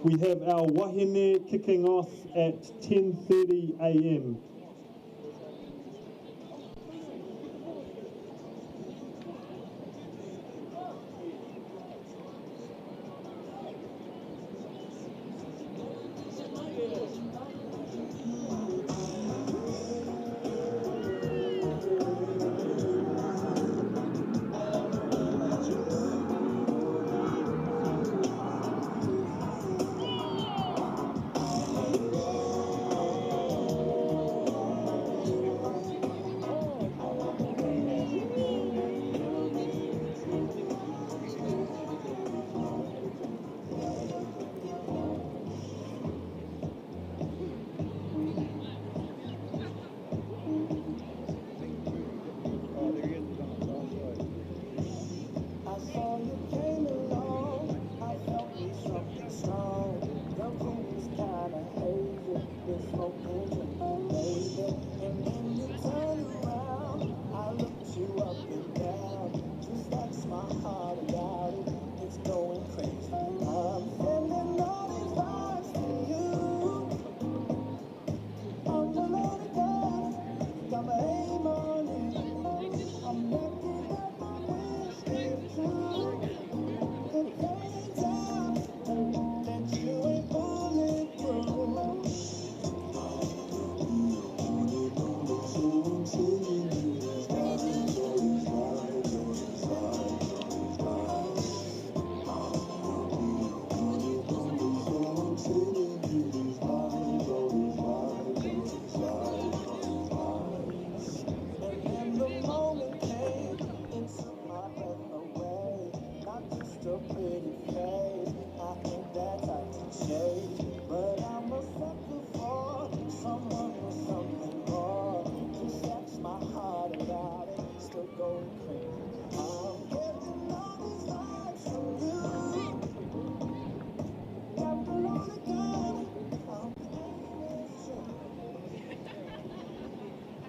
We have our wahine kicking off at 10:30 a.m.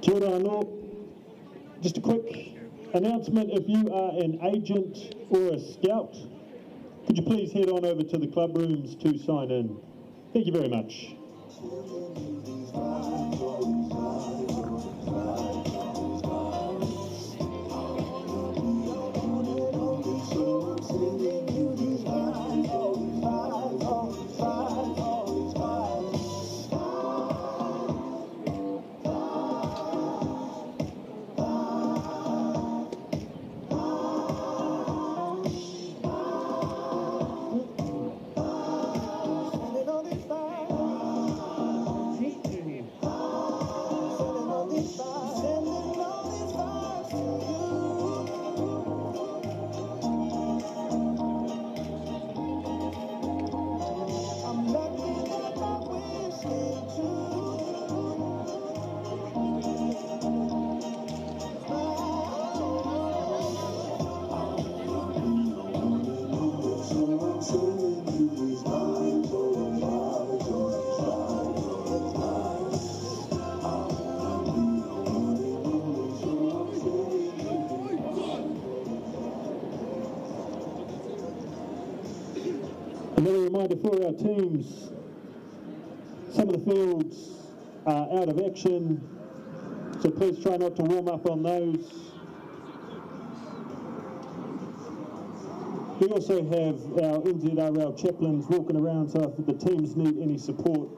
Kia ora anō. Just a quick announcement, if you are an agent or a scout, could you please head on over to the club rooms to sign in. Thank you very much. Another reminder for our teams, some of the fields are out of action, so please try not to warm up on those. We also have our NZRL chaplains walking around, so if the teams need any support,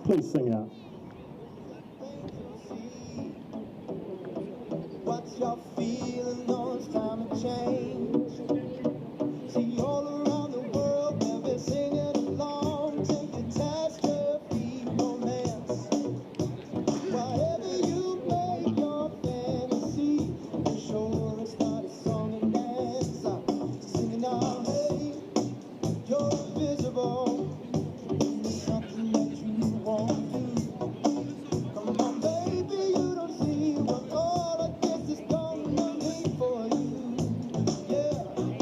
please sing out. What's your feeling though it's time to change? See all around the world, they'll be singing along to catastrophe romance. Whatever you make your fantasy, I'm sure it's not a song and dance. I'm singing out, hey, you're invisible. It's something that you won't do. Come on, baby, you don't see what all of this is gonna mean for you. Yeah.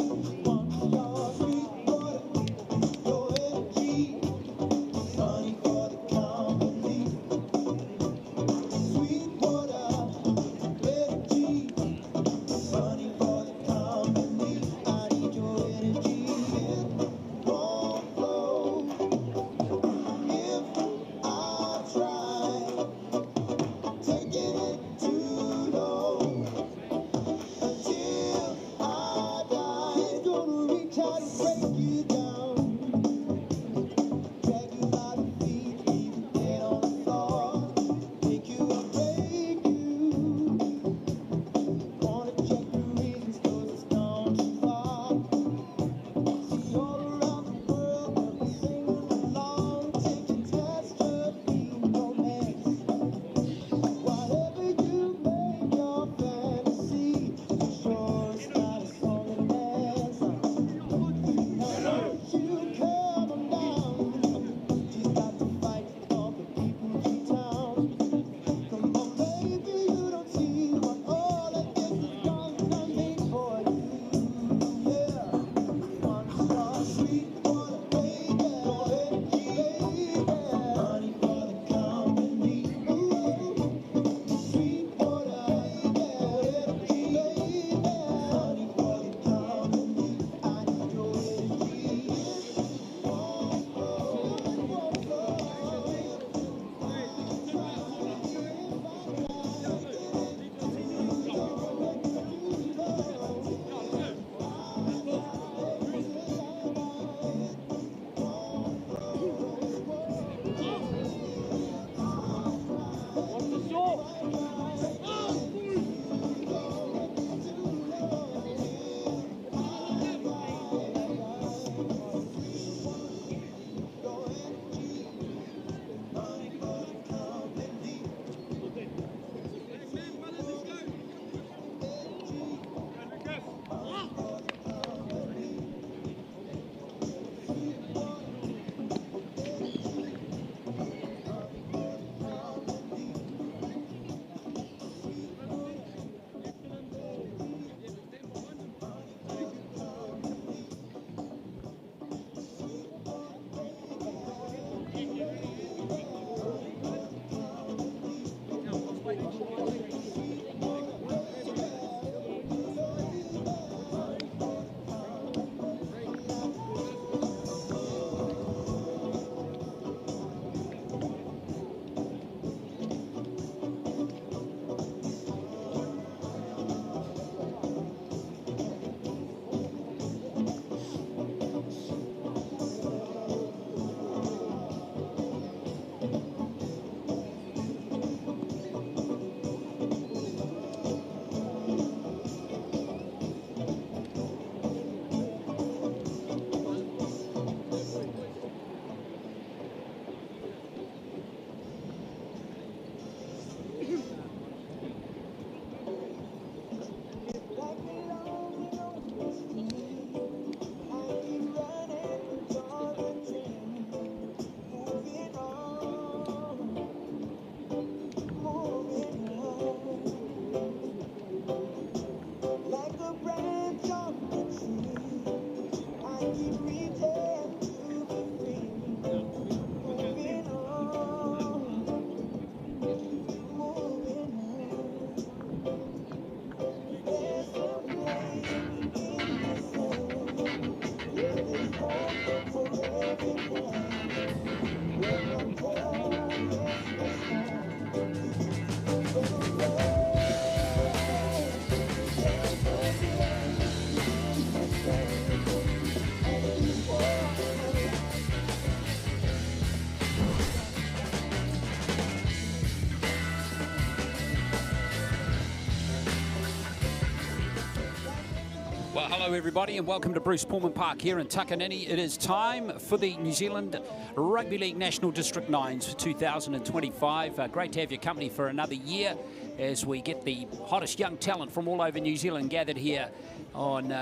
Well, hello everybody and welcome to Bruce Pulman Park here in Takanini. It is time for the New Zealand Rugby League National District 9s for 2025. Great to have your company for another year as we get the hottest young talent from all over New Zealand gathered here on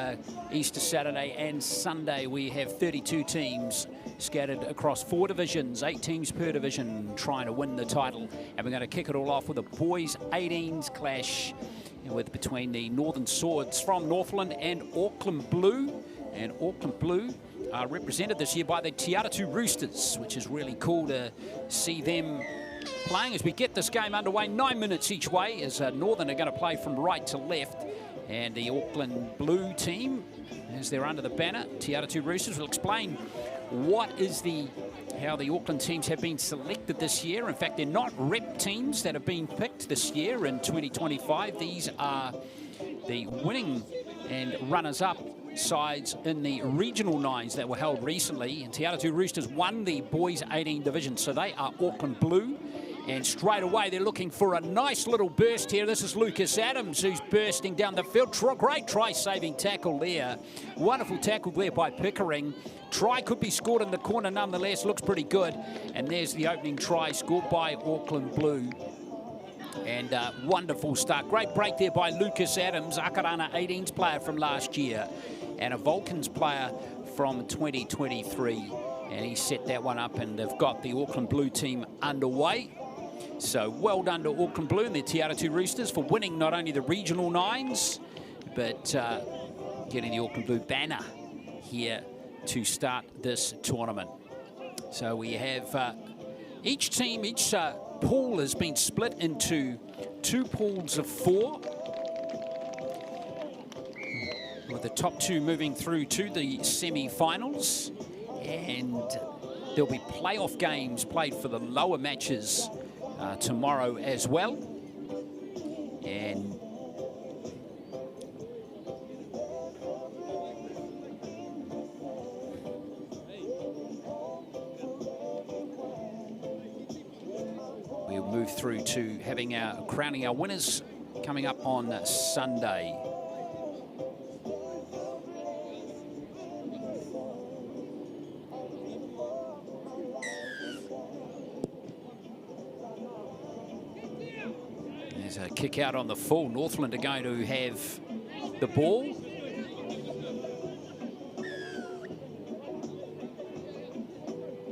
Easter Saturday and Sunday. We have 32 teams scattered across 4 divisions, 8 teams per division trying to win the title. And we're going to kick it all off with a boys 18s clash between the Northern Swords from Northland and Auckland Blue. And Auckland Blue are represented this year by the Aotearoa Roosters, which is really cool to see them playing as we get this game underway. 9 minutes each way as Northern are going to play from right to left. And the Auckland Blue team, as they're under the banner, Aotearoa Roosters, will explain how the Auckland teams have been selected this year. In fact, they're not rep teams that have been picked this year in 2025. These are the winning and runners-up sides in the regional 9s that were held recently. And Aotearoa Roosters won the boys 18 division, so they are Auckland Blue. And straight away, they're looking for a nice little burst here. This is Lucas Adams, who's bursting down the field. Great try-saving tackle there. Wonderful tackle there by Pickering. Try could be scored in the corner nonetheless. Looks pretty good. And there's the opening try scored by Auckland Blue. And wonderful start. Great break there by Lucas Adams, Akarana 18s player from last year. And a Vulcans player from 2023. And he set that one up, and they've got the Auckland Blue team underway. So well done to Auckland Blue and the Aotearoa Roosters for winning not only the regional 9s, but getting the Auckland Blue banner here to start this tournament. So we have each pool has been split into 2 pools of 4, with the top 2 moving through to the semi-finals. And there'll be playoff games played for the lower matches tomorrow as well. And we'll move through to crowning our winners coming up on Sunday. A kick out on the full. Northland are going to have the ball.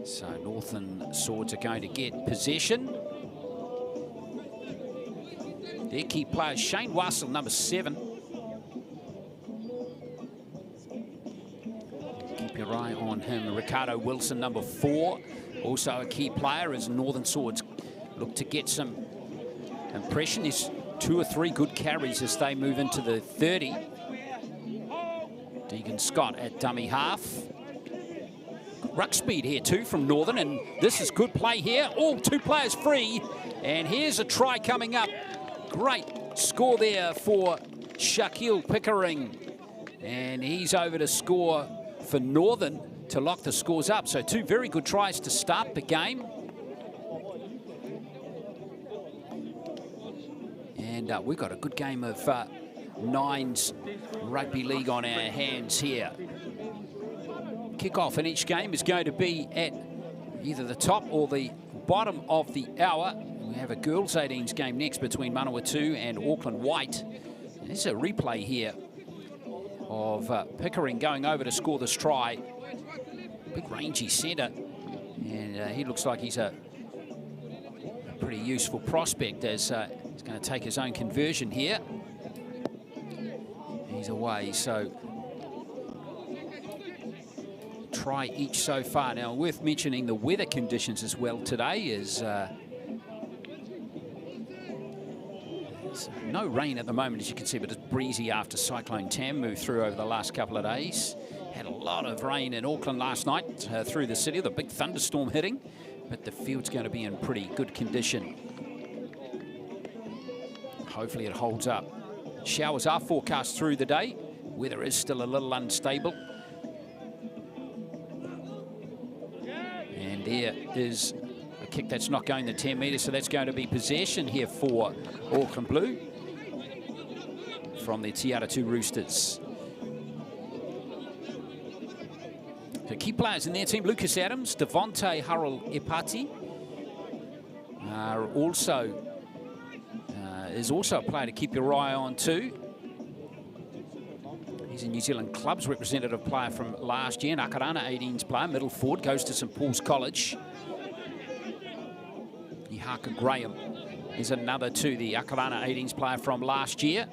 So Northland Swords are going to get possession. Their key players, Shane Wassell, number 7. Keep your eye on him. Ricardo Wilson, number 4. Also a key player as Northern Swords look to get some impression. There's 2 or 3 good carries as they move into the 30. Deegan Scott at dummy half. Ruck speed here too from Northern, and this is good play here. All 2 players free, and here's a try coming up. Great score there for Shaquille Pickering, and he's over to score for Northern to lock the scores up. So 2 very good tries to start the game. And we've got a good game of 9s Rugby League on our hands here. Kick-off in each game is going to be at either the top or the bottom of the hour. We have a girls 18s game next between Manawatu and Auckland White. There's a replay here of Pickering going over to score this try. Big rangy centre, and he looks like he's a pretty useful prospect as he's going to take his own conversion here. He's away, so try each so far. Now, worth mentioning the weather conditions as well today is no rain at the moment, as you can see, but it's breezy after Cyclone Tam moved through over the last couple of days. Had a lot of rain in Auckland last night through the city, the big thunderstorm hitting, but the field's going to be in pretty good condition. Hopefully it holds up. Showers are forecast through the day. Weather is still a little unstable. And there is a kick that's not going the 10 metres, so that's going to be possession here for Auckland Blue from the Aotearoa Roosters. So key players in their team, Lucas Adams, Devonte Hurrell-Epati, is also a player to keep your eye on too. He's a New Zealand Clubs representative player from last year, an Akarana 18s player, middle forward, goes to St Paul's College. Ihaka Graham is another to the Akarana 18s player from last year.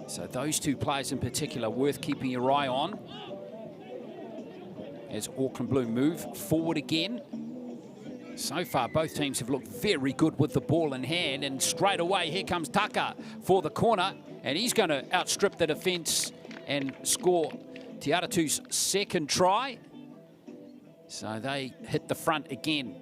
So those two players in particular worth keeping your eye on as Auckland Blue move forward again. So far, both teams have looked very good with the ball in hand, and straight away, here comes Tucker for the corner, and he's going to outstrip the defence and score Te Aratu's second try. So they hit the front again.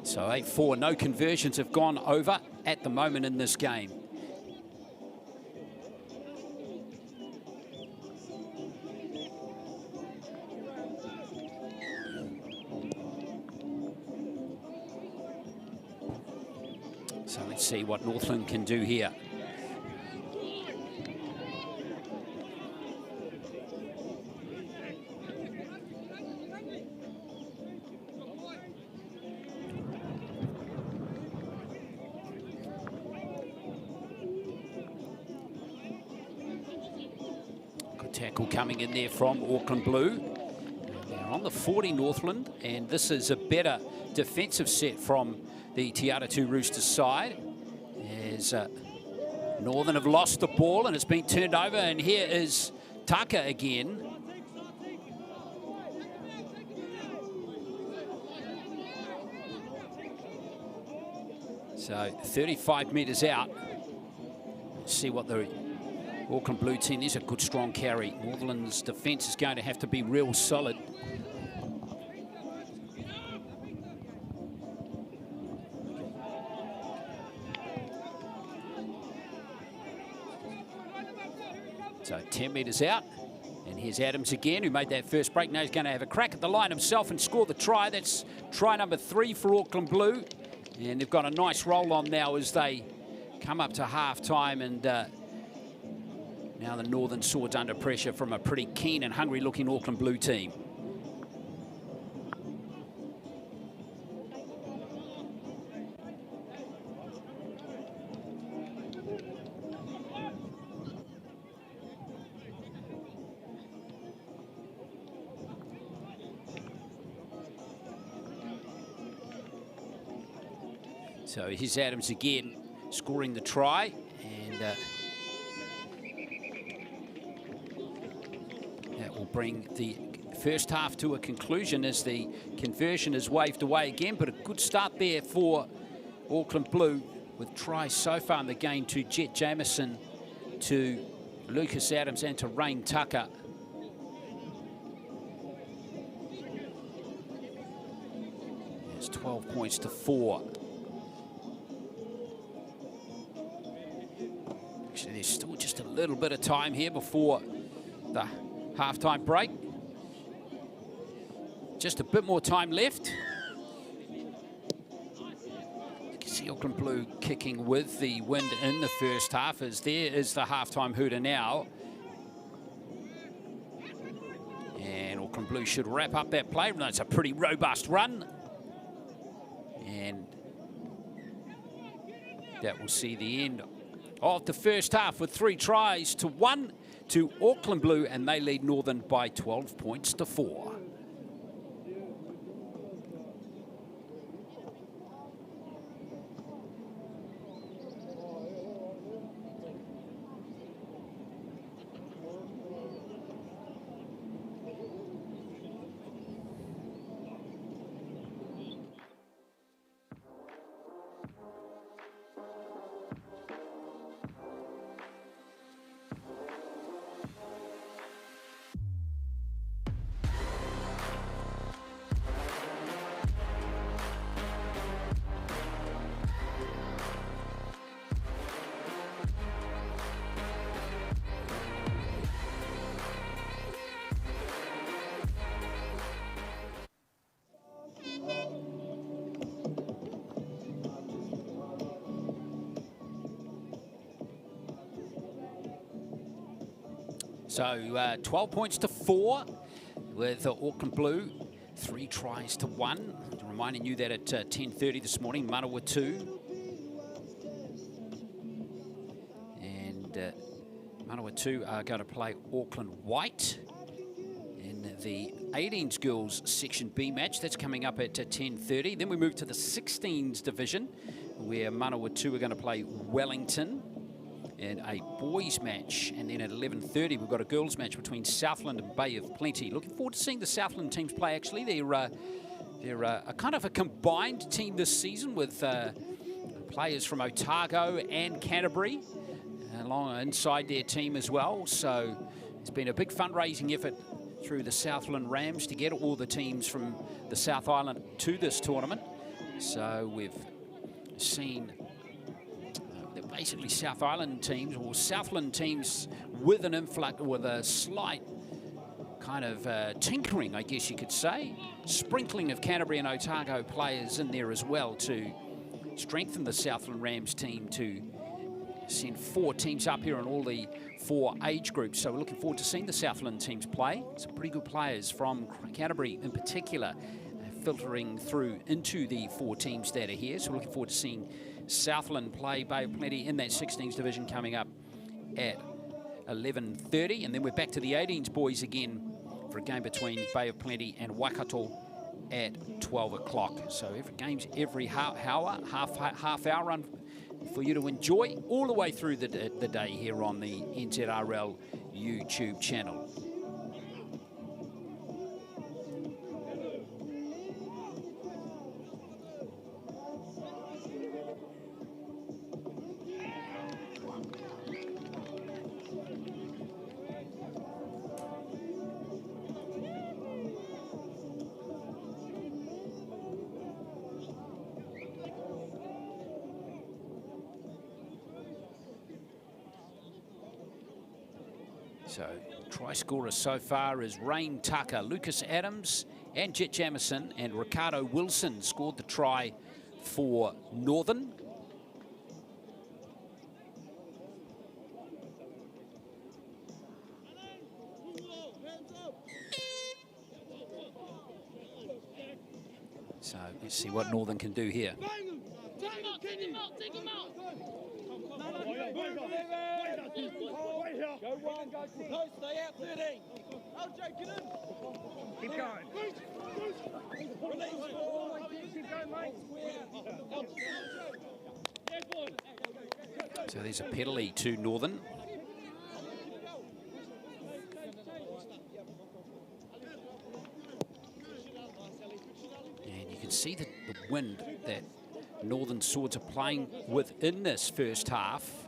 So 8-4, no conversions have gone over at the moment in this game. So let's see what Northland can do here. Tackle coming in there from Auckland Blue. They're on the 40 Northland, and this is a better defensive set from the Te Aratu Roosters side. As Northern have lost the ball and it's been turned over, and here is Tucker again. So 35 metres out. Let's see what the Auckland Blue team, there's a good strong carry. Northland's defence is going to have to be real solid. So 10 metres out. And here's Adams again, who made that first break. Now he's going to have a crack at the line himself and score the try. That's try number 3 for Auckland Blue. And they've got a nice roll on now as they come up to half-time, and now the Northern Swords under pressure from a pretty keen and hungry-looking Auckland Blue team. So here's Adams again, scoring the try, and bring the first half to a conclusion as the conversion is waved away again. But a good start there for Auckland Blue, with tries so far in the game to Jet Jamieson, to Lucas Adams, and to Rain Tucker. It's 12 points to 4. Actually, there's still just a little bit of time here before the half-time break. Just a bit more time left. You can see Auckland Blue kicking with the wind in the first half, as there is the half-time hooter now. And Auckland Blue should wrap up that play. It's a pretty robust run. And that will see the end of the first half with 3 tries to 1 to Auckland Blue, and they lead Northern by 12 points to 4. So 12 points to 4 with Auckland Blue, 3 tries to 1. Reminding you that at 10:30 this morning, Manawatu and Manawatu are going to play Auckland White in the 18s girls section B match. That's coming up at 10:30. Then we move to the 16s division, where Manawatu are going to play Wellington in a boys match. And then at 11:30 we've got a girls match between Southland and Bay of Plenty. Looking forward to seeing the Southland teams play. Actually, they're a kind of a combined team this season with players from Otago and Canterbury along inside their team as well. So it's been a big fundraising effort through the Southland Rams to get all the teams from the South Island to this tournament. So we've seen basically South Island teams, or Southland teams with an influx, with a slight kind of tinkering, I guess you could say. Sprinkling of Canterbury and Otago players in there as well to strengthen the Southland Rams team, to send 4 teams up here in all the 4 age groups. So we're looking forward to seeing the Southland teams play. Some pretty good players from Canterbury in particular filtering through into the 4 teams that are here. So we're looking forward to seeing Southland play Bay of Plenty in that 16s division coming up at 11:30. And then we're back to the 18s boys again for a game between Bay of Plenty and Waikato at 12 o'clock. So every game's every half hour run for you to enjoy all the way through the day here on the NZRL YouTube channel. So try scorers so far is Rain Tucker, Lucas Adams and Jet Jamison, and Ricardo Wilson scored the try for Northern. So let's see what Northern can do here. Go one, go close, stay out 13. LJ, get in. Keep going. Release. Keep going, mate. So there's a penalty to Northern. And you can see the wind that Northern Swords are playing with in this first half.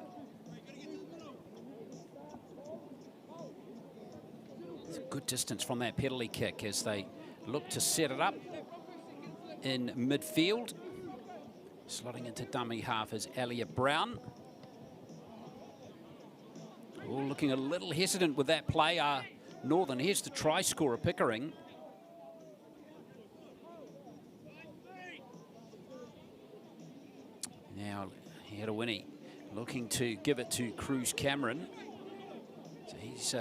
Good distance from that penalty kick as they look to set it up in midfield. Slotting into dummy half is Elliot Brown. Oh, looking a little hesitant with that play. Northern, here's the try scorer, Pickering. Now, Herawini looking to give it to Cruz Cameron. So he's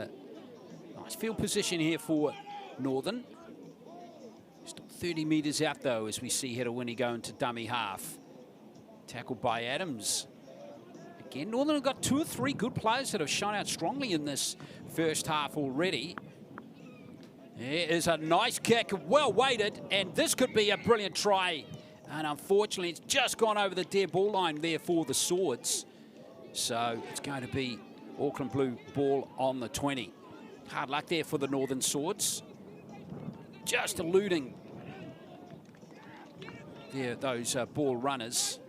nice field position here for Northern. Still 30 metres out though as we see Herawini go into dummy half. Tackled by Adams. Again, Northern have got 2 or 3 good players that have shown out strongly in this first half already. There is a nice kick, well weighted, and this could be a brilliant try. And unfortunately, it's just gone over the dead ball line there for the Swords. So it's going to be Auckland Blue ball on the 20. Hard luck there for the Northern Swords. Just eluding there, those ball runners.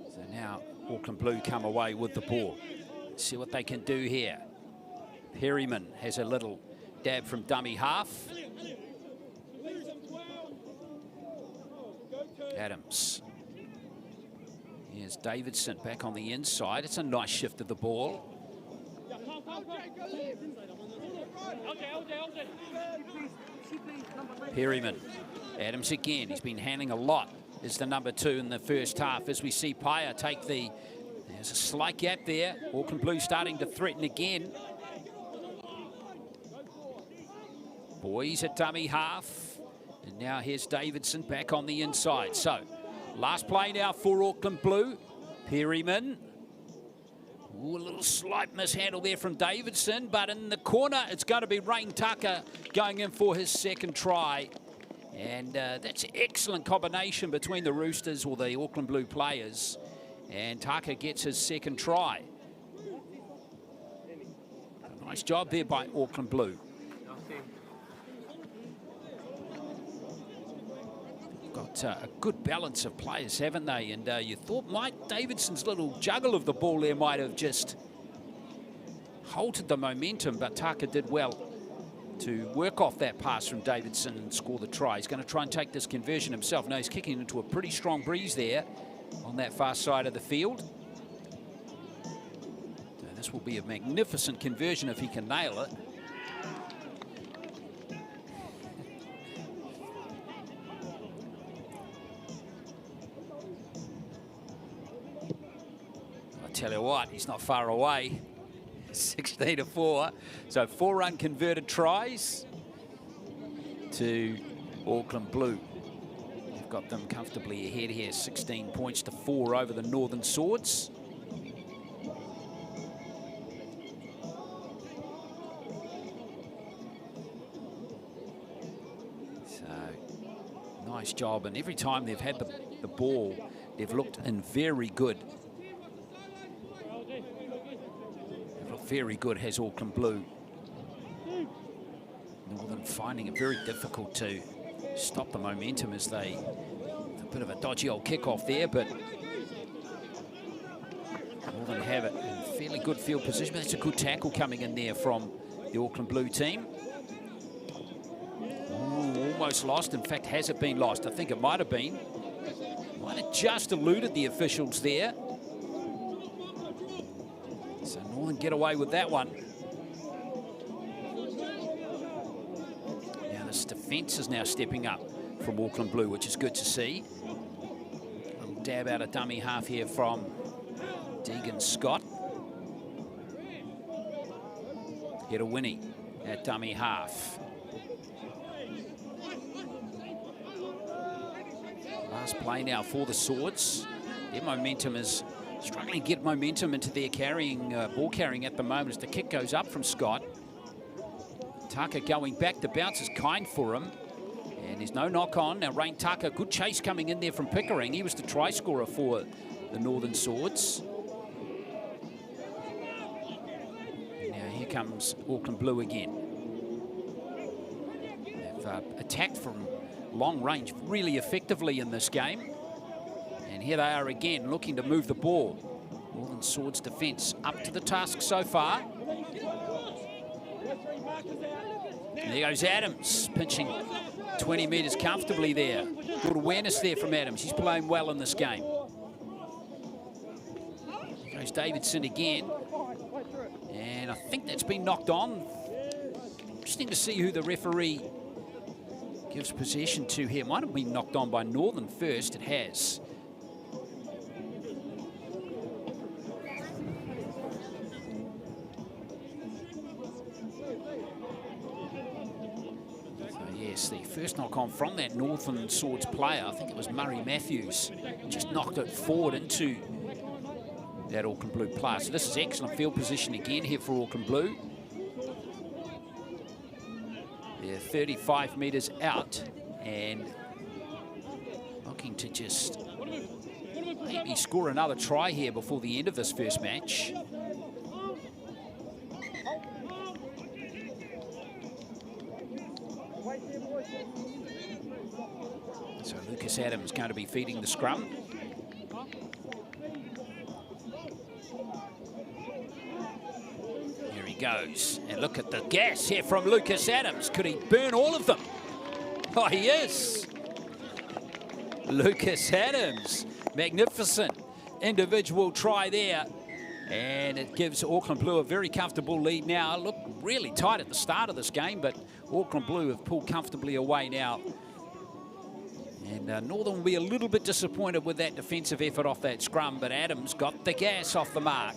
So now Auckland Blue come away with the ball. Let's see what they can do here. Perryman has a little dab from dummy half. Adams. Here's Davidson back on the inside. It's a nice shift of the ball. Perryman. Adams again. He's been handling a lot is the number 2 in the first half, as we see Paia take the... There's a slight gap there. Auckland Blue starting to threaten again. Boys at dummy half. And now here's Davidson back on the inside. So, last play now for Auckland Blue. Perryman. Ooh, a little slight mishandle there from Davidson, but in the corner, it's going to be Rain Tucker going in for his second try. And that's an excellent combination between the Roosters, or the Auckland Blue players. And Tucker gets his second try. A nice job there by Auckland Blue. Got a good balance of players, haven't they? And you thought Mike Davidson's little juggle of the ball there might have just halted the momentum, but Tucker did well to work off that pass from Davidson and score the try. He's going to try and take this conversion himself. Now he's kicking into a pretty strong breeze there on that far side of the field. So this will be a magnificent conversion if he can nail it. I tell you what, he's not far away. 16-4. So 4 unconverted tries to Auckland Blue. They've got them comfortably ahead here, 16 points to 4 over the Northern Swords. So nice job, and every time they've had the ball, they've looked in very good. Very good has Auckland Blue. Northern finding it very difficult to stop the momentum as they... A bit of a dodgy old kickoff there, but Northern have it in fairly good field position. That's a good tackle coming in there from the Auckland Blue team. Ooh, almost lost. In fact, has it been lost? I think it might have been. Might have just eluded the officials there. So Northern get away with that one. Now this defence is now stepping up from Auckland Blue, which is good to see. A little dab out of dummy half here from Deegan Scott. Here's Winnie at dummy half. Last play now for the Swords. Their momentum is struggling to get momentum into their ball carrying at the moment as the kick goes up from Scott. Tucker going back. The bounce is kind for him. And there's no knock on. Now Rain Tucker, good chase coming in there from Pickering. He was the try scorer for the Northern Swords. Now here comes Auckland Blue again. They've attacked from long range really effectively in this game. And here they are again, looking to move the ball. Northern Swords defence up to the task so far. And there goes Adams, pinching 20 metres comfortably there. Good awareness there from Adams. He's playing well in this game. Here goes Davidson again. And I think that's been knocked on. Interesting to see who the referee gives possession to here. Might have been knocked on by Northern first. It has. The first knock on from that Northern Swords player, I think it was Murray Matthews, just knocked it forward into that Auckland Blue player. So this is excellent field position again here for Auckland Blue. They're 35 metres out and looking to just maybe score another try here before the end of this first match. So Lucas Adams going to be feeding the scrum. Here he goes. And look at the gas here from Lucas Adams. Could he burn all of them? Oh, he is. Lucas Adams. Magnificent individual try there. And it gives Auckland Blue a very comfortable lead now. Look really tight at the start of this game, but Auckland Blue have pulled comfortably away now. And Northern will be a little bit disappointed with that defensive effort off that scrum, but Adams got the gas off the mark.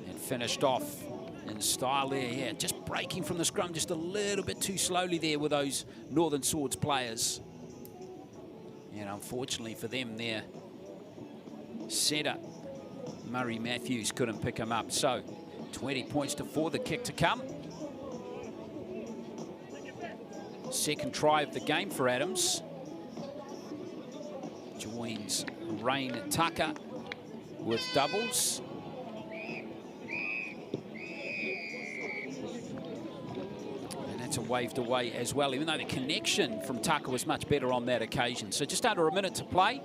And finished off in style there, yeah, just breaking from the scrum just a little bit too slowly there with those Northern Swords players. And unfortunately for them, their centre, Murray Matthews, couldn't pick him up. So 20 points to 4, the kick to come. Second try of the game for Adams. Joins Rain Tucker with doubles. And that's a waved away as well, even though the connection from Tucker was much better on that occasion. So just under a minute to play.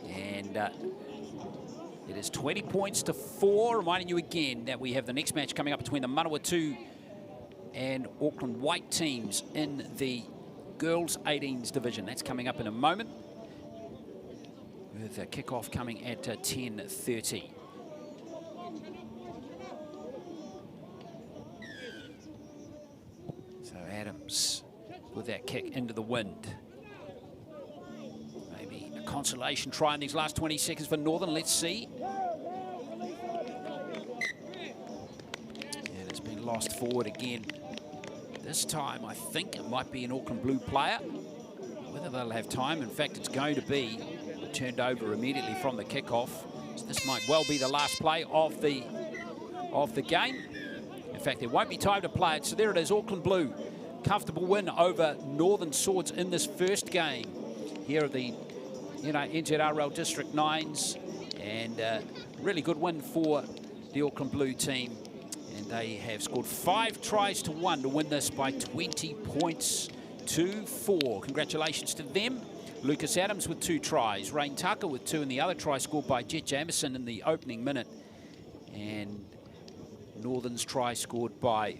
And it is 20 points to 4. Reminding you again that we have the next match coming up between the Manawatu and Auckland White teams in the girls 18s division. That's coming up in a moment, with a kickoff coming at 10:30. So Adams with that kick into the wind. Maybe a consolation try in these last 20 seconds for Northern. Let's see. And it's been lost forward again. This time, I think it might be an Auckland Blue player. Whether they'll have time, in fact, it's going to be turned over immediately from the kickoff. So this might well be the last play of the game. In fact, there won't be time to play it. So there it is, Auckland Blue. Comfortable win over Northern Swords in this first game here at the NZRL District 9s. And really good win for the Auckland Blue team. And they have scored 5 tries to 1 to win this by 20 points to 4. Congratulations to them. Lucas Adams with 2 tries. Rain Tucker with 2, and the other try scored by Jet Jamieson in the opening minute. And Northern's try scored by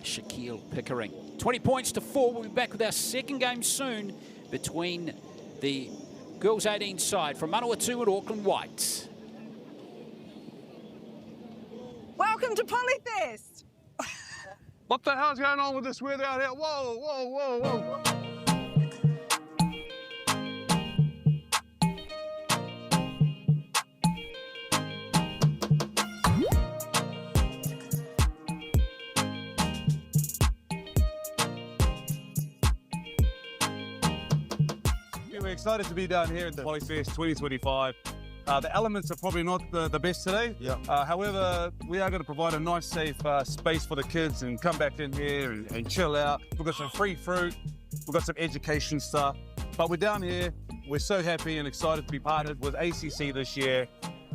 Shaquille Pickering. 20 points to 4. We'll be back with our second game soon between the girls 18 side from Manawatu and Auckland White. Welcome to Polyfest! What the hell's going on with this weather out here? Whoa, whoa, whoa, whoa. We're excited to be down here at the Polyfest 2025. The elements are probably not the best today. Yeah. However, we are going to provide a nice, safe space for the kids and come back in here and chill out. We've got some free fruit. We've got some education stuff. But we're down here. We're so happy and excited to be partnered with ACC this year.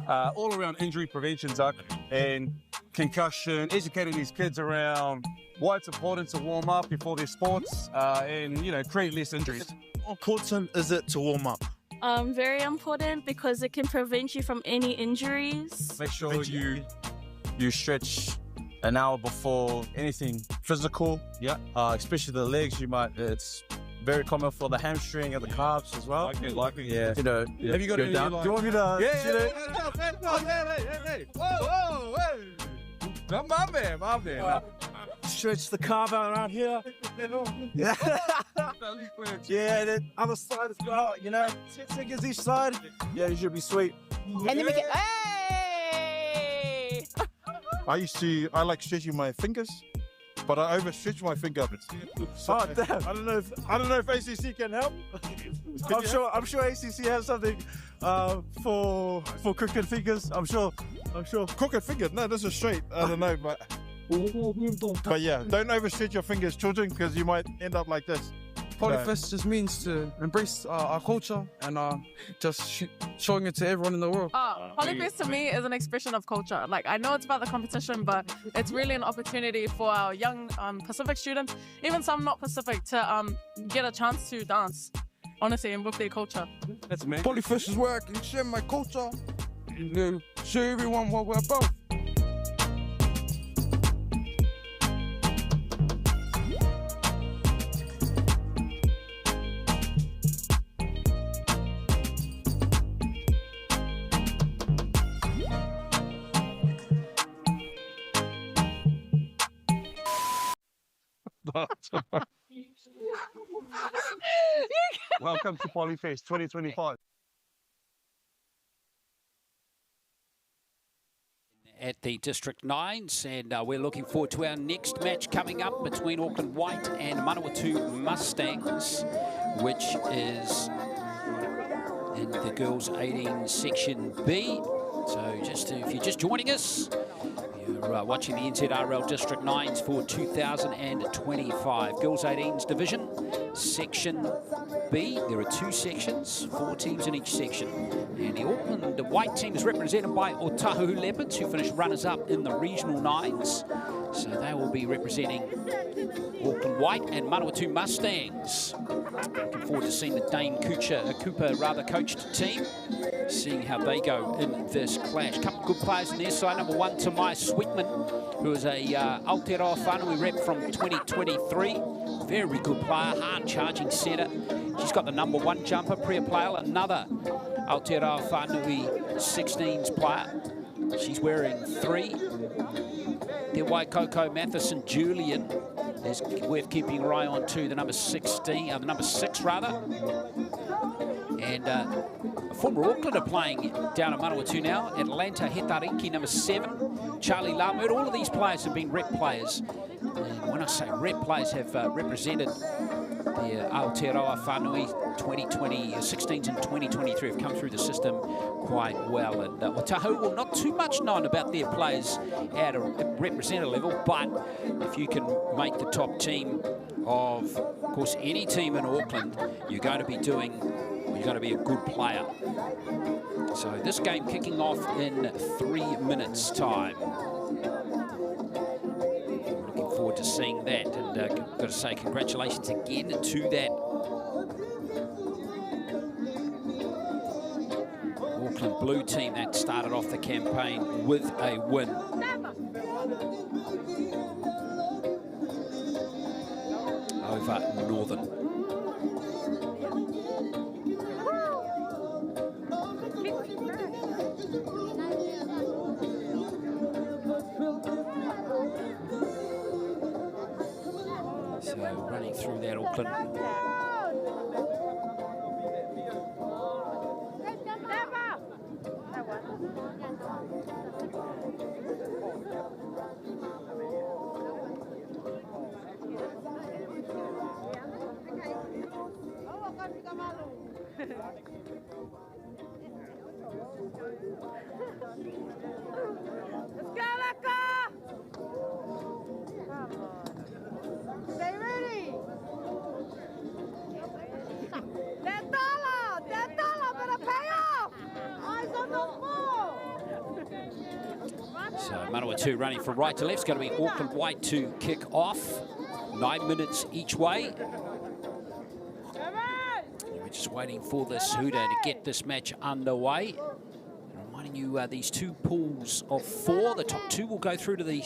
All around injury prevention, Zuck, and concussion, educating these kids around why it's important to warm up before their sports and, create less injuries. How important is it to warm up? Very important because it can prevent you from any injuries. Make sure you stretch an hour before anything physical. Yeah. Especially the legs. It's very common for the hamstring and the calves as well. Likely. Yeah. Yeah. Have you got any? Do you want me to? Hey. Whoa, hey. My man. Stretch the calf out around here. Yeah. Yeah, the other side as well, 10 seconds each side. Yeah, you should be sweet. And then we get, hey! I like stretching my fingers, but I overstretch my finger. Oh damn! I don't know if ACC can help. I'm sure ACC has something for crooked fingers. I'm sure. Crooked fingers? No, this is straight. I don't know, but yeah, don't overstretch your fingers, children, because you might end up like this. Polyfest just means to embrace our culture and just showing it to everyone in the world. Polyfest to me is an expression of culture. Like, I know it's about the competition, but it's really an opportunity for our young Pacific students, even some not Pacific, to get a chance to dance, honestly, and with their culture. That's me. Polyfest is where I can share my culture and show everyone what we're about. Welcome to Polyfest 2025. At the District 9s, and we're looking forward to our next match coming up between Auckland White and Manawatu Mustangs, which is in the girls 18 section B. So if you're just joining us, you're watching the NZRL District 9s for 2025. Girls 18s division, section B. There are 2 sections, 4 teams in each section. And the Auckland White team is represented by Otahu Leopards, who finished runners-up in the regional 9s. So they will be representing Auckland White and Manawatu Mustangs. Looking forward to seeing the Dane Cooper coached team, seeing how they go in this clash. A couple of good players on their side. Number 1, Tamai Sweetman, who is a Aotearoa whānui rep from 2023. Very good player, hard-charging setter. She's got the number 1 jumper, Priya Plail, another Aotearoa whānui 16s player. She's wearing 3. Then Waikato Matheson Julian is worth keeping your eye on too, the number 6 rather. And a former Aucklander playing down at Manawatu now, Atlanta Hetariki, number 7, Charlie Lamud. All of these players have been rep players. And when I say rep players, have represented the Aotearoa whānui 16s and 2023 have come through the system quite well. And Otahu, well, not too much known about their players at a representative level, but if you can make the top team of course, any team in Auckland, you're going to be a good player. So this game kicking off in 3 minutes' time. Looking forward to seeing that, and got to say congratulations again to that Auckland Blue team that started off the campaign with a win. Over Northern. So running through that Auckland. Stay ready. That dollar better pay off. Eyes on the ball. So Manawatu running from right to left. It's going to be Auckland White to kick off. 9 minutes each way. We're just waiting for the Suda to get this match underway. Reminding you, these 2 pools of 4. The top 2 will go through to the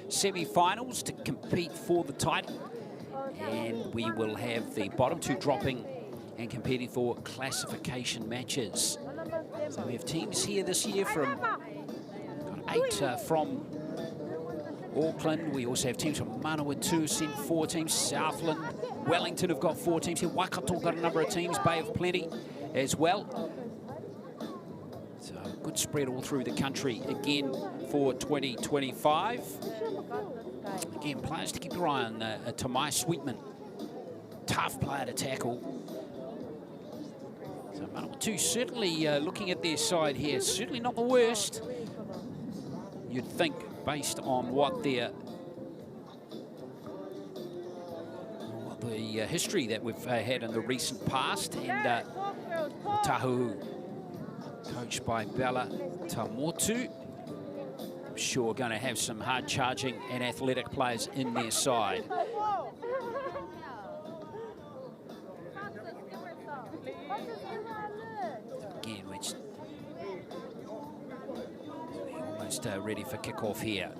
semi-finals to compete for the title. And we will have the bottom 2 dropping and competing for classification matches. So we have teams here this year from 8 from Auckland. We also have teams from Manawatu, sent 4 teams. Southland, Wellington have got 4 teams here. Waikato got a number of teams. Bay of Plenty as well. So good spread all through the country again for 2025. Again, players to keep your eye on. Tamai Sweetman, tough player to tackle. So Manawatu certainly looking at their side here, certainly not the worst. You'd think, based on what the history that we've had in the recent past. And Tahu, coached by Bella Tamotu, I'm sure going to have some hard-charging and athletic players in their side. Again, we're almost ready for kick-off here.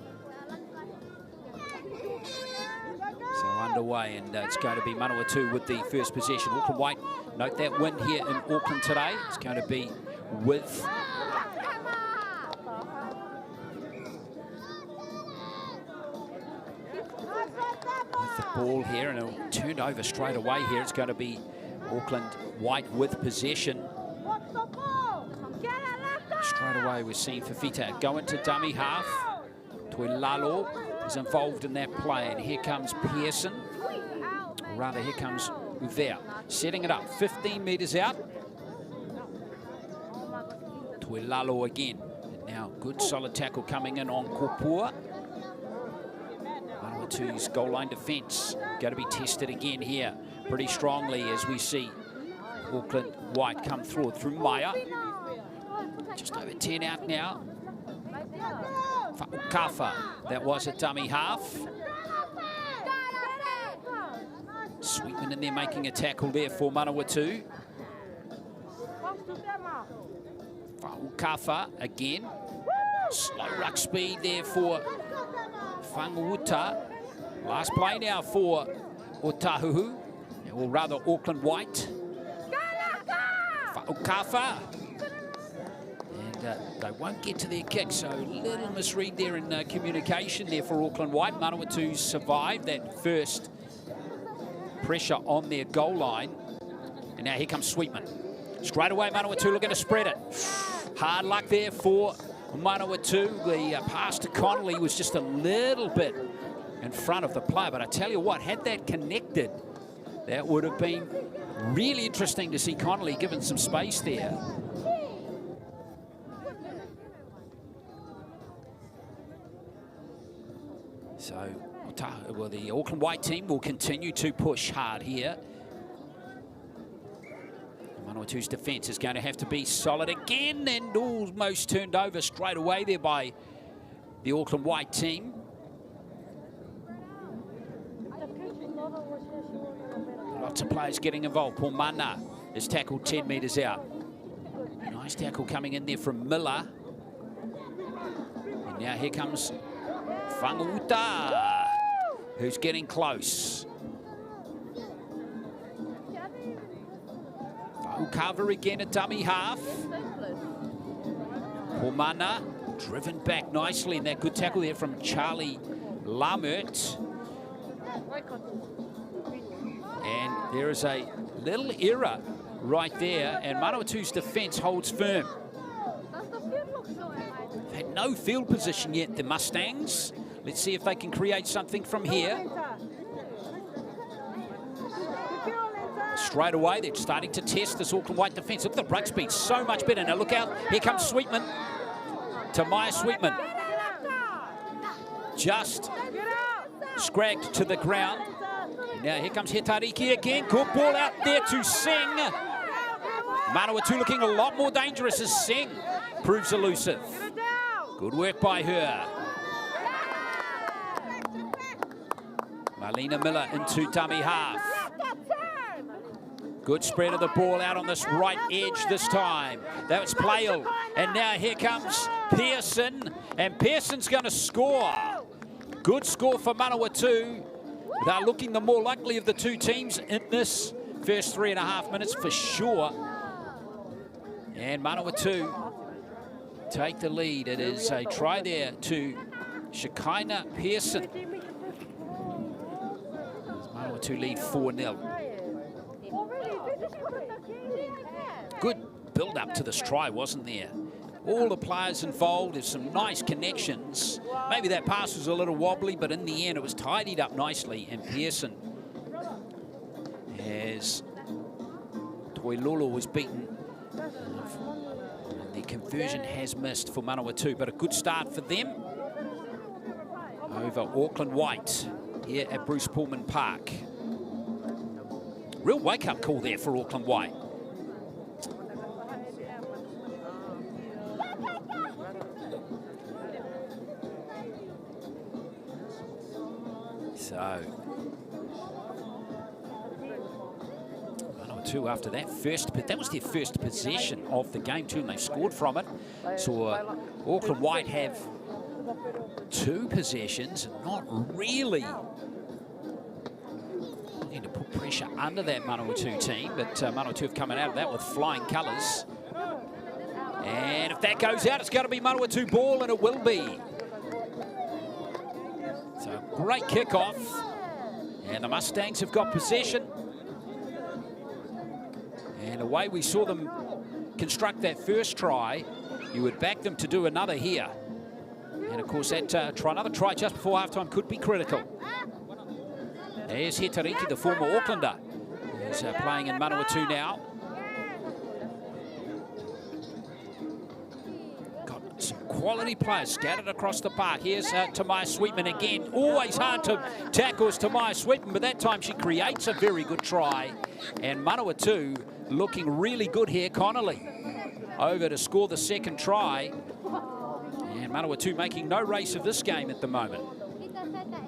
So underway, and it's going to be Manawatu with the first possession. Auckland White, note that win here in Auckland today. It's going to be with the ball here, and it'll turn over straight away here. It's going to be Auckland white with possession. Straight away we're seeing Fafita go into dummy half. Tuilalo is involved in that play, and here comes Pearson. Or rather, here comes Uvea, setting it up 15 metres out. Tuilalo again. And now good solid tackle coming in on Kopua. Manawatu's goal line defence going to be tested again here pretty strongly as we see Auckland white come through Maya. Just over 10 out now. Kafa, that was a dummy half. Sweetman in there making a tackle there for Manawatu. Kafa again. Slow ruck speed there for Whanguta. Last play now for Otahuhu, or rather Auckland white. Kafa. And they won't get to their kick, so a little misread there in communication there for Auckland white. Manawatu survived that first pressure on their goal line. And now here comes Sweetman. Straight away, Manawatu looking to spread it. Hard luck there for Manawatu. The pass to Connolly was just a little bit in front of the player, but I tell you what, had that connected, that would have been really interesting to see Connolly given some space there. So, well, the Auckland white team will continue to push hard here. Manawatu's defence is going to have to be solid again, and almost turned over straight away there by the Auckland white team. Lots of players getting involved. Pulman is tackled 10 metres out. Nice tackle coming in there from Miller. And now here comes Whanguta, who's getting close. Ukava again, a dummy half. Pulman driven back nicely, and that good tackle there from Charlie Lamert. And there is a little error right there, and Manawatu's defence holds firm. They've had no field position yet, the Mustangs. Let's see if they can create something from here. Straight away, they're starting to test this Auckland white defence. Look at the break speed, so much better. Now look out, here comes Sweetman. Tamaya Sweetman. Just scragged to the ground. Now here comes Hetariki again. Good ball out there to Singh. Manawatu looking a lot more dangerous as Singh proves elusive. Good work by her. Marlena Miller into dummy half. Good spread of the ball out on this right edge this time. That was Playle. And now here comes Pearson. And Pearson's going to score. Good score for Manawatu. They're looking the more likely of the two teams in this first 3.5 minutes for sure. And Manawatu take the lead. It is a try there to Shekinah Pearson. Manawatu lead 4-0. Good build-up to this try, wasn't there? All the players involved, there's some nice connections. Maybe that pass was a little wobbly, but in the end it was tidied up nicely. And Pearson, as Toilolo was beaten, and the conversion has missed for Manawatu, but a good start for them over Auckland white here at Bruce Pulman Park. Real wake-up call there for Auckland white. So, 1-2 after that first, but that was their first possession of the game too, and they scored from it. So Auckland white have 2 possessions, not really need to put pressure under that Manawatu team, but Manawatu have coming out of that with flying colours. And if that goes out, it's going to be Manawatu ball, and it will be. So great kickoff. And the Mustangs have got possession. And the way we saw them construct that first try, you would back them to do another here. And of course, that another try just before halftime could be critical. There's Hetariki, the former Aucklander. He's playing in Manawatu now. Got some quality players scattered across the park. Here's Tamaya Sweetman again. Always hard to tackle is Tamaya Sweetman, but that time she creates a very good try. And Manawatu looking really good here. Connolly over to score the second try. And Manawatu making no race of this game at the moment.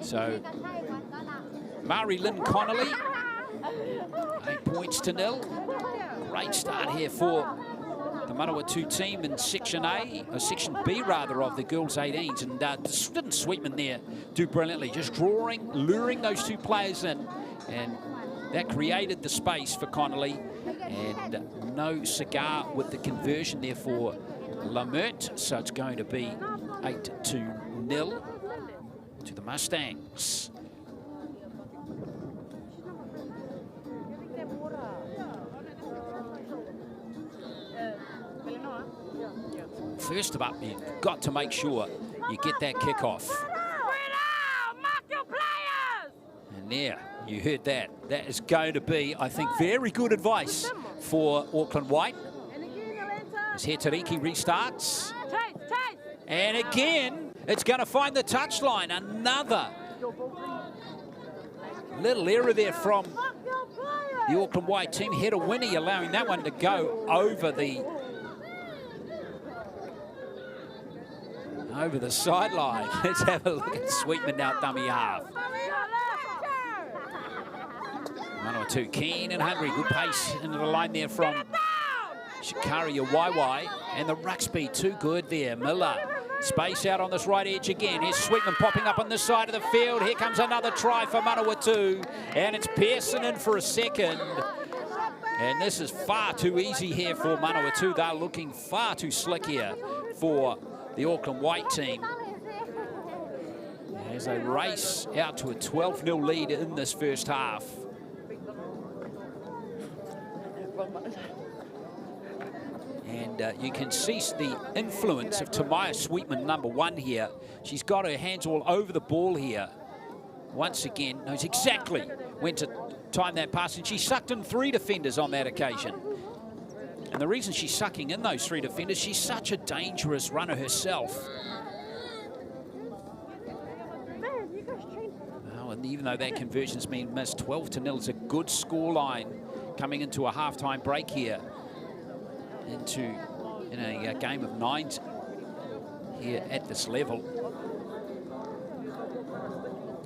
So, Mari Lynn Connolly, 8 points to 0. Great start here for the Manawatu team in Section A, or Section B rather, of the girls 18s. And didn't Sweetman there do brilliantly, just drawing, luring those two players in. And that created the space for Connolly. And no cigar with the conversion there for Lamert. So it's going to be 8-0 to the Mustangs. First of all, you've got to make sure you get that kickoff. And there, you heard that. That is going to be, I think, very good advice for Auckland White. As Hetariki restarts. And again, it's going to find the touchline. Another little error there from the Auckland White team. Header Winnie allowing that one to go over the sideline. Let's have a look at Sweetman now, dummy half. Manawatu keen and hungry. Good pace into the line there from Shikari Waiwai. And the ruck speed too good there. Miller, space out on this right edge again. Here's Sweetman popping up on this side of the field. Here comes another try for Manawatu. And it's Pearson in for a second. And this is far too easy here for Manawatu. They're looking far too slick here for the Auckland White team, as they race out to a 12-0 lead in this first half. And you can see the influence of Tamaya Sweetman, number 1 here. She's got her hands all over the ball here. Once again, knows exactly when to time that pass, and she sucked in 3 defenders on that occasion. And the reason she's sucking in those 3 defenders, she's such a dangerous runner herself. Oh, and even though that conversion's been missed, 12-0 is a good scoreline coming into a halftime break here. In a game of 9s here at this level.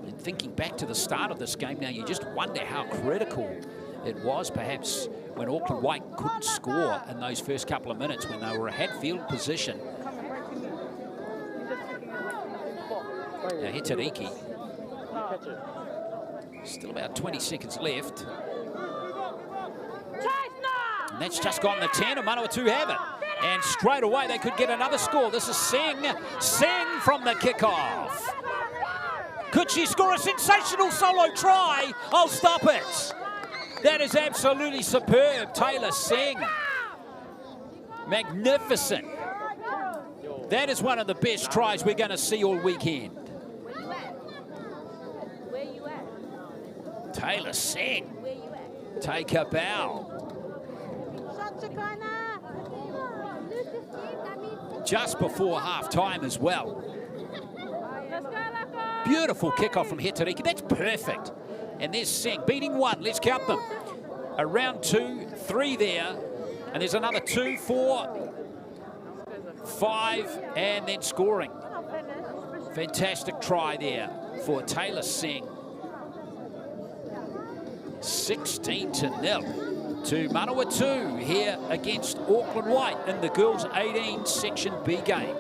And thinking back to the start of this game now, you just wonder how critical it was perhaps when Auckland White couldn't score in those first couple of minutes when they were had field position. Now Hetariki, still about 20 seconds left. And that's just gotten the 10, and Manawatu have it. And straight away they could get another score. This is Singh from the kickoff. Could she score a sensational solo try? I'll stop it. That is absolutely superb, Taylor Singh. Magnificent. That is one of the best tries we're going to see all weekend. Taylor Singh, take a bow. Just before half-time as well. Beautiful kickoff from Hetariki. That's perfect. And there's Singh beating 1. Let's count them. Around 2, 3 there. And there's another 2, 4, 5, and then scoring. Fantastic try there for Taylor Singh. 16-0 to Manawatu here against Auckland White in the girls 18 Section B game.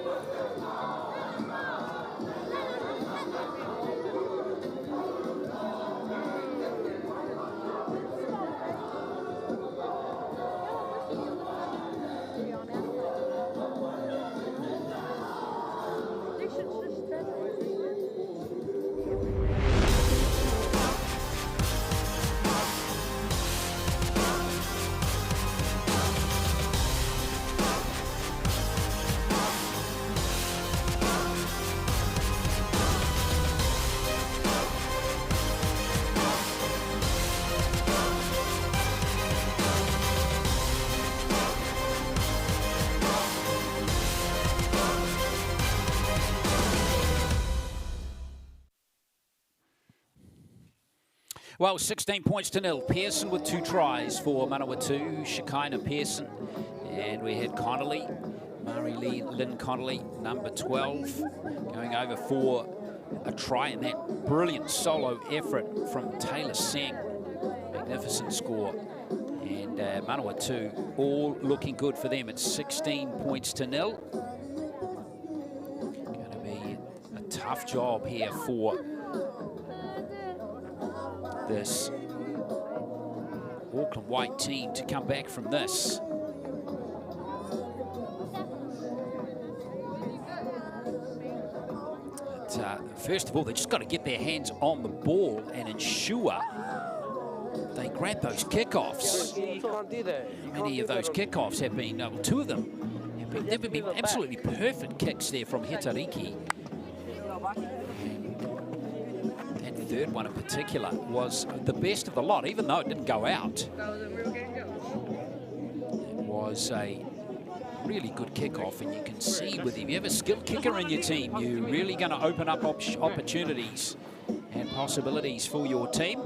Well, 16 points to nil. Pearson with 2 tries for Manawatu, Shekinah Pearson. And we had Connolly, Mari Lynn Connolly, number 12, going over for a try, and that brilliant solo effort from Taylor Sang. Magnificent score. And Manawatu, all looking good for them. It's 16 points to nil. Going to be a tough job here for this Auckland White team to come back from this. But, first of all, they just got to get their hands on the ball and ensure they grab those kickoffs. Many of those kickoffs have been, 2 of them, they've been absolutely perfect kicks there from Hitariki. That third one in particular was the best of the lot, even though it didn't go out. It was a really good kickoff, and you can see with if you have a skilled kicker in your team, you're really going to open up opportunities and possibilities for your team.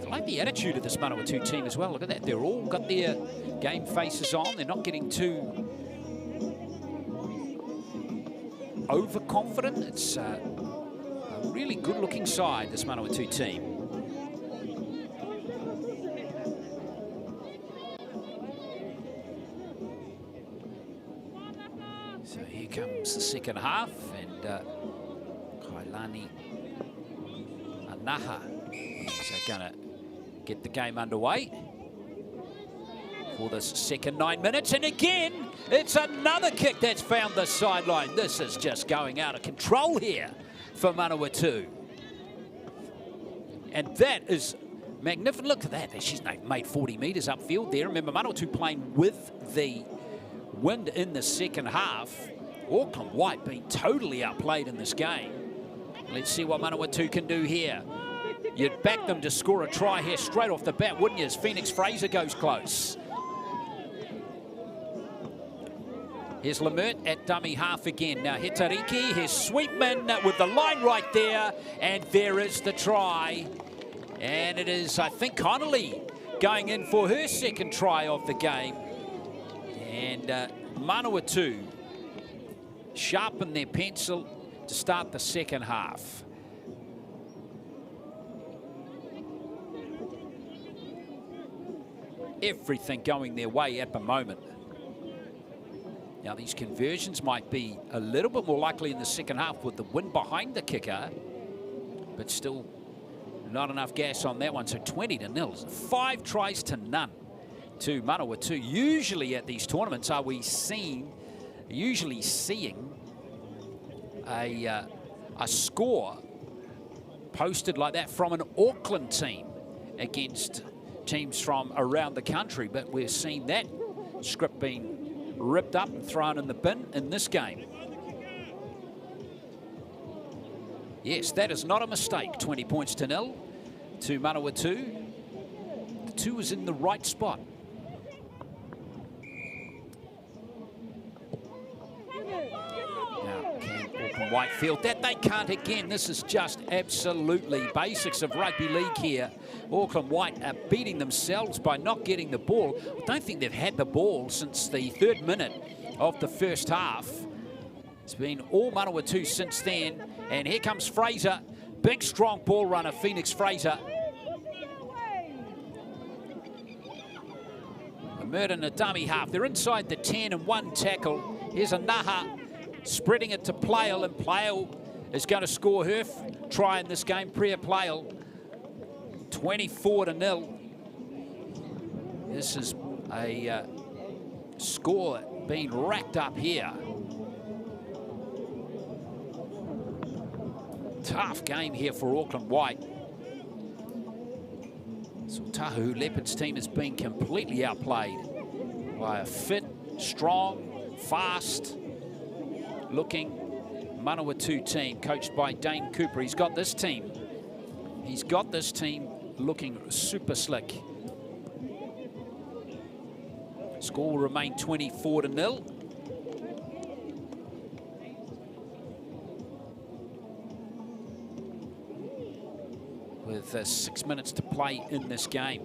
I like the attitude of this Manawatu team as well. Look at that. They're all got their game faces on. They're not getting too overconfident. It's a really good-looking side, this Manawatu team. So here comes the second half, and Kailani Anaha is going to get the game underway for this second 9 minutes. And again, it's another kick that's found the sideline. This is just going out of control here for Manawatu. And that is magnificent. Look at that. She's made 40 metres upfield there. Remember, Manawatu playing with the wind in the second half. Auckland White being totally outplayed in this game. Let's see what Manawatu can do here. You'd back them to score a try here straight off the bat, wouldn't you, as Phoenix Fraser goes close. Here's Lemert at dummy half again. Now Hitariki, here's Sweetman with the line right there, and there is the try. And it is, I think, Connolly going in for her second try of the game. And Manawatu sharpen their pencil to start the second half. Everything going their way at the moment. Now these conversions might be a little bit more likely in the second half with the wind behind the kicker, but still not enough gas on that one. So 20-0, 5 tries to none to Manawatu. Usually at these tournaments are we usually seeing a score posted like that from an Auckland team against teams from around the country, but we're seeing that script being ripped up and thrown in the bin in this game. Yes, that is not a mistake. 20 points to nil to Manawatu. The 2 is in the right spot. Now, can Auckland White field that? They can't again. This is just absolutely basics of rugby league here. Auckland White are beating themselves by not getting the ball. I don't think they've had the ball since the 3rd minute of the first half. It's been all Manawatu since then. And here comes Fraser. Big, strong ball runner, Phoenix Fraser. Murder in a dummy half. They're inside the 10 and 1 tackle. Here's a Naha spreading it to Playle, and Playle is going to score her try in this game. Priya Playle, 24-0. This is a score being racked up here. Tough game here for Auckland White. So Tahu Leopards team has been completely outplayed by a fit, strong, fast-looking Manawatu team coached by Dane Cooper. He's got this team looking super slick. Score will remain 24-0. with 6 minutes to play in this game.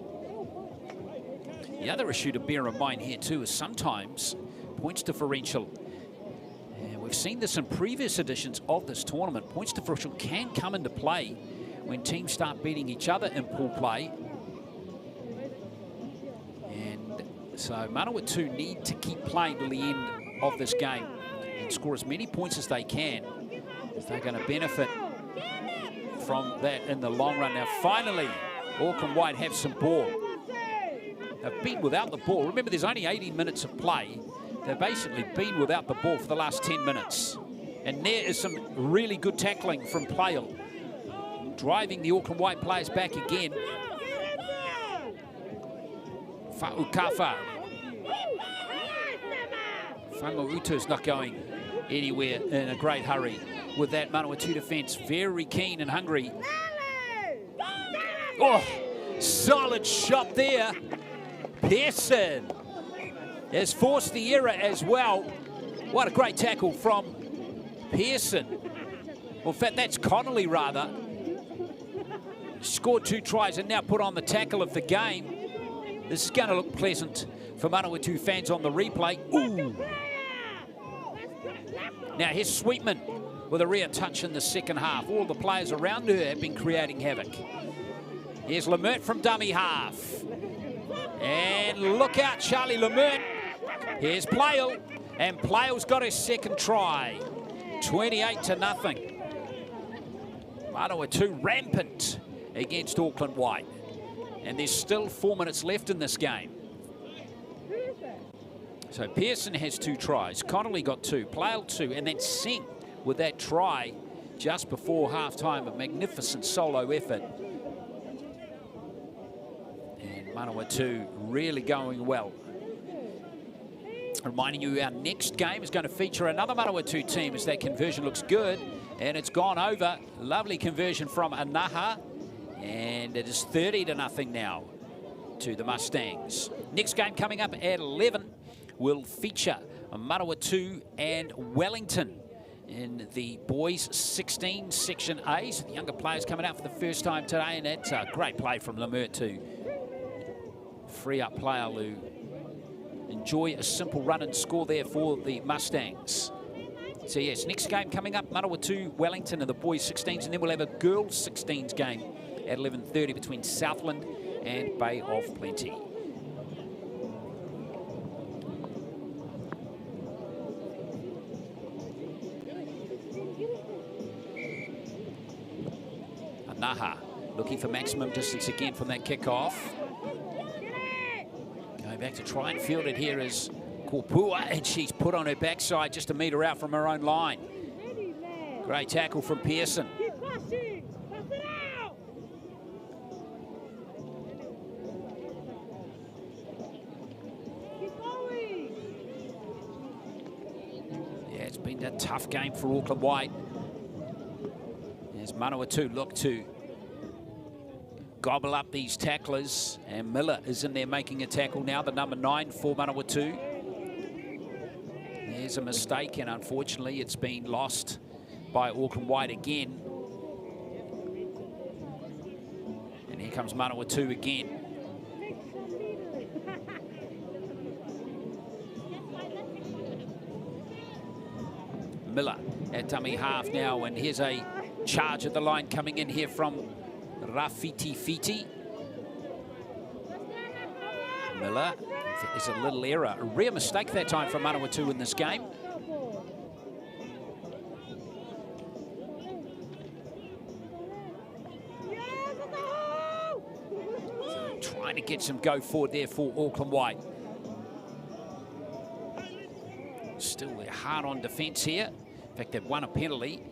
The other issue to bear in mind here too is sometimes points differential, and we've seen this in previous editions of this tournament, points differential can come into play when teams start beating each other in pool play. And so Manawatu need to keep playing till the end of this game and score as many points as they can, if they're going to benefit from that in the long run. Now finally, Auckland White have some ball. They've been without the ball. Remember, there's only 18 minutes of play. They've basically been without the ball for the last 10 minutes. And there is some really good tackling from Playle, driving the Auckland White players back again. Fa'ukafa. Fa'utu's not going anywhere in a great hurry with that Manawatu defence. Very keen and hungry. Oh, solid shot there. Pearson has forced the error as well. What a great tackle from Pearson. Well, in fact, that's Connolly, rather. Scored 2 tries and now put on the tackle of the game. This is going to look pleasant for Manawatu fans on the replay. Ooh. Now here's Sweetman with a rear touch in the second half. All the players around her have been creating havoc. Here's Lemert from dummy half. And look out, Charlie Lemert. Here's Playle, and Playle's got his second try. 28-0. Manawatu rampant against Auckland White. And there's still 4 minutes left in this game. So Pearson has 2 tries. Connolly got 2, Playle 2, and then Singh with that try just before half-time. A magnificent solo effort. And Manawatu really going well. Reminding you, our next game is going to feature another Manawatu team as that conversion looks good. And it's gone over. Lovely conversion from Anaha. And it is 30-0 now to the Mustangs. Next game coming up at 11 will feature Manawatu and Wellington in the boys 16 section A. So the younger players coming out for the first time today, and it's a great play from Lemert to free up Playle who enjoy a simple run and score there for the Mustangs. So yes, next game coming up, Manawatu, Wellington and the boys 16s, and then we'll have a girls 16s game at 11:30 between Southland and Bay of Plenty. Anaha looking for maximum distance again from that kickoff. Going back to try and field it here is Korpua, and she's put on her backside just a metre out from her own line. Great tackle from Pearson. Yeah, it's been a tough game for Auckland White. As Manawatu look to gobble up these tacklers, and Miller is in there making a tackle now, the number 9 for Manawatu. There's a mistake, and unfortunately it's been lost by Auckland White again. And here comes Manawatu again. Miller at dummy half now, and here's a charge at the line coming in here from Rafiti Fiti. Miller, there's a little error. A rare mistake that time from Manawatu in this game. So trying to get some go forward there for Auckland White. Still, they're hard on defence here. In fact, they've won a penalty.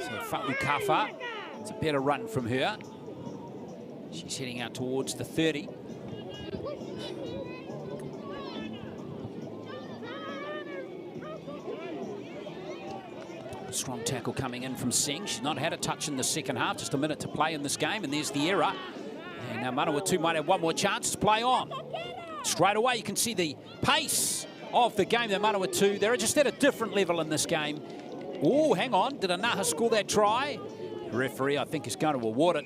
So Fa'ukafa, it's a better run from her. She's heading out towards the 30. Strong tackle coming in from Singh. She's not had a touch in the second half, just a minute to play in this game, and there's the error. And now Manawatu might have one more chance to play on. Straight away, you can see the pace of the game. The Manawatu, they're just at a different level in this game. Oh, hang on. Did Anaha score that try? The referee, I think, is going to award it.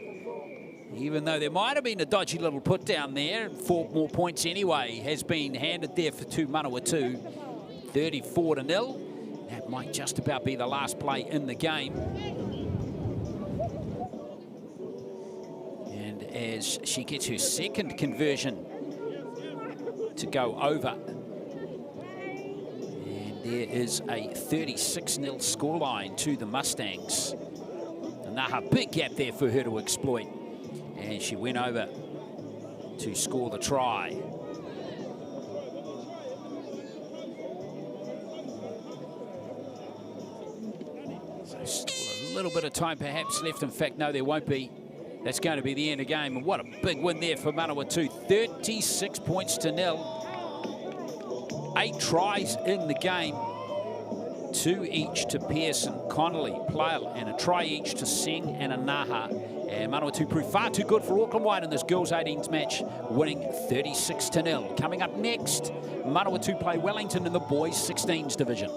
Even though there might have been a dodgy little put down there, 4 more points anyway has been handed there for Manawatu. 34-0. That might just about be the last play in the game. And as she gets her second conversion to go over. And there is a 36-0 scoreline to the Mustangs. Anaha, big gap there for her to exploit. And she went over to score the try. So still a little bit of time perhaps left. In fact, no, there won't be. That's going to be the end of the game. And what a big win there for Manawatu. 36 points to 0. 8 tries in the game. 2 each to Pearson, Connolly, Plale, and a try each to Singh and Anaha. And Manawatu proved far too good for Auckland White in this girls' 18s match, winning 36-0. Coming up next, Manawatu play Wellington in the boys' 16s division.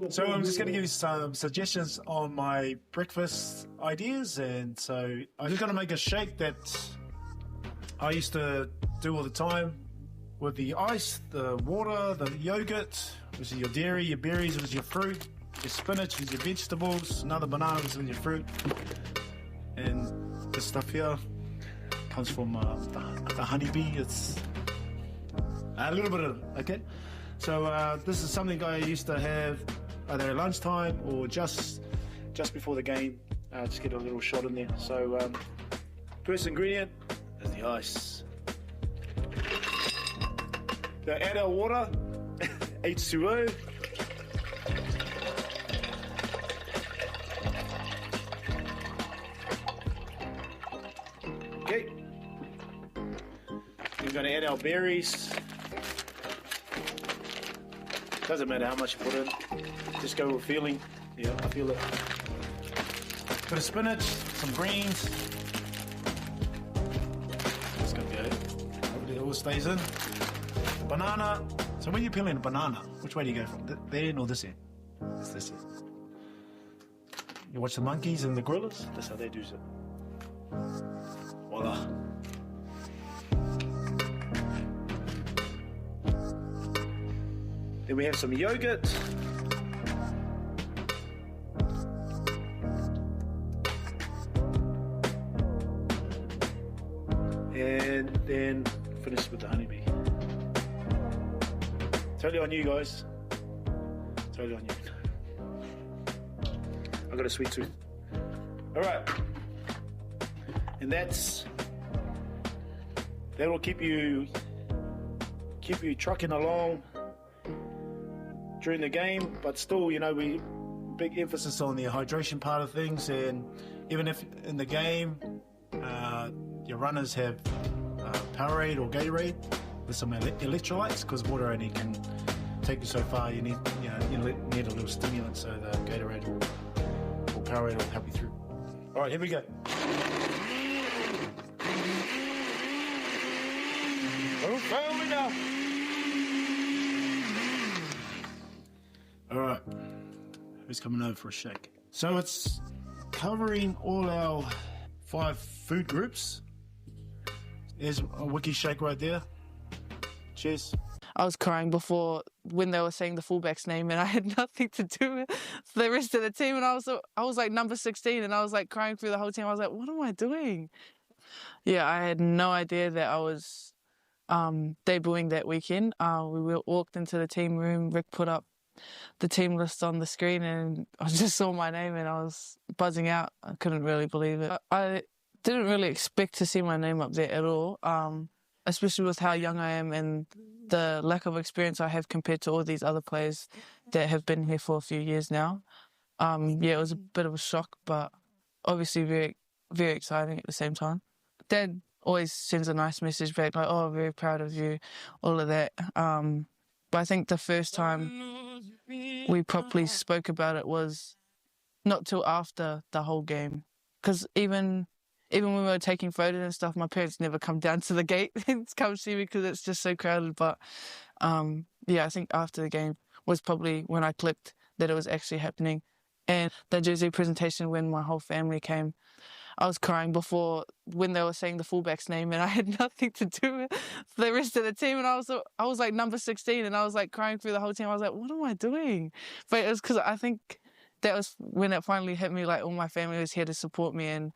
So I'm just going to give you some suggestions on my breakfast ideas, and so I'm just going to make a shake that I used to do all the time with the ice, the water, the yogurt, which is your dairy, your berries, which is your fruit, your spinach, which is your vegetables, another banana, which is your fruit, and this stuff here comes from the honeybee. It's a little bit of, okay? So this is something I used to have either at lunchtime or just before the game. Just get a little shot in there. So first ingredient is the ice. Now add our water, H2O. Okay. We're going to add our berries. Doesn't matter how much you put in, just go with feeling. Yeah, I feel it. Bit of spinach, some greens. It's gonna go. Hopefully it all stays in. Banana. So when you're peeling a banana, which way do you go from? That end or this end? It's this end. You watch the monkeys and the gorillas? That's how they do it. Voila. Then we have some yogurt. And then finish with the honeybee. Totally on you guys. Totally on you. I got a sweet tooth. All right. And that'll keep you trucking along during the game, but still, you know, we big emphasis on the hydration part of things, and even if in the game your runners have Powerade or Gatorade with some electrolytes, because water only can take you so far, you need a little stimulant, so the Gatorade or Powerade will help you through. All right, here we go. Okay, we go. All right, who's coming over for a shake? So it's covering all our 5 food groups. There's a wiki shake right there. Cheers. I was crying before when they were saying the fullback's name, and I had nothing to do with the rest of the team. And I was like number 16, and I was like crying through the whole team. I was like, what am I doing? Yeah, I had no idea that I was debuting that weekend. We walked into the team room. Rick put up the team list on the screen, and I just saw my name, and I was buzzing out. I couldn't really believe it. I didn't really expect to see my name up there at all. especially with how young I am and the lack of experience I have compared to all these other players that have been here for a few years now. It was a bit of a shock, but obviously very, very exciting at the same time. Dad always sends a nice message back, like, oh, very proud of you, all of that. But I think the first time we properly spoke about it was not till after the whole game. Because even when we were taking photos and stuff, my parents never come down to the gate and come see me because it's just so crowded. But I think after the game was probably when I clicked that it was actually happening. And the jersey presentation, when my whole family came, I was crying before when they were saying the fullback's name, and I had nothing to do with the rest of the team. And I was like number 16, and I was like crying through the whole team. I was like, what am I doing? But it was because I think that was when it finally hit me, like all my family was here to support me. And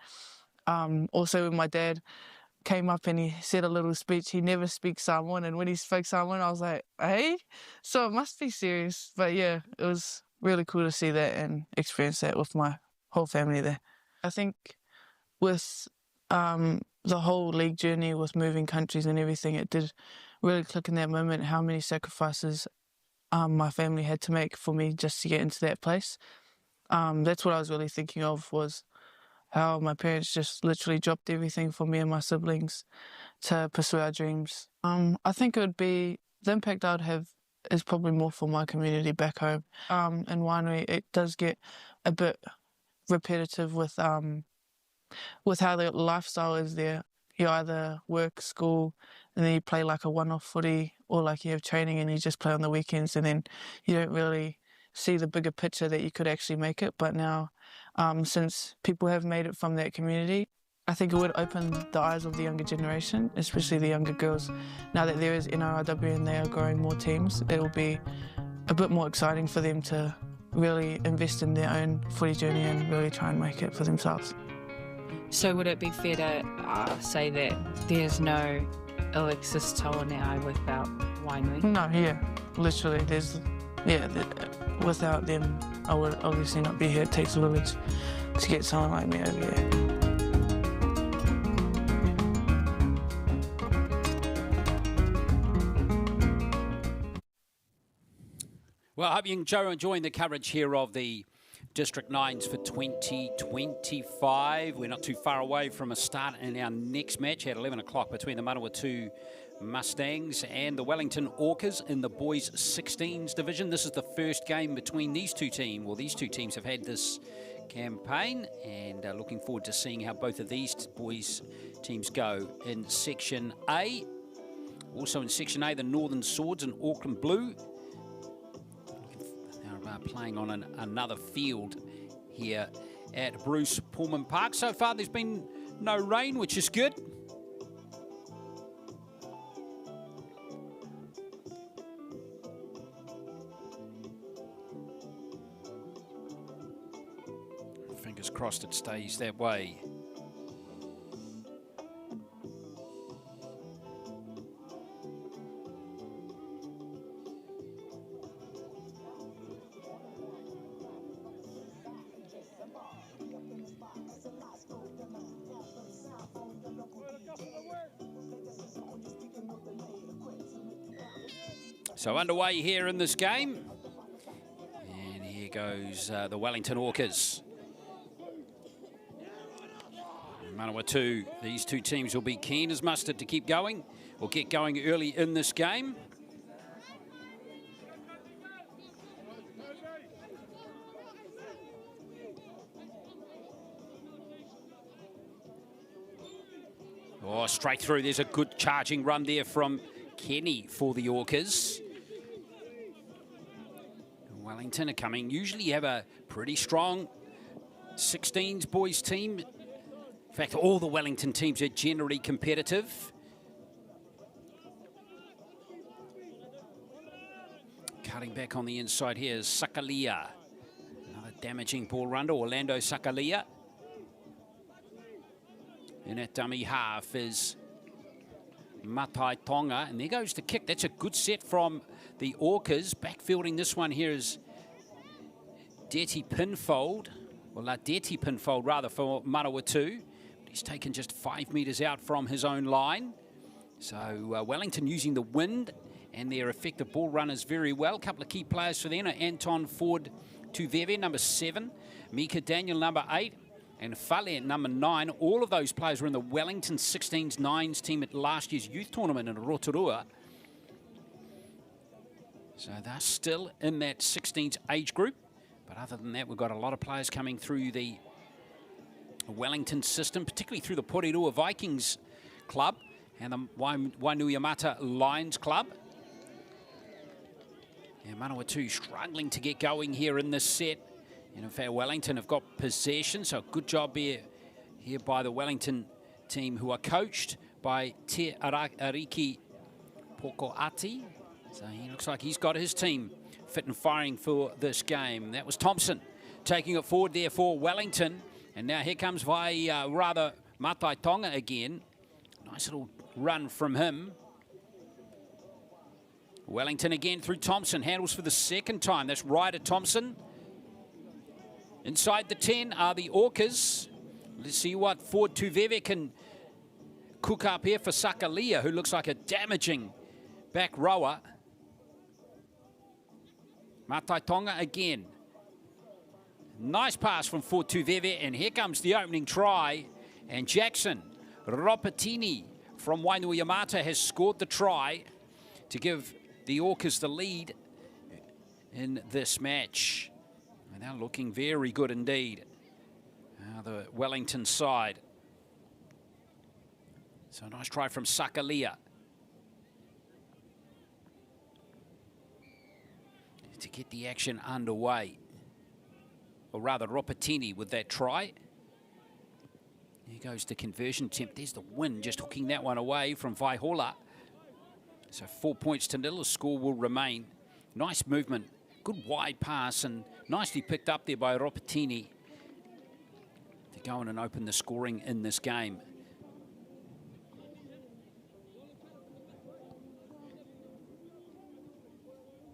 also when my dad came up and he said a little speech, he never speaks Samoan, and when he spoke Samoan, I was like, hey? So it must be serious. But yeah, it was really cool to see that and experience that with my whole family there. I think with the whole league journey, with moving countries and everything, it did really click in that moment how many sacrifices my family had to make for me just to get into that place. That's what I was really thinking of, was how my parents just literally dropped everything for me and my siblings to pursue our dreams. I think it would be, the impact I would have is probably more for my community back home. In Waitangi, it does get a bit repetitive with how the lifestyle is there. You either work, school, and then you play like a one-off footy, or like you have training and you just play on the weekends, and then you don't really see the bigger picture that you could actually make it. But now, since people have made it from that community, I think it would open the eyes of the younger generation, especially the younger girls. Now that there is NRLW and they are growing more teams, it will be a bit more exciting for them to really invest in their own footy journey and really try and make it for themselves. So would it be fair to say that there's no Alexis Taonai without Waitangi? No, literally, without them, I would obviously not be here. It takes a village to get someone like me over here. Well, I hope you enjoying the coverage here of the District 9s for 2025. We're not too far away from a start in our next match at 11 o'clock between the Manawatu Mustangs and the Wellington Orcas in the boys 16s division. This is the first game between these two teams. Well, these two teams have had this campaign, and looking forward to seeing how both of these boys teams go in Section A. Also in Section A, the Northern Swords and Auckland Blue. Playing on another field here at Bruce Pulman Park. So far there's been no rain, which is good. Fingers crossed it stays that way. So underway here in this game. And here goes the Wellington Orcas. Manawatu, these two teams will be keen as mustard to keep going, or get going early in this game. Oh, straight through. There's a good charging run there from Kenny for the Orcas. Wellington are coming. Usually you have a pretty strong 16s boys team. In fact, all the Wellington teams are generally competitive. Cutting back on the inside here is Sakalia. Another damaging ball run to Orlando Sakalia. In at dummy half is Matai Tonga, and there goes the kick. That's a good set from the Orcas. Backfielding this one here is Deti Pinfold, or Ladeti Pinfold rather, for Manawatu. He's taken just 5 metres out from his own line. So Wellington using the wind and their effective ball runners very well. A couple of key players for them are Anton Ford Tuveve, number 7, Mika Daniel, number 8, and Fale, number 9. All of those players were in the Wellington 16s, 9s team at last year's youth tournament in Rotorua. So they're still in that 16s age group. But other than that, we've got a lot of players coming through the Wellington system, particularly through the Polyfest Vikings club and the Wainui Lions club. And Manawatu struggling to get going here in this set. And in fact, Wellington have got possession, so good job here by the Wellington team, who are coached by Te Ariki Pokoati. So he looks like he's got his team fit and firing for this game. That was Thompson taking it forward there for Wellington. And now here comes Matai Tonga again. Nice little run from him. Wellington again through Thompson. Handles for the second time. That's Ryder Thompson. Inside the 10 are the Orcas. Let's see what Ford Tuveve can cook up here for Sakalia, who looks like a damaging back rower. Matai Tonga again. Nice pass from Ford Tuveve, and here comes the opening try. And Jackson Ropatini from Wainui has scored the try to give the Orcas the lead in this match. And they're looking very good indeed, the Wellington side. So a nice try from Sakalia to get the action underway. Or rather, Ropatini with that try. Here goes the conversion attempt. There's the win, just hooking that one away from Vaihola. So 4 points to 0. The score will remain. Nice movement. Good wide pass and nicely picked up there by Ropatini to go in and open the scoring in this game.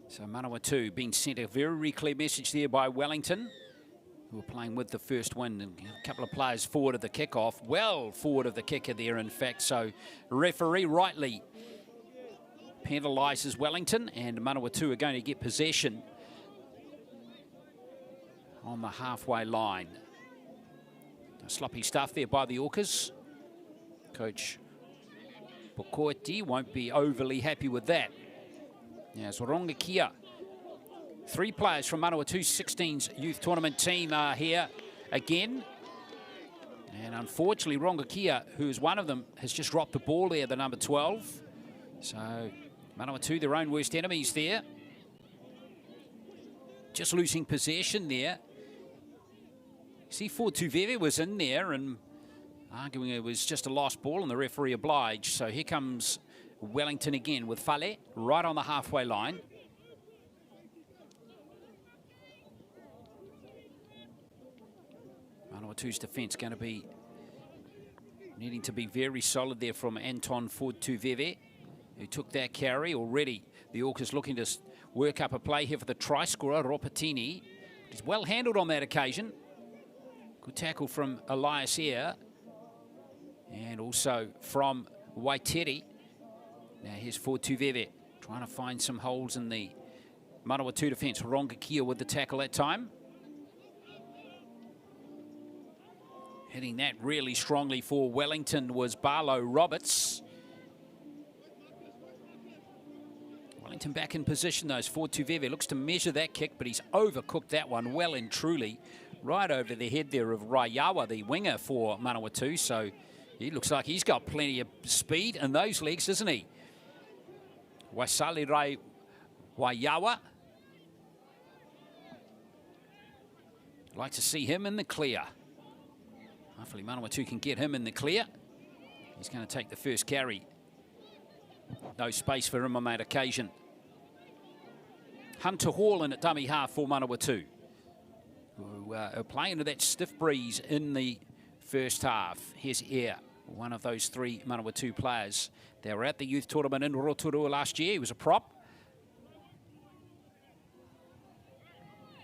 So Manawatu being sent a very clear message there by Wellington, who are playing with the first win. And a couple of players forward of the kickoff, well forward of the kicker there, in fact. So referee rightly penalises Wellington, and Manawatu are going to get possession on the halfway line. Sloppy stuff there by the Orcas. Coach Pokoeti won't be overly happy with that. Now, so Rongakia. 3 players from Manawatu's 16s youth tournament team are here again. And unfortunately, Rongakia, who's one of them, has just dropped the ball there, the number 12. So Manawatu, their own worst enemies there. Just losing possession there. See, Ford Tuveve was in there and arguing it was just a lost ball, and the referee obliged. So here comes Wellington again with Fale right on the halfway line. Manawatu's defence going to be needing to be very solid there from Anton Ford Tuveve, who took that carry already. The Orcas looking to work up a play here for the try scorer, Ropatini. He's well handled on that occasion. Good tackle from Elias Eyre, and also from Waiteri. Now here's Ford Tuveve trying to find some holes in the Manawatu defence. Rongakia with the tackle that time. Hitting that really strongly for Wellington was Barlow Roberts. Wellington back in position though. Ford Tuveve looks to measure that kick, but he's overcooked that one well and truly. Right over the head there of Raiawa, the winger for Manawatu. So he looks like he's got plenty of speed in those legs, doesn't he? Waisale Rai Waiawa. Like to see him in the clear. Hopefully Manawatu can get him in the clear. He's going to take the first carry. No space for him on that occasion. Hunter Hall in at dummy half for Manawatu, who are playing into that stiff breeze in the first half. Here's Eyre, one of those 3 Manawatu players. They were at the youth tournament in Rotorua last year. He was a prop.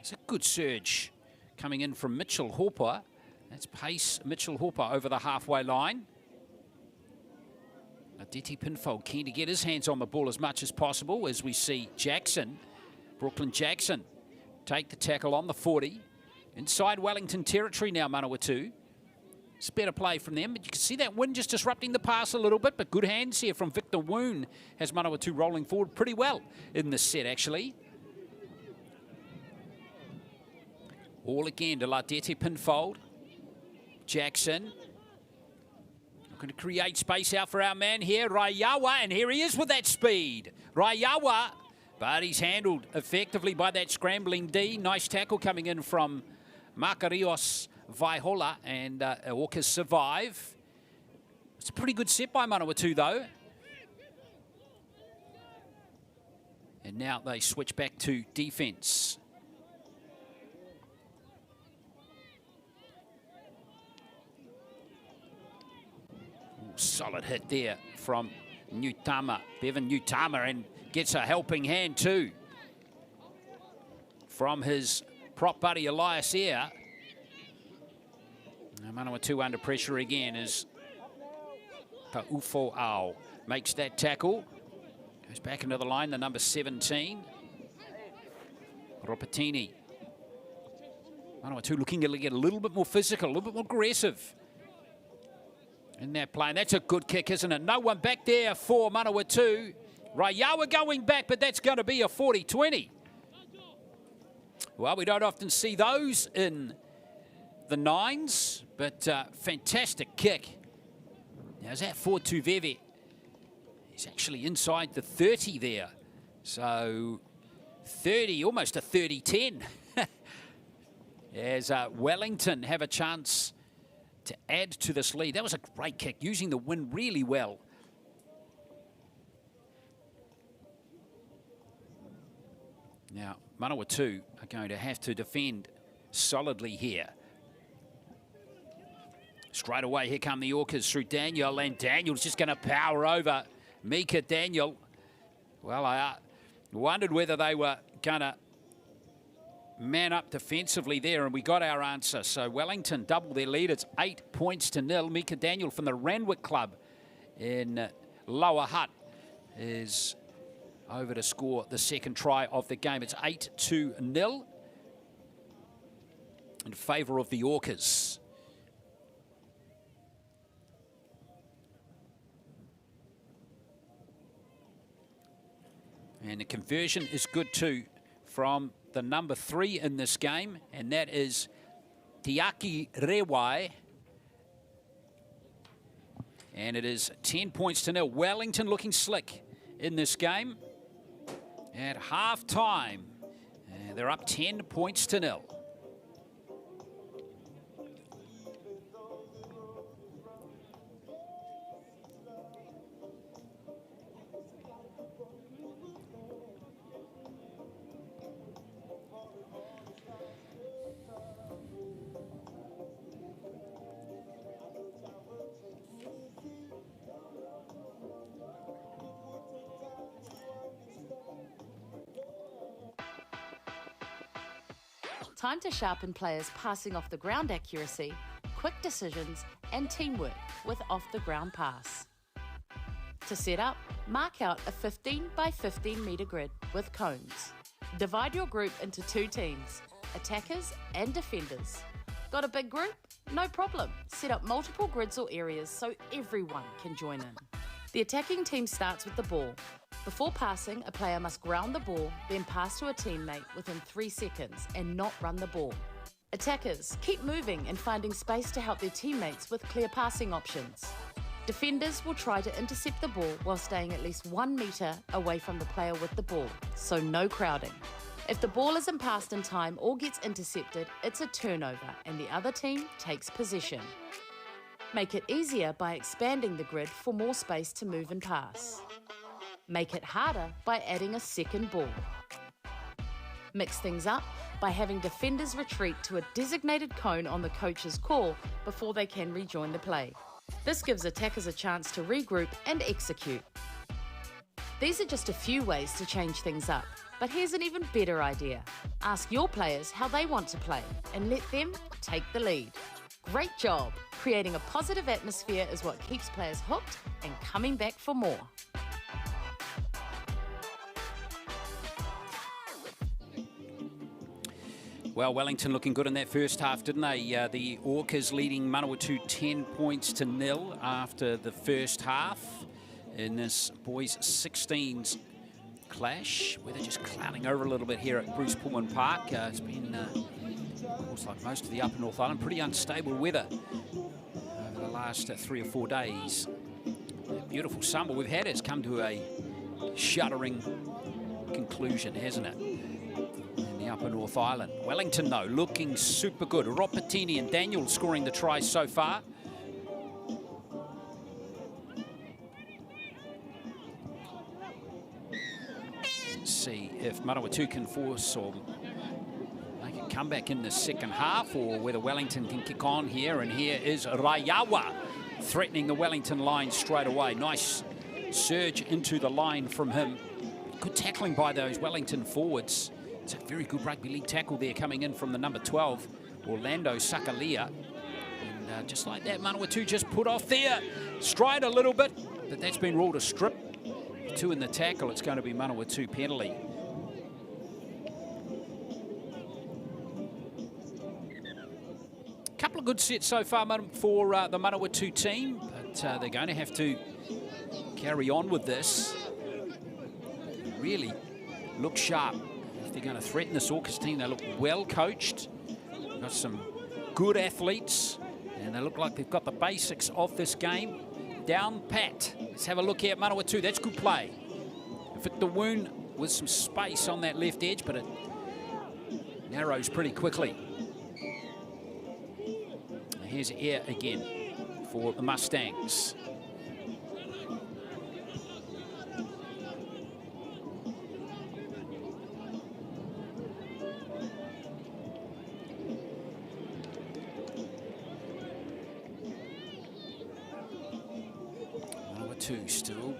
It's a good surge coming in from Mitchell Hopper. That's pace Mitchell Hopper over the halfway line. Aditi Pinfold keen to get his hands on the ball as much as possible as we see Jackson, Brooklyn Jackson, take the tackle on the 40. Inside Wellington territory now, Manawatu. It's better play from them, but you can see that wind just disrupting the pass a little bit, but good hands here from Victor Woon has Manawatu rolling forward pretty well in this set, actually. All again to Ladete Pinfold. Jackson. Looking to create space out for our man here, Raiawa, and here he is with that speed. Raiawa, but he's handled effectively by that scrambling D. Nice tackle coming in from Makarios Vaihola, and Orcas survive. It's a pretty good set by Manawatu, though. And now they switch back to defence. Solid hit there from Nutama, Bevan Nutama, and gets a helping hand too from his prop buddy Elias Eyre. Manawatu under pressure again as Ta'ufo Ao makes that tackle. Goes back into the line, the number 17. Ropatini. Manawatu looking to get a little bit more physical, a little bit more aggressive in that play. And that's a good kick, isn't it? No one back there for Manawatu. Raiawa going back, but that's going to be a 40-20. Well, we don't often see those in the nines, but fantastic kick. Now, is that for Tuveve? He's actually inside the 30 there. So 30, almost a 30-10. As Wellington have a chance to add to this lead. That was a great kick, using the wind really well. Now, Manawatu are going to have to defend solidly here. Straight away, here come the Orcas through Daniel, and Daniel's just going to power over Mika Daniel. Well, I wondered whether they were going to man up defensively there, and we got our answer. So Wellington double their lead. It's 8-0. Mika Daniel from the Randwick Club in Lower Hutt is over to score the second try of the game. It's 8-0 in favour of the Orcas. And the conversion is good too from the number 3 in this game, and that is Tiaki Rewai. And it is 10-0. Wellington looking slick in this game. At half-time, they're up 10-0. Time to sharpen players' passing off the ground accuracy, quick decisions, and teamwork with off the ground pass. To set up, mark out a 15 by 15 metre grid with cones. Divide your group into 2 teams, attackers and defenders. Got a big group? No problem. Set up multiple grids or areas so everyone can join in. The attacking team starts with the ball. Before passing, a player must ground the ball, then pass to a teammate within 3 seconds and not run the ball. Attackers, keep moving and finding space to help their teammates with clear passing options. Defenders will try to intercept the ball while staying at least 1 metre away from the player with the ball, so no crowding. If the ball isn't passed in time or gets intercepted, it's a turnover and the other team takes possession. Make it easier by expanding the grid for more space to move and pass. Make it harder by adding a second ball. Mix things up by having defenders retreat to a designated cone on the coach's call before they can rejoin the play. This gives attackers a chance to regroup and execute. These are just a few ways to change things up, but here's an even better idea. Ask your players how they want to play and let them take the lead. Great job! Creating a positive atmosphere is what keeps players hooked and coming back for more. Well, Wellington looking good in that first half, didn't they? The Orcas leading Manawatu 10 points to 0 after the first half in this boys 16s clash. Weather just clouding over a little bit here at Bruce Pulman Park. It's been, looks like most of the upper North Island, pretty unstable weather over the last 3 or 4 days. The beautiful summer we've had has come to a shuddering conclusion, hasn't it? Upper North Island. Wellington, though, looking super good. Ropatini and Daniel scoring the tries so far. Let's see if Manawatu can force or make a comeback in the second half, or whether Wellington can kick on here. And here is Raiawa threatening the Wellington line straight away. Nice surge into the line from him. Good tackling by those Wellington forwards. It's a very good rugby league tackle there coming in from the number 12, Orlando Sakalia. And just like that, Manawatu just put off there. Stride a little bit, but that's been ruled a strip. 2 in the tackle, it's going to be Manawatu penalty. Couple of good sets so far for the Manawatu team, but they're going to have to carry on with this. Really look sharp. They're going to threaten this Orcas team. They look well coached. Got some good athletes, and they look like they've got the basics of this game down pat. Let's have a look here at Manawatu. That's good play. Victor Woon with some space on that left edge, but it narrows pretty quickly. Here's air again for the Mustangs. Two still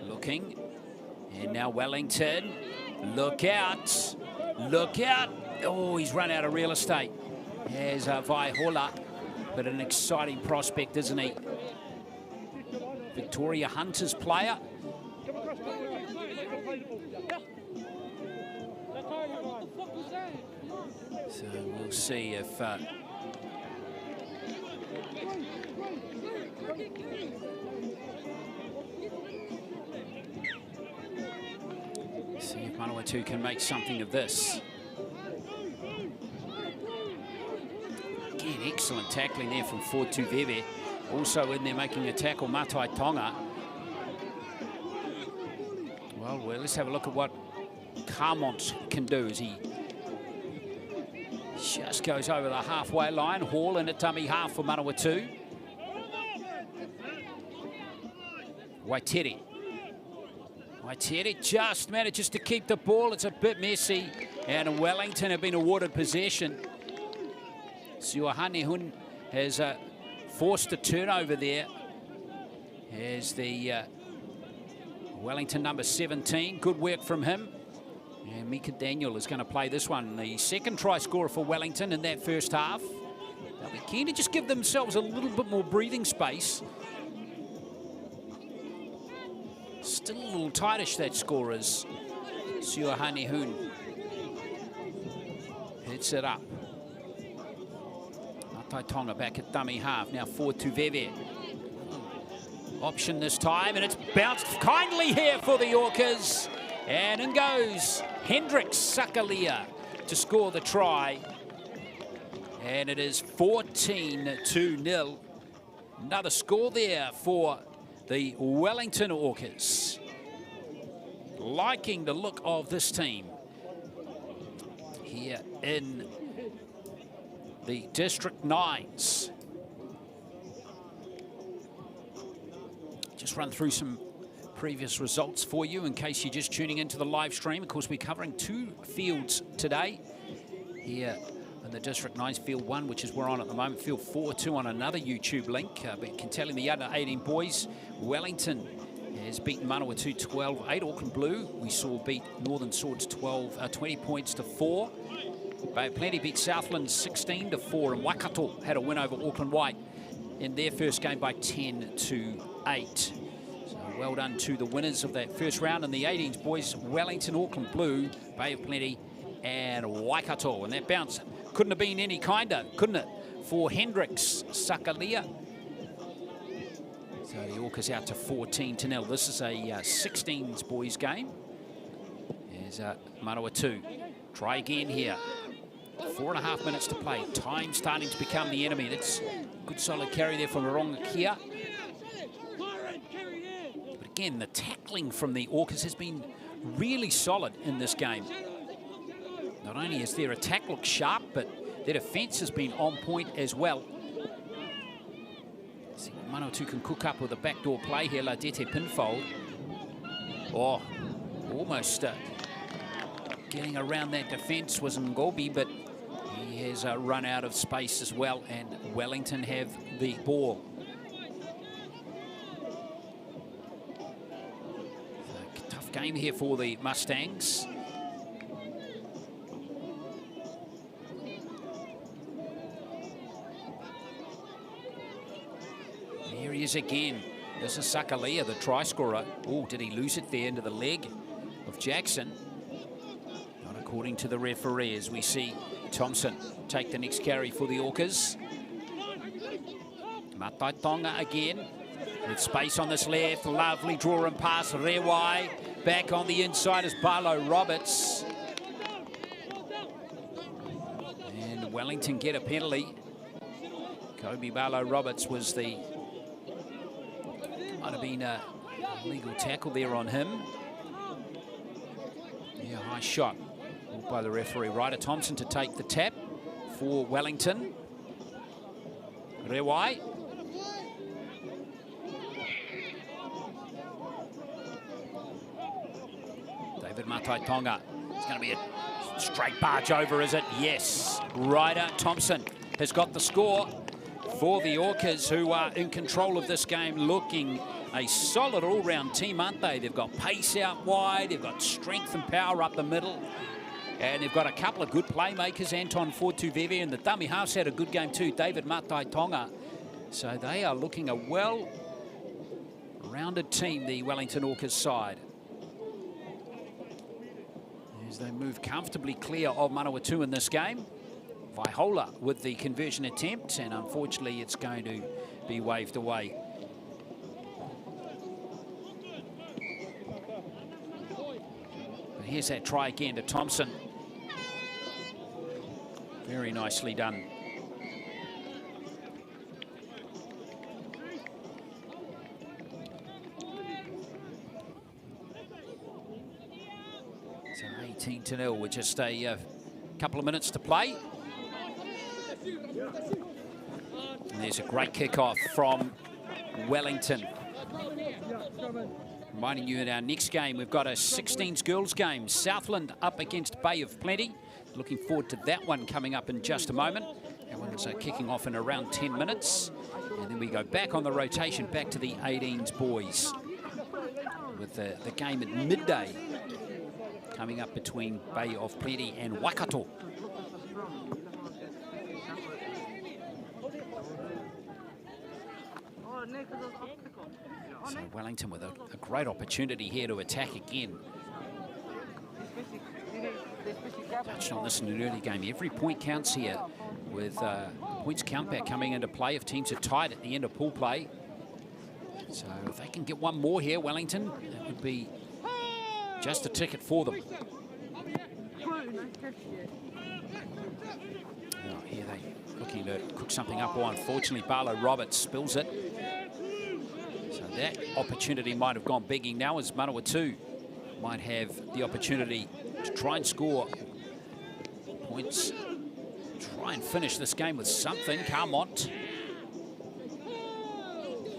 looking, and now Wellington, look out, look out. Oh, he's run out of real estate. There's Vaihola, but an exciting prospect, isn't he? Victoria Hunter's player. So we'll see if Manawatu can make something of this. Again, excellent tackling there from Fortu Veve. Also in there making a tackle, Matai Tonga. Well, let's have a look at what Carmont can do as he just goes over the halfway line. Hall in at dummy half for Manawatu. Waiteri just manages to keep the ball. It's a bit messy, and Wellington have been awarded possession. Siuahanehun has forced a turnover there as the Wellington number 17. Good work from him. And Mika Daniel is going to play this one. The second try scorer for Wellington in that first half. They'll be keen to just give themselves a little bit more breathing space. Still a little tightish, that score is. Siuahanehun hits it up. Matai Tonga back at dummy half. Now forward to Veve. Option this time, and it's bounced kindly here for the Orcas. And in goes Hendricks Sakalia to score the try. And it is 14-0. Another score there for the Wellington Orcas. Liking the look of this team here in the District 9s. Just run through some previous results for you in case you're just tuning into the live stream. Of course, we're covering 2 fields today here in the District 9's Field 1, which is we're on at the moment. Field 4-2 on another YouTube link. But can tell in the under 18 boys, Wellington has beaten Manawatu 12-8. Auckland Blue, we saw beat Northern Swords 20 points to 4. Bay of Plenty beat Southland 16-4, and Waikato had a win over Auckland White in their first game by 10-8. So well done to the winners of that first round in the 18s boys. Wellington, Auckland Blue, Bay of Plenty and Waikato. And that bounce couldn't have been any kinder, couldn't it, for Hendricks Sakalia. So the Orcas out to 14-0. This is a 16s boys game. There's Manawatu. Try again here. 4.5 minutes to play. Time starting to become the enemy. That's a good solid carry there from Rongakia. But again, the tackling from the Orcas has been really solid in this game. Not only is their attack look sharp, but their defence has been on point as well. See what Manawatu can cook up with a backdoor play here. Ladete pinfold. Oh, almost getting around that defence was Ngobi, but he has run out of space as well, and Wellington have the ball. A tough game here for the Mustangs. Here he is again. This is Sakalia, the try scorer. Oh, did he lose it there into the leg of Jackson? Not according to the referee, as we see Thompson take the next carry for the Orcas. Matai Tonga again with space on this left. Lovely draw and pass. Rewai back on the inside as Barlow Roberts. And Wellington get a penalty. Kobe Barlow Roberts was the... might have been a legal tackle there on him. Yeah, high shot by the referee. Ryder Thompson to take the tap for Wellington. Rewai. David Matai Tonga. It's going to be a straight barge over, is it? Yes. Ryder Thompson has got the score for the Orcas, who are in control of this game, looking a solid all-round team, aren't they? They've got pace out wide, they've got strength and power up the middle, and they've got a couple of good playmakers. Anton Fortuveve and the dummy halves had a good game too, David Matai Tonga. So they are looking a well-rounded team, the Wellington Orcas side, as they move comfortably clear of Manawatu in this game. Vaihola with the conversion attempt, and unfortunately it's going to be waved away. But here's that try again to Thompson. Very nicely done. So 18-0 with just a couple of minutes to play. And there's a great kickoff from Wellington. Reminding you in our next game, we've got a 16s girls game. Southland up against Bay of Plenty. Looking forward to that one coming up in just a moment. That one's kicking off in around 10 minutes. And then we go back on the rotation, back to the 18s boys. With the game at midday coming up between Bay of Plenty and Waikato. So Wellington with a great opportunity here to attack again. Touched on this in an early game. Every point counts here, with points count back coming into play if teams are tied at the end of pool play. So if they can get one more here, Wellington, that would be just a ticket for them. Oh, here they looking to cook something up. Oh, unfortunately, Barlow Roberts spills it. So that opportunity might have gone begging now, as Manawatu might have the opportunity to try and score points. Try and finish this game with something. Carmont.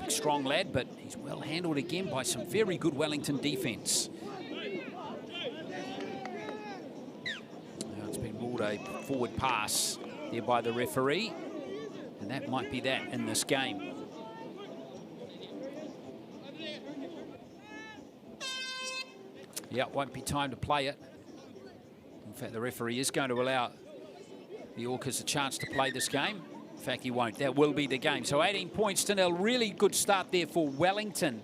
Big, strong lad, but he's well handled again by some very good Wellington defence. Now it's been ruled a forward pass there by the referee, and that might be that in this game. Yeah, it won't be time to play it. In fact, the referee is going to allow the Orcas a chance to play this game. In fact, he won't. That will be the game. So 18 points to nil. Really good start there for Wellington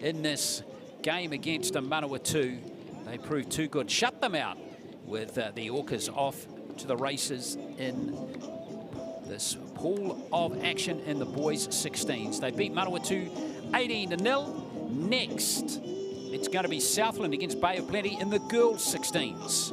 in this game against Manawatu. They proved too good. Shut them out with the Orcas off to the races in this pool of action in the boys 16s. They beat Manawatu 18-0. Next, it's going to be Southland against Bay of Plenty in the girls 16s.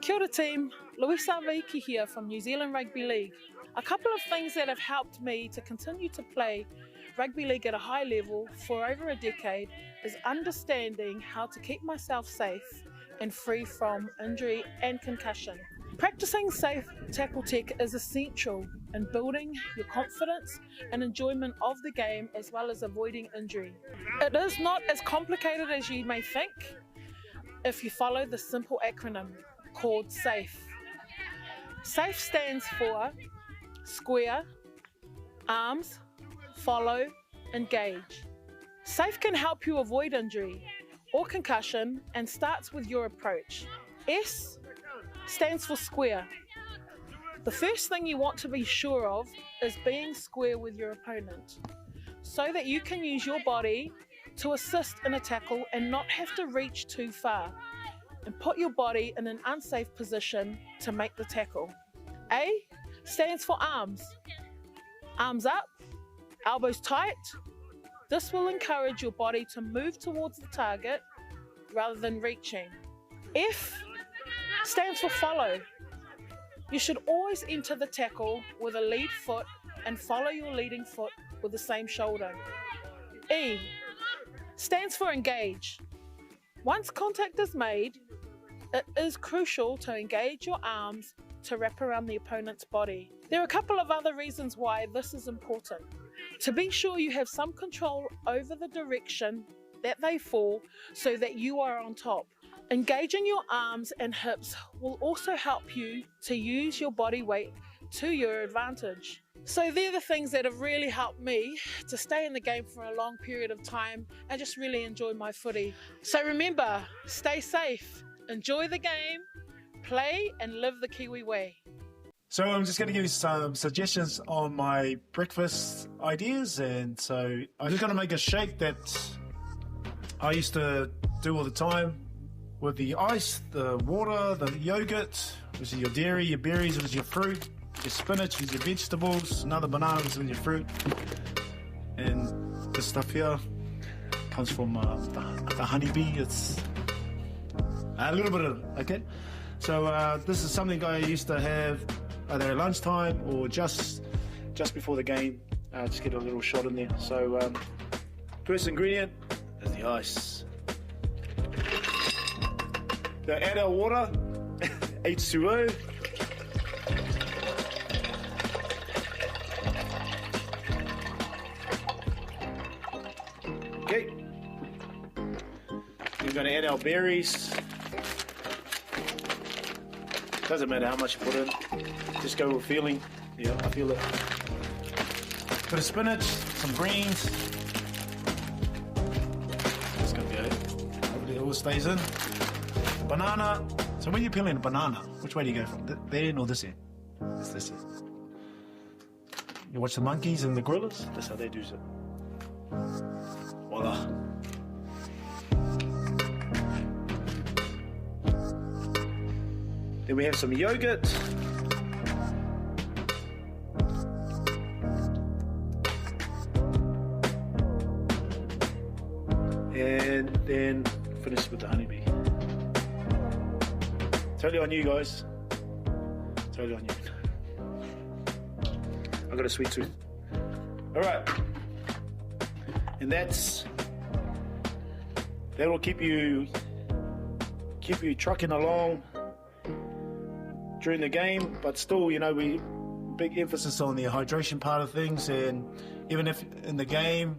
Kia ora team, Louisa Veiki here from New Zealand Rugby League. A couple of things that have helped me to continue to play rugby league at a high level for over a decade is understanding how to keep myself safe and free from injury and concussion. Practicing safe tackle tech is essential in building your confidence and enjoyment of the game as well as avoiding injury. It is not as complicated as you may think if you follow the simple acronym called SAFE. SAFE stands for Square, Arms, Follow, Engage. SAFE can help you avoid injury or concussion and starts with your approach. S stands for Square. The first thing you want to be sure of is being square with your opponent so that you can use your body to assist in a tackle and not have to reach too far and put your body in an unsafe position to make the tackle. A stands for arms. Arms up, elbows tight. This will encourage your body to move towards the target rather than reaching. F stands for follow. You should always enter the tackle with a lead foot and follow your leading foot with the same shoulder. E stands for engage. Once contact is made, it is crucial to engage your arms to wrap around the opponent's body. There are a couple of other reasons why this is important. To be sure you have some control over the direction that they fall so that you are on top. Engaging your arms and hips will also help you to use your body weight to your advantage. So they're the things that have really helped me to stay in the game for a long period of time and just really enjoy my footy. So remember, stay safe, enjoy the game, play and live the Kiwi way. So I'm just going to give you some suggestions on my breakfast ideas, and so I'm just going to make a shake that I used to do all the time with the ice, the water, the yogurt, which is your dairy, your berries, which is your fruit, your spinach, which is your vegetables, another banana, which is your fruit, and this stuff here comes from the honeybee. It's a little bit of, okay? So this is something I used to have either at lunchtime or just before the game. Just get a little shot in there. So first ingredient is the ice. Now add our water, H2O. Okay. We're going to add our berries. Doesn't matter how much you put in, just go with feeling. Yeah, I feel it. Bit of spinach, some greens. That's gonna be it. Hopefully it all stays in. Banana. So when you're peeling a banana, which way do you go from? That end or this end? It's this end. You watch the monkeys and the gorillas? That's how they do it. Voila. Then we have some yogurt. And then finish with the honeybee. Totally on you guys. Totally on you. I got a sweet tooth. All right. And that'll keep you trucking along during the game, but still, you know, we big emphasis on the hydration part of things, and even if in the game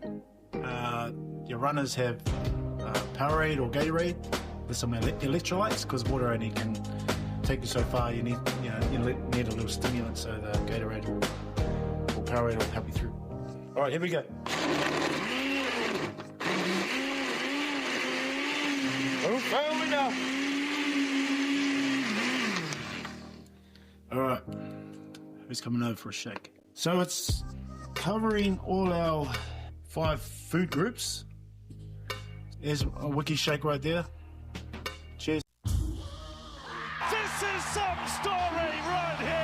your runners have Powerade or Gatorade with some electrolytes, because water only can take you so far, you need a little stimulant, so the Gatorade or Powerade will help you through. All right, here we go. Oh, now. All right, who's coming over for a shake? So it's covering all our 5 food groups. There's a wiki shake right there. Cheers. This is some story right here.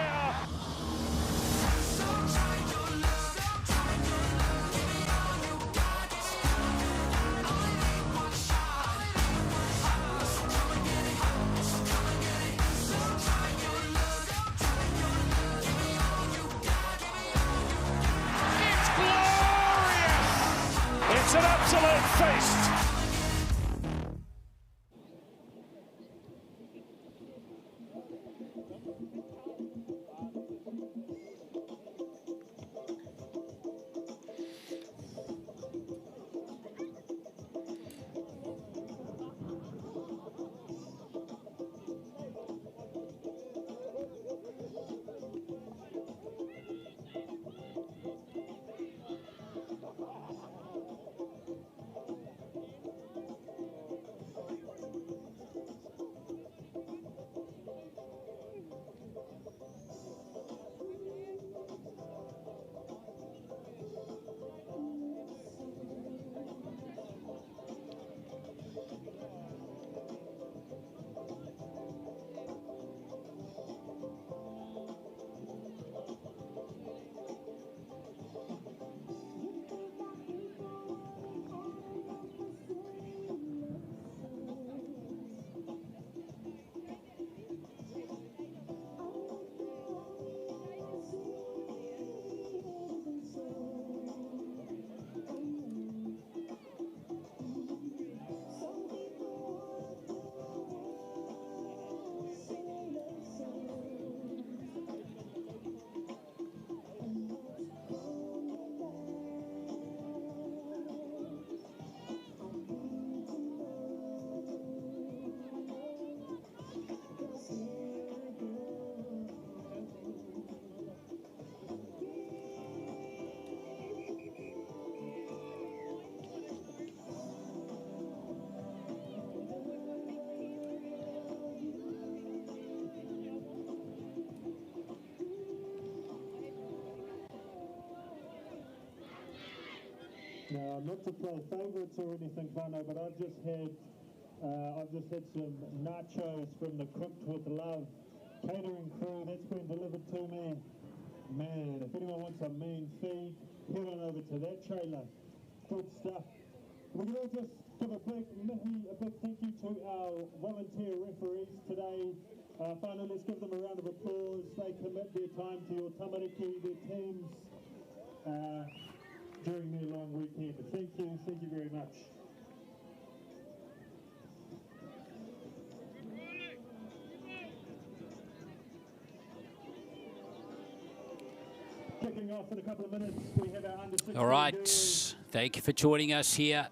It's glorious. It's an absolute feast. Now, not to play favourites or anything, Whānau, but I've just had some nachos from the Cooked with Love catering crew. That's been delivered to me. Man, if anyone wants a mean feed, head on over to that trailer. Good stuff. We can all just give a big thank you to our volunteer referees today. Finally, let's give them a round of applause. They commit their time to your tamariki, their teams, during their long weekend. Thank you very much. Kicking off in a couple of minutes, we have our under-16 All right, girls. thank you for joining us here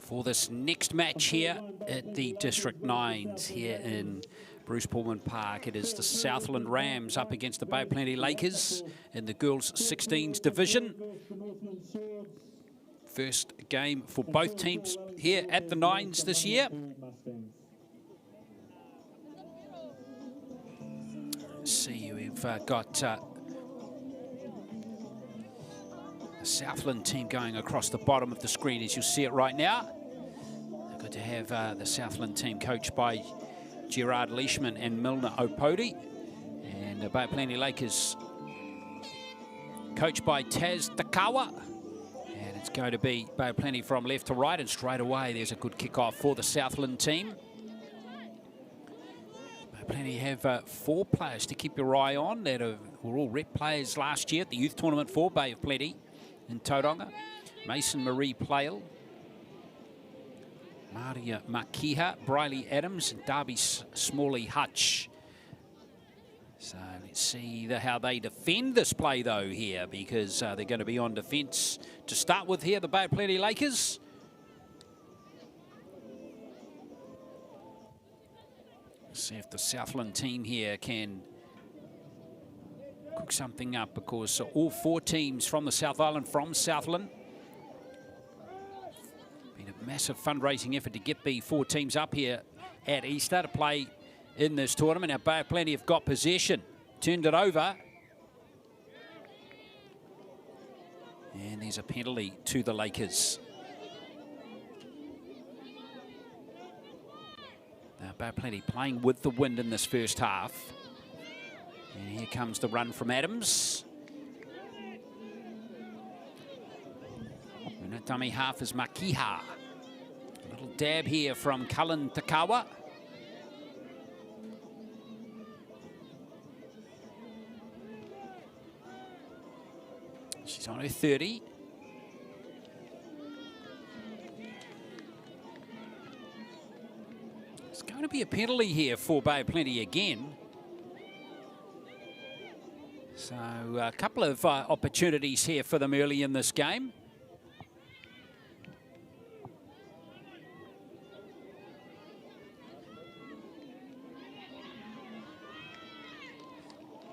for this next match here at the District 9s here in Bruce Pulman Park. It is the Southland Rams up against the Bay of Plenty Lakers in the girls 16s division. First game for both teams here at the 9s this year. Let's see, we've got the Southland team going across the bottom of the screen as you see it right now. Good to have the Southland team coached by Gerard Leishman and Milner Opodi, and the Bay of Plenty Lakers coached by Taz Takawa, and it's going to be Bay of Plenty from left to right, and straight away there's a good kick-off for the Southland team. Bay of Plenty have 4 players to keep your eye on that were all rep players last year at the youth tournament for Bay of Plenty in Tauranga. Mason Marie Plale, Maria Makiha, Briley Adams, and Darby Smalley Hutch. So let's see how they defend this play though here, because they're going to be on defence to start with here, the Bay of Plenty Lakers. See if the Southland team here can cook something up, because all 4 teams from the South Island, from Southland. Been a massive fundraising effort to get the 4 teams up here at Easter to play in this tournament. Now Bay of Plenty have got possession, turned it over. And there's a penalty to the Lakers. Now Bay of Plenty playing with the wind in this first half. And here comes the run from Adams. And at dummy half is Makiha. A little dab here from Cullen Takawa. She's on her 30. It's going to be a penalty here for Bay of Plenty again. So a couple of opportunities here for them early in this game.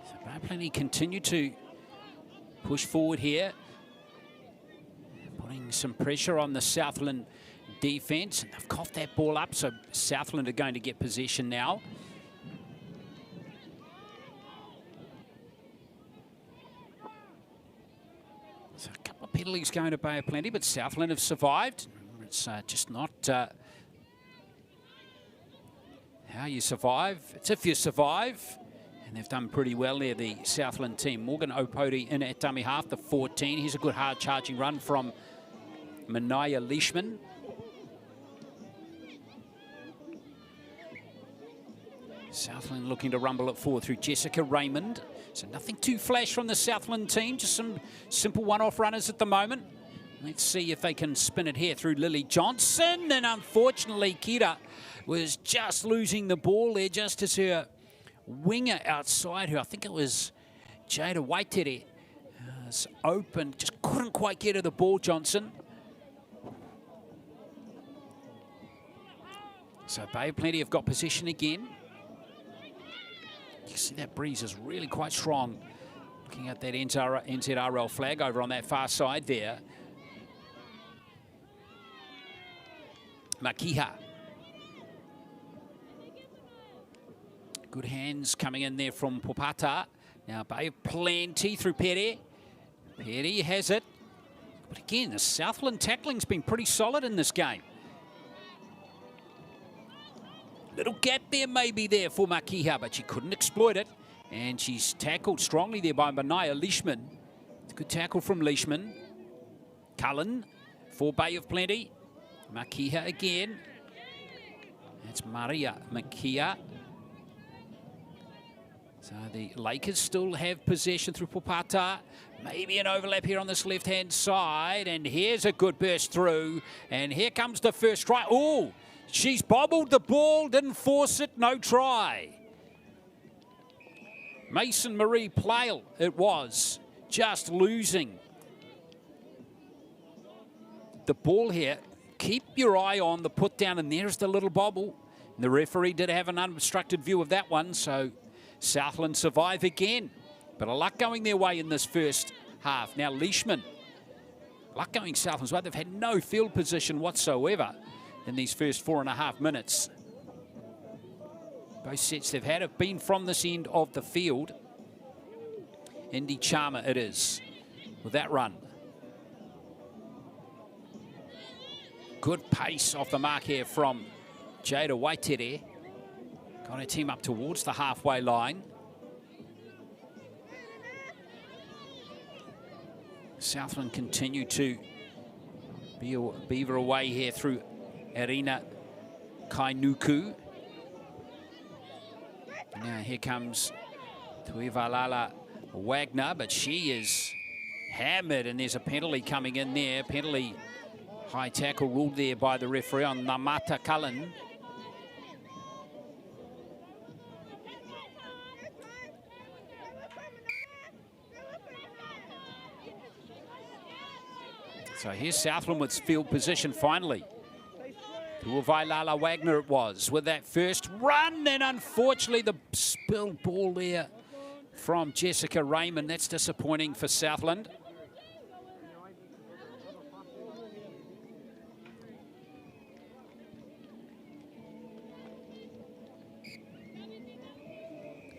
So Bay of Plenty continue to push forward here, putting some pressure on the Southland defence. They've coughed that ball up, so Southland are going to get possession now. So a couple of penalties going to Bay of Plenty, but Southland have survived. It's just not how you survive. It's if you survive. And they've done pretty well there, the Southland team. Morgan Opoti in at dummy half, the 14. Here's a good hard charging run from Manaya Leishman. Southland looking to rumble it forward through Jessica Raymond. So nothing too flash from the Southland team, just some simple one-off runners at the moment. Let's see if they can spin it here through Lily Johnson. And unfortunately, Kira was just losing the ball there just as her winger outside her, I think it was Jada Waitere, was open, just couldn't quite get her the ball, Johnson. So Bay of Plenty have got possession again. You can see that breeze is really quite strong. Looking at that NZRL flag over on that far side there. Makiha. Good hands coming in there from Popata. Now Bay of Plenty through Pere. Pere has it. But again, the Southland tackling's been pretty solid in this game. Little gap there maybe there for Makiha, but she couldn't exploit it. And she's tackled strongly there by Manaya Leishman. Good tackle from Leishman. Cullen for Bay of Plenty. Makiha again. That's Maria Makiha. So the Lakers still have possession through Popata. Maybe an overlap here on this left-hand side. And here's a good burst through. And here comes the first try. Oh, she's bobbled the ball, didn't force it, no try. Mason Marie Plale it was, just losing the ball here. Keep your eye on the put down, and there's the little bobble. And the referee did have an unobstructed view of that one, so Southland survive again. But a luck going their way in this first half. Now Leishman, luck going Southland's way. They've had no field position whatsoever in these first 4.5 minutes. Both sets they've had have been from this end of the field. Indy Charmer it is with that run. Good pace off the mark here from Jada Waitere. Got her team up towards the halfway line. Southland continue to beaver away here through Irina Kainuku. Now here comes Tuivalala Wagner, but she is hammered, and there's a penalty coming in there. Penalty, high tackle ruled there by the referee on Namata Cullen. So here's Southland with field position finally. Tuivalala Wagner it was with that first run, and unfortunately the spilled ball there from Jessica Raymond. That's disappointing for Southland.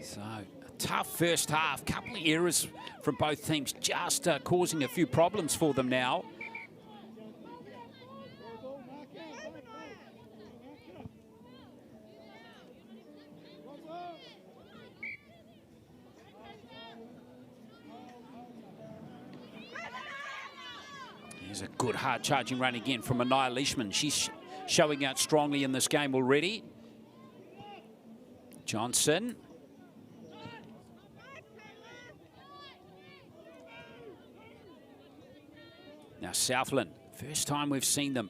So, a tough first half. Couple of errors from both teams, just causing a few problems for them now. Here's a good hard charging run again from Manawatu Leishman. She's showing out strongly in this game already. Johnson. Now Southland, first time we've seen them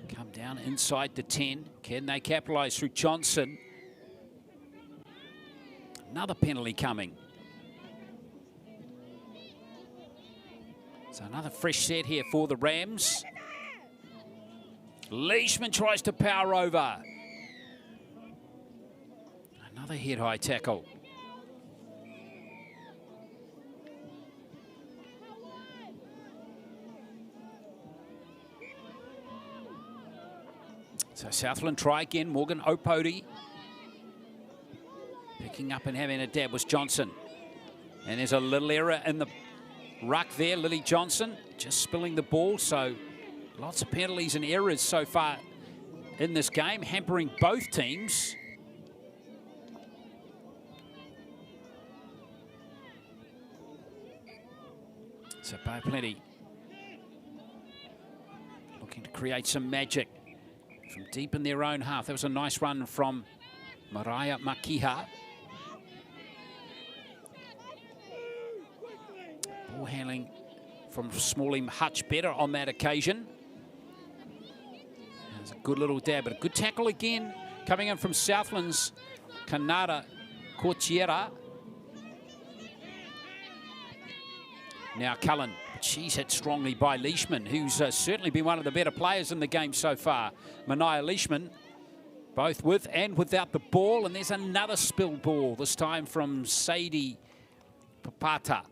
come down inside the 10. Can they capitalise through Johnson? Another penalty coming. So another fresh set here for the Rams. Leishman tries to power over. Another head-high tackle. So Southland try again. Morgan Opodi picking up and having a dab was Johnson. And there's a little error in the ruck there. Lily Johnson just spilling the ball. So lots of penalties and errors so far in this game, hampering both teams. So Bay Plenty looking to create some magic from deep in their own half. That was a nice run from Mariah Makiha. Ball handling from Smalling Hutch better on that occasion. There's a good little dab, but a good tackle again coming in from Southland's Kanada Cortiera. Now Cullen. She's hit strongly by Leishman, who's certainly been one of the better players in the game so far. Manawatu Leishman, both with and without the ball. And there's another spilled ball, this time from Sadie Papata.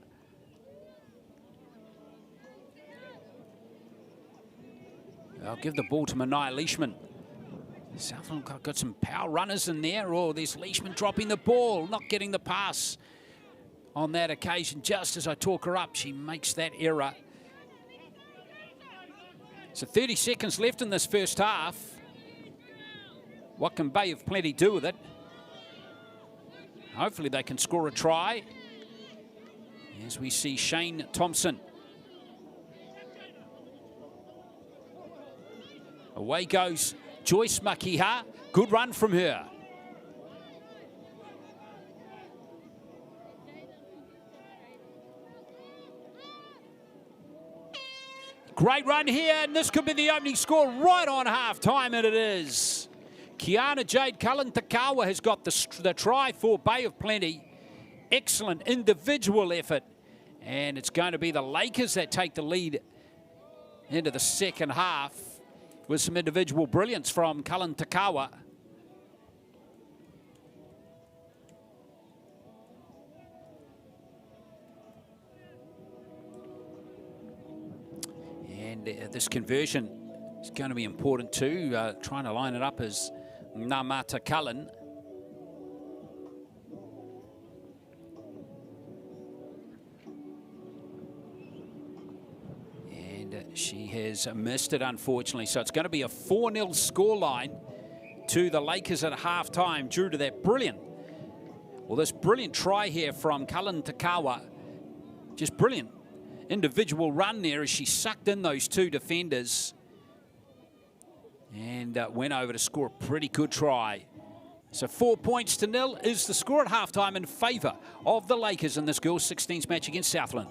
I'll give the ball to Manawatu Leishman. Southland got some power runners in there. Oh, there's Leishman dropping the ball, not getting the pass. On that occasion, just as I talk her up, she makes that error. So 30 seconds left in this first half. What can Bay of Plenty do with it? Hopefully they can score a try. As we see Shane Thompson. Away goes Joyce Makiha. Good run from her. Great run here, and this could be the opening score right on half-time, and it is. Kiana Jade Cullen-Takawa has got the try for Bay of Plenty. Excellent individual effort, and it's going to be the Lakers that take the lead into the second half with some individual brilliance from Cullen-Takawa. This conversion is going to be important too, trying to line it up as Namata Cullen. And she has missed it, unfortunately. So it's going to be a 4-0 scoreline to the Lakers at half-time due to that this brilliant try here from Cullen-Takawa. Just brilliant individual run there as she sucked in those two defenders and went over to score a pretty good try. So 4-0 is the score at halftime in favour of the Lakers in this girls' 16s match against Southland.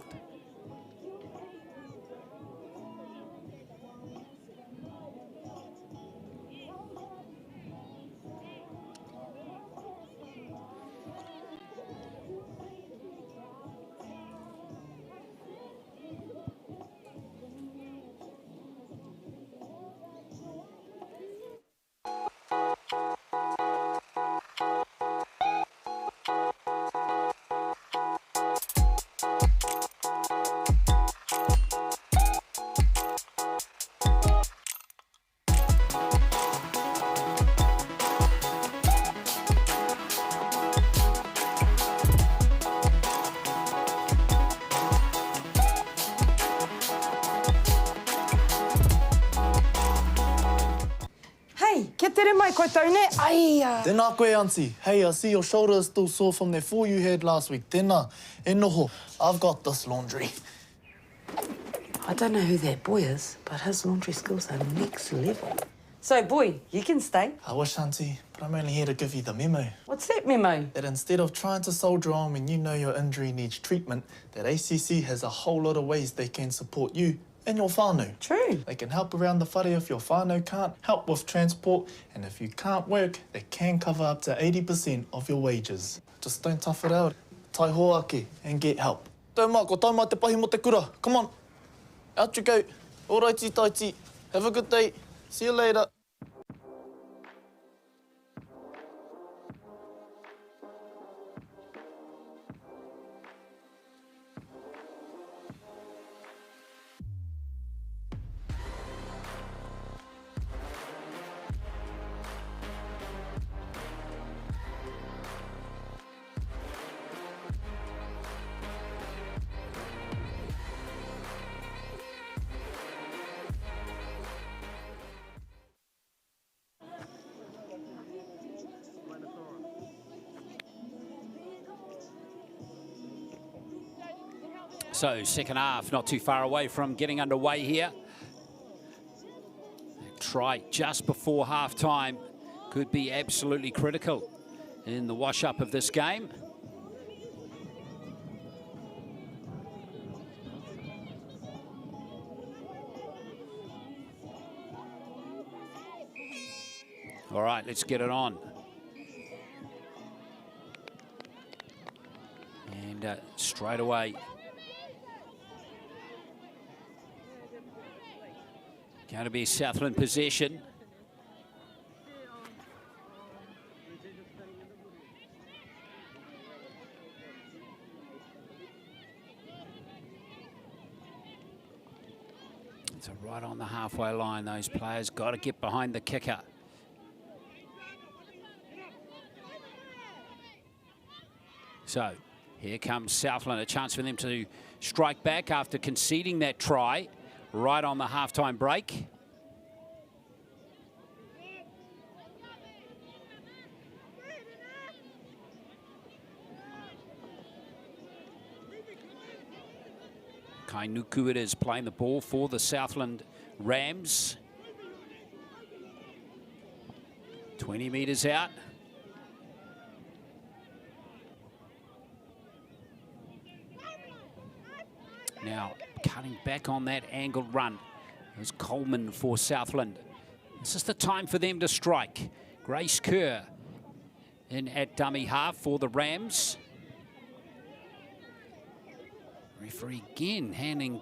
koutou ne. Aia. Tēnā koe, auntie. Hey, I see your shoulder is still sore from that fall you had last week. Tēnā. E noho. I've got this laundry. I don't know who that boy is, but his laundry skills are next level. So, boy, you can stay. I wish, auntie, but I'm only here to give you the memo. What's that memo? That instead of trying to soldier on when you know your injury needs treatment, that ACC has a whole lot of ways they can support you and your whānau. True. They can help around the whare if your whānau can't, help with transport, and if you can't work, they can cover up to 80% of your wages. Just don't tough it out. Tai hoake and get help. Taumā, ko taumā te pahi mo te kura. Come on. Out you go. Alrighty, taiti. Have a good day. See you later. So, second half, not too far away from getting underway here. A try just before half-time could be absolutely critical in the wash-up of this game. All right, let's get it on. And straight away, going to be Southland possession. So right on the halfway line, those players got to get behind the kicker. So here comes Southland, a chance for them to strike back after conceding that try right on the halftime break. Kainuku it is playing the ball for the Southland Rams. 20 metres out. Now, cutting back on that angled run. It was Coleman for Southland. This is the time for them to strike. Grace Kerr in at dummy half for the Rams. Referee again handing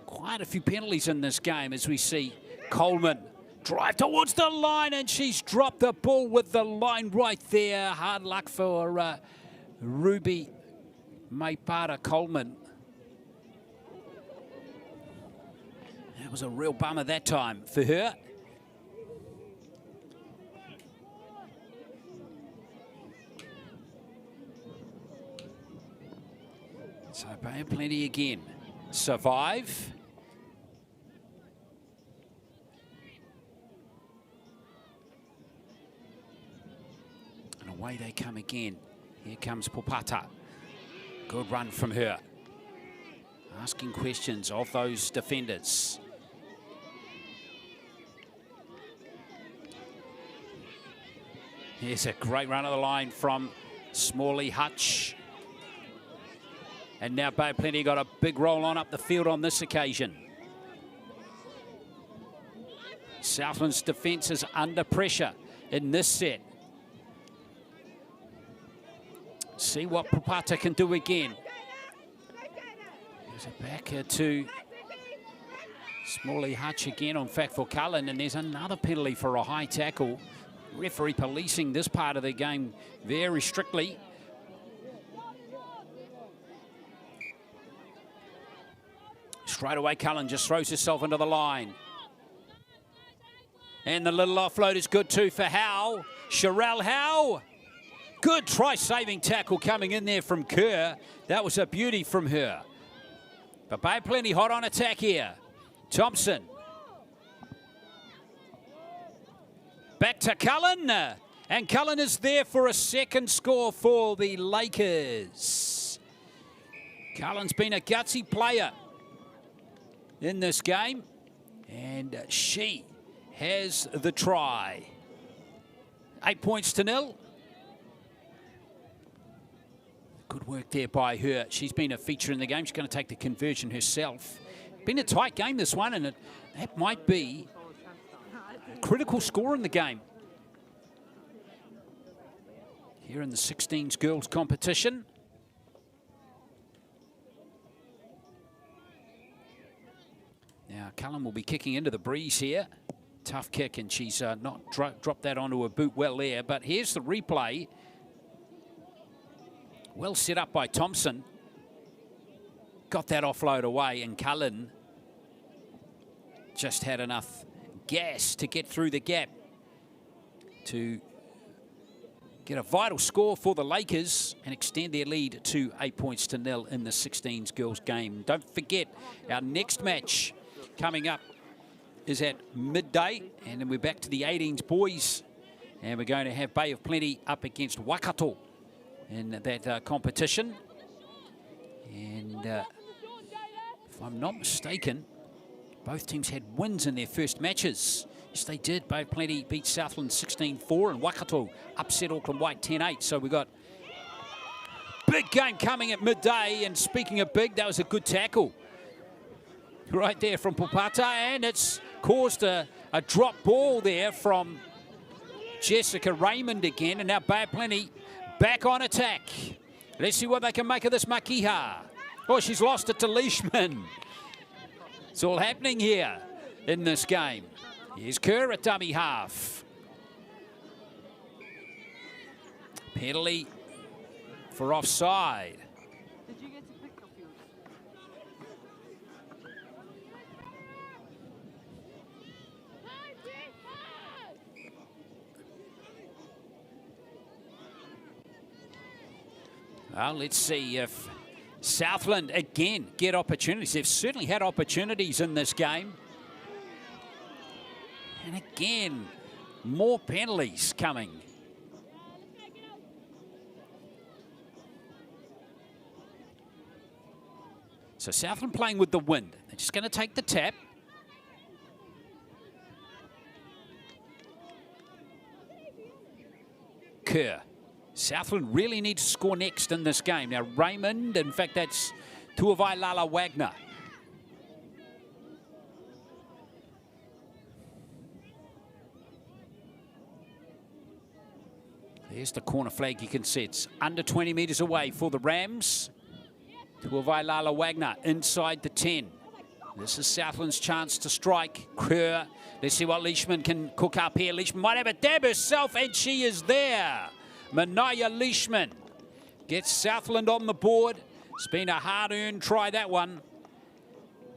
quite a few penalties in this game as we see Coleman drive towards the line, and she's dropped the ball with the line right there. Hard luck for Ruby Maipara Coleman. That was a real bummer that time for her. So Bay of Plenty again. Survive. And away they come again. Here comes Popata. Good run from her. Asking questions of those defenders. Here's a great run of the line from Smalley Hutch. And now Bay of Plenty got a big roll on up the field on this occasion. Southland's defence is under pressure in this set. See what Popata can do again. There's a backer to Smalley Hutch again on fact for Cullen, and there's another penalty for a high tackle. Referee policing this part of the game very strictly. Straight away, Cullen just throws herself into the line. And the little offload is good too for Howe. Sherelle Howe. Good try-saving tackle coming in there from Kerr. That was a beauty from her. But Bay Plenty hot on attack here. Thompson. Back to Cullen. And Cullen is there for a second score for the Lakers. Cullen's been a gutsy player in this game. And she has the try. 8 points to 0. Good work there by her. She's been a feature in the game. She's going to take the conversion herself. Been a tight game, this one, and that might be a critical score in the game. Here in the 16s girls competition. Now, Cullen will be kicking into the breeze here. Tough kick, and she's not dropped that onto her boot well there. But here's the replay. Well set up by Thompson. Got that offload away, and Cullen just had enough gas to get through the gap to get a vital score for the Lakers and extend their lead to 8 points to 0 in the 16s girls game. Don't forget, our next match coming up is at midday, and then we're back to the 18s boys, and we're going to have Bay of Plenty up against Waikato in that competition. And if I'm not mistaken, both teams had wins in their first matches. Yes, they did. Bay of Plenty beat Southland 16-4, and Waikato upset Auckland White 10-8. So we've got big game coming at midday. And speaking of big, that was a good tackle right there from Popata, and it's caused a drop ball there from Jessica Raymond again. And now Bay of Plenty back on attack. Let's see what they can make of this Makiha. Oh, she's lost it to Leishman. It's all happening here in this game. Here's Kerr at dummy half. Penalty for offside. Well, let's see if Southland again get opportunities. They've certainly had opportunities in this game. And again, more penalties coming. So Southland playing with the wind. They're just going to take the tap. Kerr. Southland really need to score next in this game. Now, Raymond, in fact, that's Tuavai Lala Wagner. There's the corner flag. You can see it's under 20 metres away for the Rams. Tuavai Lala Wagner inside the 10. This is Southland's chance to strike. Kerr. Let's see what Leishman can cook up here. Leishman might have a dab herself, and she is there. Manaya Leishman gets Southland on the board. It's been a hard-earned try, that one.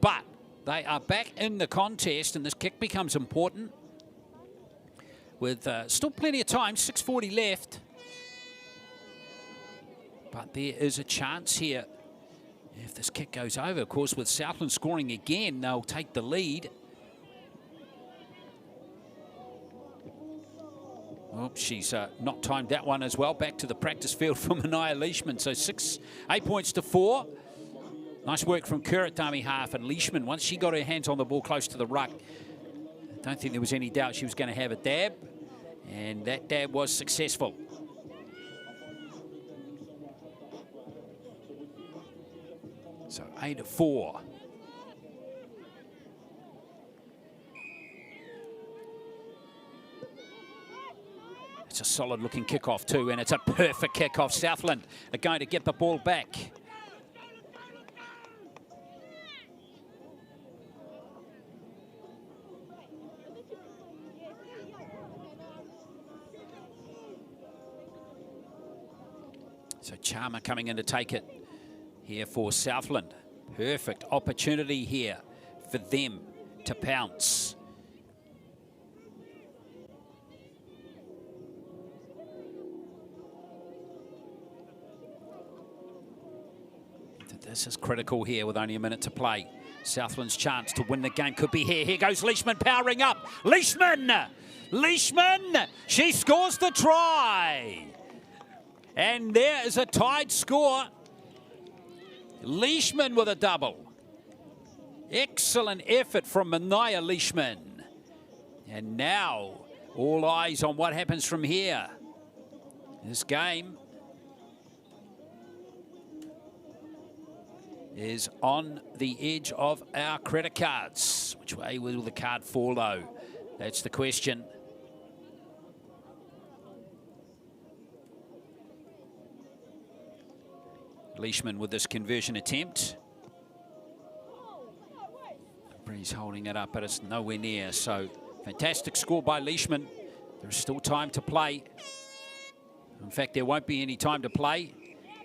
But they are back in the contest, and this kick becomes important. With still plenty of time, 6:40 left. But there is a chance here. If this kick goes over, of course, with Southland scoring again, they'll take the lead. Oh, she's not timed that one as well. Back to the practice field for Manaya Leishman. So 8 points to 4. Nice work from Kerr at dummy half. And Leishman, once she got her hands on the ball close to the ruck, I don't think there was any doubt she was going to have a dab. And that dab was successful. So 8-4. It's a solid looking kickoff too, and it's a perfect kickoff. Southland are going to get the ball back. So Charmer coming in to take it here for Southland. Perfect opportunity here for them to pounce. This is critical here with only a minute to play. Southland's chance to win the game could be here. Here goes Leishman powering up. Leishman! Leishman! She scores the try. And there is a tied score. Leishman with a double. Excellent effort from Manaya Leishman. And now all eyes on what happens from here. This game is on the edge of our credit cards. Which way will the card fall, though? That's the question. Leishman with this conversion attempt. He's holding it up, but it's nowhere near. So, fantastic score by Leishman. There's still time to play. In fact, there won't be any time to play.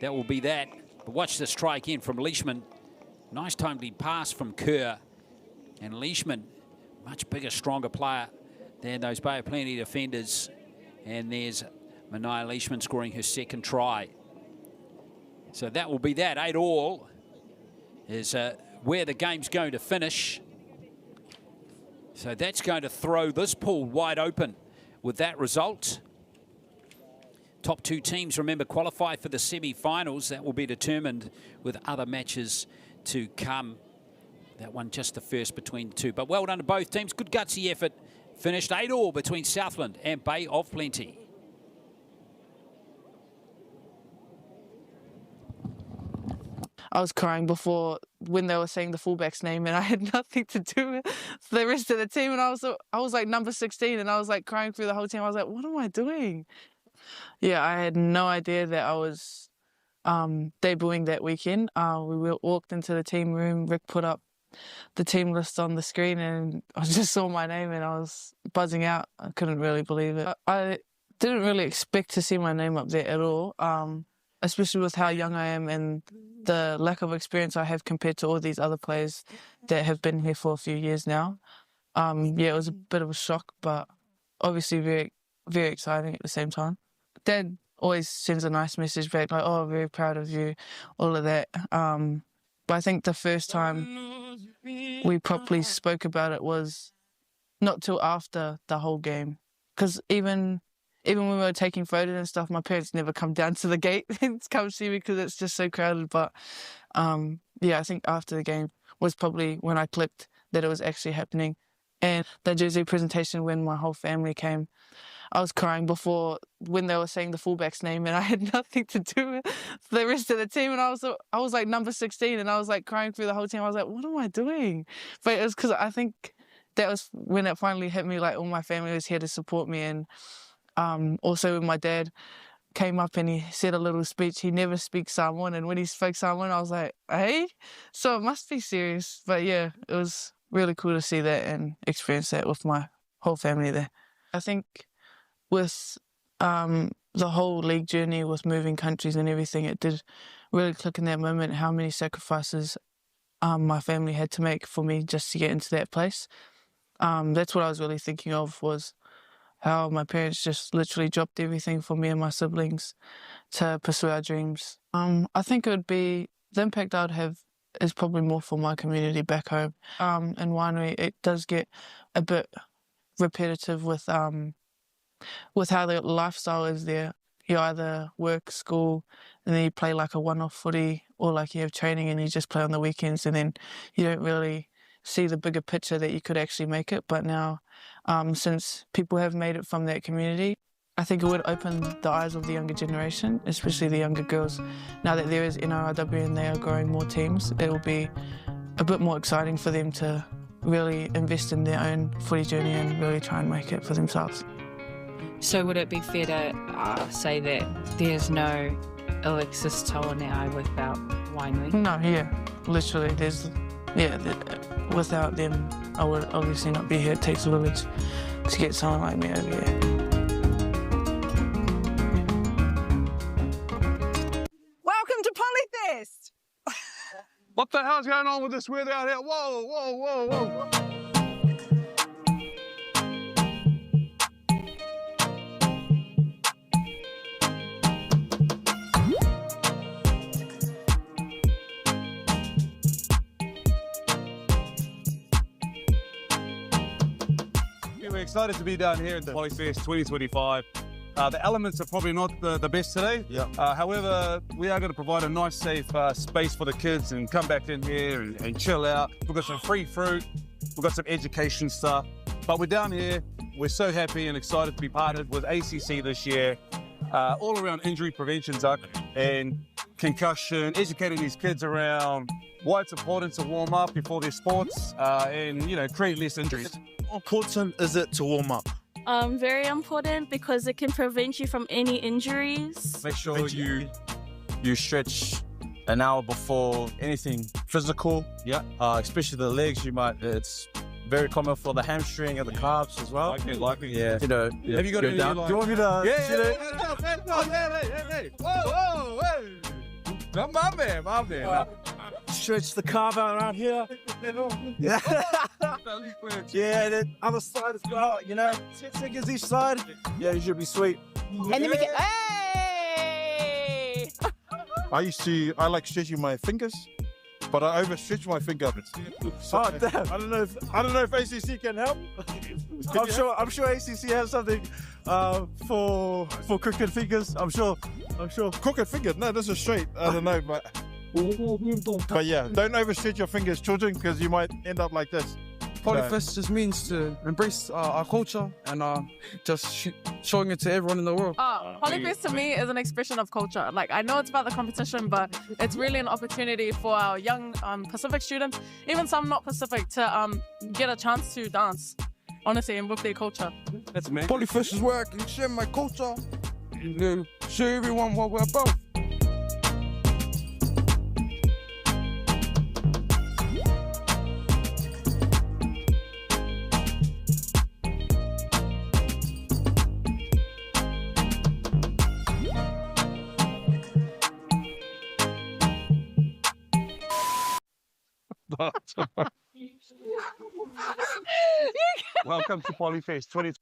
That will be that. But watch this try again from Leishman. Nice timely pass from Kerr. And Leishman, much bigger, stronger player than those Bay of Plenty defenders. And there's Manaya Leishman scoring her second try. So that will be that. 8-all is where the game's going to finish. So that's going to throw this pool wide open with that result. Top two teams, remember, qualify for the semi-finals. That will be determined with other matches to come. That one just the first between the two. But well done to both teams. Good gutsy effort. Finished 8-all between Southland and Bay of Plenty. I was crying before when they were saying the fullback's name, and I had nothing to do with the rest of the team. And I was like number 16, and I was like crying through the whole team. I was like, what am I doing? Yeah, I had no idea that I was debuting that weekend. We walked into the team room. Rick put up the team list on the screen, and I just saw my name, and I was buzzing out. I couldn't really believe it. I didn't really expect to see my name up there at all. Especially with how young I am and the lack of experience I have compared to all these other players that have been here for a few years now. Yeah, it was a bit of a shock, but obviously very, very exciting at the same time. Dad always sends a nice message back, like, oh, very proud of you, all of that. But I think the first time we properly spoke about it was not till after the whole game. Because even when we were taking photos and stuff, my parents never come down to the gate and come see me because it's just so crowded. But yeah, I think after the game was probably when I clicked that it was actually happening. And the jersey presentation, when my whole family came, I was crying before when they were saying the fullback's name, and I had nothing to do with the rest of the team. And I was like number 16, and I was like crying through the whole team. I was like, what am I doing? But it was because I think that was when it finally hit me, like all my family was here to support me. And also when my dad came up and he said a little speech, he never speaks Samoan, and when he spoke Samoan, I was like, hey? So it must be serious. But yeah, it was really cool to see that and experience that with my whole family there. I think with the whole league journey, with moving countries and everything, it did really click in that moment how many sacrifices my family had to make for me just to get into that place. That's what I was really thinking of, was how my parents just literally dropped everything for me and my siblings to pursue our dreams. I think it would be, the impact I'd have is probably more for my community back home. In Waitangi, it does get a bit repetitive with how the lifestyle is there. You either work, school, and then you play like a one-off footy, or like you have training and you just play on the weekends, and then you don't really see the bigger picture that you could actually make it. But now, since people have made it from that community, I think it would open the eyes of the younger generation, especially the younger girls. Now that there is NRLW and they are growing more teams, it will be a bit more exciting for them to really invest in their own footy journey and really try and make it for themselves. So would it be fair to say that there's no Alexis Taonai without Wainui? No, yeah, literally, without them, I would obviously not be here. It takes a village to get someone like me over here. Welcome to Polyfest! What the hell's going on with this weather out here? Whoa, whoa, whoa, whoa. we're excited to be down here at the Polyfest 2025. The elements are probably not the best today. However, we are going to provide a nice, safe space for the kids and come back in here and chill out. We've got some free fruit. We've got some education stuff. But we're down here. We're so happy and excited to be partnered with ACC this year. All around injury prevention, Zuck, and concussion, educating these kids around why it's important to warm up before their sports and, you know, create less injuries. How important is it to warm up? Very important because it can prevent you from any injuries. Make sure you stretch an hour before anything physical. Yeah. Especially the legs. It's very common for the hamstring and the calves as well. Likely. Yeah. You know. Yeah. Have you got any? Do you want me to? Hey. Whoa, hey. My man. Stretch the calf out around here. Yeah. Yeah, the other side as well, you know. 10 seconds each side. Yeah, you should be sweet. And then we get, hey! I like stretching my fingers, but I overstretch my finger. So, Oh damn! I don't know if ACC can help. I'm sure ACC has something for crooked fingers. I'm sure. Crooked fingers? No, this is straight. I don't know, but yeah, don't overstretch your fingers, children, because you might end up like this. Polyfest just means to embrace our culture and just showing it to everyone in the world. Polyfest to me is an expression of culture. Like, I know it's about the competition, but it's really an opportunity for our young Pacific students, even some not Pacific, to get a chance to dance, honestly, and with their culture. That's me. Polyfest is where I can share my culture and show everyone what we're about. Welcome to Polyfest 20.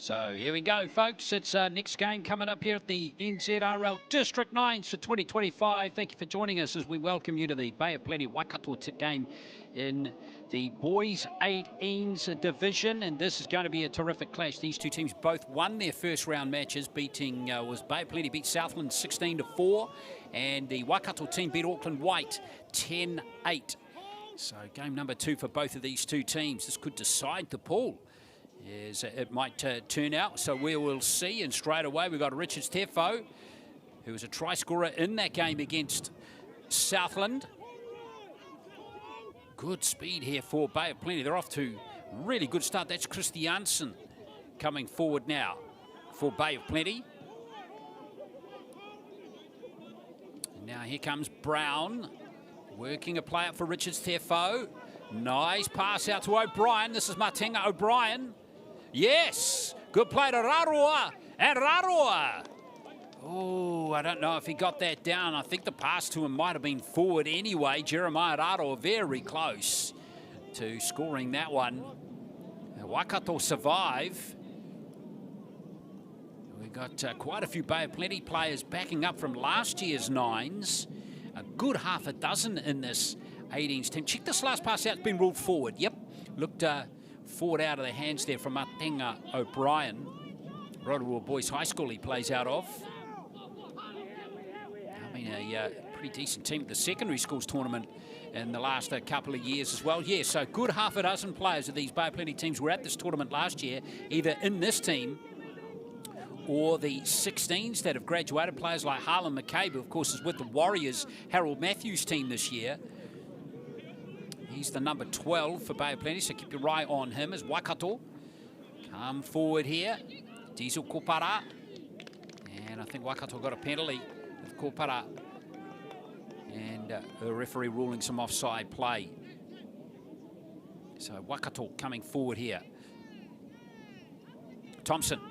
So here we go, folks. It's our next game coming up here at the NZRL District 9s for 2025. Thank you for joining us as we welcome you to the Bay of Plenty Waikato game in the Boys 18s division. And this is going to be a terrific clash. These two teams both won their first round matches, beating, was Bay of Plenty beat Southland 16-4. And the Waikato team beat Auckland White 10-8. So game number 2 for both of these two teams. This could decide the pool, as it might turn out. So we will see. And straight away we've got Richard Tefo, who was a try scorer in that game against Southland. Good speed here for Bay of Plenty. They're off to a really good start. That's Christiansen coming forward now for Bay of Plenty. And now here comes Brown, working a play up for Richard Tefo. Nice pass out to O'Brien. This is Martinga O'Brien. Yes, good play to Raroa, and Raroa. Oh, I don't know if he got that down. I think the pass to him might have been forward anyway. Jeremiah Raroa very close to scoring that one. Waikato survive. We've got quite a few Bay of Plenty players backing up from last year's 9s. A good half a dozen in this 18s team. Check this last pass out. It's been ruled forward. Yep. Looked forward out of the hands there from Atenga O'Brien. Rotorua Boys High School he plays out of. I mean, a pretty decent team at the secondary schools tournament in the last couple of years as well. Yeah, so good half a dozen players of these Bay of Plenty teams were at this tournament last year, either in this team or the 16s that have graduated. Players like Harlan McCabe, who of course is with the Warriors Harold Matthews team this year. He's the number 12 for Bay of Plenty, so keep your eye on him as Waikato come forward here. Diesel Kopara, and I think Waikato got a penalty with Kopara, and the referee ruling some offside play. So Waikato coming forward here. Thompson.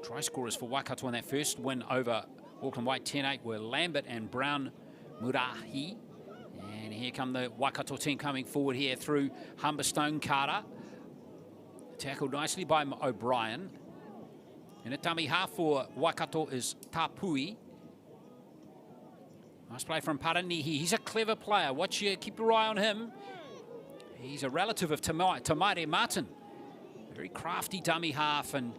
Try scorers for Waikato in that first win over Auckland White 10-8 were Lambert and Brown Murahi. And here come the Waikato team coming forward here through Humberstone Carter. Tackled nicely by O'Brien. And at dummy half for Waikato is Tapui. Nice play from Paranihi. He's a clever player. Keep your eye on him. He's a relative of Tamaire Martin. Very crafty dummy half and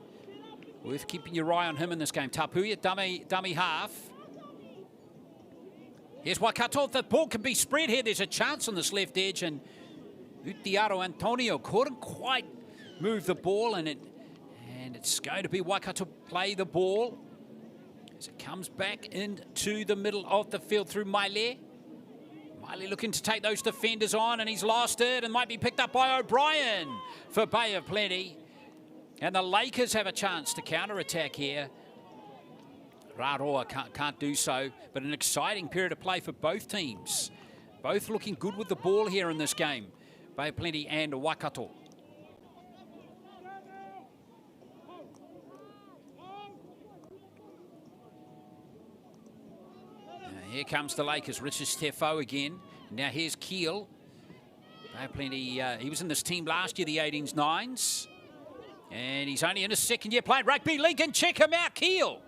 worth keeping your eye on him in this game. Tapui at dummy half. Here's Waikato. The ball can be spread here. There's a chance on this left edge, and Aotearoa Antonio couldn't quite move the ball, and it's going to be Waikato play the ball as it comes back into the middle of the field through Maile. Maile looking to take those defenders on, and he's lost it and might be picked up by O'Brien for Bay of Plenty. And the Lakers have a chance to counter-attack here. Raroa can't do so, but an exciting period of play for both teams. Both looking good with the ball here in this game. Bay of Plenty and Waikato. Here comes the Lakers. Richard Stefo again. Now here's Keel. Bay of Plenty, he was in this team last year, the 18s, 9s. And he's only in his second year playing Rugby League, and check him out, Keel.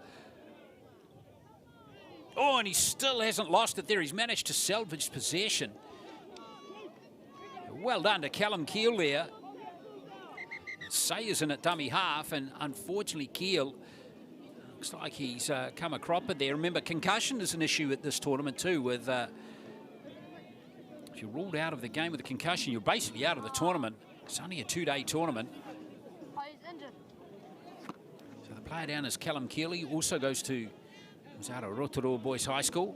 Oh, and he still hasn't lost it there. He's managed to salvage possession. Well done to Callum Keel there. Sayers in at dummy half, and unfortunately Keel looks like he's come a cropper there. Remember, concussion is an issue at this tournament too. With if you're ruled out of the game with a concussion, you're basically out of the tournament. It's only a 2-day tournament. So the player down is Callum Keel. He also goes to out of Rotorua Boys High School.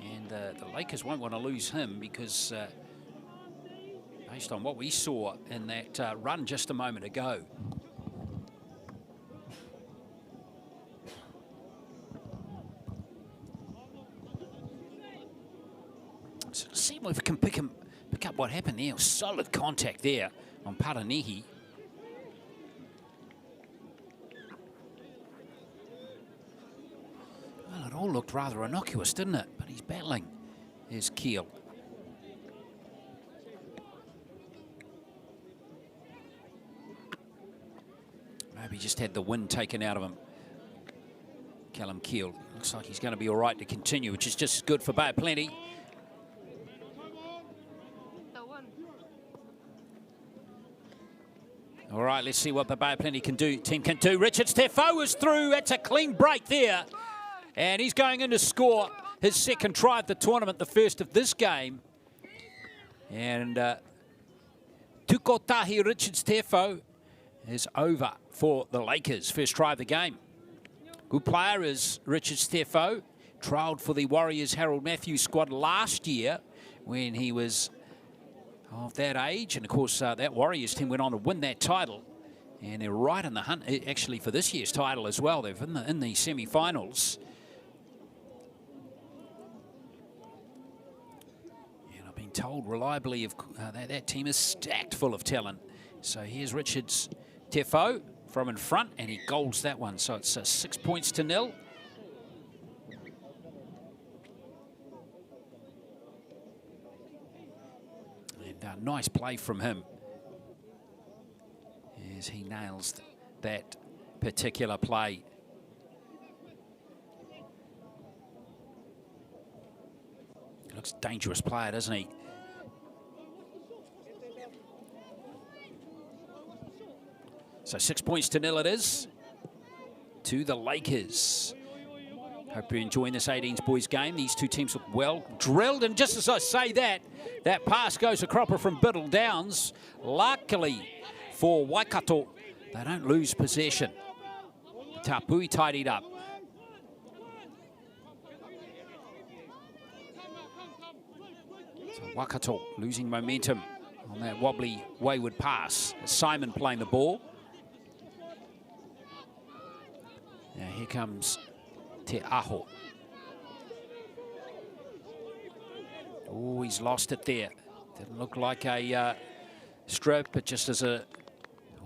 And the Lakers won't want to lose him because based on what we saw in that run just a moment ago. So let's see if we can pick up what happened there. Solid contact there on Paranihi. Well, it all looked rather innocuous, didn't it? But he's battling. Here's Keel. Maybe he just had the wind taken out of him. Callum Keel. Looks like he's going to be all right to continue, which is just good for Bay of Plenty. All right, let's see what the Bay of Plenty team can do. Richard Stefo is through. It's a clean break there. And he's going in to score his second try of the tournament, the first of this game. And Tukotahi Richard Stefo is over for the Lakers. First try of the game. Good player is Richard Stefo. Trialled for the Warriors Harold Matthews squad last year when he was of that age, and of course that Warriors team went on to win that title, and they're right in the hunt actually for this year's title as well. They're in the semi-finals, and I've been told reliably that team is stacked full of talent. So here's Richards Tefo from in front, and he goals that one, so it's 6 points to 0. Nice play from him. as he nails that particular play. Looks dangerous player, doesn't he? So 6-0 it is to the Lakers. Hope you're enjoying this 18s boys game. These two teams look well drilled, and just as I say that, that pass goes a cropper from Biddle Downs. Luckily for Waikato, they don't lose possession. Tapui tidied up. So Waikato losing momentum on that wobbly, wayward pass. Simon playing the ball. Now here comes Te Aho. Oh, he's lost it there. Didn't look like a strip, but just as a...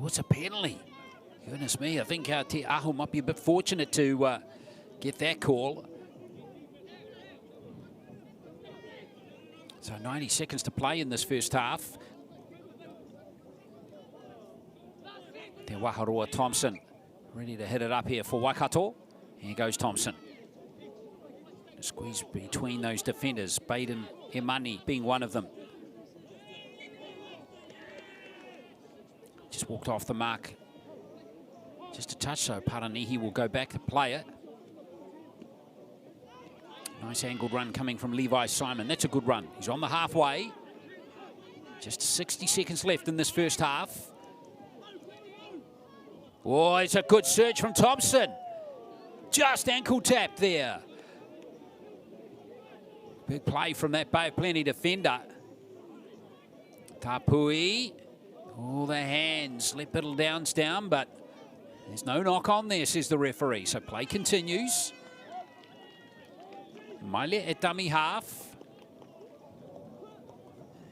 Oh, it's a penalty. Goodness me, I think Te Aho might be a bit fortunate to get that call. So 90 seconds to play in this first half. Te Waharoa Thompson ready to hit it up here for Waikato. Here goes Thompson. Squeeze between those defenders, Baden Imani being one of them. Just walked off the mark. Just a touch, so Paranihi will go back to play it. Nice angled run coming from Levi Simon. That's a good run. He's on the halfway. Just 60 seconds left in this first half. Oh, it's a good surge from Thompson. Just ankle tap there. Big play from that Bay of Plenty defender. Tapui. Oh, the hands. Let Biddle Downs down, but there's no knock on there, says the referee. So play continues. Maile at dummy half.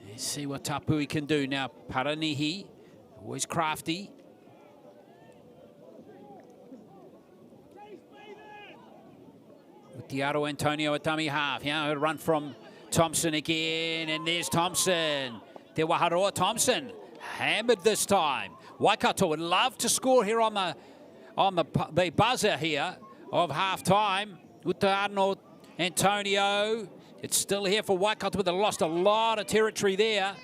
Let's see what Tapui can do now. Paranihi, always crafty. Diaro Antonio at dummy half. Yeah, a run from Thompson again, and there's Thompson. Te Waharoa Thompson hammered this time. Waikato would love to score here on the buzzer here of half time. Diaro Antonio. It's still here for Waikato, but they lost a lot of territory there.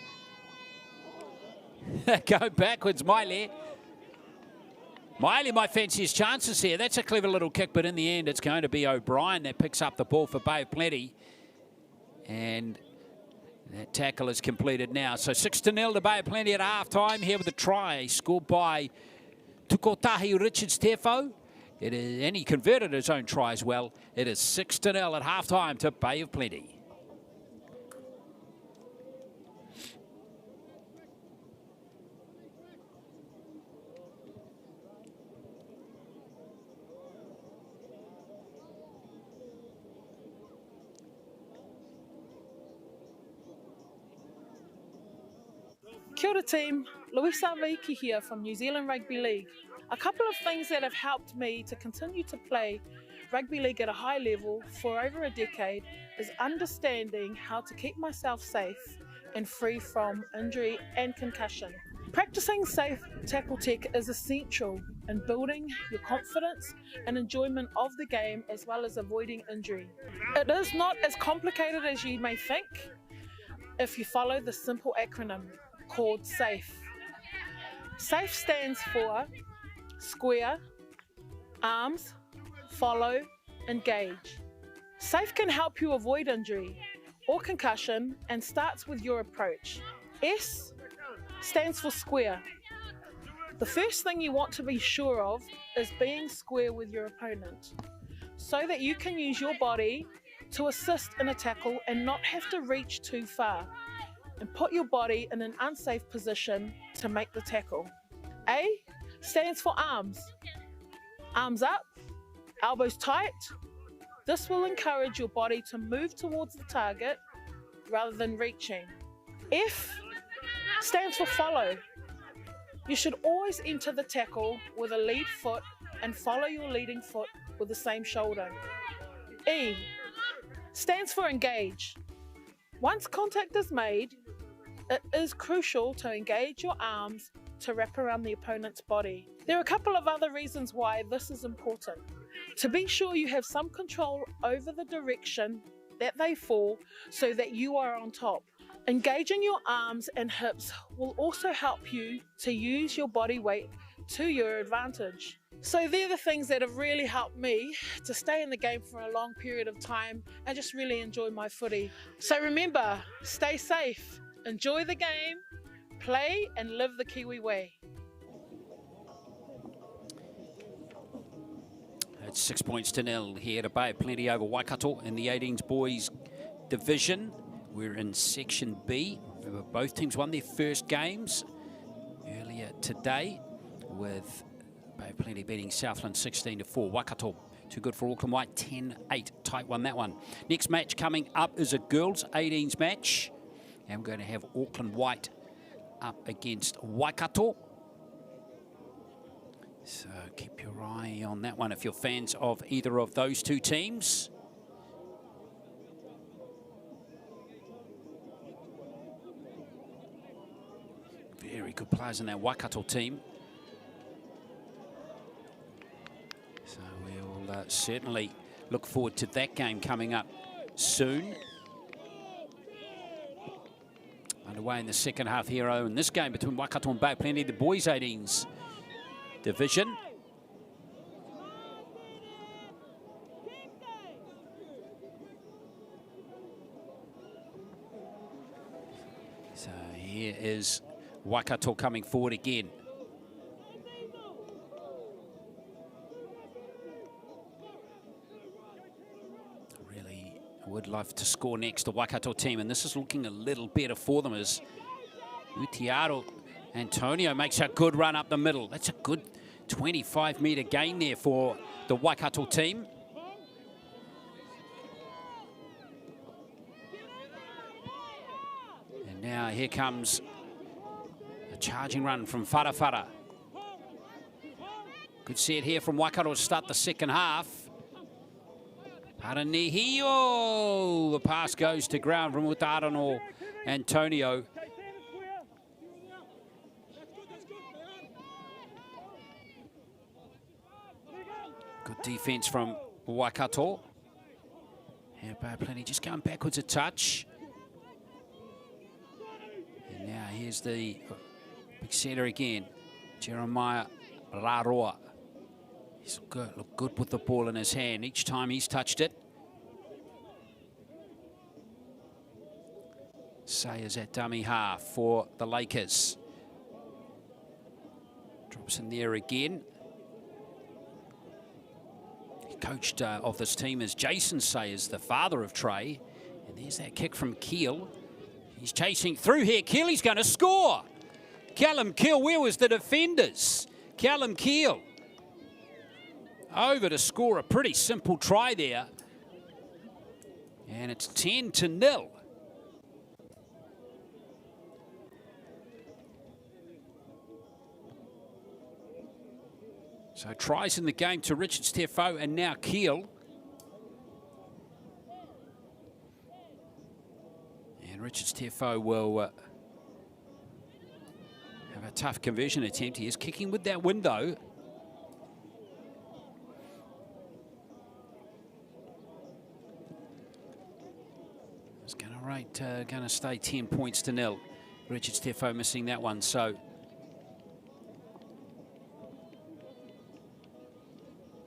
Go backwards, Maile. Maile might fancy his chances here. That's a clever little kick, but in the end, it's going to be O'Brien that picks up the ball for Bay of Plenty. And that tackle is completed now. So 6-0 to Bay of Plenty at half-time here with a try scored by Tukotahi Richards Tefo. It is, and he converted his own try as well. It is 6-0 at half-time to Bay of Plenty. Kia ora team, Louisa Veiki here from New Zealand Rugby League. A couple of things that have helped me to continue to play rugby league at a high level for over a decade is understanding how to keep myself safe and free from injury and concussion. Practicing safe tackle tech is essential in building your confidence and enjoyment of the game as well as avoiding injury. It is not as complicated as you may think if you follow the simple acronym called SAFE. SAFE stands for square, arms, follow, engage. SAFE can help you avoid injury or concussion and starts with your approach. S stands for square. The first thing you want to be sure of is being square with your opponent so that you can use your body to assist in a tackle and not have to reach too far and put your body in an unsafe position to make the tackle. A stands for arms. Arms up, elbows tight. This will encourage your body to move towards the target rather than reaching. F stands for follow. You should always enter the tackle with a lead foot and follow your leading foot with the same shoulder. E stands for engage. Once contact is made, it is crucial to engage your arms to wrap around the opponent's body. There are a couple of other reasons why this is important. To be sure you have some control over the direction that they fall so that you are on top. Engaging your arms and hips will also help you to use your body weight to your advantage. So they're the things that have really helped me to stay in the game for a long period of time and just really enjoy my footy. So remember, stay safe, enjoy the game, play and live the Kiwi way. It's 6-0 here to Bay of Plenty over Waikato in the 18s boys division. We're in Section B. Both teams won their first games earlier today, with Bay of Plenty beating Southland 16-4. Waikato too good for Auckland White, 10-8. Tight won that one. Next match coming up is a girls 18s match, and we're going to have Auckland White up against Waikato. So keep your eye on that one if you're fans of either of those two teams. Very good players in that Waikato team. So we'll certainly look forward to that game coming up soon. Underway in the second half here in this game between Waikato and Bay of Plenty, the boys 18s division. So here is Waikato coming forward again. Really would love to score next, the Waikato team, and this is looking a little better for them as Aotearoa Antonio makes a good run up the middle. That's a good 25-metre gain there for the Waikato team. And now here comes a charging run from Farafara. Good set here from Waikato to start the second half. Paranihio. The pass goes to ground from Aotearoa Antonio. Good defence from Waikato. Here, Bay of Plenty just going backwards a touch. And now here's the big setter again, Jeremiah Raroa. He's looked good with the ball in his hand each time he's touched it. Sayers at dummy half for the Lakers. Drops in there again. Coach of this team is Jason Sayers, the father of Trey. And there's that kick from Keel. He's chasing through here. Keel, he's going to score. Callum Keel, where was the defenders? Callum Keel over to score a pretty simple try there. And it's 10-0. So tries in the game to Richard Steffo and now Keel. And Richard Steffo will have a tough conversion attempt. He is kicking with that window. It's going to stay 10-0. Richard Steffo missing that one, so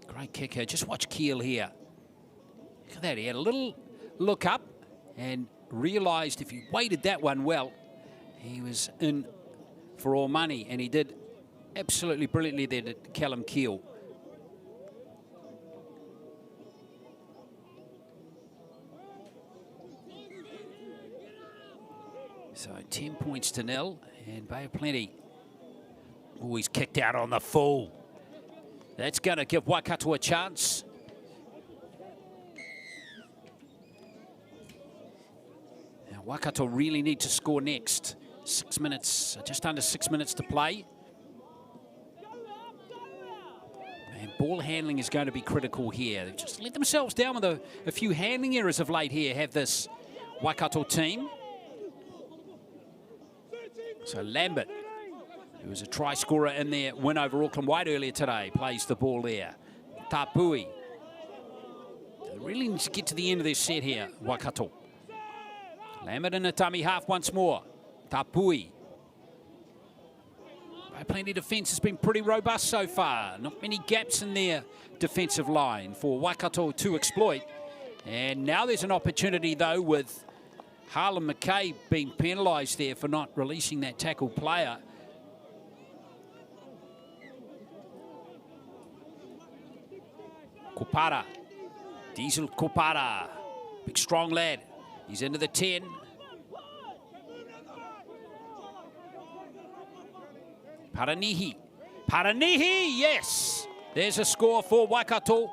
great kicker. Just watch Keel here. Look at that. He had a little look up and realised if he weighted that one well, he was in for all money. And he did absolutely brilliantly there to Callum Keel. So 10-0. And Bay of Plenty always kicked out on the full. That's going to give Waikato a chance. Now Waikato really need to score next. 6 minutes, just under 6 minutes to play. And ball handling is going to be critical here. They've just let themselves down with a few handling errors of late here, have this Waikato team. So Lambert There was a try scorer in their win over Auckland White earlier today. Plays the ball there. Tapui. They really need to get to the end of their set here, Waikato. Lambert in the tummy half once more. Tapui. Plenty defence has been pretty robust so far. Not many gaps in their defensive line for Waikato to exploit. And now there's an opportunity, though, with Harlan McKay being penalised there for not releasing that tackle player. Kopara. Diesel Kopara. Big, strong lad. He's into the 10. Paranihi. Paranihi, yes! There's a score for Waikato.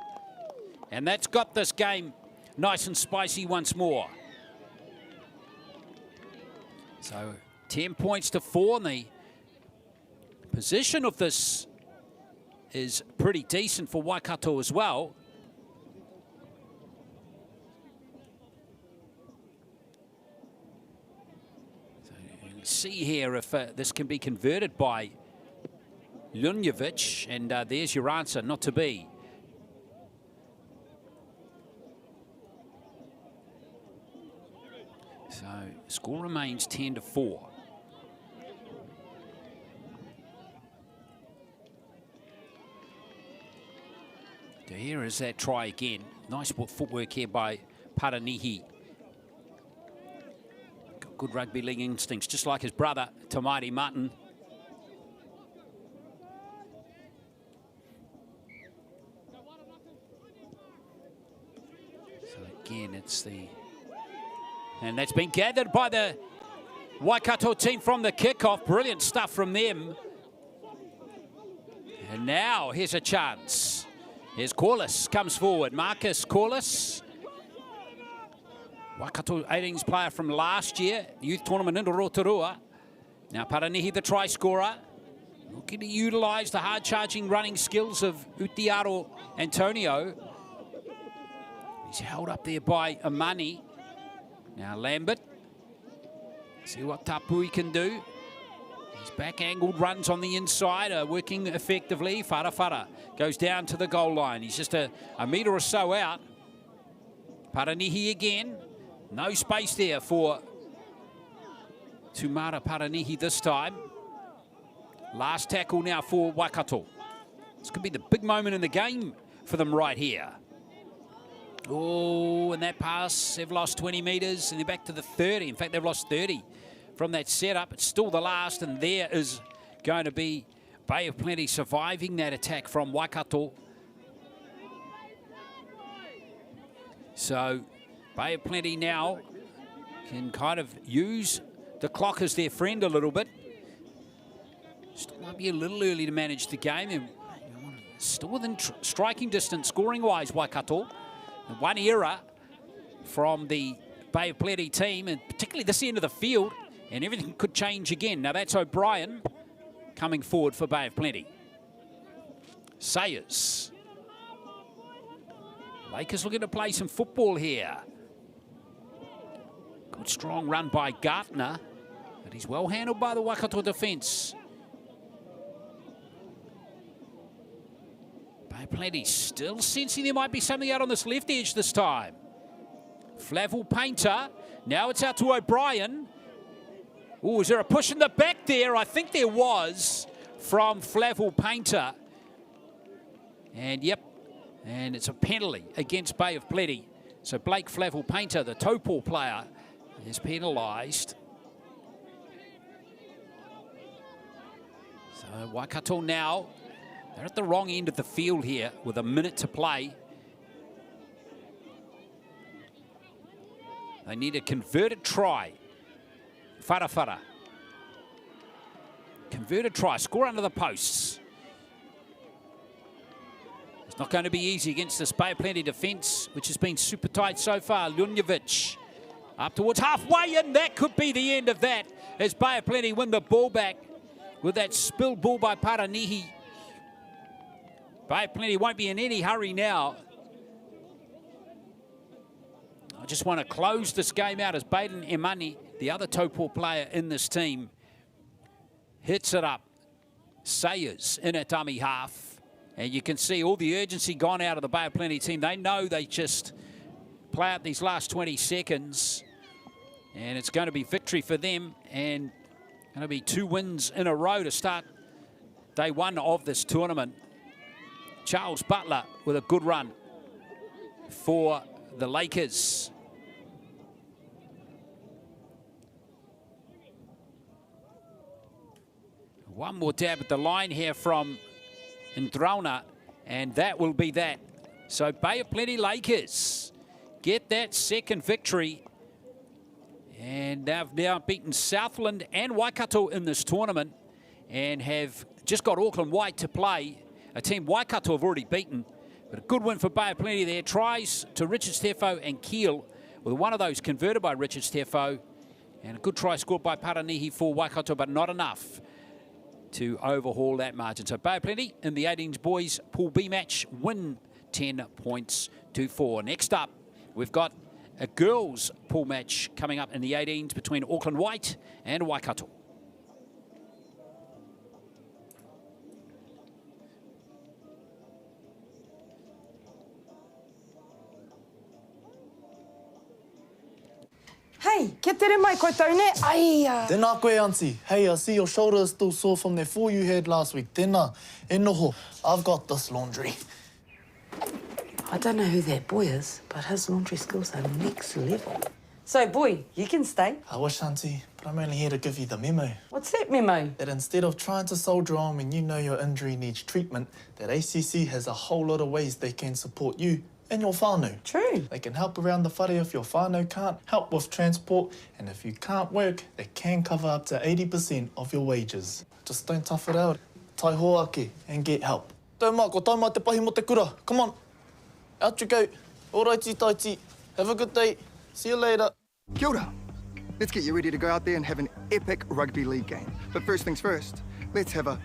And that's got this game nice and spicy once more. So 10 points to 4. And the position of this is pretty decent for Waikato as well. So let's see here if this can be converted by Lunjevic, and there's your answer, not to be. So score remains 10-4. So here is that try again. Nice footwork here by Paranihi. Got good rugby league instincts, just like his brother, Tamairi Martin. Again, it's the... And that's been gathered by the Waikato team from the kickoff. Brilliant stuff from them. And now, here's a chance. Here's Corliss, comes forward. Marcus Corliss. Waikato 18s player from last year. Youth tournament in Aotearoa. Now Paranihi, the try scorer. Looking to utilise the hard-charging running skills of Aotearoa Antonio. He's held up there by Amani. Now Lambert. See what Tapui can do. His back-angled runs on the inside are working effectively. Farafara goes down to the goal line. He's just a metre or so out. Paranihi again. No space there for Tumara Paranihi this time. Last tackle now for Waikato. This could be the big moment in the game for them right here. Oh, and that pass, they've lost 20 metres and they're back to the 30. In fact, they've lost 30 from that setup. It's still the last, and there is going to be Bay of Plenty surviving that attack from Waikato. So Bay of Plenty now can kind of use the clock as their friend a little bit. Still might be a little early to manage the game. And still within striking distance, scoring-wise, Waikato. One error from the Bay of Plenty team, and particularly this end of the field, and everything could change again. Now that's O'Brien coming forward for Bay of Plenty. Sayers. Lakers looking to play some football here. Good strong run by Gartner, but he's well handled by the Waikato defence. Bay of Plenty still sensing there might be something out on this left edge this time. Flavel Painter. Now it's out to O'Brien. Oh, is there a push in the back there? I think there was from Flavel Painter. And yep, and it's a penalty against Bay of Plenty. So Blake Flavel Painter, the Taupo player, is penalised. So Waikato now, they're at the wrong end of the field here with a minute to play. They need a converted try. Farafara. Converted try, score under the posts. It's not going to be easy against this Bay of Plenty defence, which has been super tight so far. Lunjevic up towards halfway, and that could be the end of that as Bay of Plenty win the ball back with that spilled ball by Paranihi. Bay of Plenty won't be in any hurry now. I just want to close this game out as Baden Emani, the other Taupo player in this team, hits it up Sayers in at dummy half. And you can see all the urgency gone out of the Bay of Plenty team. They know they just play out these last 20 seconds. And it's going to be victory for them. And going to be 2 wins in a row to start day 1 of this tournament. Charles Butler with a good run for the Lakers. One more dab at the line here from Nzrlgrassroots, and that will be that. So Bay of Plenty Lakers get that second victory, and they've now beaten Southland and Waikato in this tournament and have just got Auckland White to play, a team Waikato have already beaten. But a good win for Bay of Plenty there. Tries to Richard Steffo and Keel, with one of those converted by Richard Steffo, and a good try scored by Paranihi for Waikato, but not enough to overhaul that margin. So Bay of Plenty in the 18s boys Pool B match win 10 points to 4. Next up, we've got a girls pool match coming up in the 18s between Auckland White and Waikato. Hey, kia tere mai koutou ne. Aia. Tēnā koe, auntie. Hey, I see your shoulder is still sore from that fall you had last week. Tēnā. E noho. I've got this laundry. I don't know who that boy is, but his laundry skills are next level. So, boy, you can stay. I wish, auntie, but I'm only here to give you the memo. What's that memo? That instead of trying to soldier on when you know your injury needs treatment, that ACC has a whole lot of ways they can support you and your whānau. True. They can help around the whare if your whānau can't, help with transport, and if you can't work, they can cover up to 80% of your wages. Just don't tough it out. Tai hoa ake and get help. Tau mā, ko tau mā te pahi mo te kura. Come on. Out you go. Alrighty, taiti. Have a good day. See you later. Kia ora. Let's get you ready to go out there and have an epic rugby league game. But first things first, let's have a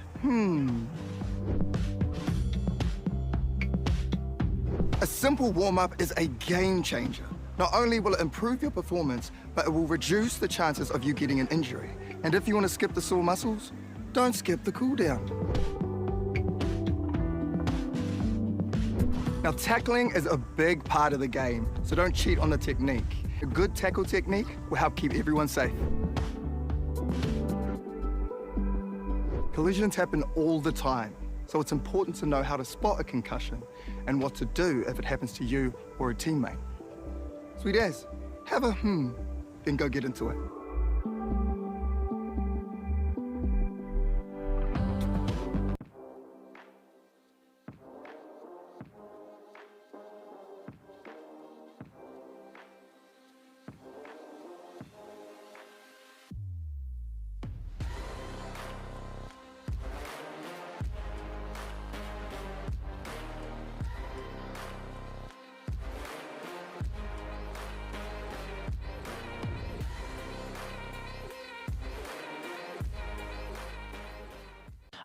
A simple warm-up is a game changer. Not only will it improve your performance, but it will reduce the chances of you getting an injury. And if you want to skip the sore muscles, don't skip the cool down. Now, tackling is a big part of the game, so don't cheat on the technique. A good tackle technique will help keep everyone safe. Collisions happen all the time, so it's important to know how to spot a concussion and what to do if it happens to you or a teammate. Sweet as, have a then go get into it.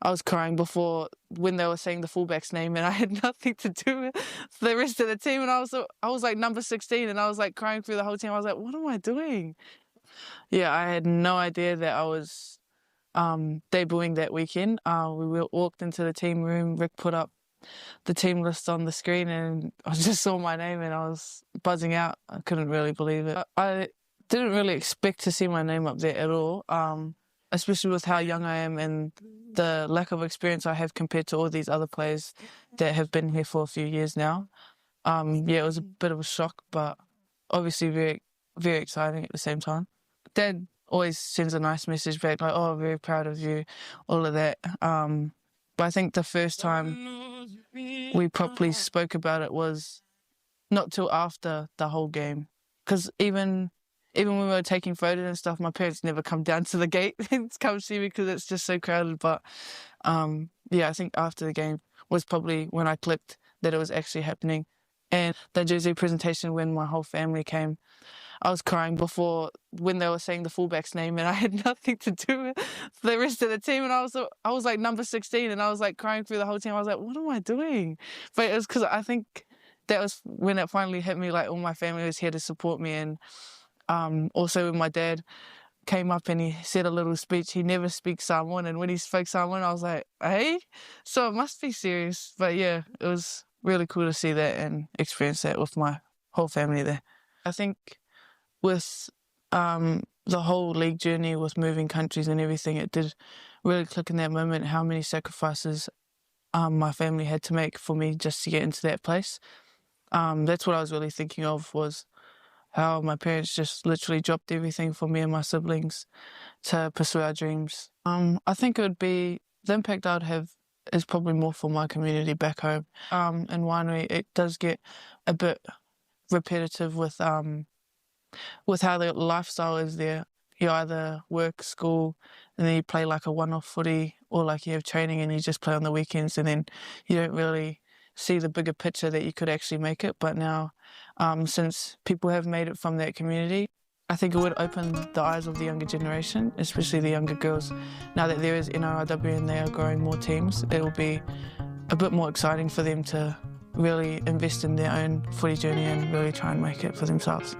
I was crying before when they were saying the fullback's name, and I had nothing to do with the rest of the team. And I was like number 16, and I was like crying through the whole team. I was like, what am I doing? Yeah, I had no idea that I was debuting that weekend. We walked into the team room. Rick put up the team list on the screen, and I just saw my name, and I was buzzing out. I couldn't really believe it. I didn't really expect to see my name up there at all. Especially with how young I am and the lack of experience I have compared to all these other players that have been here for a few years now. Yeah, it was a bit of a shock, but obviously very, very exciting at the same time. Dad always sends a nice message back, like, oh, very proud of you, all of that. But I think the first time we properly spoke about it was not till after the whole game. Because even when we were taking photos and stuff, my parents never come down to the gate and come see me because it's just so crowded. But yeah, I think after the game was probably when I clicked that it was actually happening. And the jersey presentation, when my whole family came, I was crying before when they were saying the fullback's name, and I had nothing to do with the rest of the team. And I was like number 16, and I was like crying through the whole team. I was like, what am I doing? But it was because I think that was when it finally hit me, like all my family was here to support me. And also with my dad, came up and he said a little speech. He never speaks Samoan, and when he spoke Samoan, I was like, hey? So it must be serious. But yeah, it was really cool to see that and experience that with my whole family there. I think with the whole league journey, with moving countries and everything, it did really click in that moment how many sacrifices my family had to make for me just to get into that place. That's what I was really thinking of, was how my parents just literally dropped everything for me and my siblings to pursue our dreams. I think it would be, the impact I'd have is probably more for my community back home. In Waitangi, it does get a bit repetitive with how the lifestyle is there. You either work, school, and then you play like a one-off footy, or like you have training and you just play on the weekends, and then you don't really see the bigger picture that you could actually make it. But now, since people have made it from that community, I think it would open the eyes of the younger generation, especially the younger girls. Now that there is NRLW and they are growing more teams, it will be a bit more exciting for them to really invest in their own footy journey and really try and make it for themselves.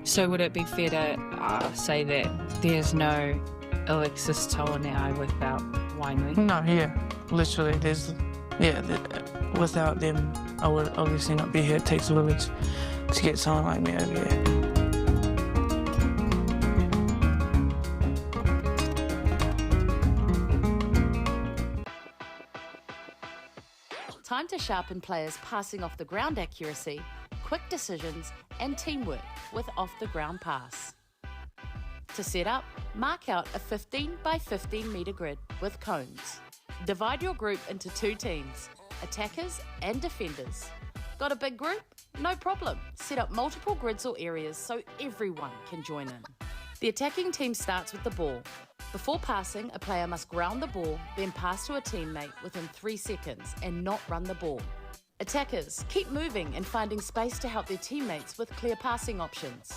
So would it be fair to say that there's no Alexis Taonai without Wainui? No, yeah, literally, without them, I would obviously not be here. It takes a village to get someone like me over here. Time to sharpen players' passing off the ground accuracy, quick decisions and teamwork with off-the-ground pass. To set up, mark out a 15 by 15 metre grid with cones. Divide your group into 2 teams, attackers and defenders. Got a big group? No problem. Set up multiple grids or areas so everyone can join in. The attacking team starts with the ball. Before passing, a player must ground the ball, then pass to a teammate within 3 seconds and not run the ball. Attackers, keep moving and finding space to help their teammates with clear passing options.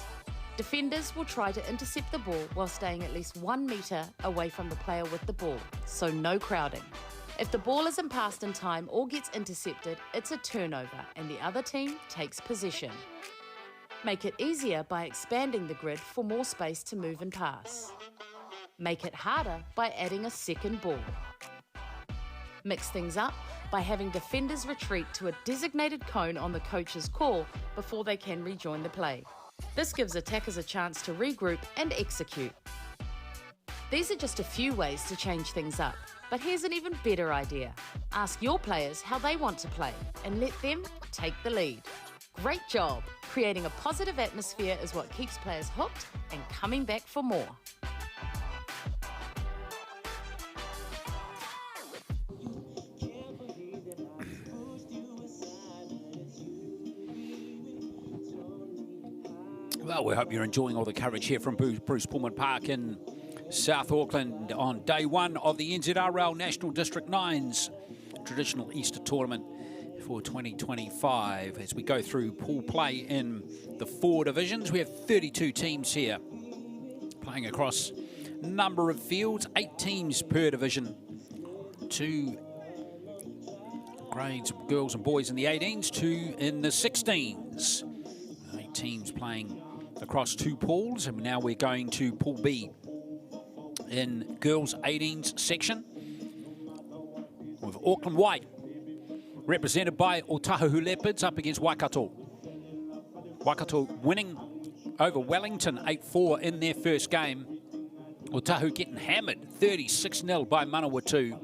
Defenders will try to intercept the ball while staying at least 1 metre away from the player with the ball, so no crowding. If the ball isn't passed in time or gets intercepted, it's a turnover and the other team takes possession. Make it easier by expanding the grid for more space to move and pass. Make it harder by adding a second ball. Mix things up by having defenders retreat to a designated cone on the coach's call before they can rejoin the play. This gives attackers a chance to regroup and execute. These are just a few ways to change things up, but here's an even better idea. Ask your players how they want to play and let them take the lead. Great job! Creating a positive atmosphere is what keeps players hooked and coming back for more. Well, we hope you're enjoying all the coverage here from Bruce Pulman Park in South Auckland on day 1 of the NZRL National District 9's traditional Easter tournament for 2025. As we go through pool play in the 4 divisions, we have 32 teams here playing across a number of fields, 8 teams per division, 2 grades, girls and boys in the 18s, 2 in the 16s. 8 teams playing across 2 pools, and now we're going to Pool B in girls 18s section with Auckland White represented by Otahu Leopards up against Waikato. Waikato winning over Wellington 8-4 in their first game. Otahu getting hammered 36-0 by Manawatu.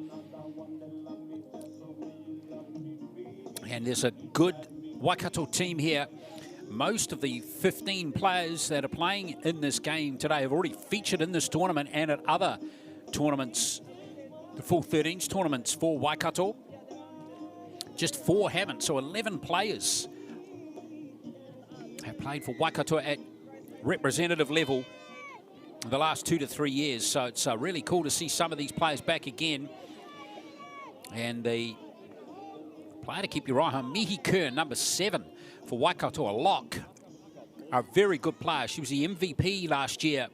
And there's a good Waikato team here. Most of the 15 players that are playing in this game today have already featured in this tournament and at other tournaments, the full 13s tournaments for Waikato. Just 4 haven't, so 11 players have played for Waikato at representative level in the last 2 to 3 years. So it's really cool to see some of these players back again. And the player to keep your eye on, Mihi Kern, number 7 for Waikato, a lock. A very good player. She was the MVP last year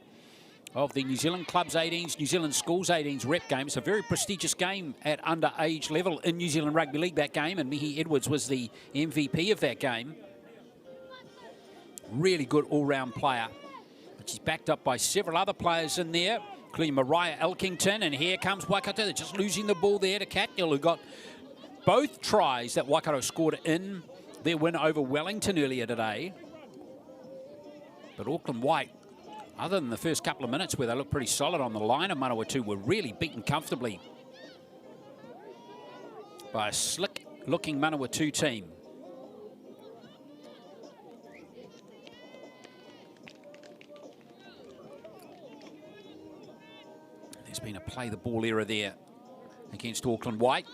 of the New Zealand Clubs 18s, New Zealand Schools 18s rep game. It's a very prestigious game at underage level in New Zealand Rugby League, that game, and Mihi Edwards was the MVP of that game. Really good all-round player. But she's backed up by several other players in there, including Mariah Elkington. And here comes Waikato. They're just losing the ball there to Catgill, who got both tries that Waikato scored in their win over Wellington earlier today. But Auckland White, other than the first couple of minutes where they looked pretty solid on the line of Manawatu, were really beaten comfortably by a slick-looking Manawatu team. There's been a play the ball error there against Auckland White.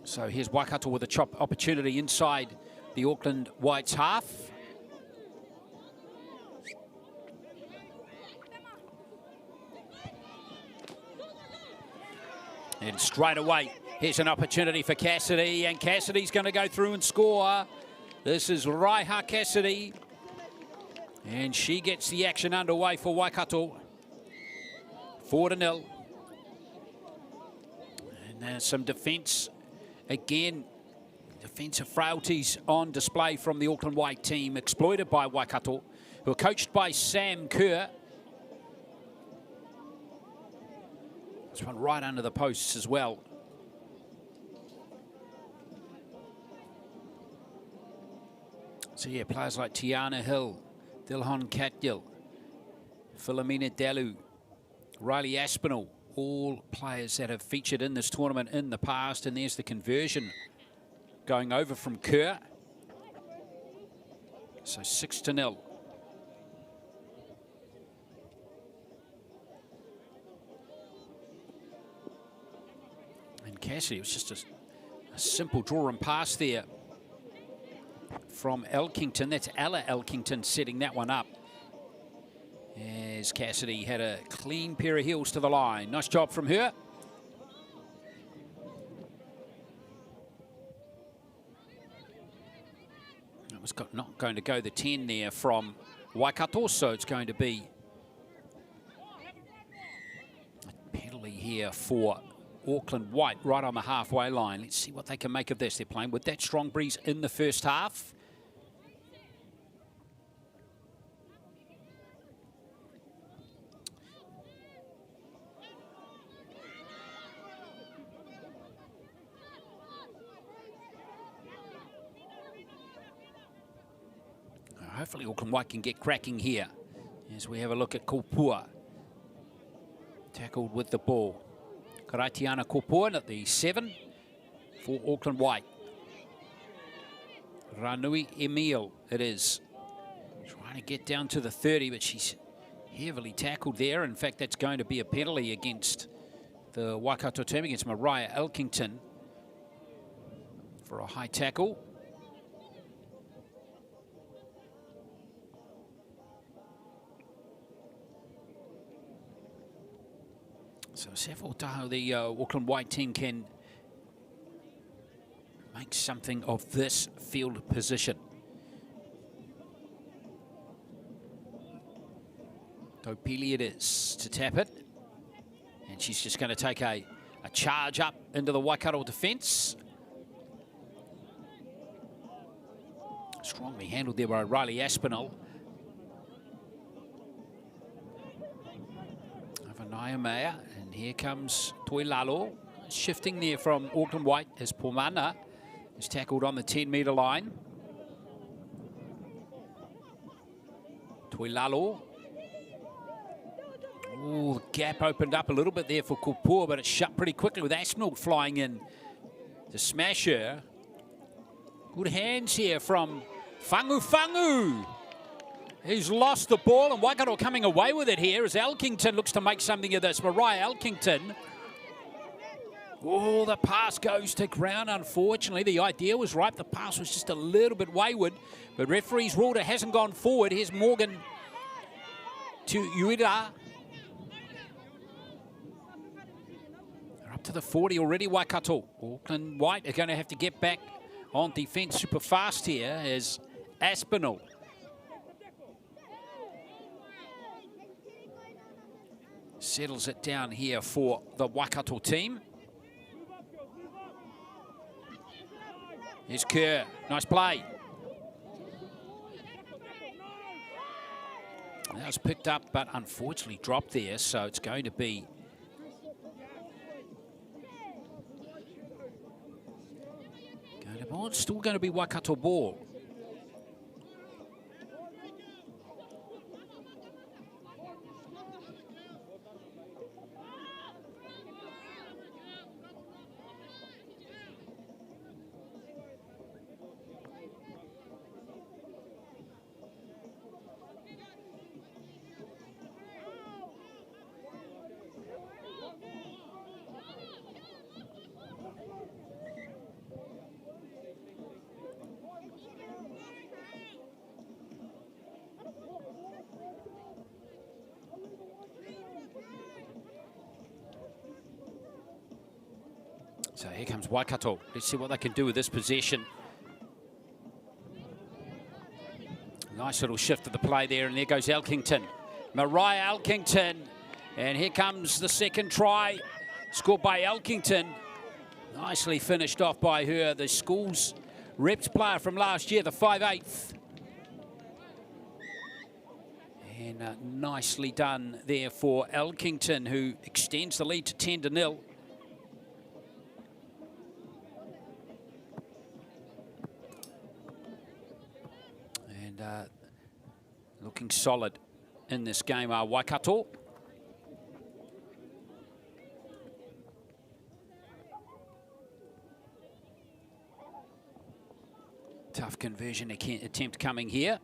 So here's Waikato with a chop opportunity inside the Auckland Whites half. And straight away, here's an opportunity for Cassidy, and Cassidy's going to go through and score. This is Raiha Cassidy, and she gets the action underway for Waikato. 4-0. And there's some defence. Again, defensive frailties on display from the Auckland White team, exploited by Waikato, who are coached by Sam Kerr. This one right under the posts as well. So yeah, players like Tiana Hill, Dilhon Catgill, Philomena Dalu, Riley Aspinall, all players that have featured in this tournament in the past. And there's the conversion going over from Kerr. So 6-0. And Cassidy, it was just a simple draw and pass there from Elkington. That's Ella Elkington setting that one up, as Cassidy had a clean pair of heels to the line. Nice job from her. It was not going to go the 10 there from Waikato, so it's going to be a penalty here for Auckland White right on the halfway line. Let's see what they can make of this. They're playing with that strong breeze in the first half. Hopefully Auckland White can get cracking here as we have a look at Kopua. Tackled with the ball. Karaitiana Kopua at the 7 for Auckland White. Ranui Emil it is. Trying to get down to the 30, but she's heavily tackled there. In fact, that's going to be a penalty against the Waikato team, against Mariah Elkington for a high tackle. So Sefo Taho, the Auckland White team, can make something of this field position. Topili it is to tap it. And she's just going to take a charge up into the Waikato defence. Strongly handled there by Riley Aspinall. Nayamea, and here comes Toilalo, shifting there from Auckland White as Pulman is tackled on the 10-metre line. Toilalo. Oh, the gap opened up a little bit there for Kopua, but it's shut pretty quickly with Aspinall flying in to smash her. Good hands here from Fangu. He's lost the ball, and Waikato coming away with it here as Elkington looks to make something of this. Mariah Elkington. Oh, the pass goes to ground, unfortunately. The idea was right. The pass was just a little bit wayward, but referee's ruled it hasn't gone forward. Here's Morgan to Ueda. They're up to the 40 already, Waikato. Auckland White are going to have to get back on defence super fast here as Aspinall settles it down here for the Waikato team. Here's Kerr. Nice play. That was picked up, but unfortunately dropped there, so it's going to be it's still going to be Waikato ball. So here comes Waikato. Let's see what they can do with this possession. Nice little shift of the play there, and there goes Elkington. Mariah Elkington. And here comes the second try, scored by Elkington. Nicely finished off by her, the school's reps player from last year, the 5'8". And nicely done there for Elkington, who extends the lead to 10-0. Looking solid in this game are Waikato. Tough conversion attempt coming here.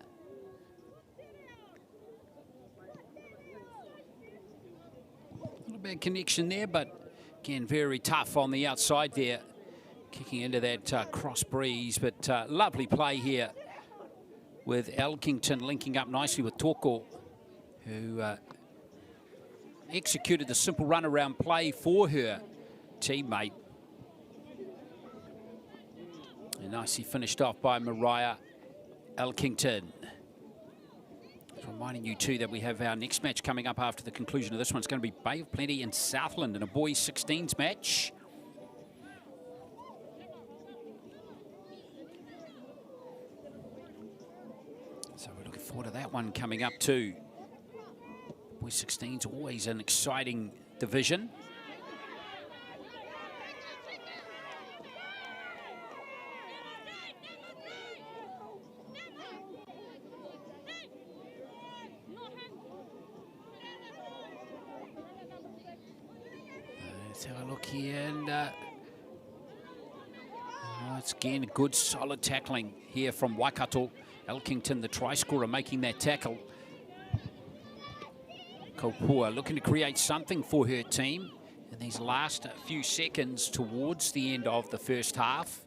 Not a bad connection there, but again, very tough on the outside there. Kicking into that cross breeze, but lovely play here with Elkington linking up nicely with Toko, who executed the simple run-around play for her teammate. And nicely finished off by Mariah Elkington. Reminding you too that we have our next match coming up after the conclusion of this one. It's going to be Bay of Plenty and Southland in a boys 16s match. So we're looking forward to that one coming up too. Boys 16's always an exciting division. Let's have a look here, and it's again good solid tackling here from Waikato. Elkington, the try scorer, making that tackle. Kopua looking to create something for her team in these last few seconds towards the end of the first half.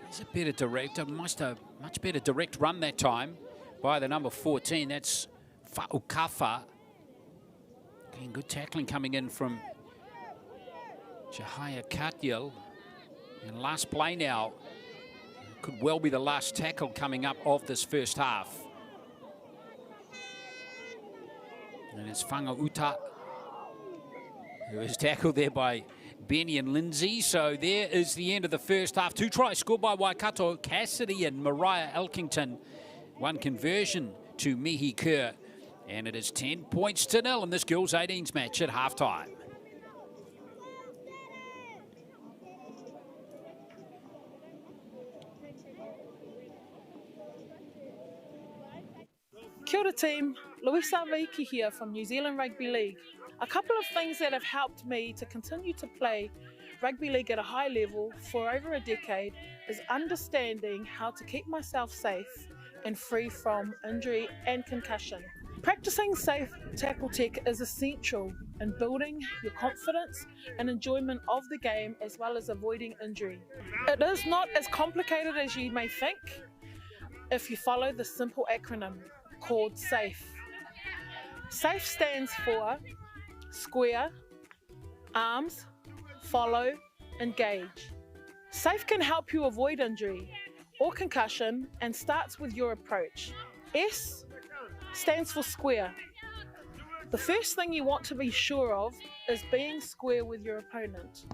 It's a better direct, much better direct run that time by the number 14. That's Fa'ukafa. Again, good tackling coming in from Jahaya Katyal. And last play now. Could well be the last tackle coming up of this first half. And it's Whangauta, who is tackled there by Benny and Lindsay. So there is the end of the first half. 2 tries scored by Waikato, Cassidy and Mariah Elkington. 1 conversion to Mihi Kerr. And it is 10 points to 0 in this girls 18s match at halftime. Kia ora team, Louisa Veiki here from New Zealand Rugby League. A couple of things that have helped me to continue to play rugby league at a high level for over a decade is understanding how to keep myself safe and free from injury and concussion. Practicing safe tackle tech is essential in building your confidence and enjoyment of the game, as well as avoiding injury. It is not as complicated as you may think if you follow the simple acronym called SAFE. SAFE stands for square, arms, follow, engage. SAFE can help you avoid injury or concussion and starts with your approach. S stands for square. The first thing you want to be sure of is being square with your opponent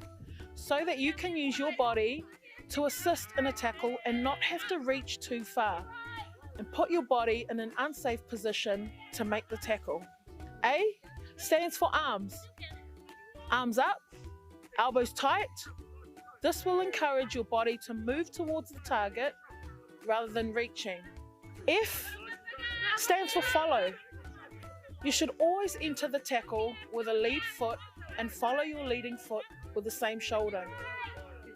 so that you can use your body to assist in a tackle and not have to reach too far, and put your body in an unsafe position to make the tackle. A stands for arms. Arms up, elbows tight. This will encourage your body to move towards the target rather than reaching. F stands for follow. You should always enter the tackle with a lead foot and follow your leading foot with the same shoulder.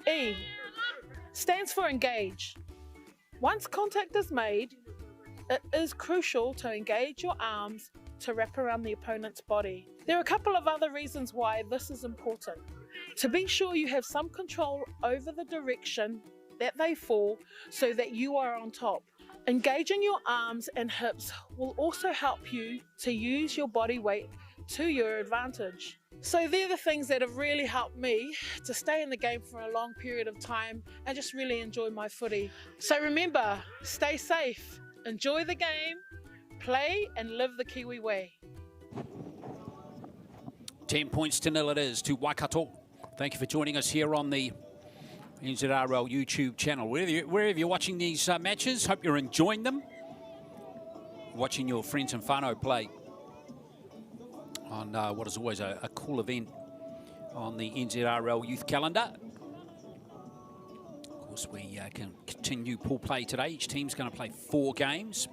E stands for engage. Once contact is made, it is crucial to engage your arms to wrap around the opponent's body. There are a couple of other reasons why this is important. To be sure you have some control over the direction that they fall so that you are on top. Engaging your arms and hips will also help you to use your body weight to your advantage. So they're the things that have really helped me to stay in the game for a long period of time and just really enjoy my footy. So remember, stay safe, enjoy the game, play and live the Kiwi way. 10 points to 0 it is to Waikato. Thank you for joining us here on the NZRL YouTube channel. Wherever you're watching these matches, hope you're enjoying them. Watching your friends and whānau play on what is always a cool event on the NZRL youth calendar. Of course, we can continue pool play today. Each team's going to play 4 games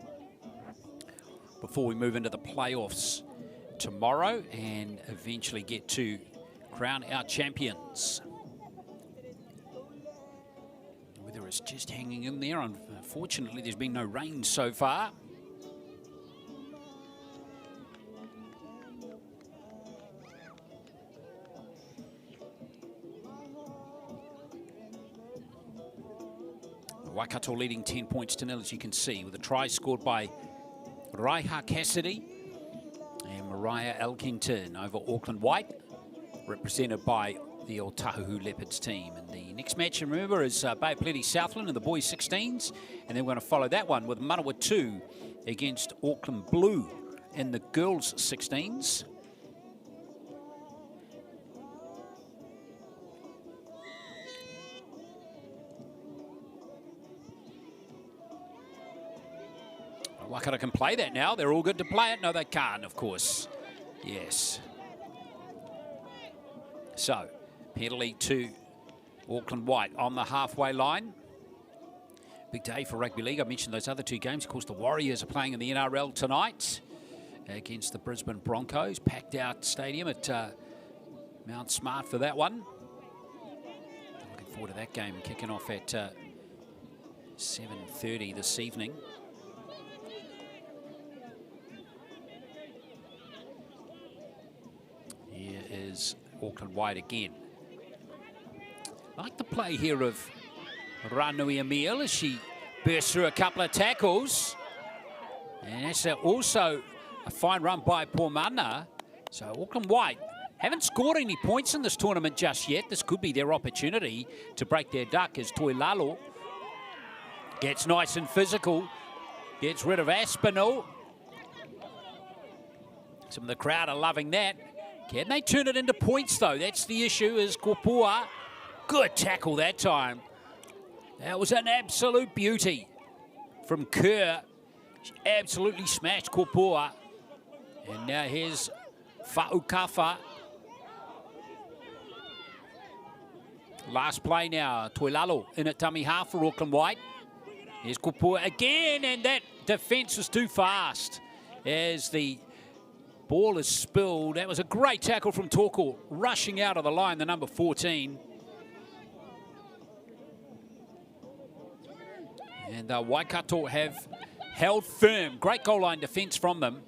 before we move into the playoffs tomorrow and eventually get to crown our champions. Weather is just hanging in there. Unfortunately, there's been no rain so far. Waikato leading 10 points to 0, as you can see, with a try scored by Raiha Cassidy and Mariah Elkington over Auckland White, represented by the Otahuhu Leopards team. And the next match, remember, is Bay of Plenty Southland in the boys 16s, and then we're going to follow that one with Manawatu against Auckland Blue in the girls 16s. Waikato can play that now. They're all good to play it. No, they can't, of course. Yes. So, penalty to Auckland White on the halfway line. Big day for Rugby League. I mentioned those other 2 games. Of course, the Warriors are playing in the NRL tonight against the Brisbane Broncos. Packed out stadium at Mount Smart for that one. Looking forward to that game kicking off at 7:30 this evening. Here is Auckland White again. I like the play here of Ranui Emile as she bursts through a couple of tackles. And that's also a fine run by Pulman. So Auckland White haven't scored any points in this tournament just yet. This could be their opportunity to break their duck as Toilalo gets nice and physical, gets rid of Aspinall. Some of the crowd are loving that. Can they turn it into points, though? That's the issue, is Kopua. Good tackle that time. That was an absolute beauty from Kerr. She absolutely smashed Kopua. And now here's Fa'ukafa. Last play now, Toilalo in at dummy half for Auckland White. Here's Kopua again, and that defence was too fast as the ball is spilled. That was a great tackle from Toko, rushing out of the line, the number 14. And Waikato have held firm. Great goal line defence from them.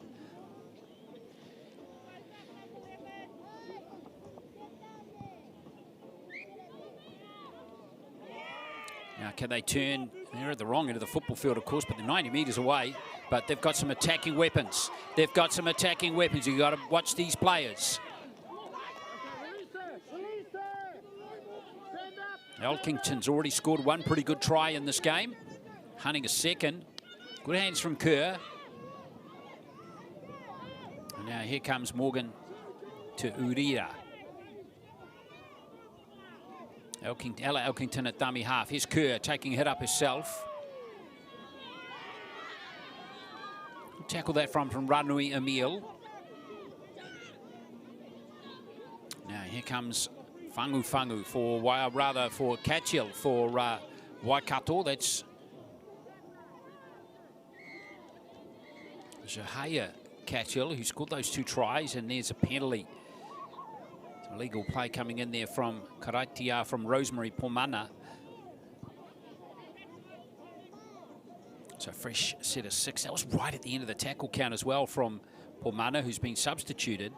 Now, can they turn? They're at the wrong end of the football field, of course, but they're 90 metres away. But they've got some attacking weapons. They've got some attacking weapons. You've got to watch these players. Elkington's already scored 1 pretty good try in this game. Hunting a second. Good hands from Kerr. And now here comes Morgan to Urira. Ella Elkington at dummy half. Here's Kerr taking a hit up herself. Tackle that from Ranui Emil. Now here comes Fangu for, for Catchill for Waikato. That's Jahaya Catchill who scored those 2 tries, and there's a penalty. Some illegal play coming in there from Karaitia from Rosemary Pulman. So fresh set of 6. That was right at the end of the tackle count as well from Pulman, who's been substituted.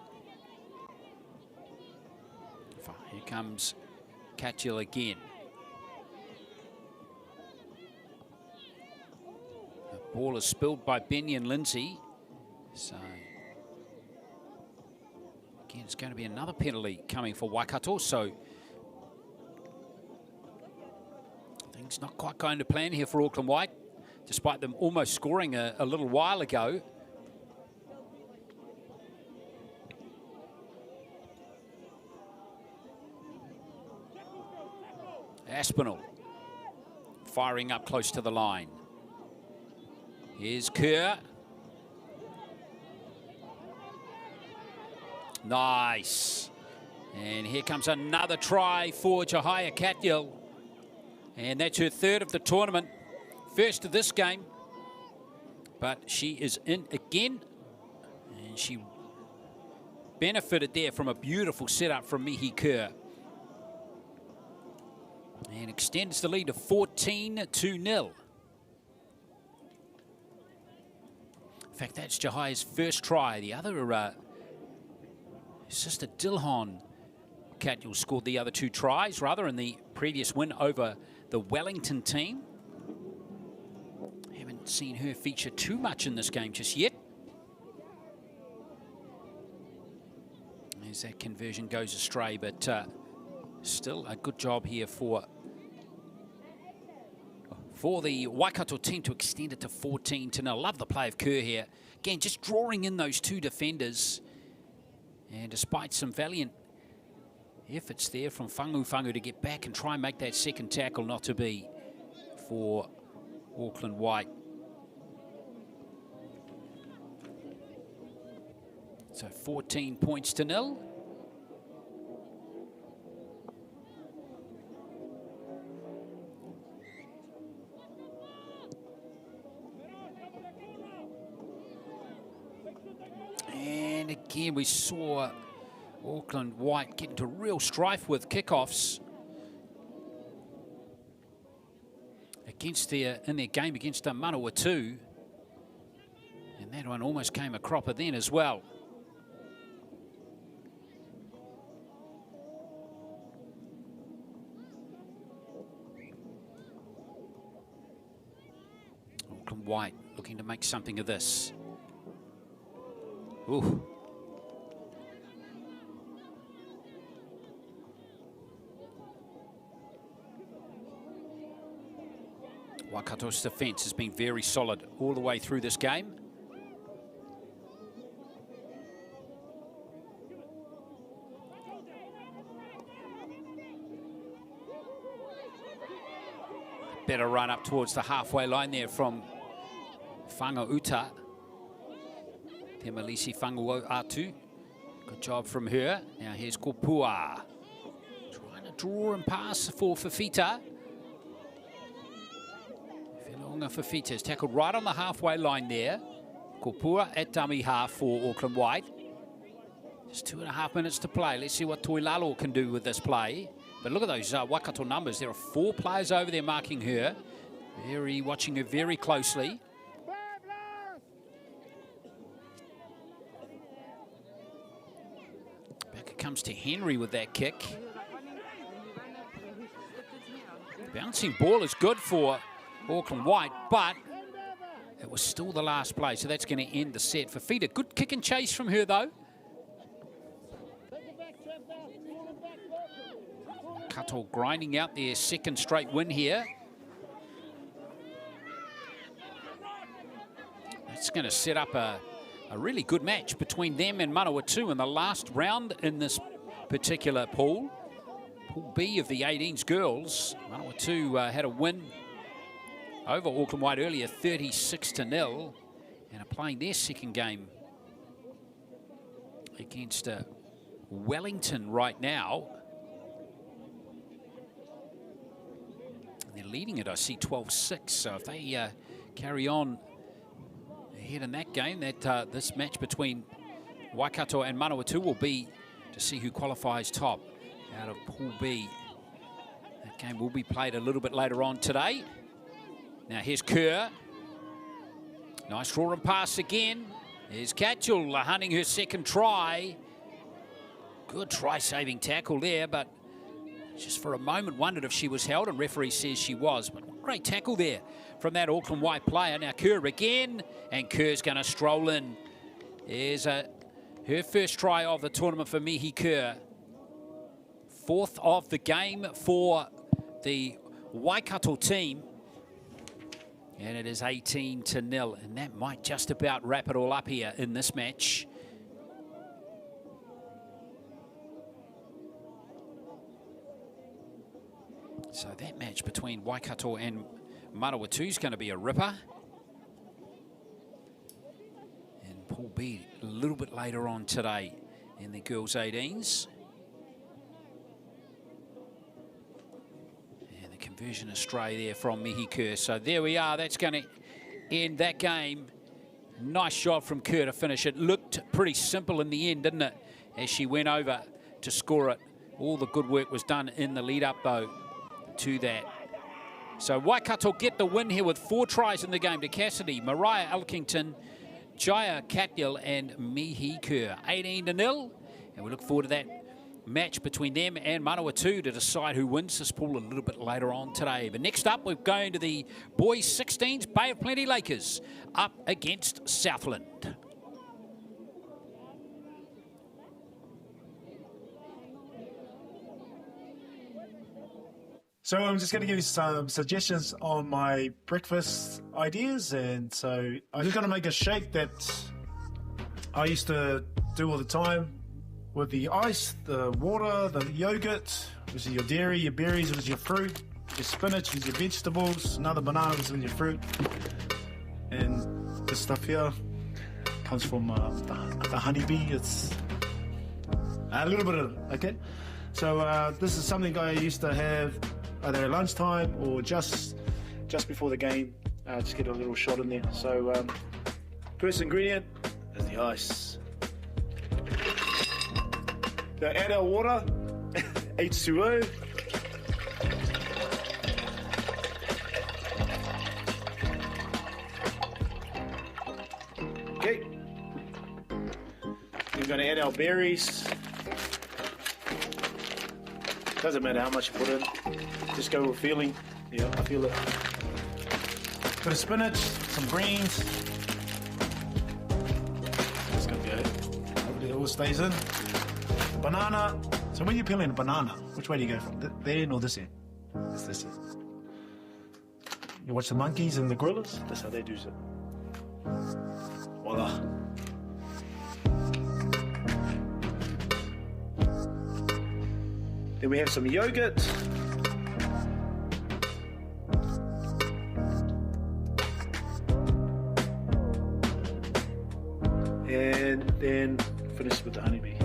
Here comes Catchill again. The ball is spilled by Benny and Lindsay. So again, it's going to be another penalty coming for Waikato. So things not quite going to plan here for Auckland White, despite them almost scoring a little while ago. Aspinall firing up close to the line. Here's Kerr. Nice. And here comes another try for Jahaya Catchill. And that's her 3rd of the tournament. First of this game. But she is in again. And she benefited there from a beautiful setup from Mihi Kerr. And extends the lead to 14-0. In fact, that's Jahaya's first try. The other sister Dilhon Catchill scored the other 2 tries, rather, in the previous win over the Wellington team. Haven't seen her feature too much in this game just yet. As that conversion goes astray, but still a good job here for the Waikato team to extend it to 14-0. Love the play of Kerr here. Again, just drawing in those 2 defenders. And despite some valiant efforts there from Fangu to get back and try and make that second tackle, not to be for Auckland White. So 14 points to 0. And again, we saw Auckland White get into real strife with kickoffs against in their game against Manawatu. And that one almost came a cropper then as well. Auckland White looking to make something of this. Ooh. Waikato's defence has been very solid all the way through this game. Better run up towards the halfway line there from Whangauta. Te Malisi Whangauatu. Good job from her. Now here's Kopua. Trying to draw and pass for Fafita. Filonga Fafita is tackled right on the halfway line there. Kopua at dummy half for Auckland White. Just 2.5 minutes to play. Let's see what Toilalo can do with this play. But look at those Waikato numbers. There are 4 players over there marking her. Watching her very closely. Back it comes to Henry with that kick. Bouncing ball is good for Auckland White, but it was still the last play, so that's going to end the set. Fafita, good kick and chase from her though. Waikato grinding out their second straight win here. That's going to set up a really good match between them and Manawatu in the last round in this particular pool. Pool B of the 18s girls. Manawatu had a win over Auckland White earlier, 36-0, and are playing their second game against Wellington right now. And they're leading it, I see, 12-6. So if they carry on ahead in that game, that this match between Waikato and Manawatu will be to see who qualifies top out of Pool B. That game will be played a little bit later on today. Now here's Kerr. Nice draw and pass again. Here's Catchell hunting her second try. Good try-saving tackle there, but just for a moment wondered if she was held, and referee says she was. But great tackle there from that Auckland White player. Now Kerr again, and Kerr's going to stroll in. There's her first try of the tournament for Mihi Kerr. Fourth of the game for the Waikato team. And it is 18-0, and that might just about wrap it all up here in this match. So that match between Waikato and Manawatu is going to be a ripper. And Pool B a little bit later on today in the girls' 18s. Conversion astray there from Mihi Kerr. So there we are. That's going to end that game. Nice shot from Kerr to finish. It looked pretty simple in the end, didn't it? As she went over to score it. All the good work was done in the lead up, though, to that. So Waikato get the win here with 4 tries in the game to Cassidy, Mariah Elkington, Jaya Catgill, and Mihi Kerr. 18-0. And we look forward to that match between them and Manawatu to decide who wins this pool a little bit later on today. But next up, we're going to the boys 16s, Bay of Plenty Lakers, up against Southland. So I'm just going to give you some suggestions on my breakfast ideas. And so I'm just going to make a shake that I used to do all the time, with the ice, the water, the yogurt, which is your dairy, your berries, which is your fruit, your spinach, which is your vegetables, another banana, which is your fruit. And this stuff here comes from the honeybee. It's a little bit of, okay? So this is something I used to have either at lunchtime or just before the game. Just get a little shot in there. So first ingredient is the ice. So add our water, H2O. Okay. We're going to add our berries. Doesn't matter how much you put in. Just go with feeling. Yeah, I feel it. Bit of spinach, some greens. That's going to be it. Hopefully it all stays in. Banana. So when you're peeling a banana, which way do you go from? That end or this end? It's this end. You watch the monkeys and the gorillas? That's how they do it. Voila. Then we have some yogurt. And then finish with the honeybee.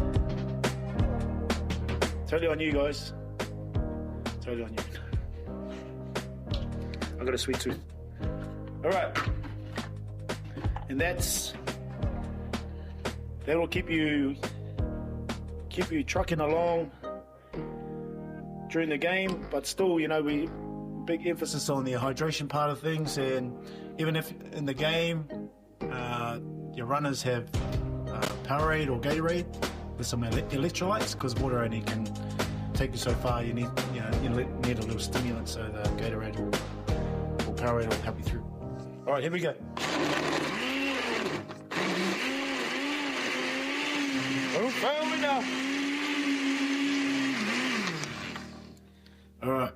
Totally on you guys. Totally on you. I got a sweet tooth. All right. And that will keep you trucking along during the game, but still, you know, we big emphasis on the hydration part of things. And even if in the game your runners have Powerade or Gatorade with some electrolytes, because water only can take you so far. You need a little stimulant, so the Gatorade or Powerade will help you through. All right, here we go. Oh, now. All right,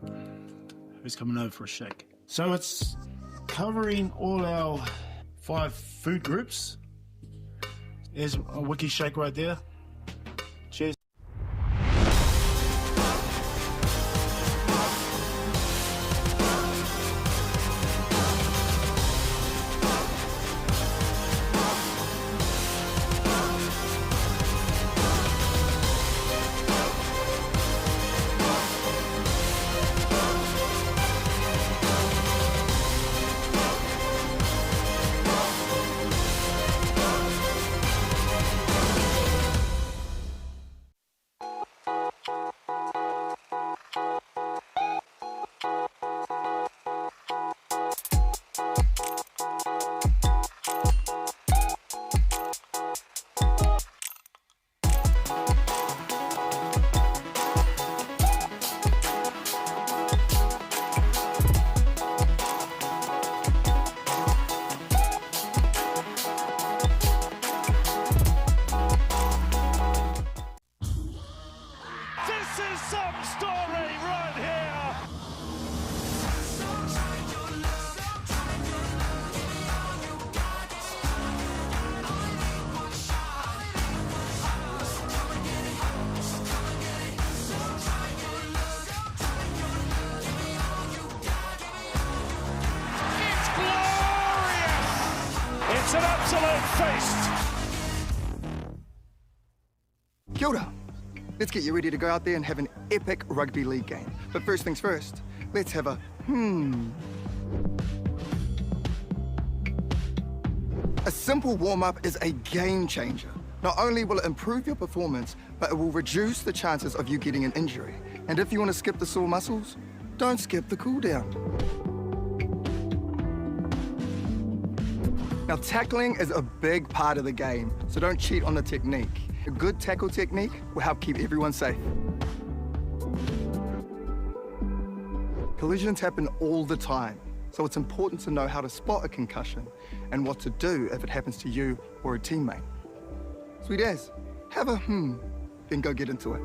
who's coming over for a shake? So it's covering all our 5 food groups. There's a wiki shake right there. Cheers. It's an absolute feast. Kia ora. Let's get you ready to go out there and have an epic rugby league game. But first things first, let's have a A simple warm-up is a game changer. Not only will it improve your performance, but it will reduce the chances of you getting an injury. And if you want to skip the sore muscles, don't skip the cool down. Now, tackling is a big part of the game, so don't cheat on the technique. A good tackle technique will help keep everyone safe. Collisions happen all the time, so it's important to know how to spot a concussion and what to do if it happens to you or a teammate. Sweet as, have a then go get into it.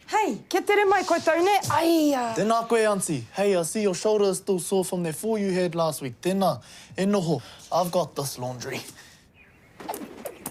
Hey, kia tere mai koutou ne. Aia. Tēnā koe, auntie. Hey, I see your shoulder is still sore from that fall you had last week. Tēnā. E noho. I've got this laundry.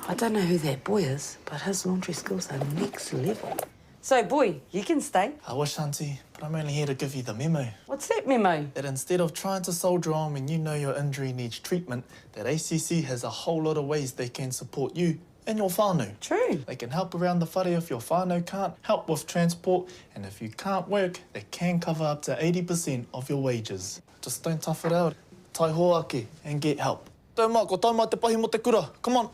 I don't know who that boy is, but his laundry skills are next level. So, boy, you can stay. I wish, auntie, but I'm only here to give you the memo. What's that memo? That instead of trying to soldier on when you know your injury needs treatment, that ACC has a whole lot of ways they can support you and your whānau. True. They can help around the whare if your whānau can't, help with transport, and if you can't work, they can cover up to 80% of your wages. Just don't tough it out. Tai hoake and get help. Tau mā, ko tau mā te pahi mo te kura. Come on.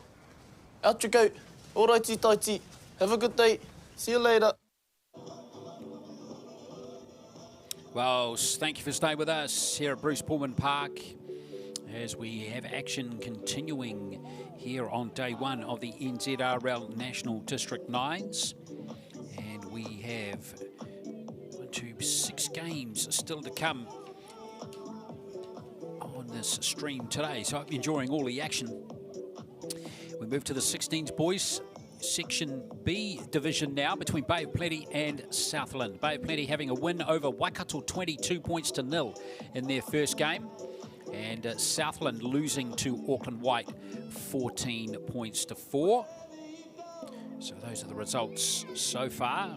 Out you go. Alrighty, taiti. Have a good day. See you later. Well, thank you for staying with us here at Bruce Pulman Park as we have action continuing here on day one of the NZRL National District Nines. And we have 6 games still to come on this stream today. So I'm enjoying all the action. We move to the 16s boys. Section B division now between Bay of Plenty and Southland. Bay of Plenty having a win over Waikato 22-0 in their first game. And Southland losing to Auckland White 14-4. So those are the results so far.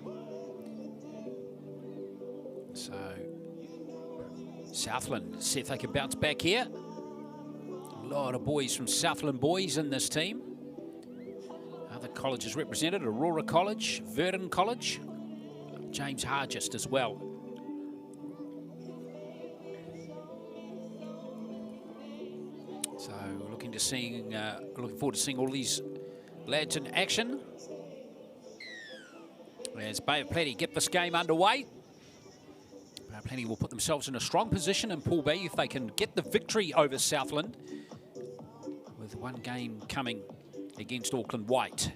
So Southland see if they can bounce back here. A lot of boys from Southland boys in this team. Other colleges represented, Aurora College, Verdon College, James Hargest as well. So looking forward to seeing all these lads in action. As Bay of Plenty get this game underway. Bay of Plenty will put themselves in a strong position in Pool B if they can get the victory over Southland, with one game coming against Auckland White,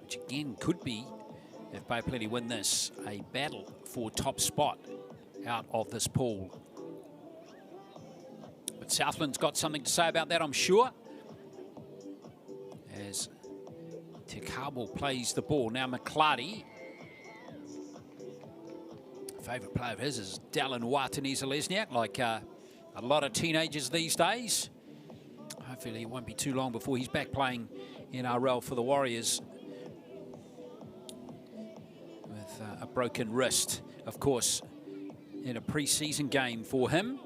which again could be, if Bay of Plenty win this, a battle for top spot out of this pool. But Southland's got something to say about that, I'm sure, as Te Kābo plays the ball. Now McClarty, favourite player of his is Dallin Watanesa-Lesniak, like a lot of teenagers these days. Hopefully it won't be too long before he's back playing NRL for the Warriors with a broken wrist, of course, in a pre-season game for him.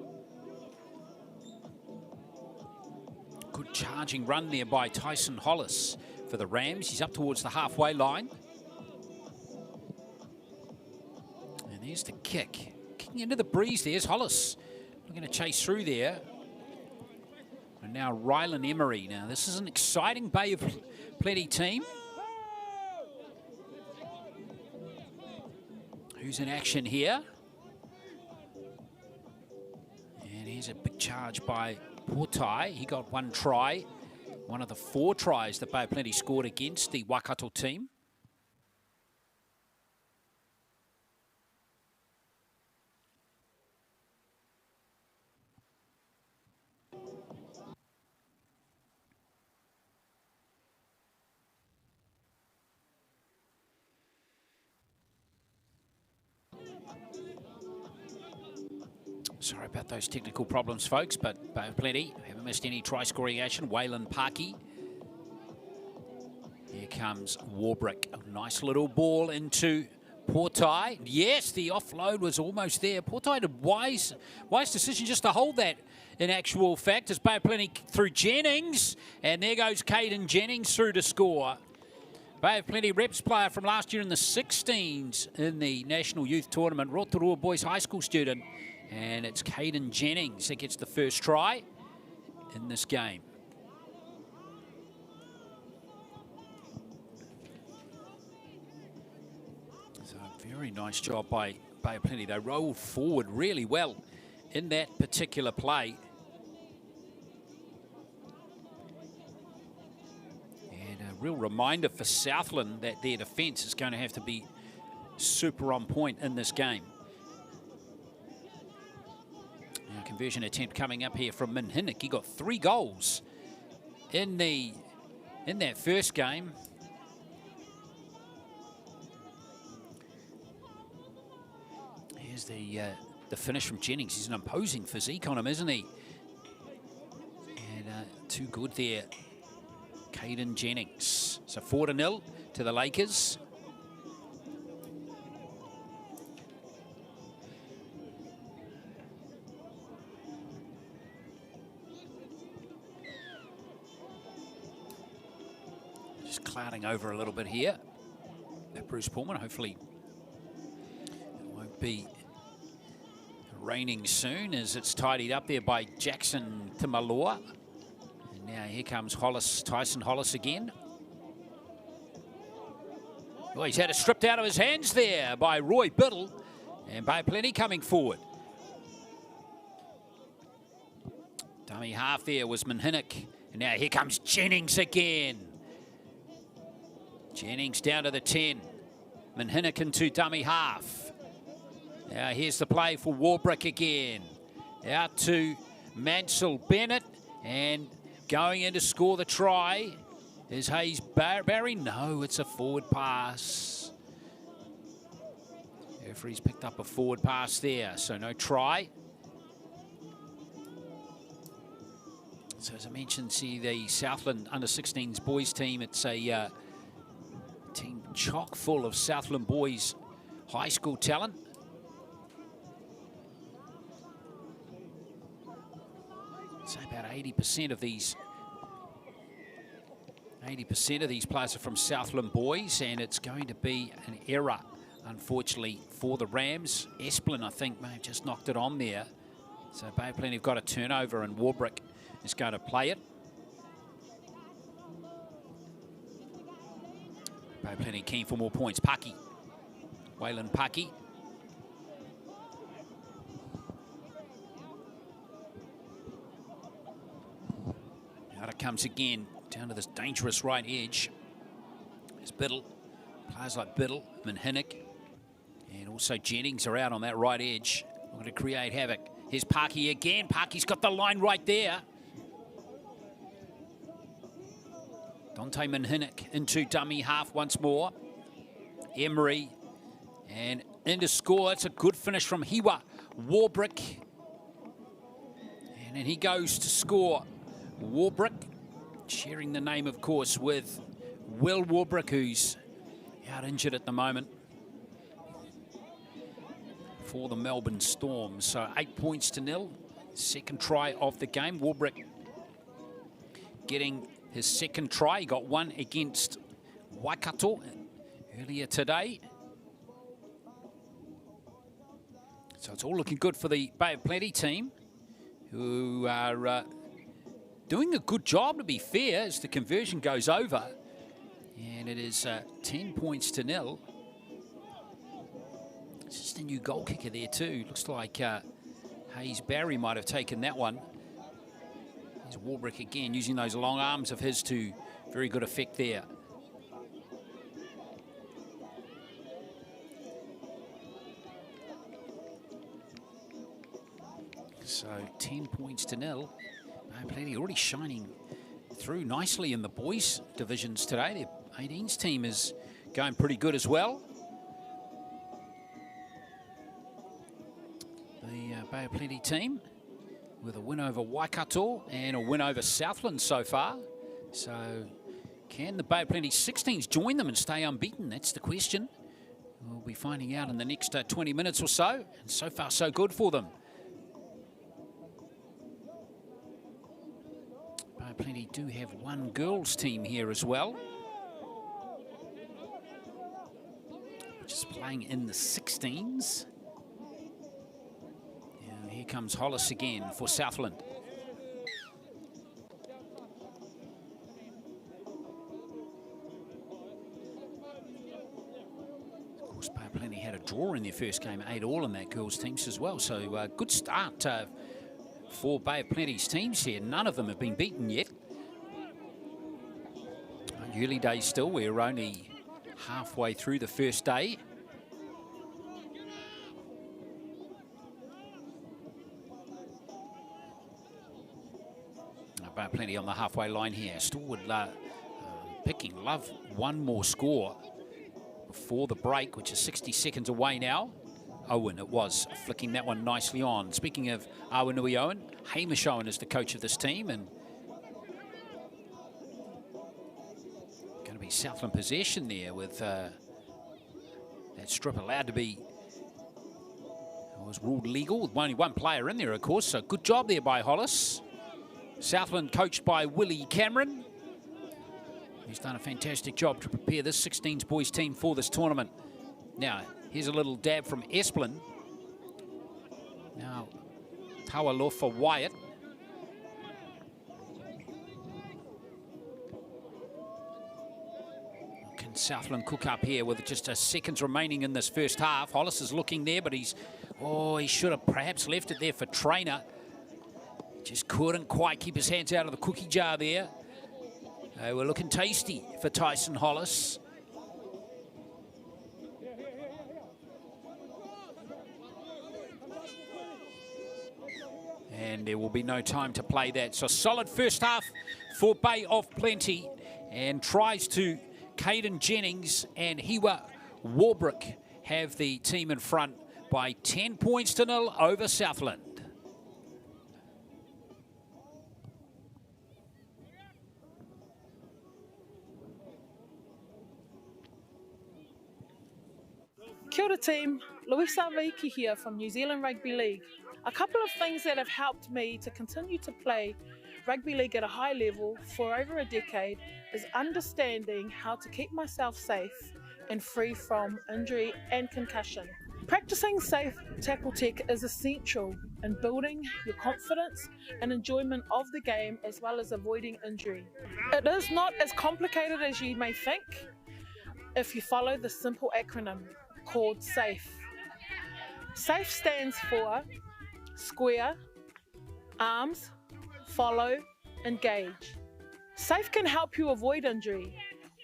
Good charging run there by Tyson Hollis for the Rams. He's up towards the halfway line. And there's the kick. Kicking into the breeze, there's Hollis. We're going to chase through there. And now Rylan Emery. Now this is an exciting Bay of Plenty team. Who's in action here? And here's a big charge by Portai. He got one try. One of the 4 tries that Bay of Plenty scored against the Waikato team. Sorry about those technical problems, folks, but Bay of Plenty haven't missed any try-scoring action. Waylon Parky. Here comes Warbrick. A nice little ball into Portai, yes, the offload was almost there. Portai did wise decision just to hold that. In actual fact, as Bay of Plenty through Jennings, and there goes Caden Jennings through to score. Bay of Plenty reps player from last year in the 16s in the National Youth Tournament, Rotorua Boys High School student, and it's Caden Jennings that gets the first try in this game. Very nice job by Bay of Plenty. They rolled forward really well in that particular play. And a real reminder for Southland that their defence is going to have to be super on point in this game. Now, conversion attempt coming up here from Minhinnick. He got 3 goals in that first game. Here's the finish from Jennings. He's an imposing physique on him, isn't he? And too good there, Caden Jennings. So 4-0 to the Lakers. Just clouding over a little bit here. That Bruce Pulman, hopefully it won't be raining soon as it's tidied up there by Jackson Timalua. And now here comes Hollis, Tyson Hollis again. Well, he's had it stripped out of his hands there by Roy Biddle. And Bay of Plenty coming forward. Dummy half there was Minhinnick. And now here comes Jennings again. Jennings down to the 10. Minhinnick into dummy half. Now here's the play for Warbrick again. Out to Mansell Bennett, and going in to score the try is Hayes Barry. No, it's a forward pass. Referee's picked up a forward pass there, so no try. So as I mentioned, see the Southland under-16s boys team. It's a team chock full of Southland boys high school talent. So about 80% of these players are from Southland boys, and it's going to be an error, unfortunately, for the Rams. Esplin, I think, may have just knocked it on there. So Bay of Plenty have got a turnover, and Warbrick is going to play it. Bay of Plenty keen for more points. Paki, Waylon Paki. Out it comes again, down to this dangerous right edge. There's Biddle, players like Biddle, Minhinnick, and also Jennings are out on that right edge. We're going to create havoc. Here's Parky again. Parky's got the line right there. Dante Minhinnick into dummy half once more. Emery, and into score. It's a good finish from Hiwa Warbrick. And then he goes to score. Warbrick, sharing the name, of course, with Will Warbrick, who's out injured at the moment for the Melbourne Storm. So 8-0. Second try of the game. Warbrick getting his second try. He got one against Waikato earlier today. So it's all looking good for the Bay of Plenty team, who are doing a good job, to be fair, as the conversion goes over. And it is 10-0. It's just a new goal kicker there too. Looks like Hayes Barry might have taken that one. There's Warbrick again, using those long arms of his to very good effect there. So 10-0. Plenty already shining through nicely in the boys divisions today. The 18s team is going pretty good as well. The Bay of Plenty team with a win over Waikato and a win over Southland so far. So can the Bay of Plenty 16s join them and stay unbeaten? That's the question. We'll be finding out in the next 20 minutes or so. And so far, so good for them. But Plenty do have one girls team here as well, which is playing in the 16s. Yeah, here comes Hollis again for Southland. Plenty had a draw in their first game, 8-all in that girls' teams as well. So good start for Bay of Plenty's teams here. None of them have been beaten yet. Early days still. We're only halfway through the first day. Bay of Plenty on the halfway line here. Still would love one more score before the break, which is 60 seconds away now. Owen, it was, flicking that one nicely on. Speaking of Awanui Owen, Hamish Owen is the coach of this team, and going to be Southland possession there with that strip allowed to be, it was ruled legal with only one player in there, of course, so good job there by Hollis. Southland coached by Willie Cameron. He's done a fantastic job to prepare this 16s boys team for this tournament. Now, here's a little dab from Esplin. Now, Tawalo for Wyatt. Can Southland cook up here with just seconds remaining in this first half? Hollis is looking there, but he should have perhaps left it there for Trainer. Just couldn't quite keep his hands out of the cookie jar there. They were looking tasty for Tyson Hollis. And there will be no time to play that. So solid first half for Bay of Plenty. And tries to Caden Jennings and Hiwa Warbrick have the team in front by 10 points to 0 over Southland. Kia ora team, Louisa Vaiki here from New Zealand Rugby League. A couple of things that have helped me to continue to play rugby league at a high level for over a decade is understanding how to keep myself safe and free from injury and concussion. Practicing safe tackle tech is essential in building your confidence and enjoyment of the game as well as avoiding injury. It is not as complicated as you may think if you follow the simple acronym called SAFE. SAFE stands for square, arms, follow, engage. SAFE can help you avoid injury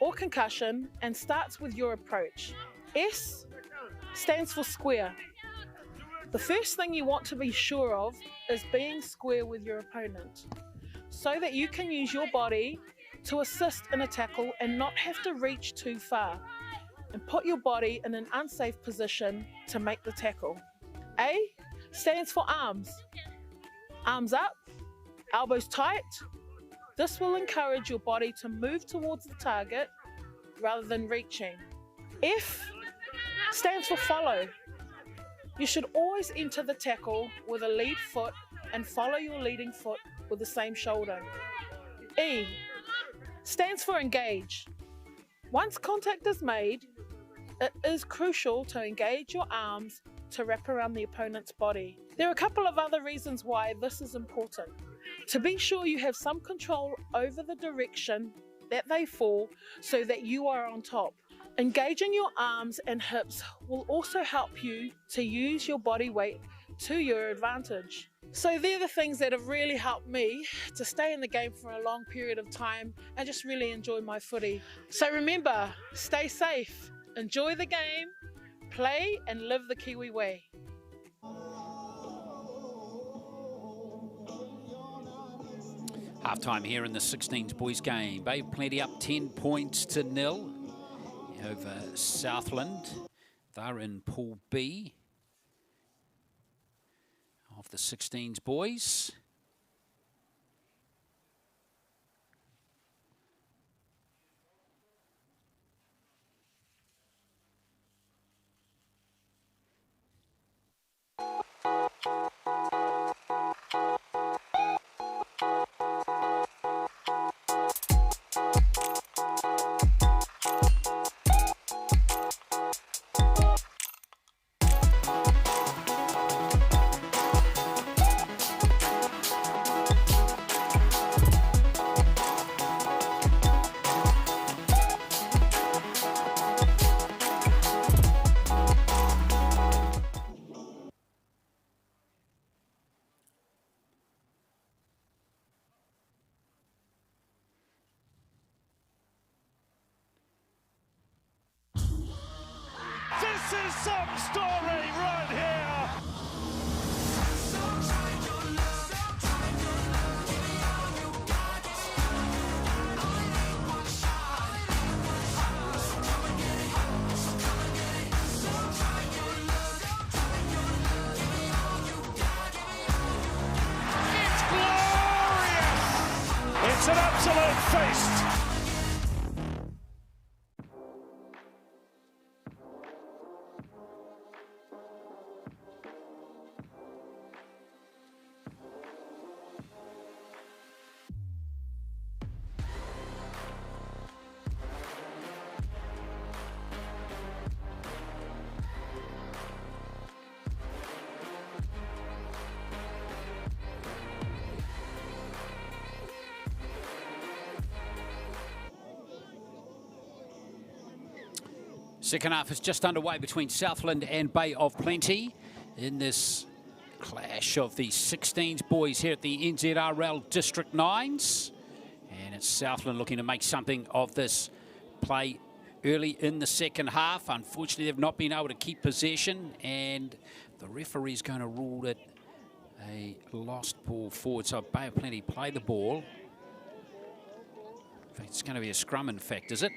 or concussion and starts with your approach. S stands for square. The first thing you want to be sure of is being square with your opponent so that you can use your body to assist in a tackle and not have to reach too far and put your body in an unsafe position to make the tackle. A stands for arms. Arms up, elbows tight. This will encourage your body to move towards the target rather than reaching. F stands for follow. You should always enter the tackle with a lead foot and follow your leading foot with the same shoulder. E stands for engage. Once contact is made, it is crucial to engage your arms to wrap around the opponent's body. There are a couple of other reasons why this is important. To be sure you have some control over the direction that they fall so that you are on top. Engaging your arms and hips will also help you to use your body weight to your advantage. So they're the things that have really helped me to stay in the game for a long period of time and just really enjoy my footy. So remember, stay safe, enjoy the game, play and live the Kiwi way. Half-time here in the 16s boys game. Bay of Plenty up 10 points to 0 over Southland. They're in Pool B of the 16s boys. some story right here. It's glorious. It's an absolute feast. Second half is just underway between Southland and Bay of Plenty in this clash of the 16s boys here at the NZRL District 9s. And it's Southland looking to make something of this play early in the second half. Unfortunately, they've not been able to keep possession, and the referee's going to rule it a lost ball forward. So Bay of Plenty play the ball. In fact, it's going to be a scrum, in fact, is it?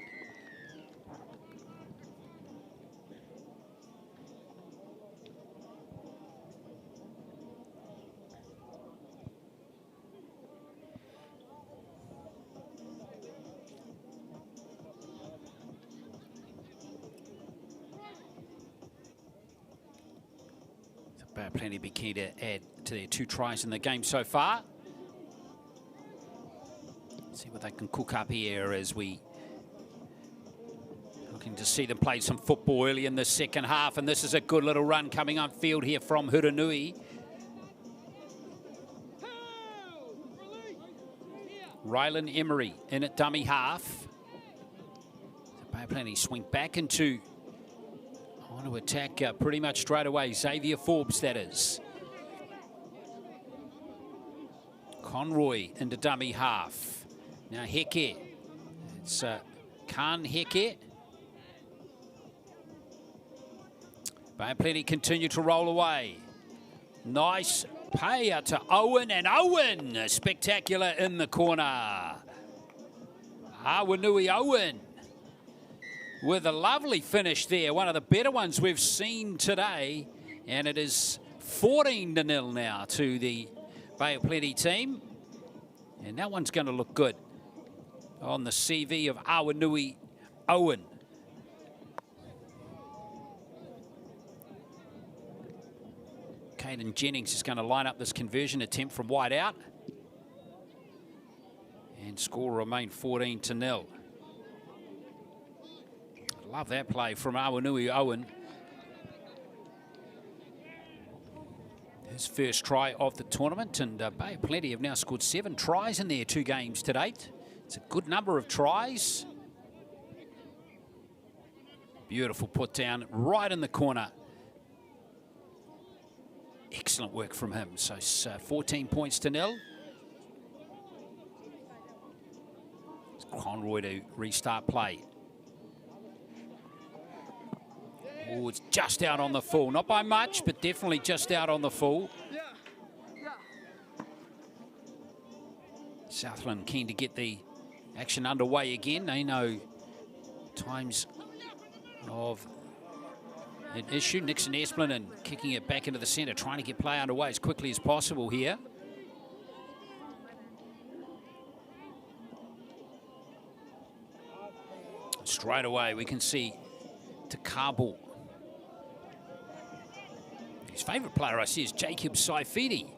Bay of Plenty be keen to add to their 2 tries in the game so far. See what they can cook up here as we looking to see them play some football early in the second half. And this is a good little run coming on field here from Huranui. Rylan Emery in at dummy half. The Bay of Plenty swing back into on to attack pretty much straight away. Xavier Forbes, that is. Conroy into dummy half. Now Heke. It's Khan Heke. Bay of Plenty continue to roll away. Nice pay out to Owen, and Owen spectacular in the corner. Awanui Owen with a lovely finish there, one of the better ones we've seen today, and it is 14-0 now to the Bay of Plenty team, and that one's going to look good on the CV of Awanui Owen. Caden Jennings is going to line up this conversion attempt from wide out, and score remain 14-0. Love that play from Awanui Owen. His first try of the tournament, and Bay of Plenty have now scored 7 tries in their 2 games to date. It's a good number of tries. Beautiful put down right in the corner. Excellent work from him. So 14 points to 0. It's Conroy to restart play. Oh, it's just out on the full. Not by much, but definitely just out on the full. Southland keen to get the action underway again. They know times of an issue. Nixon Esplin and kicking it back into the centre, trying to get play underway as quickly as possible here. Straight away, we can see to Kabul. His favourite player, I see, is Jacob Saifidi.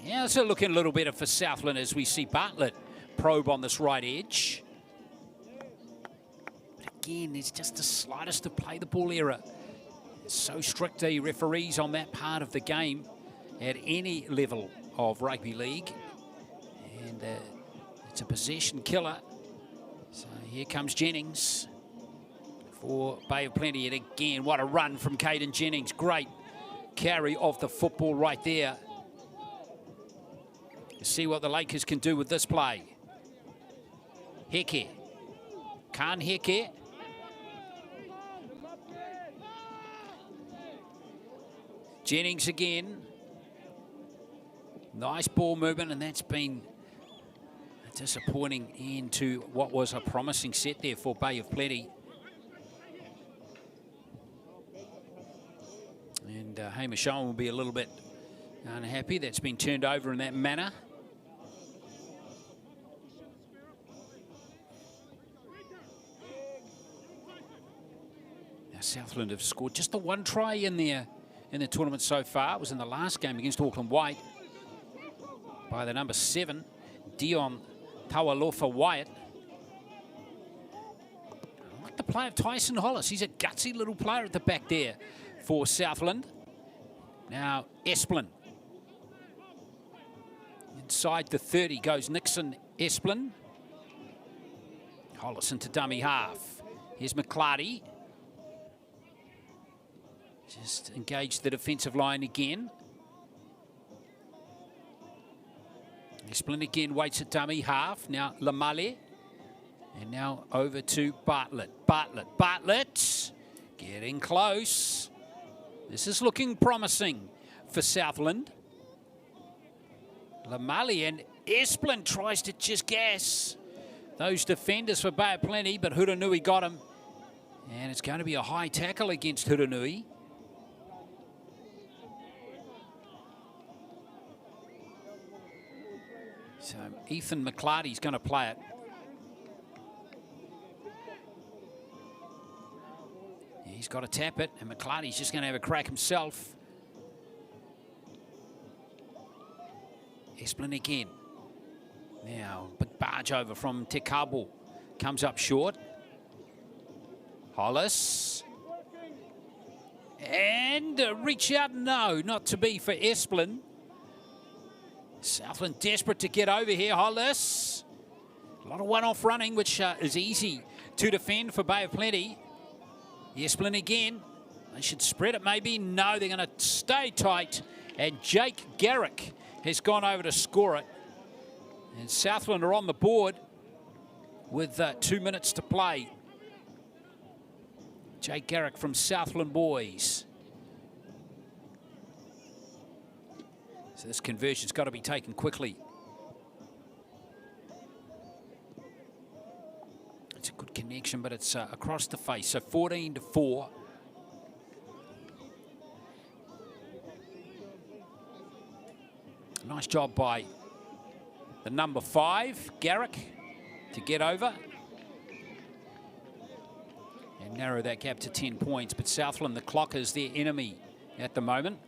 Yeah, it's looking a little better for Southland as we see Bartlett probe on this right edge. But again, there's just the slightest of play the ball error. It's so strict, the referees on that part of the game at any level of rugby league. And it's a possession killer. So here comes Jennings for Bay of Plenty. And again, what a run from Caden Jennings. Great carry of the football right there. Let's see what the Lakers can do with this play. Heke. Khan Heke. Jennings again. Nice ball movement, and that's been a disappointing end to what was a promising set there for Bay of Plenty. And Hamish Owen will be a little bit unhappy. That's been turned over in that manner. Now Southland have scored just the one try in the tournament so far. It was in the last game against Auckland White by the number 7, Dion Tawalofa Wyatt. I like the play of Tyson Hollis. He's a gutsy little player at the back there for Southland. Now Esplin. Inside the 30 goes Nixon Esplin. Hollis into dummy half. Here's McClarty. Just engage the defensive line again. Esplin again waits at dummy half. Now Lamale. And now over to Bartlett. Bartlett. Getting close. This is looking promising for Southland. Lamale and Esplin tries to just gas those defenders for Bay of Plenty, but Huranui got him. And it's going to be a high tackle against Huranui. So Ethan McClarty's going to play it. He's got to tap it, and McClarty's just going to have a crack himself. Esplin again. Now, big barge over from Te Kabo. Comes up short. Hollis. And reach out, no, not to be for Esplin. Southland desperate to get over here. Hollis. A lot of one-off running, which is easy to defend for Bay of Plenty. Esplin again. They should spread it maybe. No, they're going to stay tight. And Jake Garrick has gone over to score it. And Southland are on the board with 2 minutes to play. Jake Garrick from Southland Boys. So this conversion's got to be taken quickly. It's a good connection, but it's across the face. So 14-4. Nice job by the number 5, Garrick, to get over and narrow that gap to 10 points. But Southland, the clock is their enemy at the moment.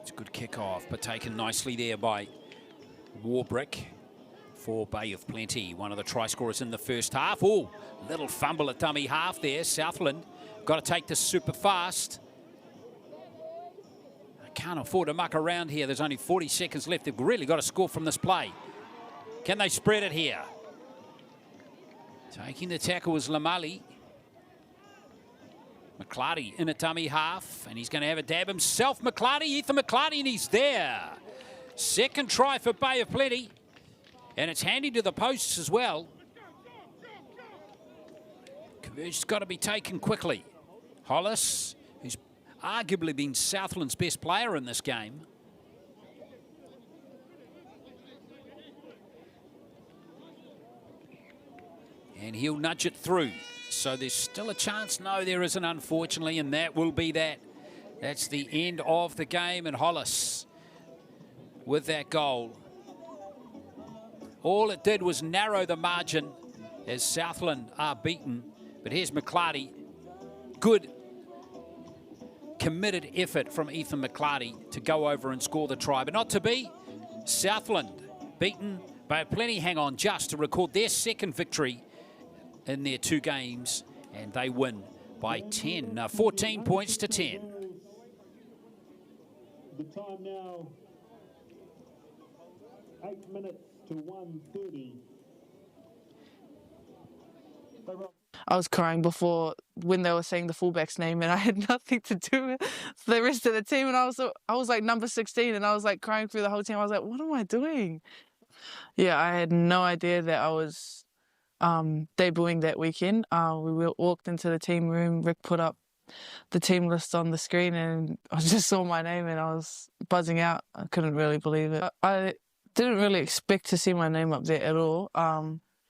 It's a good kick-off, but taken nicely there by Warbrick for Bay of Plenty, one of the try scorers in the first half. Oh, little fumble at dummy half there. Southland got to take this super fast. I can't afford to muck around here. There's only 40 seconds left. They've really got to score from this play. Can they spread it here? Taking the tackle was Lamali. McClarty in a dummy half, and he's going to have a dab himself. McClarty, Ethan McClarty, and he's there. Second try for Bay of Plenty. And it's handy to the posts as well. Conversion's got to be taken quickly. Hollis, who's arguably been Southland's best player in this game. And he'll nudge it through. So there's still a chance. No, there isn't, unfortunately, and that will be that. That's the end of the game, and Hollis with that goal. All it did was narrow the margin as Southland are beaten. But here's McClarty. Good, committed effort from Ethan McClarty to go over and score the try. But not to be. Southland beaten. Bay Plenty hang on just to record their second victory in their 2 games. And they win by 10, 14 points to 10. The time now, 8 minutes to 1:30. I was crying before when they were saying the fullback's name, and I had nothing to do with the rest of the team. And I was like number 16, and I was like crying through the whole team. I was like, what am I doing? Yeah, I had no idea that I was debuting that weekend. We walked into the team room, Rick put up the team list on the screen, and I just saw my name and I was buzzing out. I couldn't really believe it. I didn't really expect to see my name up there at all,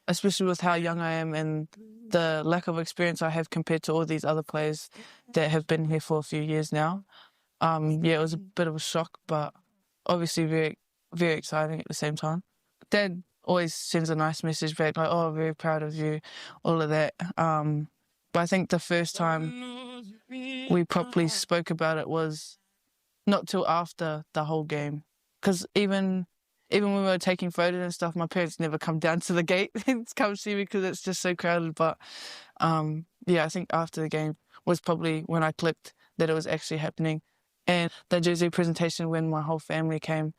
especially with how young I am and the lack of experience I have compared to all these other players that have been here for a few years now. Yeah, it was a bit of a shock, but obviously very, very exciting at the same time. Dad always sends a nice message back, like, oh, very proud of you, all of that. But I think the first time we properly spoke about it was not till after the whole game. Because even when we were taking photos and stuff, my parents never come down to the gate and come see me because it's just so crowded. But yeah, I think after the game was probably when I clicked that it was actually happening. And the jersey presentation, when my whole family came,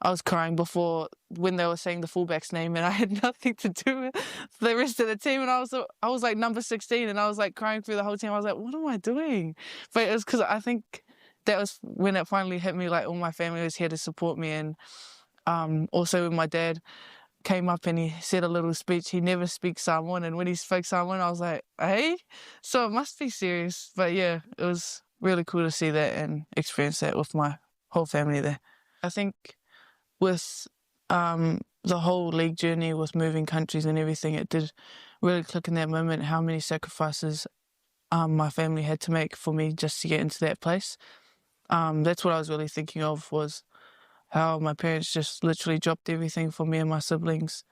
I was crying before when they were saying the fullback's name, and I had nothing to do with the rest of the team. And I was like number 16, and I was like crying through the whole team. I was like, what am I doing? But it was because I think that was when it finally hit me, like all my family was here to support me. And also when my dad came up and he said a little speech, he never speaks Samoan, and when he spoke Samoan, I was like, hey? So it must be serious. But yeah, it was really cool to see that and experience that with my whole family there. I think with the whole league journey, with moving countries and everything, it did really click in that moment how many sacrifices my family had to make for me just to get into that place. That's what I was really thinking of, was how my parents just literally dropped everything for me and my siblings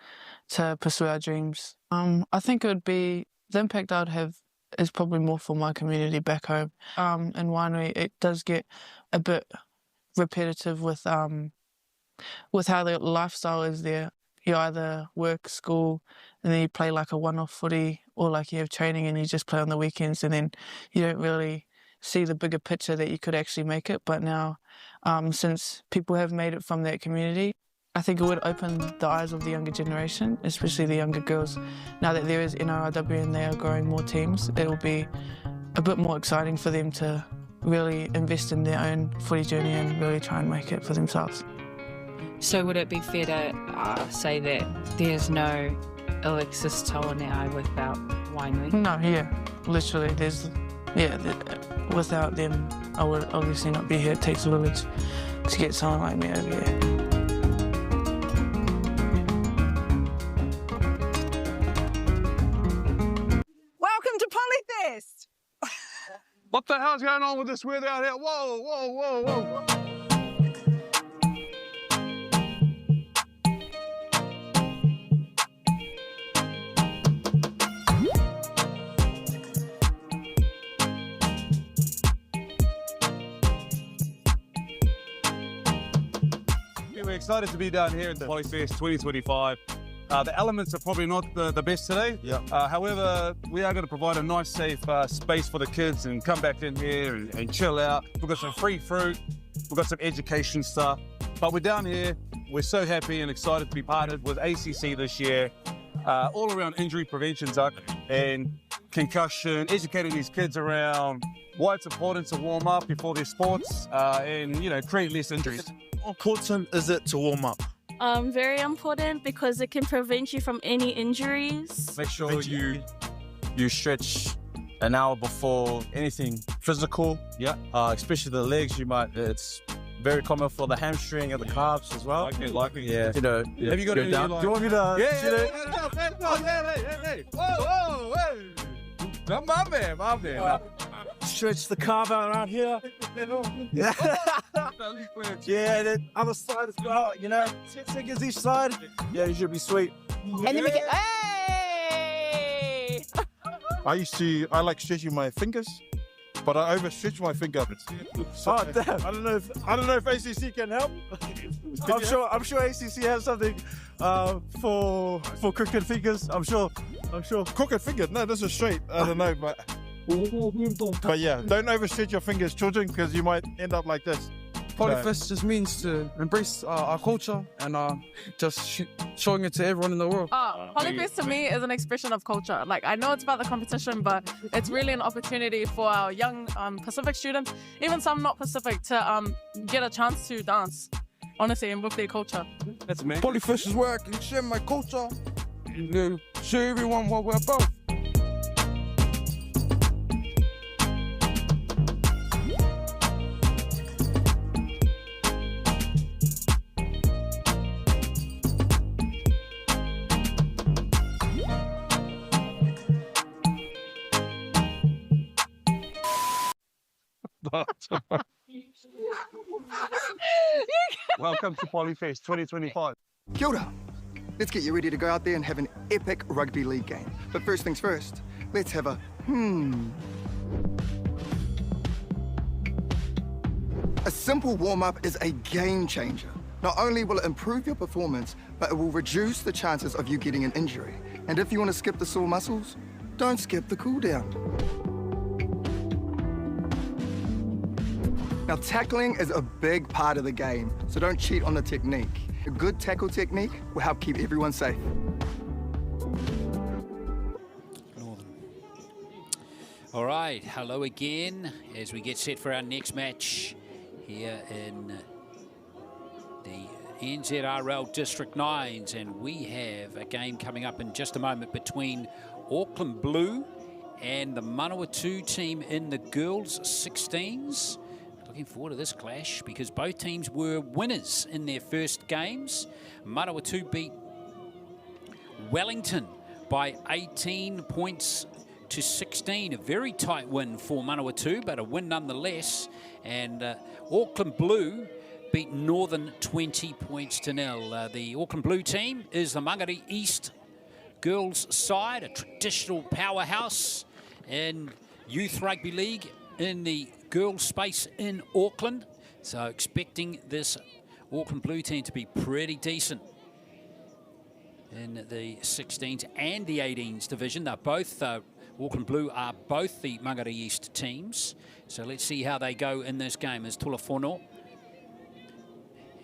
to pursue our dreams. I think it would be, the impact I would have is probably more for my community back home. In Waitangi, it does get a bit repetitive with how the lifestyle is there. You either work, school, and then you play like a one-off footy, or like you have training and you just play on the weekends, and then you don't really see the bigger picture that you could actually make it. But now, since people have made it from that community, I think it would open the eyes of the younger generation, especially the younger girls. Now that there is NRLW and they are growing more teams, it will be a bit more exciting for them to really invest in their own footy journey and really try and make it for themselves. So would it be fair to say that there's no Alexis Taonai without Waitangi? No, yeah, literally, without them, I would obviously not be here. It takes a village to get someone like me over here. Welcome to Polyfest! What the hell's going on with this weather out here? Whoa, whoa, whoa, whoa. We're excited to be down here at the Polyfest 2025. The elements are probably not the best today. However, we are going to provide a nice, safe space for the kids and come back in here and chill out. We've got some free fruit, we've got some education stuff. But we're down here, we're so happy and excited to be partnered with ACC this year, all around injury prevention, Zuck, and concussion, educating these kids around why it's important to warm up before their sports and, create less injuries. How important is it to warm up? Very important, because it can prevent you from any injuries. Make sure you stretch an hour before anything physical. Yeah. Especially the legs. It's very common for the hamstring and the calves as well. Likely. Yeah. Have you got any down? like... Do you want me to? Hey. Whoa, hey. My man. Stretch the calf out around here. Yeah. Yeah, the other side as well, 10 seconds each side. Yeah, you should be sweet. And then we get, hey! I like stretching my fingers, but I overstretch my finger. So, damn. I don't know if ACC can help. I'm sure ACC has something for crooked fingers. I'm sure. Crooked finger? No, this is straight. I don't know, but yeah, don't overstretch your fingers, children, because you might end up like this. Polyfest just means to embrace our culture and just showing it to everyone in the world. Polyfest to me is an expression of culture. Like, I know it's about the competition, but it's really an opportunity for our young Pacific students, even some not Pacific, to get a chance to dance. honestly, and with their culture. That's amazing. Polyfest is where I can share my culture and show everyone what we're about. Welcome to Polyfest 2025. Kia ora. Let's get you ready to go out there and have an epic rugby league game. But first things first, let's have a A simple warm-up is a game changer. Not only will it improve your performance, but it will reduce the chances of you getting an injury. And if you want to skip the sore muscles, don't skip the cool down. Now, tackling is a big part of the game, so don't cheat on the technique. A good tackle technique will help keep everyone safe. All right, hello again as we get set for our next match here in the NZRL District 9s, and we have a game coming up in just a moment between Auckland Blue and the Manawatu team in the girls 16s. Looking forward to this clash because both teams were winners in their first games. Manawatu beat Wellington by 18 points to 16. A very tight win for Manawatu, but a win nonetheless. And Auckland Blue beat Northern 20 points to 0. The Auckland Blue team is the Mangere East girls side, a traditional powerhouse in youth rugby league in the girls space in Auckland. So expecting this Auckland Blue team to be pretty decent in the 16s and the 18s division. They're both, Auckland Blue are both the Mangere East teams. So let's see how they go in this game as Tulafono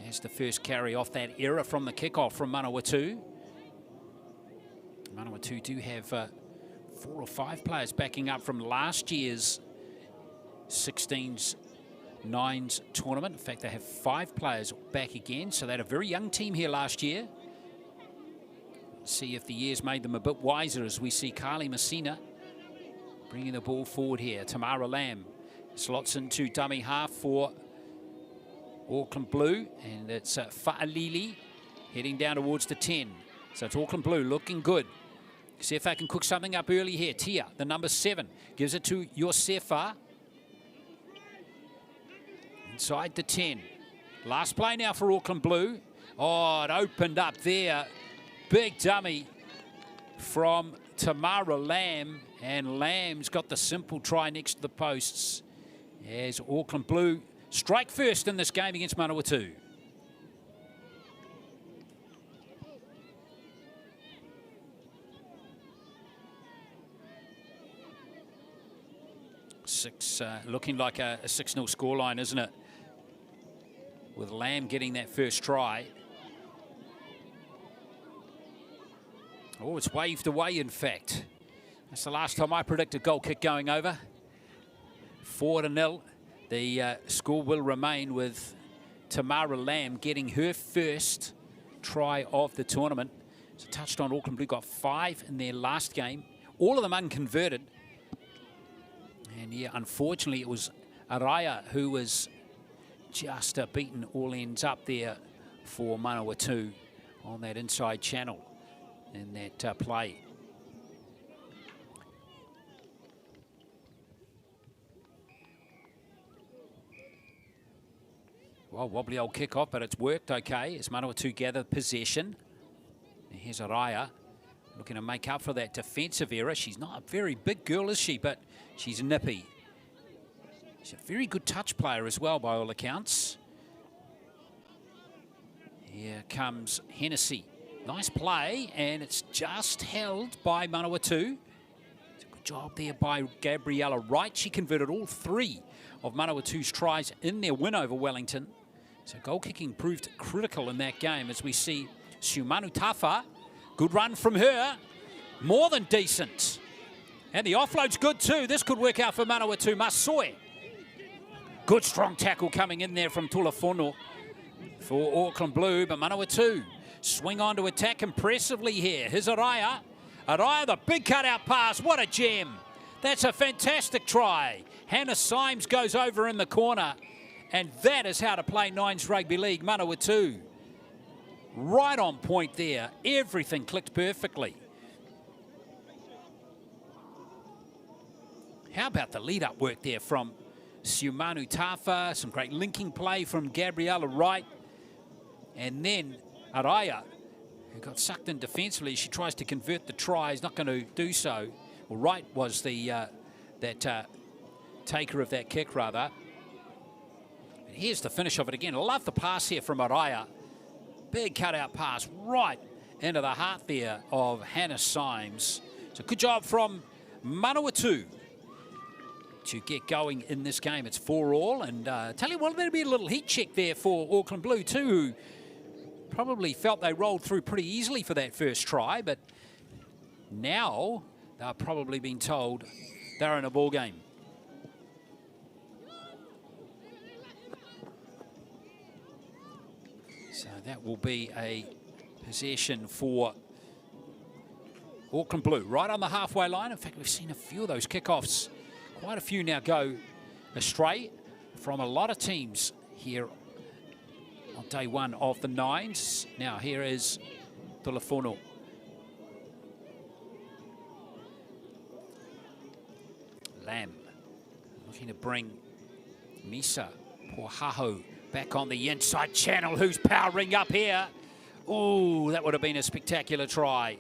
has the first carry off that error from the kickoff from Manawatu. Manawatu do have 4 or 5 players backing up from last year's 16s 9s tournament. In fact, they have 5 players back again, so they had a very young team here last year. Let's see if the years made them a bit wiser as we see Carly Messina bringing the ball forward here. Tamara Lamb slots into dummy half for Auckland Blue, and it's Fa'alili heading down towards the 10. So it's Auckland Blue looking good. See if I can cook something up early here. Tia, the number 7, gives it to Yosefa. Inside the 10. Last play now for Auckland Blue. Oh, it opened up there. Big dummy from Tamara Lamb. And Lamb's got the simple try next to the posts as Auckland Blue strike first in this game against Manawatu. Looking like a 6-0 scoreline, isn't it? With Lamb getting that first try. Oh, it's waved away, in fact. That's the last time I predicted goal kick going over. 4-0. The score will remain with Tamara Lamb getting her first try of the tournament. So touched on, Auckland Blue got 5 in their last game. All of them unconverted. And yeah, unfortunately, it was Araya who was just beaten all ends up there for Manawatu on that inside channel in that play. Well, wobbly old kickoff, but it's worked okay as Manawatu gather possession. And here's Araya looking to make up for that defensive error. She's not a very big girl, is she? But she's nippy. She's a very good touch player as well, by all accounts. Here comes Hennessy. Nice play, and it's just held by Manawatu. It's a good job there by Gabriella Wright. She converted all 3 of Manawatu's tries in their win over Wellington. So goal kicking proved critical in that game as we see Siumanu Tafa. Good run from her. More than decent. And the offload's good too. This could work out for Manawatu. Masoe. Good strong tackle coming in there from Tulafono. for Auckland Blue, but Manawatu swing on to attack impressively here. Here's Araya. Araya, the big cutout pass. What a gem. That's a fantastic try. Hannah Symes goes over in the corner, and that is how to play Nines Rugby League. Manawatu right on point there. Everything clicked perfectly. How about the lead-up work there from Siumanu Tafa, some great linking play from Gabriella Wright, and then Araya, who got sucked in defensively. She tries to convert the try, is not going to do so. Well, Wright was the taker of that kick, rather. And here's the finish of it again. I love the pass here from Araya. Big cutout pass right into the heart there of Hannah Symes. So good job from Manawatu to get going in this game. It's 4-all, and tell you what, there'll be a little heat check there for Auckland Blue too, who probably felt they rolled through pretty easily for that first try, but now they're probably being told they're in a ball game. So that will be a possession for Auckland Blue, right on the halfway line. In fact, we've seen a few of those kickoffs. Quite a few now go astray from a lot of teams here on day one of the Nines. Now here is Tulafono. Lamb looking to bring Misa Pohaho back on the inside channel, who's powering up here. Oh, that would have been a spectacular try.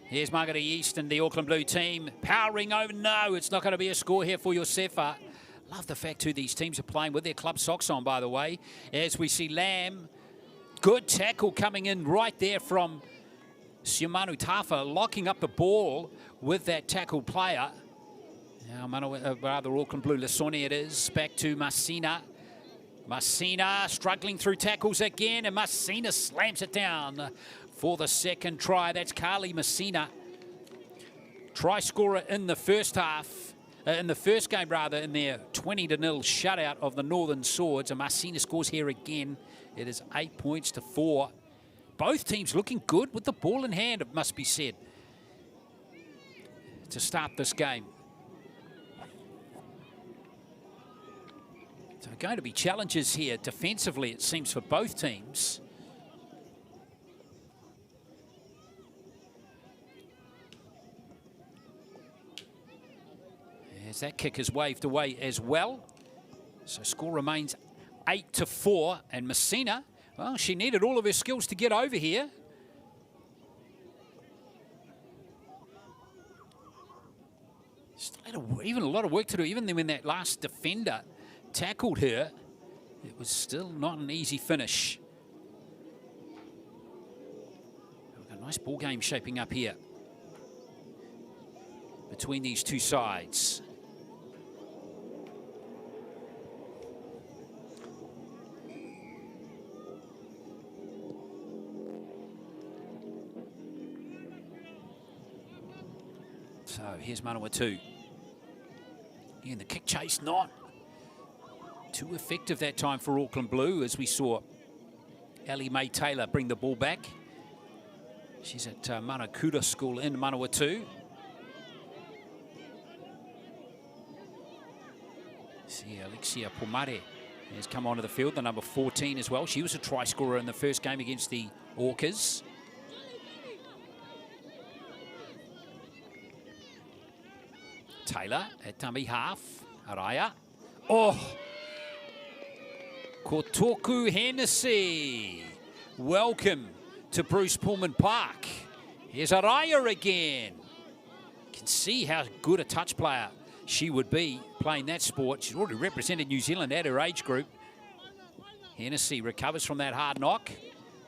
Here's Margaret Easton, the Auckland Blue team, powering over. No, it's not going to be a score here for Josefa. Love the fact too these teams are playing with their club socks on, by the way. As we see Lamb, good tackle coming in right there from Siumanu Tafa, locking up the ball with that tackle player. Now, Auckland Blue, Lasoni it is, back to Masina. Masina struggling through tackles again, and Masina slams it down for the second try. That's Carly Messina. Try scorer in the first half, in the first game rather, in their 20-0 shutout of the Northern Swords. And Messina scores here again. It is 8 points to 4. Both teams looking good with the ball in hand, it must be said, to start this game. So going to be challenges here defensively, it seems, for both teams. As that kick is waved away as well. So score remains 8-4. And Messina, well, she needed all of her skills to get over here. Still had even a lot of work to do. Even when that last defender tackled her, it was still not an easy finish. We've got a nice ball game shaping up here between these two sides. So here's Manawatu. Again, the kick chase not too effective that time for Auckland Blue, as we saw Ellie Mae Taylor bring the ball back. She's at Manakuta School in Manawatu. See Alexia Pomare has come onto the field, the number 14 as well. She was a try scorer in the first game against the Orcas. Taylor at dummy half. Araya. Oh! Kotoku Hennessy. Welcome to Bruce Pulman Park. Here's Araya again. You can see how good a touch player she would be playing that sport. She's already represented New Zealand at her age group. Hennessy recovers from that hard knock.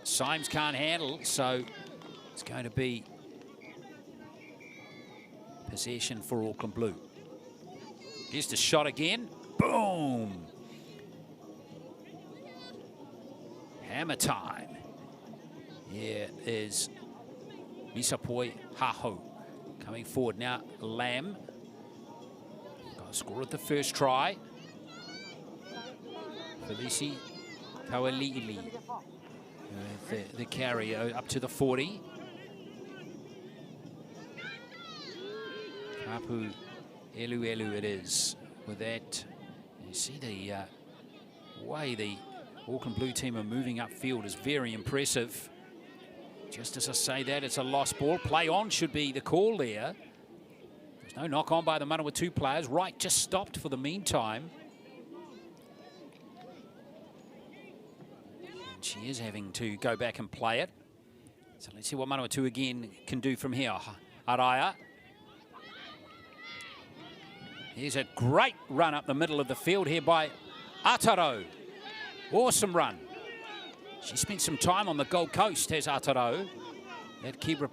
Symes can't handle, so it's going to be possession for Auckland Blue. Here's the shot again. Boom! Hammer time. Here is Misapoi Haho coming forward now. Lamb got a score at the first try. Felici Taualiili with the carry up to the 40. Kapu Elu it is with that. You see the way the Auckland Blue team are moving upfield is very impressive. Just as I say that, it's a lost ball. Play on should be the call there. There's no knock on by the Manawatu players. Right, just stopped for the meantime. And she is having to go back and play it. So let's see what Manawatu again can do from here. Araya. Here's a great run up the middle of the field here by Aotearoa. Awesome run. She spent some time on the Gold Coast, has Aotearoa, at Kibra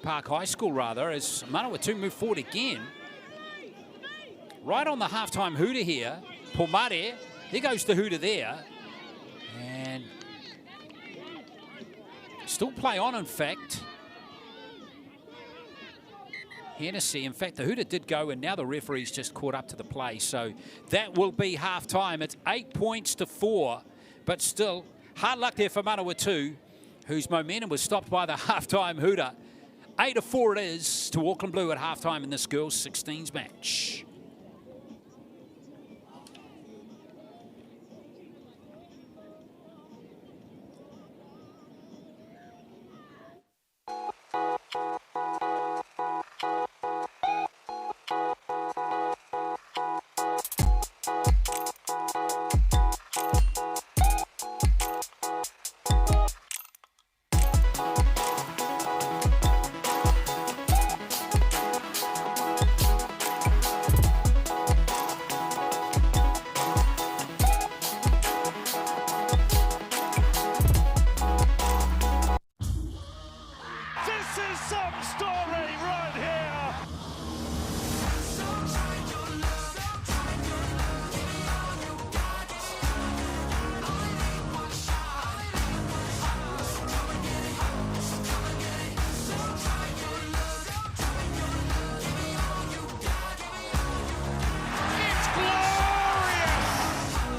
Park High School, rather, as Manawatu move forward again. Right on the halftime hooter here, Pulman. There goes the hooter there. And still play on, in fact. Hennessy, in fact, the hooter did go, and now the referee's just caught up to the play. So that will be half-time. It's 8 points to 4, but still, hard luck there for Manawatu, whose momentum was stopped by the half-time hooter. 8-4 it is to Auckland Blue at half-time in this girls' 16s match.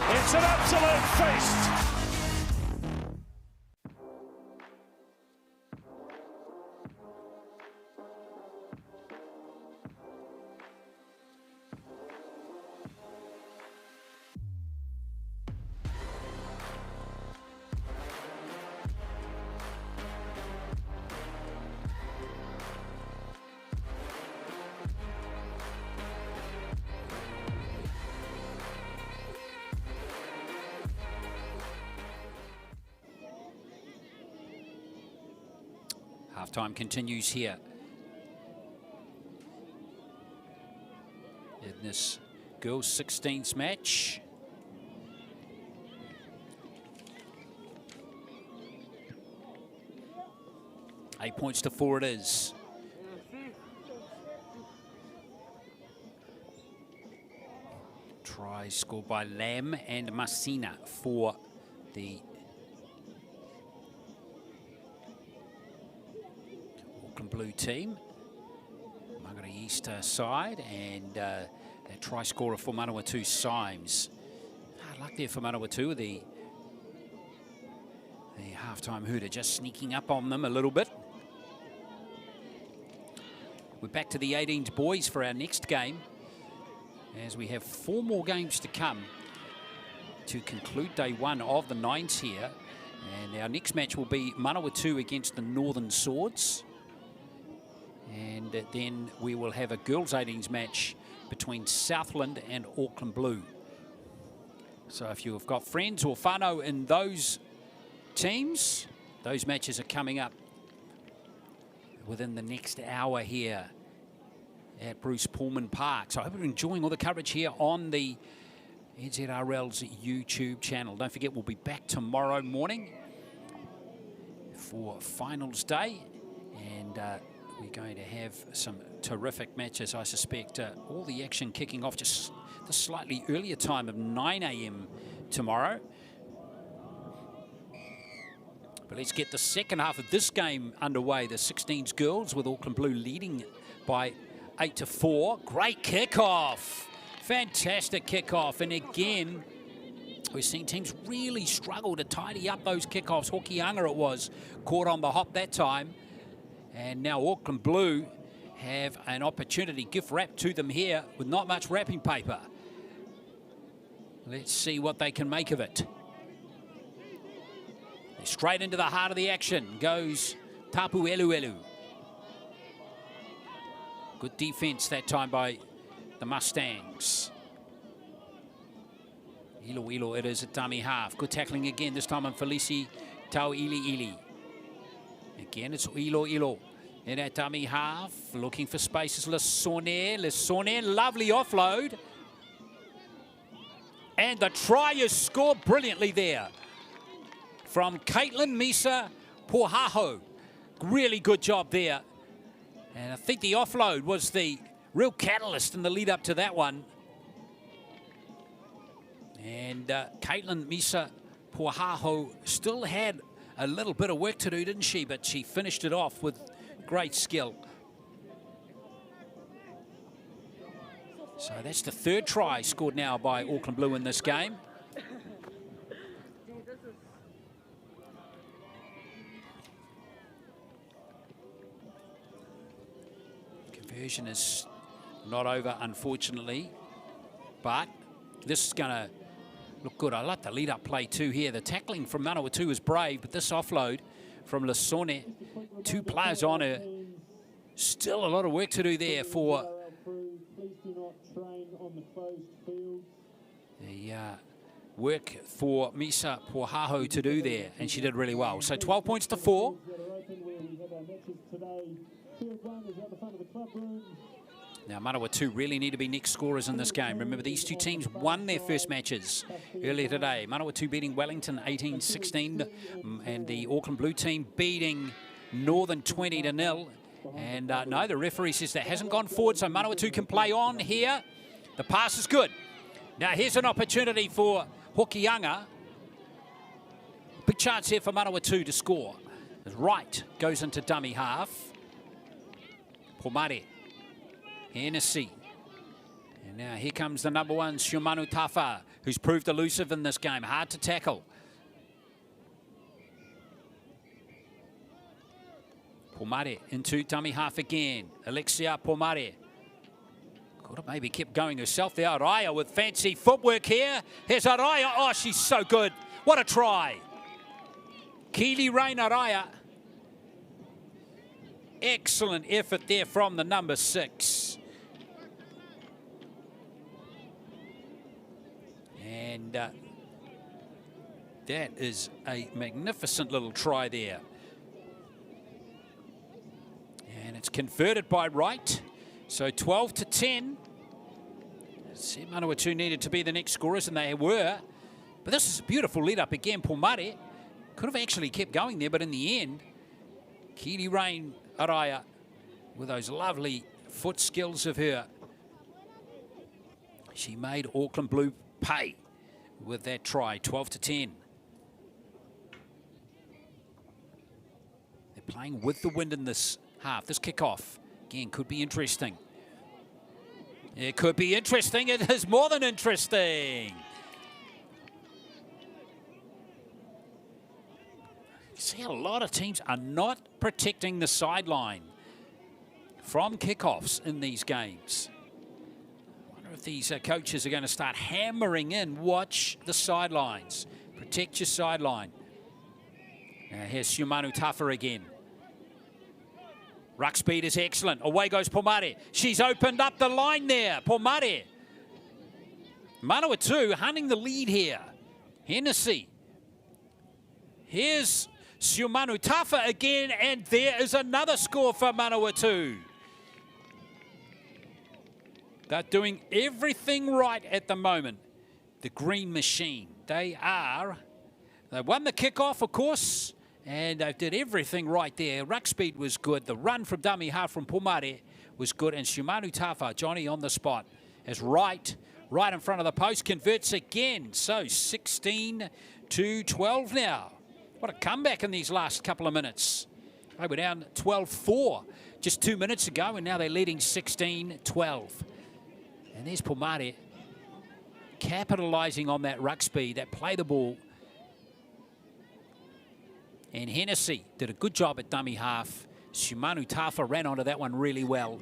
It's an absolute feast. Half-time continues here in this girls' 16s match. Eight points to 4 it is. Try scored by Lamb and Messina for the Auckland Blue team. Mangere East side, and that try scorer for Manawatu, Symes. Hard luck there for Manawatu, the halftime hooter just sneaking up on them a little bit. We're back to the 18s boys for our next game, as we have 4 more games to come to conclude day 1 of the 9s here. And our next match will be Manawatu against the Northern Swords. And then we will have a girls 18s match between Southland and Auckland Blue. So if you've got friends or whānau in those teams, those matches are coming up within the next hour here at Bruce Pulman Park. So I hope you're enjoying all the coverage here on the NZRL's YouTube channel. Don't forget, we'll be back tomorrow morning for finals day, and we're going to have some terrific matches. I suspect all the action kicking off just the slightly earlier time of 9 a.m. tomorrow. But let's get the second half of this game underway. The 16s girls with Auckland Blue leading by 8-4. Great kickoff. Fantastic kickoff. And again, We're seeing teams really struggle to tidy up those kickoffs. Hokianga it was, caught on the hop that time. And now Auckland Blue have an opportunity, gift wrap to them here with not much wrapping paper. Let's see what they can make of it. Straight into the heart of the action goes Tapu Eluelu. Good defense that time by the Mustangs. Ilo it is at dummy half. Good tackling again, this time on Felici Tauili. Again, it's Ilo. In at dummy half, looking for spaces. Lesone, lovely offload. And the try is scored brilliantly there from Caitlin Misa Pohaho. Really good job there. And I think the offload was the real catalyst in the lead up to that one. And Caitlin Misa Pohaho still had a little bit of work to do, didn't she? But she finished it off with great skill. So that's the third try scored now by Auckland Blue in this game. Conversion is not over, unfortunately, but this is going to look good. I like the lead-up play too here. The tackling from Manawatu is brave, but this offload from Lesone, 2 players on her. Still a lot of work to do there for the work for Misa Pohaho to do there, and she did really well. So 12 points to 4. Now, Manawatu really need to be next scorers in this game. Remember, these two teams won their first matches earlier today. Manawatu beating Wellington 18-16, and the Auckland Blue team beating Northern 20-0. And no, the referee says that hasn't gone forward, so Manawatu can play on here. The pass is good. Now, here's an opportunity for Hokianga. Big chance here for Manawatu to score. Right goes into dummy half. Pomare. Hennessy. And now here comes the number 1, Shumanu Tafa, who's proved elusive in this game. Hard to tackle. Pomare into dummy half again. Alexia Pomare. Could have maybe kept going herself there. Araya with fancy footwork here. Here's Araya. Oh, she's so good. What a try. Keely Rain Araya. Excellent effort there from the number 6. And that is a magnificent little try there. And it's converted by Wright. So 12-10. Manawatu needed to be the next scorers, and they were. But this is a beautiful lead up again. Pomare could have actually kept going there, but in the end, Keely Rain Araya with those lovely foot skills of her. She made Auckland Blue pay with that try, 12-10. They're playing with the wind in this half. This kickoff, again, could be interesting. It could be interesting. It is more than interesting. You see, a lot of teams are not protecting the sideline from kickoffs in these games. I wonder if these coaches are going to start hammering in, watch the sidelines, protect your sideline. Now here's Shumanu Tafa again. Ruck speed is excellent. Away goes Pomare. She's opened up the line there. Pomare. Manawatu hunting the lead here. Hennessy. Here's Shumanu Tafa again, and there is another score for Manawatu. They're doing everything right at the moment. The Green Machine. They won the kickoff, of course, and they did everything right there. Ruck speed was good. The run from dummy half from Pomare was good. And Shumanu Tafa, Johnny on the spot, is right in front of the post, converts again. So 16-12 now. What a comeback in these last couple of minutes. They were down 12-4 just 2 minutes ago, and now they're leading 16-12. And there's Pomare capitalising on that ruck speed, that play the ball. And Hennessy did a good job at dummy half. Shumanu Tafa ran onto that one really well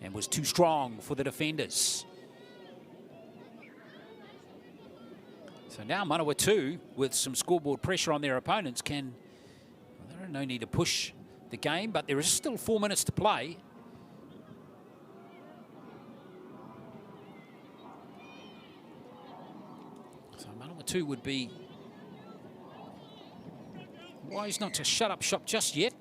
and was too strong for the defenders. So now Manawatu, with some scoreboard pressure on their opponents, can... Well, there are no need to push the game, but there is still 4 minutes to play. So Manawatu would be wise not to shut up shop just yet.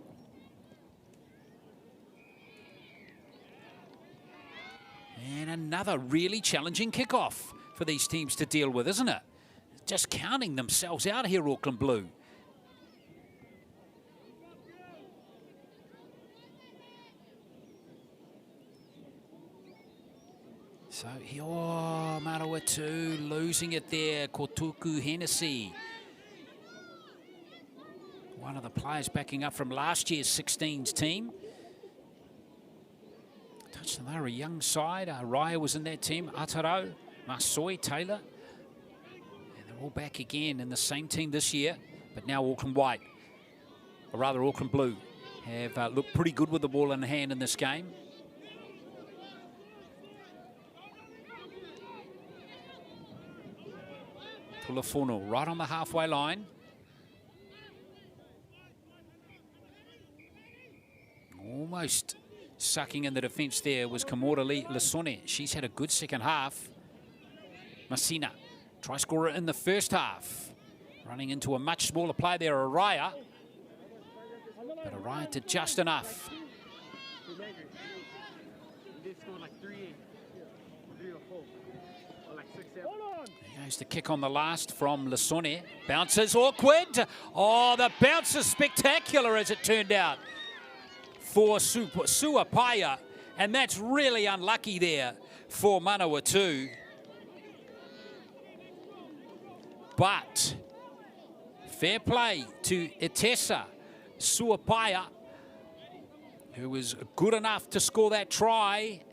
And another really challenging kickoff for these teams to deal with, isn't it? Just counting themselves out here, Auckland Blue. So, oh, Manawatu losing it there. Kotuku Hennessy. One of the players backing up from last year's 16s team. Touched them, they were a young side. Raya was in that team. Aotearoa, Masoi, Taylor. And they're all back again in the same team this year. But now Auckland White, or rather Auckland Blue, have looked pretty good with the ball in hand in this game. Tulafono right on the halfway line. Almost sucking in the defence there was Kamora Lasone. She's had a good second half. Masina, try scorer in the first half. Running into a much smaller player there, Araya. But Araya did just enough. There goes the kick on the last from Lasone. Bounces awkward. Oh, the bounce is spectacular as it turned out for Suapaya, and that's really unlucky there for Manawatu. But fair play to Etessa Suapaya, who was good enough to score that try,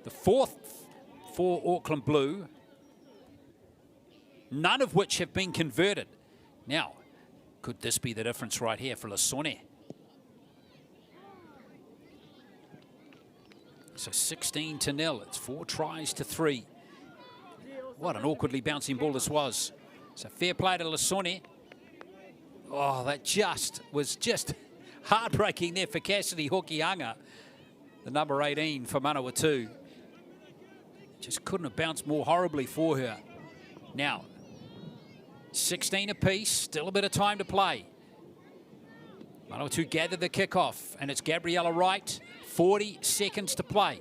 the fourth for Auckland Blue, none of which have been converted. Now, could this be the difference right here for Lasone? So 16-0, it's 4 tries to 3. What an awkwardly bouncing ball this was. So fair play to Lasone. Oh, that was just heartbreaking there for Cassidy Hokianga, the number 18 for Manawatu. Just couldn't have bounced more horribly for her. Now, 16 apiece, still a bit of time to play. Manawatu gathered the kickoff, and it's Gabriella Wright. 40 seconds to play.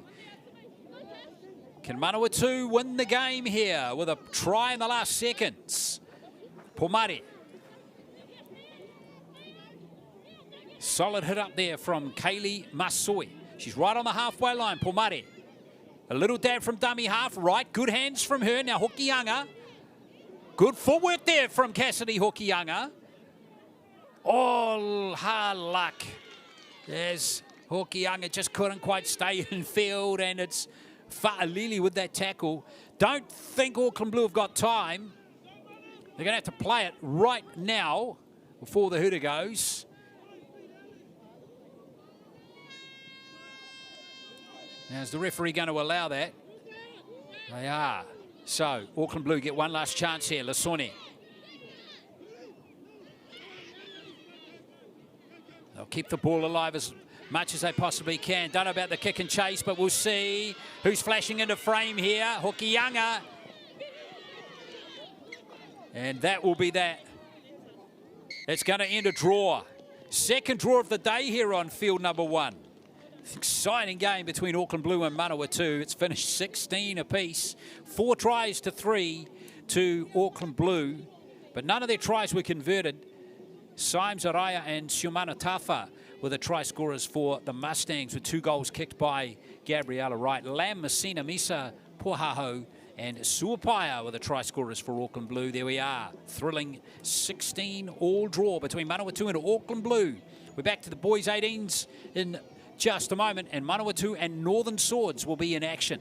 Can Manawatu win the game here with a try in the last seconds? Pomare. Solid hit up there from Kaylee Masoi. She's right on the halfway line, Pomare. A little dab from dummy half, right. Good hands from her. Now Hokianga. Good footwork there from Cassidy Hokianga. All hard luck. There's Hokianga just couldn't quite stay in field, and it's Fa'alili with that tackle. Don't think Auckland Blue have got time. They're going to have to play it right now before the hooter goes. Now, is the referee going to allow that? They are. So, Auckland Blue get one last chance here. Lasone. They'll keep the ball alive as much as they possibly can. Don't know about the kick and chase, but we'll see who's flashing into frame here. Hokianga. And that will be that. It's going to end a draw. Second draw of the day here on field number 1. Exciting game between Auckland Blue and Manawatu. It's finished 16 apiece. 4 tries to 3 to Auckland Blue. But none of their tries were converted. Symes Araya and Shumana Tafa were the try scorers for the Mustangs, with 2 goals kicked by Gabriella Wright. Lam Messina, Misa Pohaho and Suapaya were the try scorers for Auckland Blue. There we are. Thrilling 16-all draw between Manawatu and Auckland Blue. We're back to the boys 18s in just a moment, and Manawatu and Northern Swords will be in action.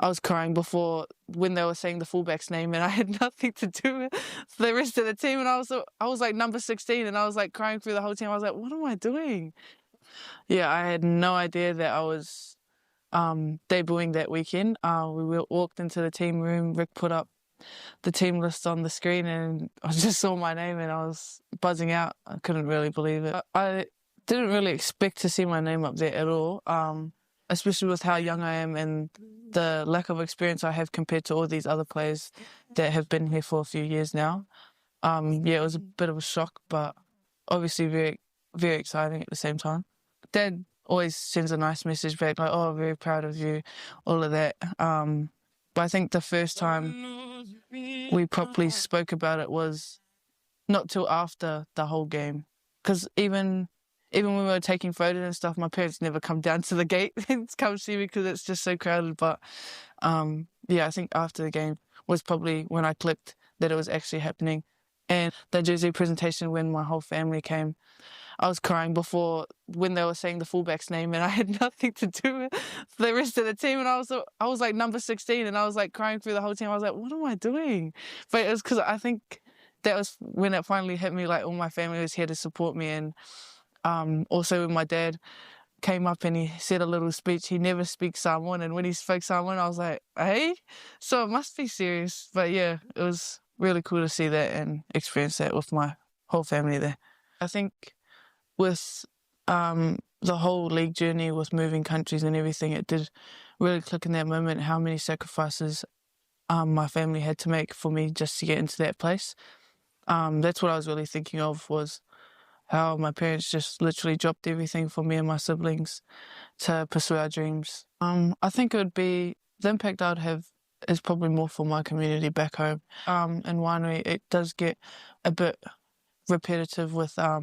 I was crying before when they were saying the fullback's name, and I had nothing to do with the rest of the team. And I was like number 16, and I was like crying through the whole team. I was like, what am I doing? Yeah, I had no idea that I was debuting that weekend. We walked into the team room. Rick put up the team list on the screen, and I just saw my name, and I was buzzing out. I couldn't really believe it. I didn't really expect to see my name up there at all, especially with how young I am and the lack of experience I have compared to all these other players that have been here for a few years now. Yeah, it was a bit of a shock, but obviously very, very exciting at the same time. Dad always sends a nice message back, like, oh, very proud of you, all of that. But I think the first time we properly spoke about it was not till after the whole game. Because even when we were taking photos and stuff, my parents never come down to the gate and come see me because it's just so crowded. But yeah, I think after the game was probably when I clicked that it was actually happening. And the jersey presentation, when my whole family came, I was crying before when they were saying the fullback's name, and I had nothing to do with the rest of the team. And I was like number 16, and I was like crying through the whole team. I was like, what am I doing? But it was because I think that was when it finally hit me, like all my family was here to support me. And also when my dad came up and he said a little speech, he never speaks Samoan, and when he spoke Samoan, I was like, hey? So it must be serious. But yeah, it was really cool to see that and experience that with my whole family there. I think with the whole league journey, with moving countries and everything, it did really click in that moment how many sacrifices my family had to make for me just to get into that place. That's what I was really thinking of, was how my parents just literally dropped everything for me and my siblings to pursue our dreams. I think it would be, the impact I'd have is probably more for my community back home. In Waitangi, it does get a bit repetitive with how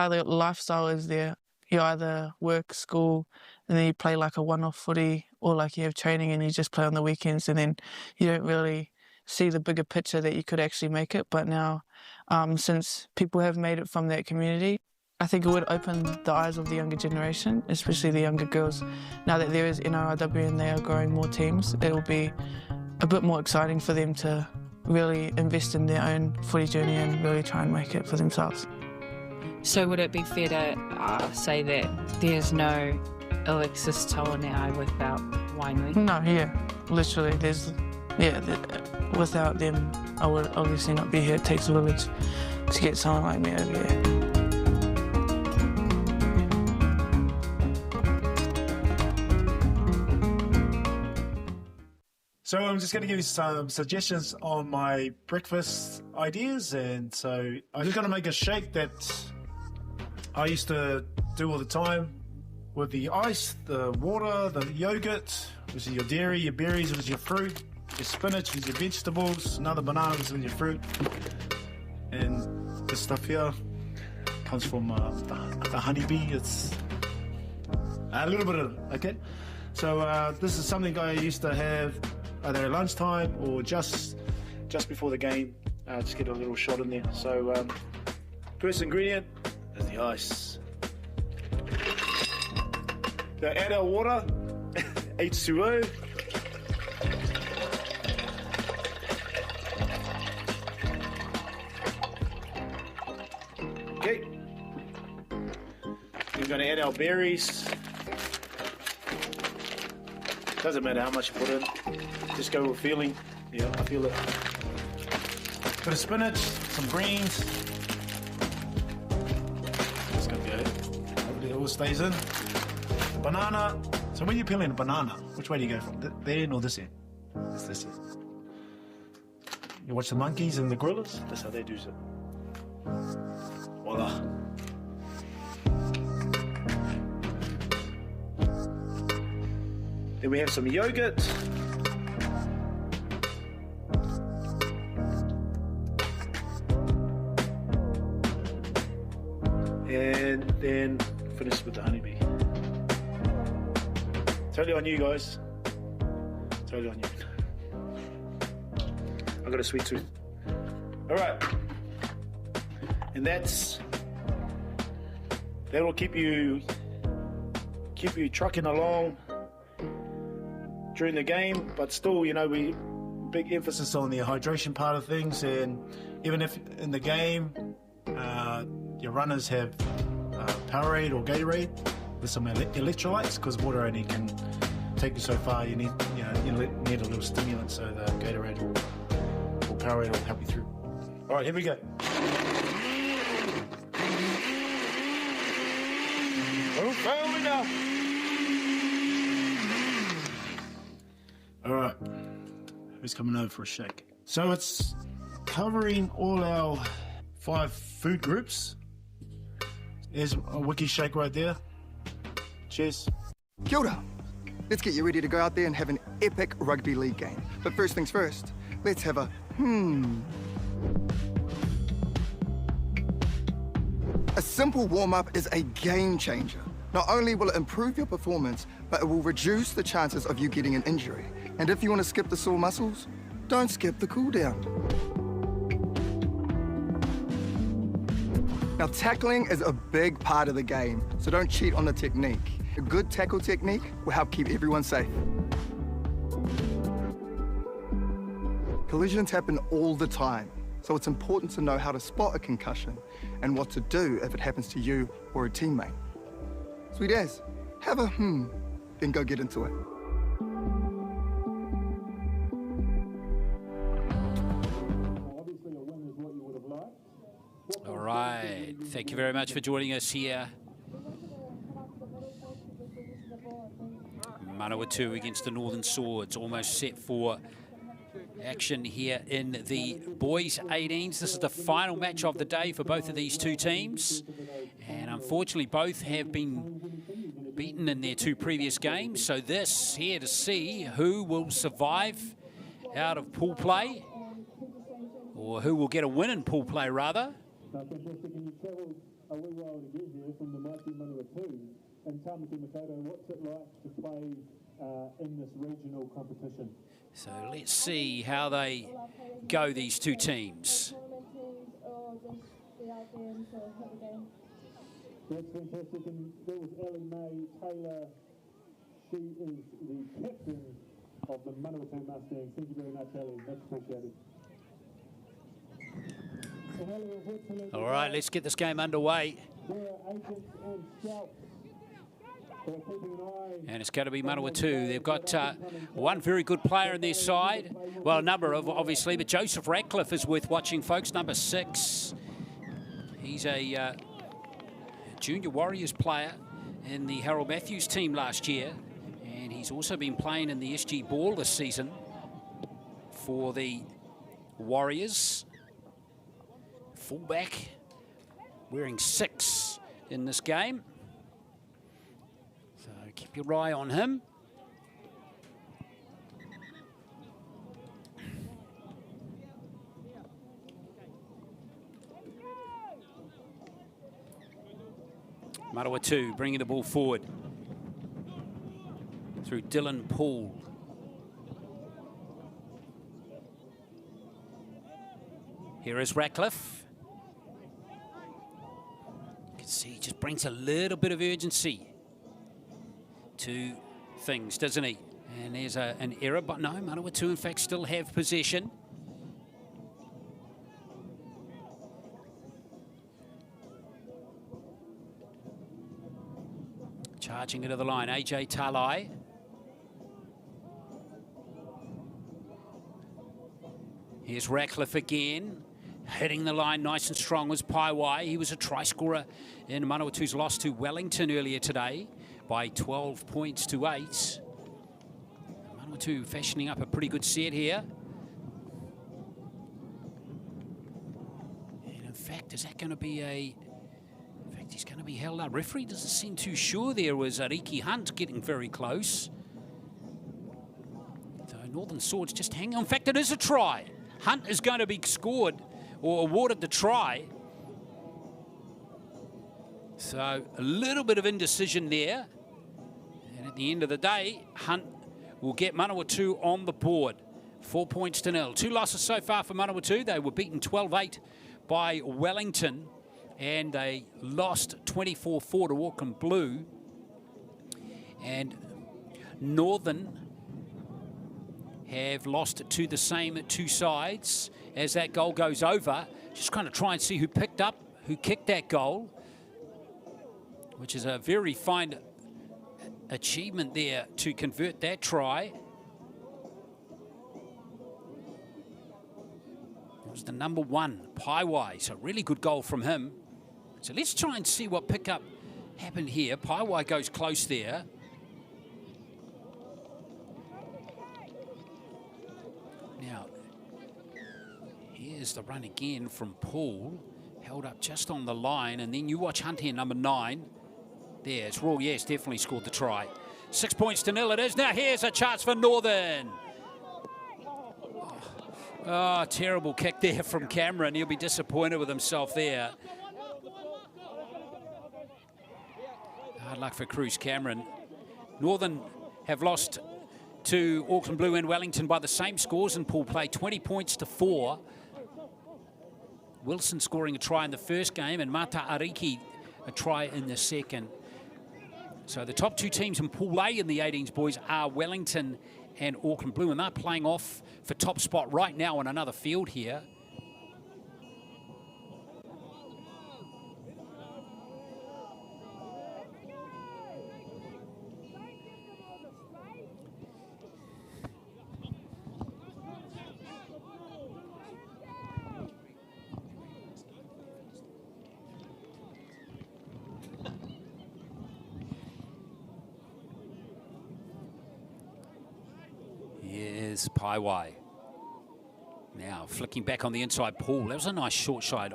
the lifestyle is there. You either work, school, and then you play like a one-off footy, or like you have training and you just play on the weekends, and then you don't really see the bigger picture that you could actually make it. But now, since people have made it from that community, I think it would open the eyes of the younger generation, especially the younger girls. Now that there is NRLW and they are growing more teams, it will be a bit more exciting for them to really invest in their own footy journey and really try and make it for themselves. So would it be fair to say that there's no Alexis Taonai without Wainui? No, yeah, literally, without them, I would obviously not be here. It takes a village to get someone like me over here. So I'm just going to give you some suggestions on my breakfast ideas. And so I'm just going to make a shake that I used to do all the time with the ice, the water, the yogurt, which is your dairy, your berries, which is your fruit, your spinach, which is your vegetables, another banana, which is your fruit. And this stuff here comes from the honeybee. It's a little bit of, okay? So this is something I used to have either at lunchtime or just before the game. Just get a little shot in there. So first ingredient is the ice. So add our water, H2O. Okay. We're going to add our berries. Doesn't matter how much you put in. Just go with feeling. Yeah, I feel it. Bit of spinach, some greens. That's gonna be it. Hopefully it all stays in. Banana. So when you're peeling a banana, which way do you go from? That end or this end? It's this end. You watch the monkeys and the gorillas? That's how they do it. Voila. Then we have some yogurt. And then finish with the honeybee. Totally on you guys. Totally on you. I got a sweet tooth. All right. And that will keep you trucking along during the game, but still, you know, we big emphasis on the hydration part of things, and even if in the game your runners have Powerade or Gatorade with some electrolytes, because water only can take you so far. You need, you need a little stimulant, so the Gatorade or Powerade will help you through. All right, here we go. Oh, fair enough. All right, who's coming over for a shake? So it's covering all our 5 food groups. There's a wiki shake right there. Cheers. Kia ora. Let's get you ready to go out there and have an epic rugby league game. But first things first, let's have a A simple warm-up is a game changer. Not only will it improve your performance, but it will reduce the chances of you getting an injury. And if you want to skip the sore muscles, don't skip the cool down. Now, tackling is a big part of the game, so don't cheat on the technique. A good tackle technique will help keep everyone safe. Collisions happen all the time, so it's important to know how to spot a concussion and what to do if it happens to you or a teammate. Sweet as, have a then go get into it. All right, thank you very much for joining us here. Manawatu against the Northern Swords, almost set for action here in the boys 18s. This is the final match of the day for both of these two teams, and unfortunately both have been beaten in their 2 previous games. So this here to see who will survive out of pool play, or who will get a win in pool play rather. Now, Francesca, can you travel a wee while to get here from the mighty Manawatu? And Tamaki Makato, what's it like to play in this regional competition? So let's see how they go, these two teams. That's fantastic. And that was Ellie Mae Taylor. She is the captain of the Manawatu Mustangs. Thank you very much, Ellie. Much appreciated. All right, let's get this game underway. And it's going to be Manawatu. They've got one very good player on their side. Well, a number of, obviously, but Joseph Ratcliffe is worth watching, folks. Number 6. He's a junior Warriors player in the Harold Matthews team last year. And he's also been playing in the SG Ball this season for the Warriors. Fullback, wearing 6 in this game. So keep your eye on him. Manawatu bringing the ball forward through Dylan Poole. Here is Ratcliffe. You can see he just brings a little bit of urgency to things, doesn't he? And there's an error, but no, Manawatu in fact still have possession. Charging into the line, AJ Talai. Here's Ratcliffe again. Hitting the line nice and strong was Paiwai. He was a try scorer in Manawatu's loss to Wellington earlier today by 12 points to 8. Manawatu fashioning up a pretty good set here. And in fact, is that going to be a... In fact, he's going to be held up. Referee doesn't seem too sure. There was Ariki Hunt getting very close. So Northern Swords just hanging on. In fact, it is a try. Hunt is going to be scored or awarded the try. So a little bit of indecision there. And at the end of the day, Hunt will get Manawatu on the board. 4 points to 0. 2 losses so far for Manawatu. They were beaten 12-8 by Wellington. And they lost 24-4 to Auckland Blue. And Northern have lost to the same two sides as that goal goes over. Just kind of try and see who kicked that goal, which is a very fine achievement there to convert that try. It was the number 1, Paiwai, so really good goal from him. So let's try and see what pickup happened here. Paiwai goes close there. Now, here's the run again from Paul, held up just on the line, and then you watch Hunt here, number 9. There, it's Raw, yes, definitely scored the try. 6 points to 0 it is. Now here's a chance for Northern. Oh, terrible kick there from Cameron. He'll be disappointed with himself there. Hard luck for Cruz Cameron. Northern have lost to Auckland Blue and Wellington by the same scores in pool play, 20 points to 4. Wilson scoring a try in the first game and Mata Ariki a try in the second. So the top 2 teams in Pool A in the 18s boys are Wellington and Auckland Blue, and they're playing off for top spot right now on another field here. Paiwai. Now flicking back on the inside Paul. That was a nice short side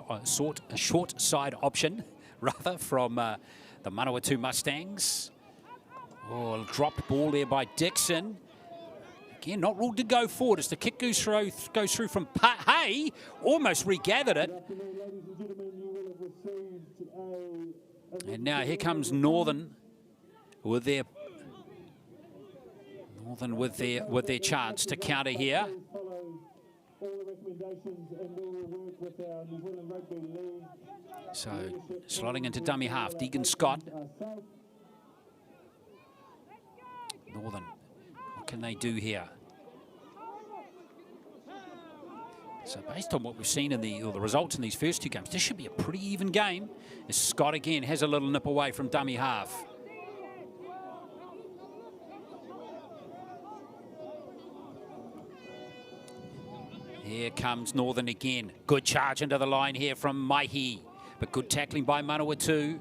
option, rather, from the Manawatu Mustangs. Oh, dropped ball there by Dixon. Again, not ruled to go forward as the kick goes through from Hay. Almost regathered it. And now here comes Northern with their chance to counter here. So slotting into dummy half, Deegan Scott. Northern, what can they do here? So based on what we've seen in the results in these first 2 games, this should be a pretty even game. As Scott again has a little nip away from dummy half. Here comes Northern again. Good charge into the line here from Maihi, but good tackling by Manawatu.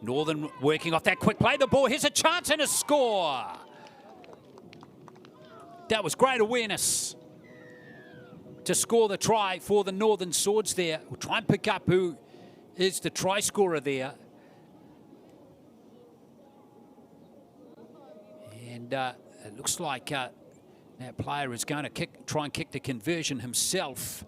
Northern working off that quick play. The ball, here's a chance and a score. That was great awareness to score the try for the Northern Swords there. We'll try and pick up who is the try scorer there. And it looks like that player is going to try and kick the conversion himself.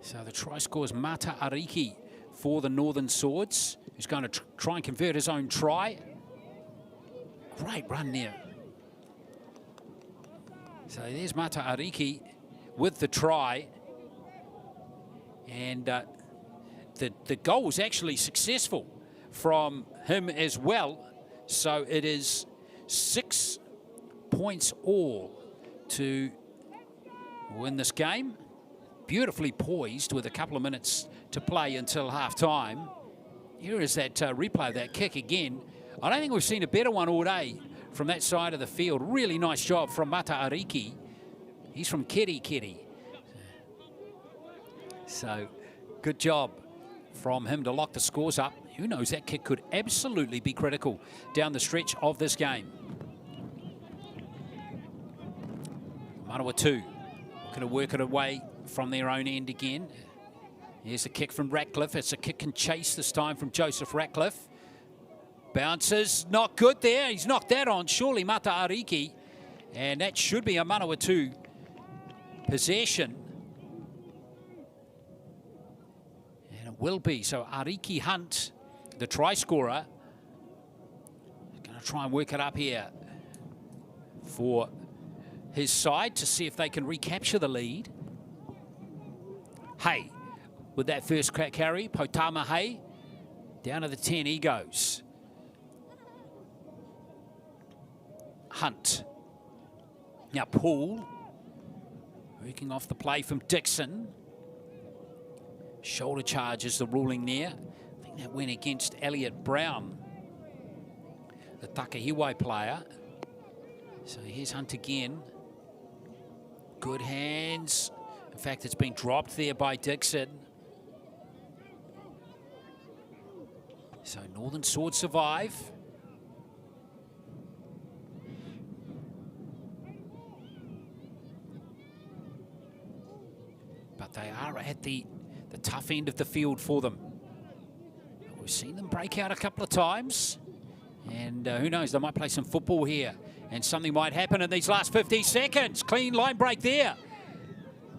So the try scores Mata Ariki for the Northern Swords, who's going to try and convert his own try. Great run there. So there's Mata Ariki with the try. And the goal was actually successful from him as well. So it is 6 points all to win this game. Beautifully poised with a couple of minutes to play until half-time. Here is that replay of that kick again. I don't think we've seen a better one all day from that side of the field. Really nice job from Mata Ariki. He's from Kiri. So good job from him to lock the scores up. Who knows, that kick could absolutely be critical down the stretch of this game. Manawatu going to work it away from their own end again. Here's a kick from Ratcliffe. It's a kick and chase this time from Joseph Ratcliffe. Bounces, not good there. He's knocked that on, surely Mata Ariki. And that should be a Manawatu possession. And it will be. So Ariki Hunt, the try scorer, is going to try and work it up here for his side to see if they can recapture the lead. Hey, with that first carry. Potamahe down to the 10 he goes. Hunt. Now Paul working off the play from Dixon. Shoulder charge is the ruling there. I think that went against Elliot Brown, the Takahiwai player. So here's Hunt again. Good hands. In fact, it's been dropped there by Dixon. So Northern Sword survive. But they are at the tough end of the field for them. We've seen them break out a couple of times. And who knows, they might play some football here. And something might happen in these last 50 seconds. Clean line break there.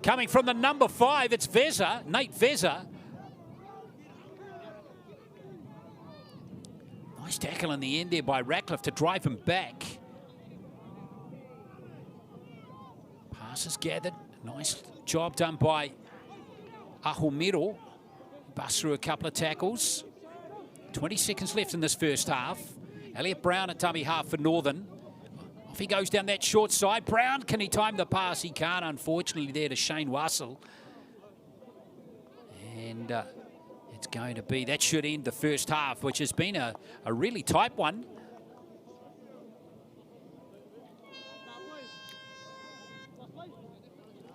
Coming from the number 5, it's Veza, Nate Veza. Nice tackle in the end there by Ratcliffe to drive him back. Passes gathered. Nice job done by Ahomero. Busts through a couple of tackles. 20 seconds left in this first half. Elliot Brown at dummy half for Northern. Off he goes down that short side. Brown, can he time the pass? He can't, unfortunately, there to Shane Wassell. And it's going to be, that should end the first half, which has been a really tight one.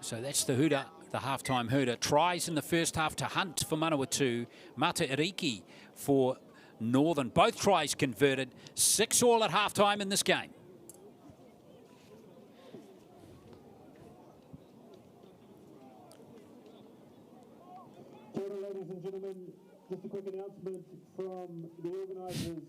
So that's the hooter, the halftime hooter. Tries in the first half to Hunt for Manawatu, Mata Iriki for Northern. Both tries converted. 6-all at halftime in this game. Ladies and gentlemen, just a quick announcement from the organisers.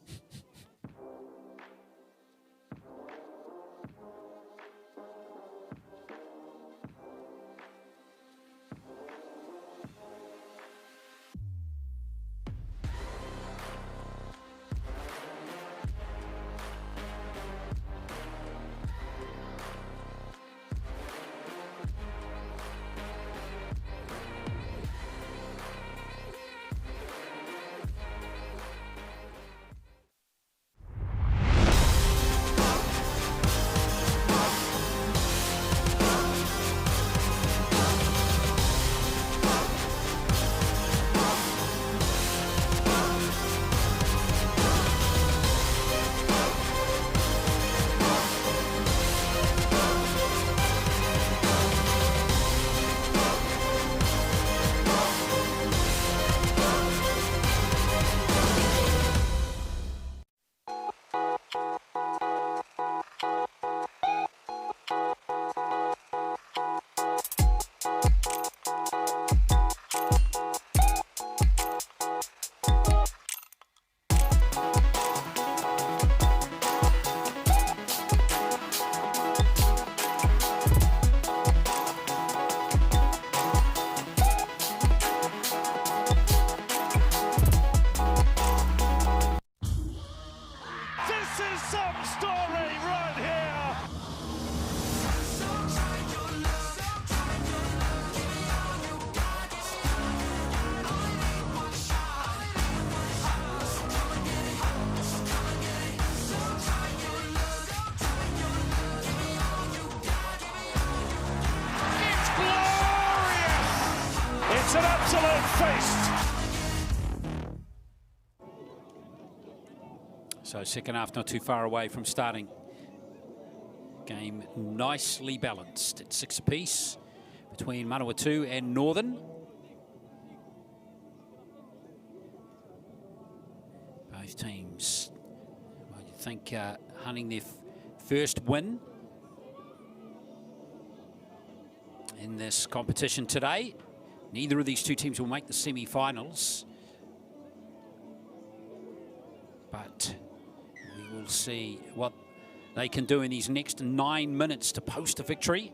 It's an absolute feast. So second half not too far away from starting. Game nicely balanced at 6 apiece between Manawatu and Northern. Both teams, I think, hunting their first win in this competition today. Neither of these two teams will make the semi-finals, but we will see what they can do in these next 9 minutes to post a victory.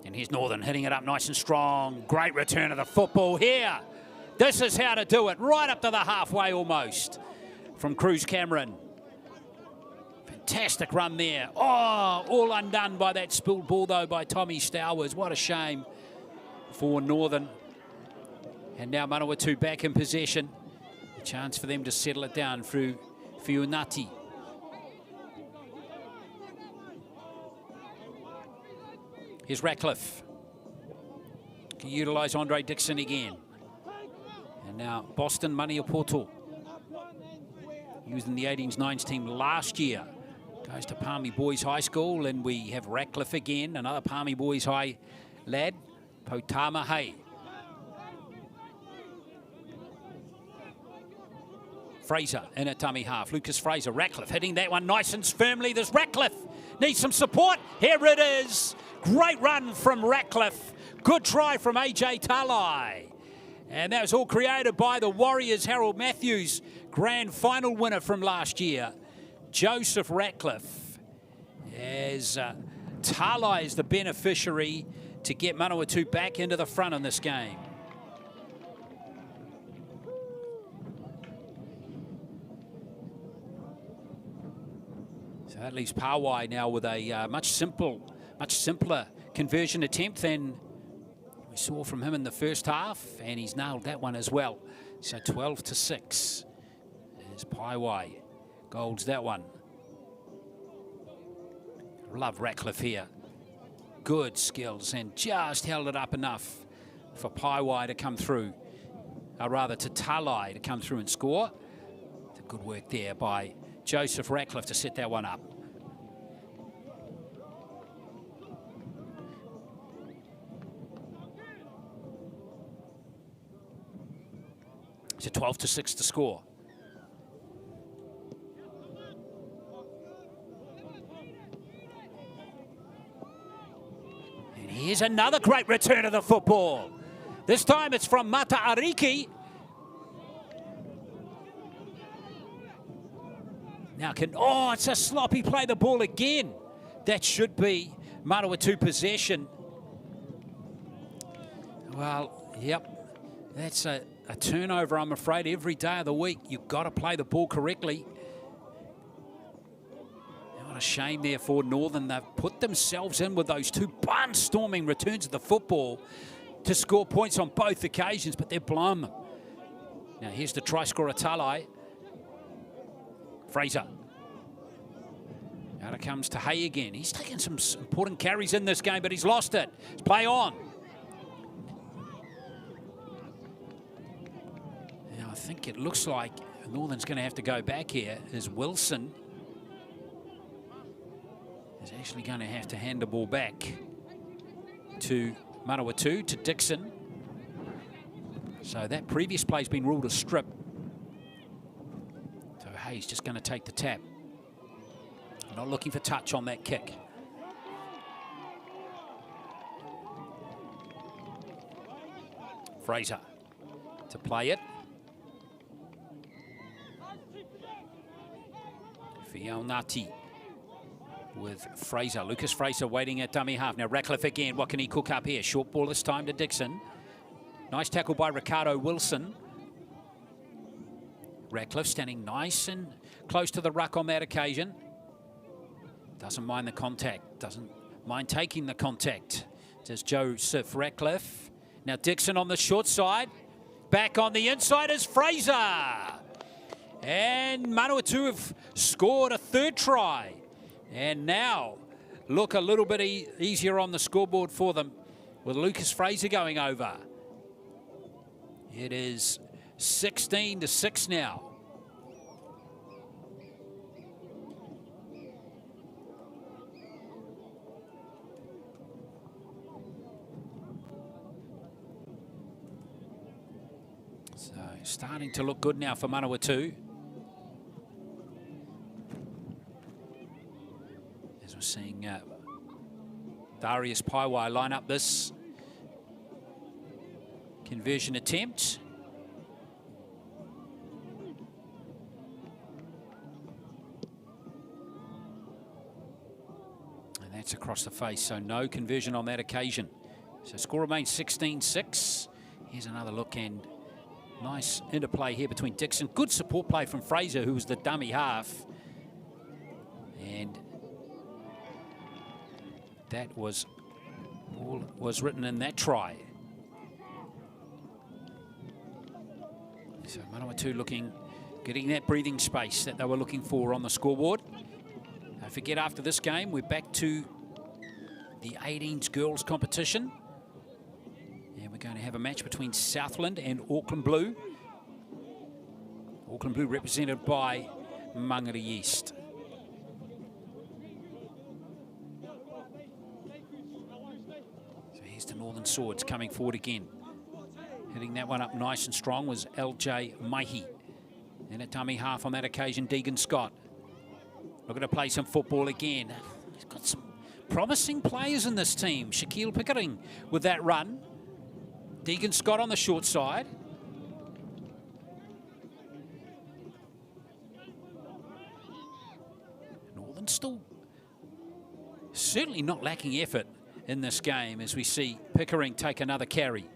And here's Northern hitting it up nice and strong. Great return of the football here. This is how to do it, right up to the halfway almost from Cruz Cameron. Fantastic run there. Oh, all undone by that spilled ball though by Tommy Stowers. What a shame for Northern. And now Manawatu back in possession. A chance for them to settle it down through Fiunati. Here's Ratcliffe. Can utilise Andre Dixon again. And now Boston Maniapoto. He was in the 18s, 9s team last year. Goes to Palmy Boys High School, and we have Ratcliffe again, another Palmy Boys High lad, Potama Hay. Fraser in at dummy half. Lucas Fraser, Ratcliffe hitting that one nice and firmly. There's Ratcliffe. Needs some support. Here it is. Great run from Ratcliffe. Good try from AJ Talai. And that was all created by the Warriors' Harold Matthews, grand final winner from last year, Joseph Ratcliffe. As Talai is the beneficiary to get Manawatu back into the front in this game. So that leaves Pawai now with a much simpler conversion attempt than we saw from him in the first half, and he's nailed that one as well. So 12-6 is Pawai. Golds that one. Love Ratcliffe here. Good skills, and just held it up enough for Pawai to come through. Or rather, to Talai to come through and score. Good work there by Joseph Ratcliffe to set that one up. It's a 12-6 to score. And here's another great return of the football. This time it's from Mata Ariki. Now it's a sloppy play, the ball again. That should be Manawatu possession. Well, yep, that's a turnover, I'm afraid. Every day of the week, you've got to play the ball correctly. What a shame there for Northern. They've put themselves in with those two barnstorming returns of the football to score points on both occasions, but they've blown them. Now here's the try scorer, Talai. Fraser. Out it comes to Hay again. He's taken some important carries in this game, but he's lost it. Let's play on. Now I think it looks like Northern's going to have to go back here as Wilson is actually going to have to hand the ball back to Manawatu, to Dixon. So that previous play's been ruled a strip. So Hayes just going to take the tap. Not looking for touch on that kick. Fraser to play it. Fiaunati with Fraser. Lucas Fraser waiting at dummy half. Now Ratcliffe again. What can he cook up here? Short ball this time to Dixon. Nice tackle by Ricardo Wilson. Ratcliffe standing nice and close to the ruck on that occasion. Doesn't mind the contact. Doesn't mind taking the contact. Says Joseph Ratcliffe. Now Dixon on the short side. Back on the inside is Fraser. And Manawatu have scored a third try. And now look a little bit easier on the scoreboard for them with Lucas Fraser going over. It is 16-6 now. So starting to look good now for Manawatu. As we're seeing Darius Paiwai line up this conversion attempt. And that's across the face, so no conversion on that occasion. So score remains 16-6. Here's another look, and nice interplay here between Dixon. Good support play from Fraser, who was the dummy half. And that was all was written in that try. So Manawatu getting that breathing space that they were looking for on the scoreboard. Don't forget, after this game, we're back to the 18s girls competition. And we're going to have a match between Southland and Auckland Blue. Auckland Blue represented by Mangere East. So here's the Northern Swords coming forward again. Hitting that one up nice and strong was LJ Maihi. And at dummy half on that occasion, Deegan Scott. Looking to play some football again. He's got some promising players in this team. Shaquille Pickering with that run. Deegan Scott on the short side. Northern still certainly not lacking effort in this game as we see Pickering take another carry.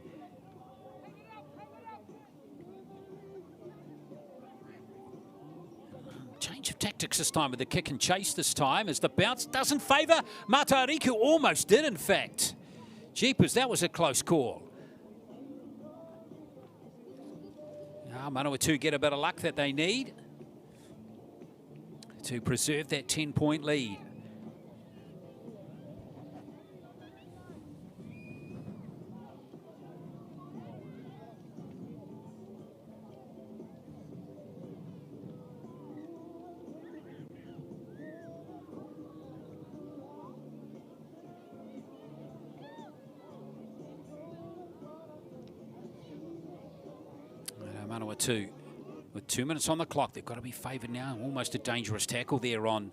Change of tactics this time with the kick and chase this time as the bounce doesn't favour Matariku. Almost did, in fact. Jeepers, that was a close call. Now Manawatu get a bit of luck that they need to preserve that 10-point lead. Manawatu with 2 minutes on the clock. They've got to be favoured now. Almost a dangerous tackle there on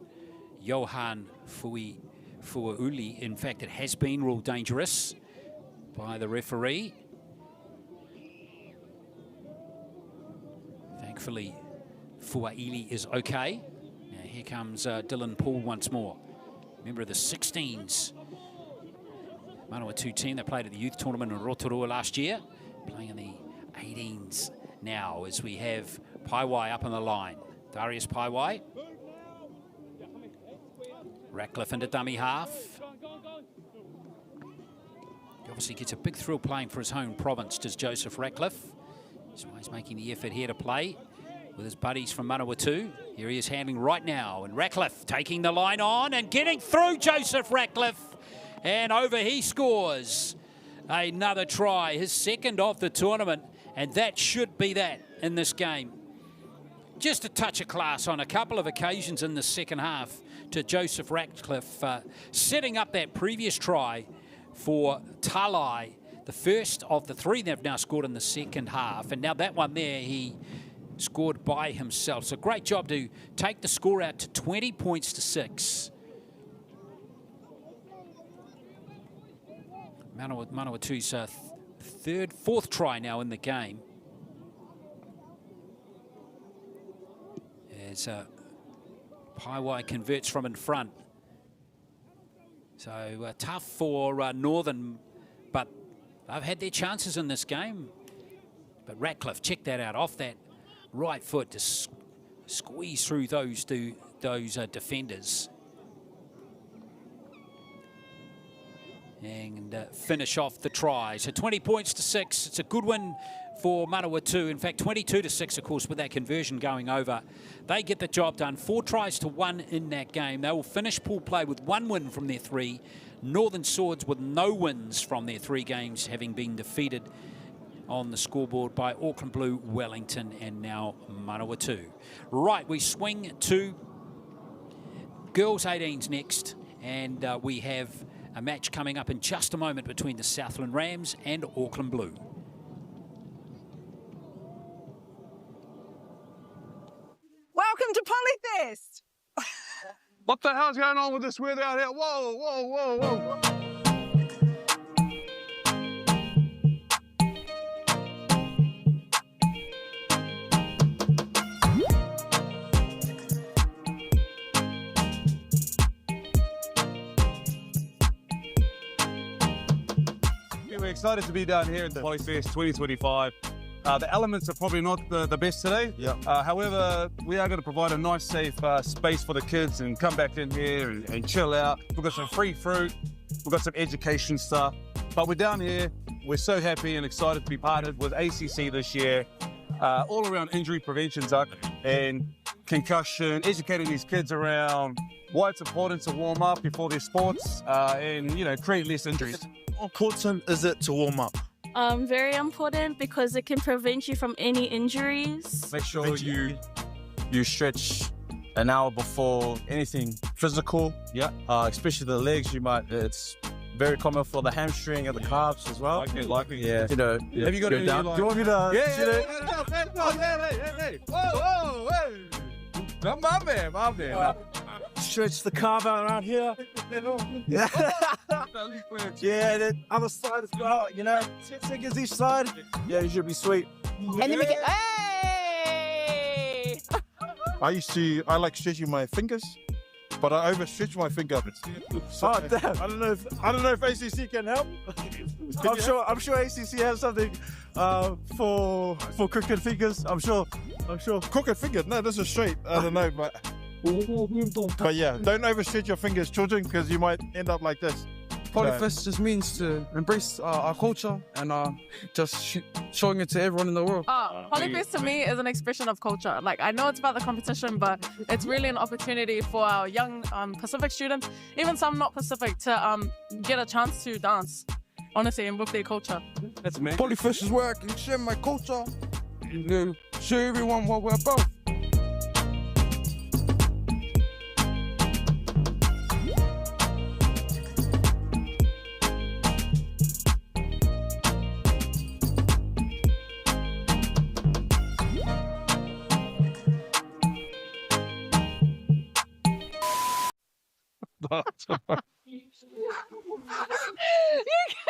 Johan Fuauli. In fact, it has been ruled dangerous by the referee. Thankfully, Fuaili is okay. Now here comes Dylan Poole once more. Member of the 16s. Manawatu team that played at the youth tournament in Rotorua last year. Playing in the 18s now as we have Paiwai up on the line. Darius Paiwai. Ratcliffe into dummy half. He obviously gets a big thrill playing for his home province, does Joseph Ratcliffe. That's why he's making the effort here to play with his buddies from Manawatu. Here he is handling right now, and Ratcliffe taking the line on and getting through Joseph Ratcliffe. And over he scores another try, his second of the tournament. And that should be that in this game. Just a touch of class on a couple of occasions in the second half to Joseph Ratcliffe, setting up that previous try for Talai, the first of the three they've now scored in the second half. And now that one there, he scored by himself. So great job to take the score out to 20 points to 6. Manawatu's fourth try now in the game. As Paiwai converts from in front. So tough for Northern, but they've had their chances in this game. But Ratcliffe, check that out, off that right foot to squeeze through those defenders. And finish off the try. So 20 points to 6. It's a good win for Manawatu. In fact, 22 to 6, of course, with that conversion going over. They get the job done. 4 tries to 1 in that game. They will finish pool play with 1 win from their 3. Northern Swords with no wins from their 3 games, having been defeated on the scoreboard by Auckland Blue, Wellington, and now Manawatu. Right, we swing to girls 18s next, and we have a match coming up in just a moment between the Southland Rams and Auckland Blue. Welcome to Polyfest! What the hell's going on with this weather out here? Whoa, whoa, whoa, whoa. We're excited to be down here at the Polyfest 2025. The elements are probably not the best today. However, we are going to provide a nice, safe space for the kids and come back in here and chill out. We've got some free fruit. We've got some education stuff. But we're down here. We're so happy and excited to be partnered with ACC this year. all around injury prevention, Zuck, and concussion, educating these kids around why it's important to warm up before their sports and, create less injuries. How important is it to warm up? Very important because it can prevent you from any injuries. Make sure you stretch an hour before anything physical. Yeah. Especially the legs. It's very common for the hamstring and the calves as well. Likely. Yeah. Have you got any down? like... Do you want me to? Hey. Whoa. My man. Stretch the calf out around here. Yeah, the other side as well, 10 seconds each side. Yeah, you should be sweet. And then we get, hey! I like stretching my fingers, but I overstretch my finger. So, damn. I don't know if ACC can help. I'm sure ACC has something for crooked fingers. I'm sure. Crooked fingers? No, this is straight. I don't know, but yeah, don't overstretch your fingers, children, because you might end up like this. Polyfest just means to embrace our culture and just showing it to everyone in the world. Polyfest to me is an expression of culture. Like, I know it's about the competition, but it's really an opportunity for our young Pacific students, even some not Pacific, to get a chance to dance, honestly, and with their culture. That's amazing. Polyfest is where I can share my culture and show everyone what we're about.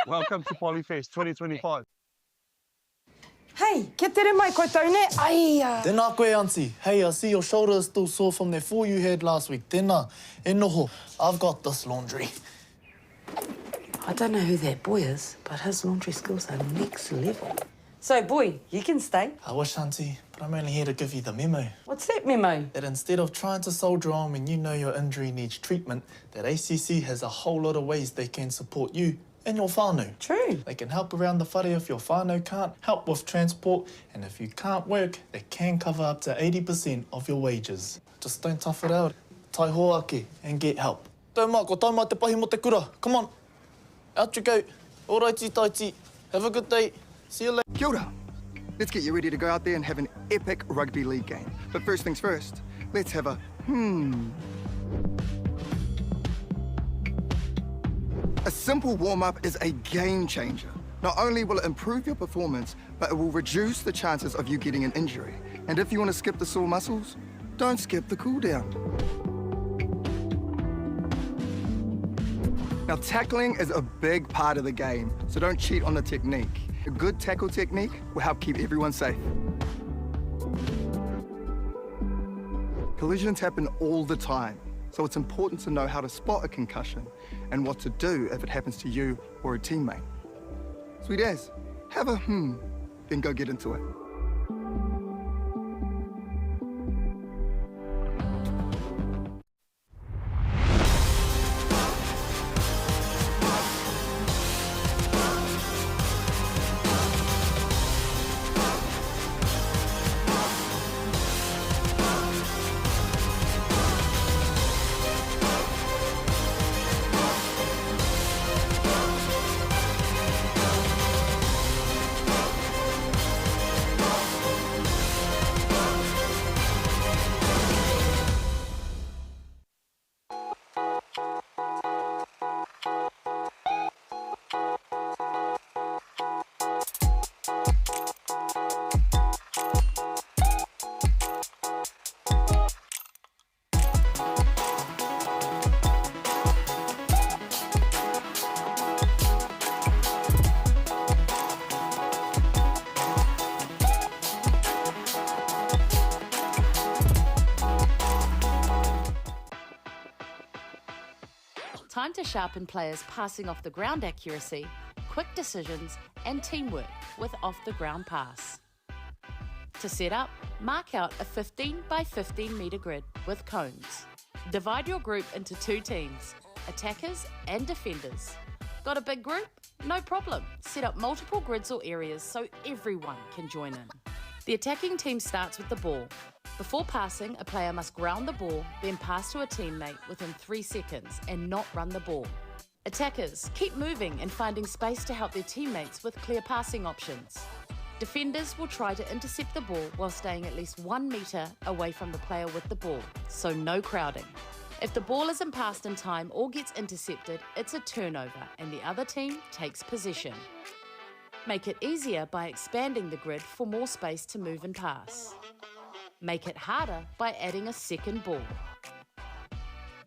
Welcome to Polyfest 2025. Hey, kia tere mai koutou ne. Aia. Tēnā koe, auntie. Hey, I see your shoulder is still sore from that fall you had last week. Tēnā, e noho. I've got this laundry. I don't know who that boy is, but his laundry skills are next level. So, boy, you can stay. I wish, auntie, but I'm only here to give you the memo. What's that memo? That instead of trying to soldier on when you know your injury needs treatment, that ACC has a whole lot of ways they can support you and your whānau. True. They can help around the whare if your whānau can't, help with transport, and if you can't work, they can cover up to 80% of your wages. Just don't tough it out. Tai hoake and get help. Tau mā, ko tau mā te pahi mo te kura. Come on. Out you go. Alrighty, taiti. Have a good day. See you later. Kia ora. Let's get you ready to go out there and have an epic rugby league game. But first things first, let's have a A simple warm-up is a game changer. Not only will it improve your performance, but it will reduce the chances of you getting an injury. And if you want to skip the sore muscles, don't skip the cool down. Now, tackling is a big part of the game, so don't cheat on the technique. A good tackle technique will help keep everyone safe. Collisions happen all the time, so it's important to know how to spot a concussion and what to do if it happens to you or a teammate. Sweet as, have a then go get into it. Time to sharpen players' passing off the ground accuracy, quick decisions, and teamwork with off the ground pass. To set up, mark out a 15 by 15 metre grid with cones. Divide your group into two teams, attackers and defenders. Got a big group? No problem. Set up multiple grids or areas so everyone can join in. The attacking team starts with the ball. Before passing, a player must ground the ball, then pass to a teammate within 3 seconds and not run the ball. Attackers keep moving and finding space to help their teammates with clear passing options. Defenders will try to intercept the ball while staying at least 1 metre away from the player with the ball, so no crowding. If the ball isn't passed in time or gets intercepted, it's a turnover and the other team takes possession. Make it easier by expanding the grid for more space to move and pass. Make it harder by adding a second ball.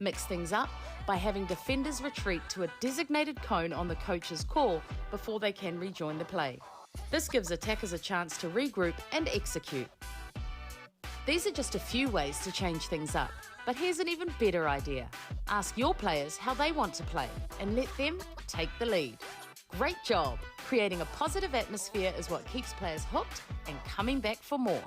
Mix things up by having defenders retreat to a designated cone on the coach's call before they can rejoin the play. This gives attackers a chance to regroup and execute. These are just a few ways to change things up, but here's an even better idea. Ask your players how they want to play and let them take the lead. Great job! Creating a positive atmosphere is what keeps players hooked and coming back for more.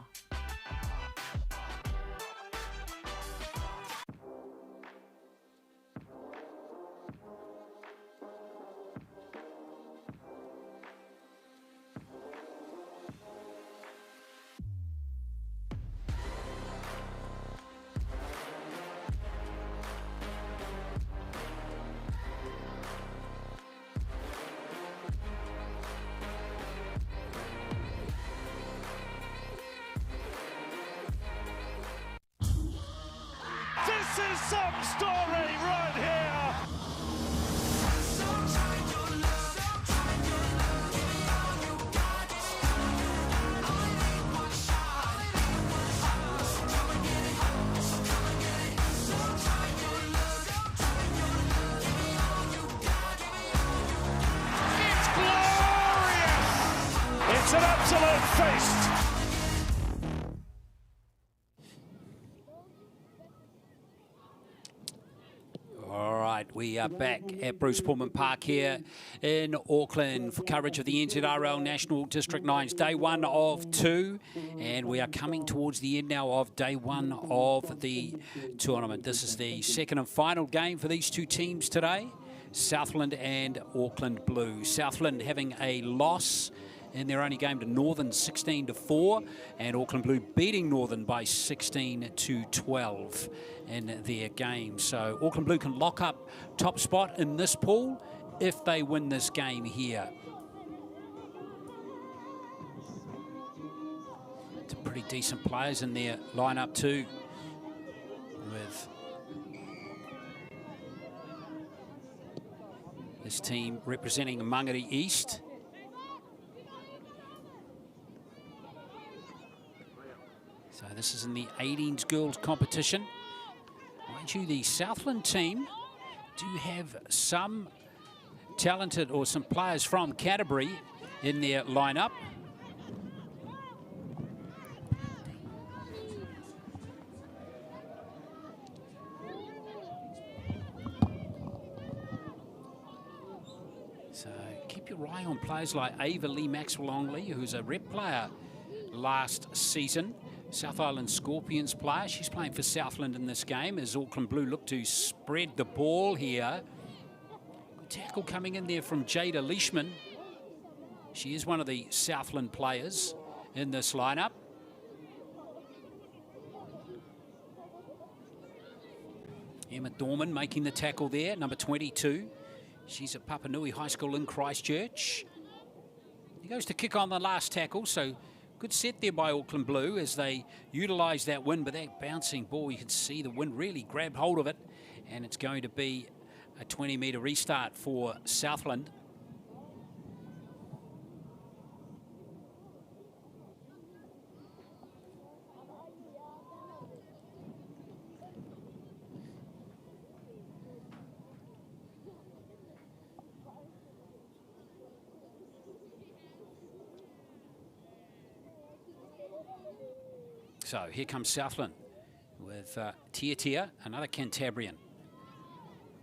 This is some story right here. It's glorious. It's an absolute feast. We are back at Bruce Pulman Park here in Auckland for coverage of the NZRL National District 9's day 1 of 2, and we are coming towards the end now of day 1 of the tournament. This is the second and final game for these two teams today, Southland and Auckland Blue. Southland having a loss in their only game to Northern 16-4, and Auckland Blue beating Northern by 16-12 in their game. So Auckland Blue can lock up top spot in this pool if they win this game here. Some pretty decent players in their lineup too, with this team representing Mangere East. So this is in the 18s girls competition. Mind you, the Southland team do have some talented or some players from Canterbury in their lineup. So keep your eye on players like Ava Lee Maxwell-Longley, who's a rep player last season. South Island Scorpions player. She's playing for Southland in this game as Auckland Blue look to spread the ball here. Good tackle coming in there from Jada Leishman. She is one of the Southland players in this lineup. Emma Dorman making the tackle there, number 22. She's at Papanui High School in Christchurch. He goes to kick on the last tackle, so good set there by Auckland Blue as they utilise that wind, but that bouncing ball, you can see the wind really grabbed hold of it, and it's going to be a 20-metre restart for Southland. So here comes Southland with Tia, another Cantabrian,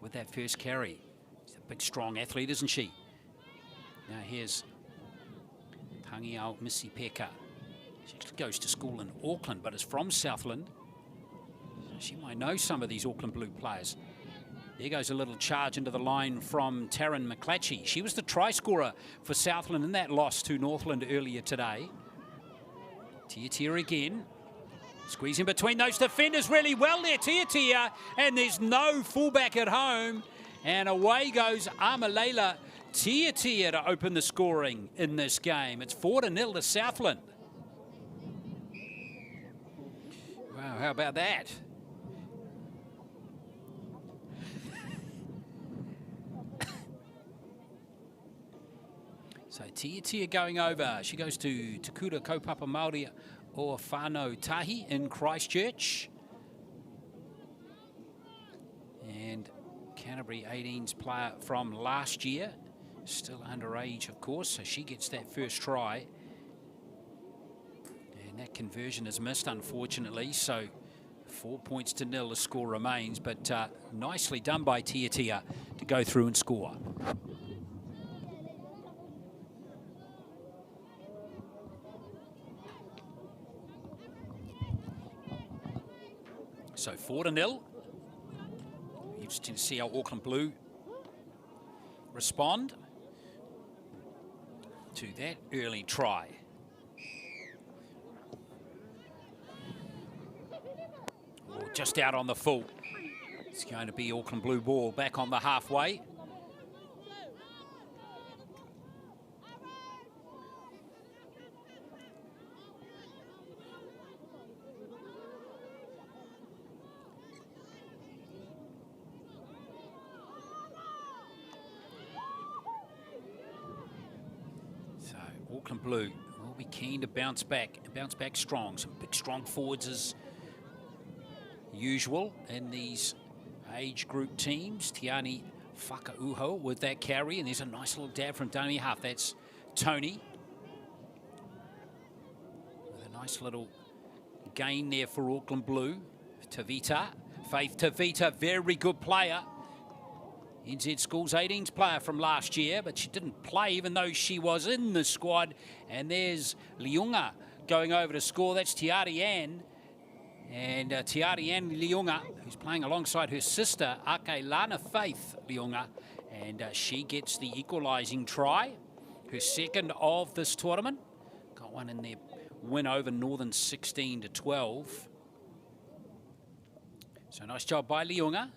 with that first carry. She's a big, strong athlete, isn't she? Now here's Hangiao Missy Peka. She actually goes to school in Auckland, but is from Southland. So she might know some of these Auckland Blue players. There goes a little charge into the line from Taryn McClatchy. She was the try scorer for Southland in that loss to Northland earlier today. Tiatia again. Squeezing between those defenders really well there, Tiatia. And there's no fullback at home. And away goes Amalela Tiatia to open the scoring in this game. It's 4-0 to Southland. Wow, how about that? So Tiatia going over. She goes to Te Kura Kaupapa Māori o Whānau Tahi in Christchurch. And Canterbury 18s player from last year. Still underage, of course, so she gets that first try. And that conversion is missed, unfortunately, so 4 points to 0 the score remains, but nicely done by Tiatia to go through and score. So 4-0. Interesting to see how Auckland Blue respond to that early try. Oh, just out on the full. It's going to be Auckland Blue ball back on the halfway. Auckland Blue will be keen to bounce back strong. Some big, strong forwards as usual in these age group teams. Tiani Whakauho with that carry, and there's a nice little dab from dummy half. That's Tony. With a nice little gain there for Auckland Blue. Tavita, Faith Tavita, very good player. NZ Schools 18s player from last year, but she didn't play even though she was in the squad. And there's Liunga going over to score. That's Tiari Ann. And Tiari Ann Liunga, who's playing alongside her sister, Ake Lana Faith Liunga. And she gets the equalising try, her second of this tournament. Got one in their win over Northern 16-12. So nice job by Liunga.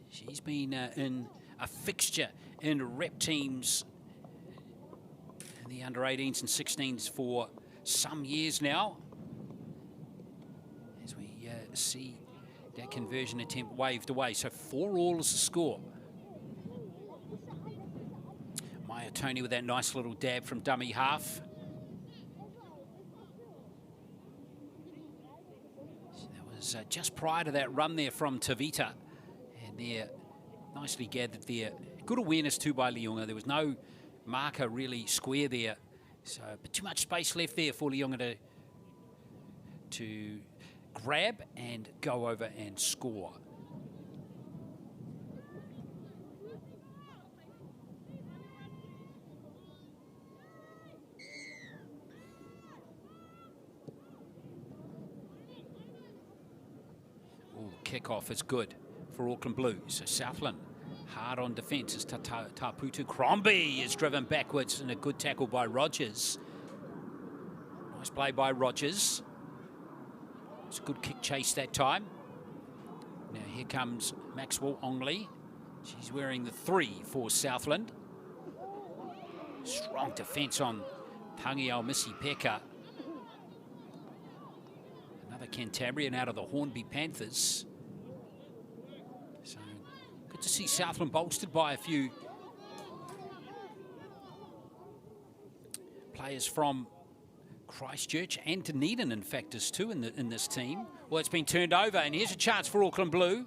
She's been in a fixture in rep teams in the under 18s and 16s for some years now. As we see that conversion attempt waved away. So 4-4 is the score. Maya Tony with that nice little dab from dummy half. So that was just prior to that run there from Tavita. And they're nicely gathered there. Good awareness too by Liunga. There was no marker really square there. So, but too much space left there for Liunga to grab and go over and score. Ooh, kickoff is good for Auckland Blue. So Southland hard on defence as Taputu Crombie is driven backwards, and a good tackle by Rogers. Nice play by Rogers. It's a good kick chase that time. Now here comes Maxwell Ongley. She's wearing the 3 for Southland. Strong defence on Tangiao Missy Peka. Another Cantabrian out of the Hornby Panthers. So good to see Southland bolstered by a few players from Christchurch and Dunedin, in fact, is too in this team. Well, it's been turned over, and here's a chance for Auckland Blue.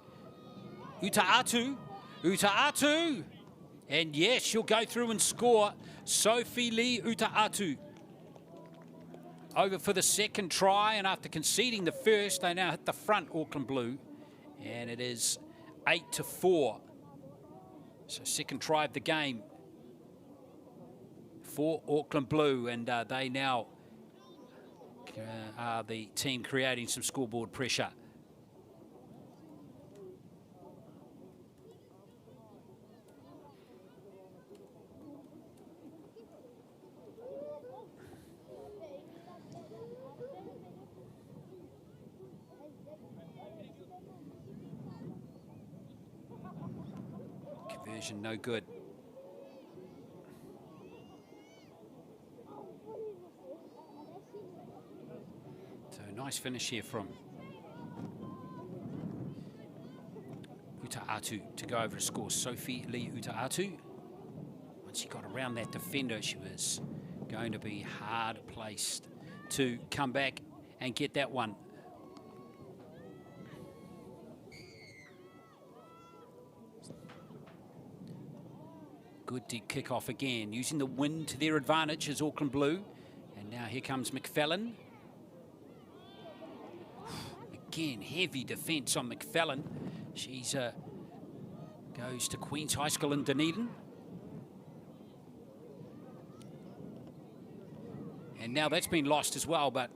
Utaatu. And yes, she'll go through and score. Sophie Lee Utaatu over for the second try, and after conceding the first, they now hit the front, Auckland Blue, and it is 8-4. So second try of the game for Auckland Blue, and they now are the team creating some scoreboard pressure. Conversion no good. So nice finish here from Utaatu to go over to score. Sophie Lee Utaatu. Once she got around that defender, she was going to be hard placed to come back and get that one. Good deep kick off again, using the wind to their advantage as Auckland Blue. And now here comes McFellin. Again, heavy defence on McFellin. She's goes to Queen's High School in Dunedin. And now that's been lost as well, but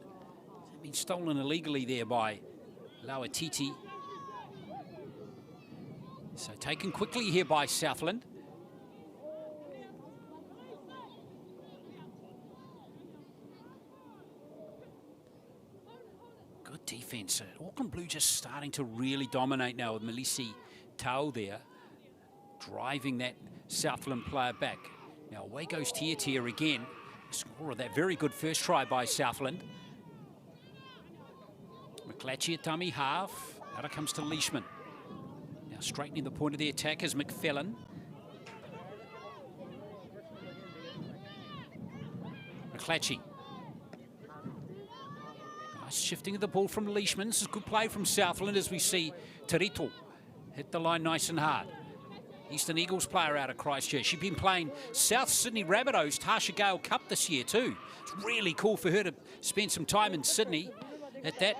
it's been stolen illegally there by Lauatiti. So taken quickly here by Southland. Good defence. Auckland Blue just starting to really dominate now with Melisi Tau there, driving that Southland player back. Now away goes Tia again. Score of that very good first try by Southland. McClatchy at dummy half. Out it comes to Leishman. Now straightening the point of the attack is McFellin. McClatchy. Nice shifting of the ball from Leishman. This is good play from Southland as we see Terito hit the line nice and hard. Eastern Eagles player out of Christchurch. She's been playing South Sydney Rabbitohs Tasha Gale Cup this year too. It's really cool for her to spend some time in Sydney at that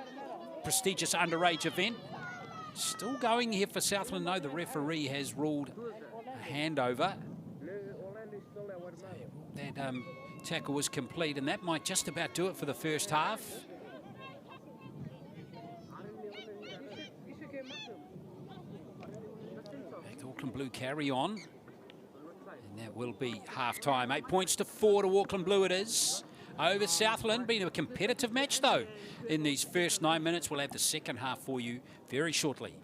prestigious underage event. Still going here for Southland. No, the referee has ruled a handover. That tackle was complete, and that might just about do it for the first half. Auckland Blue carry on, and that will be half-time. 8 points to 4 to Auckland Blue it is. Over Southland, been a competitive match though in these first 9 minutes. We'll have the second half for you very shortly.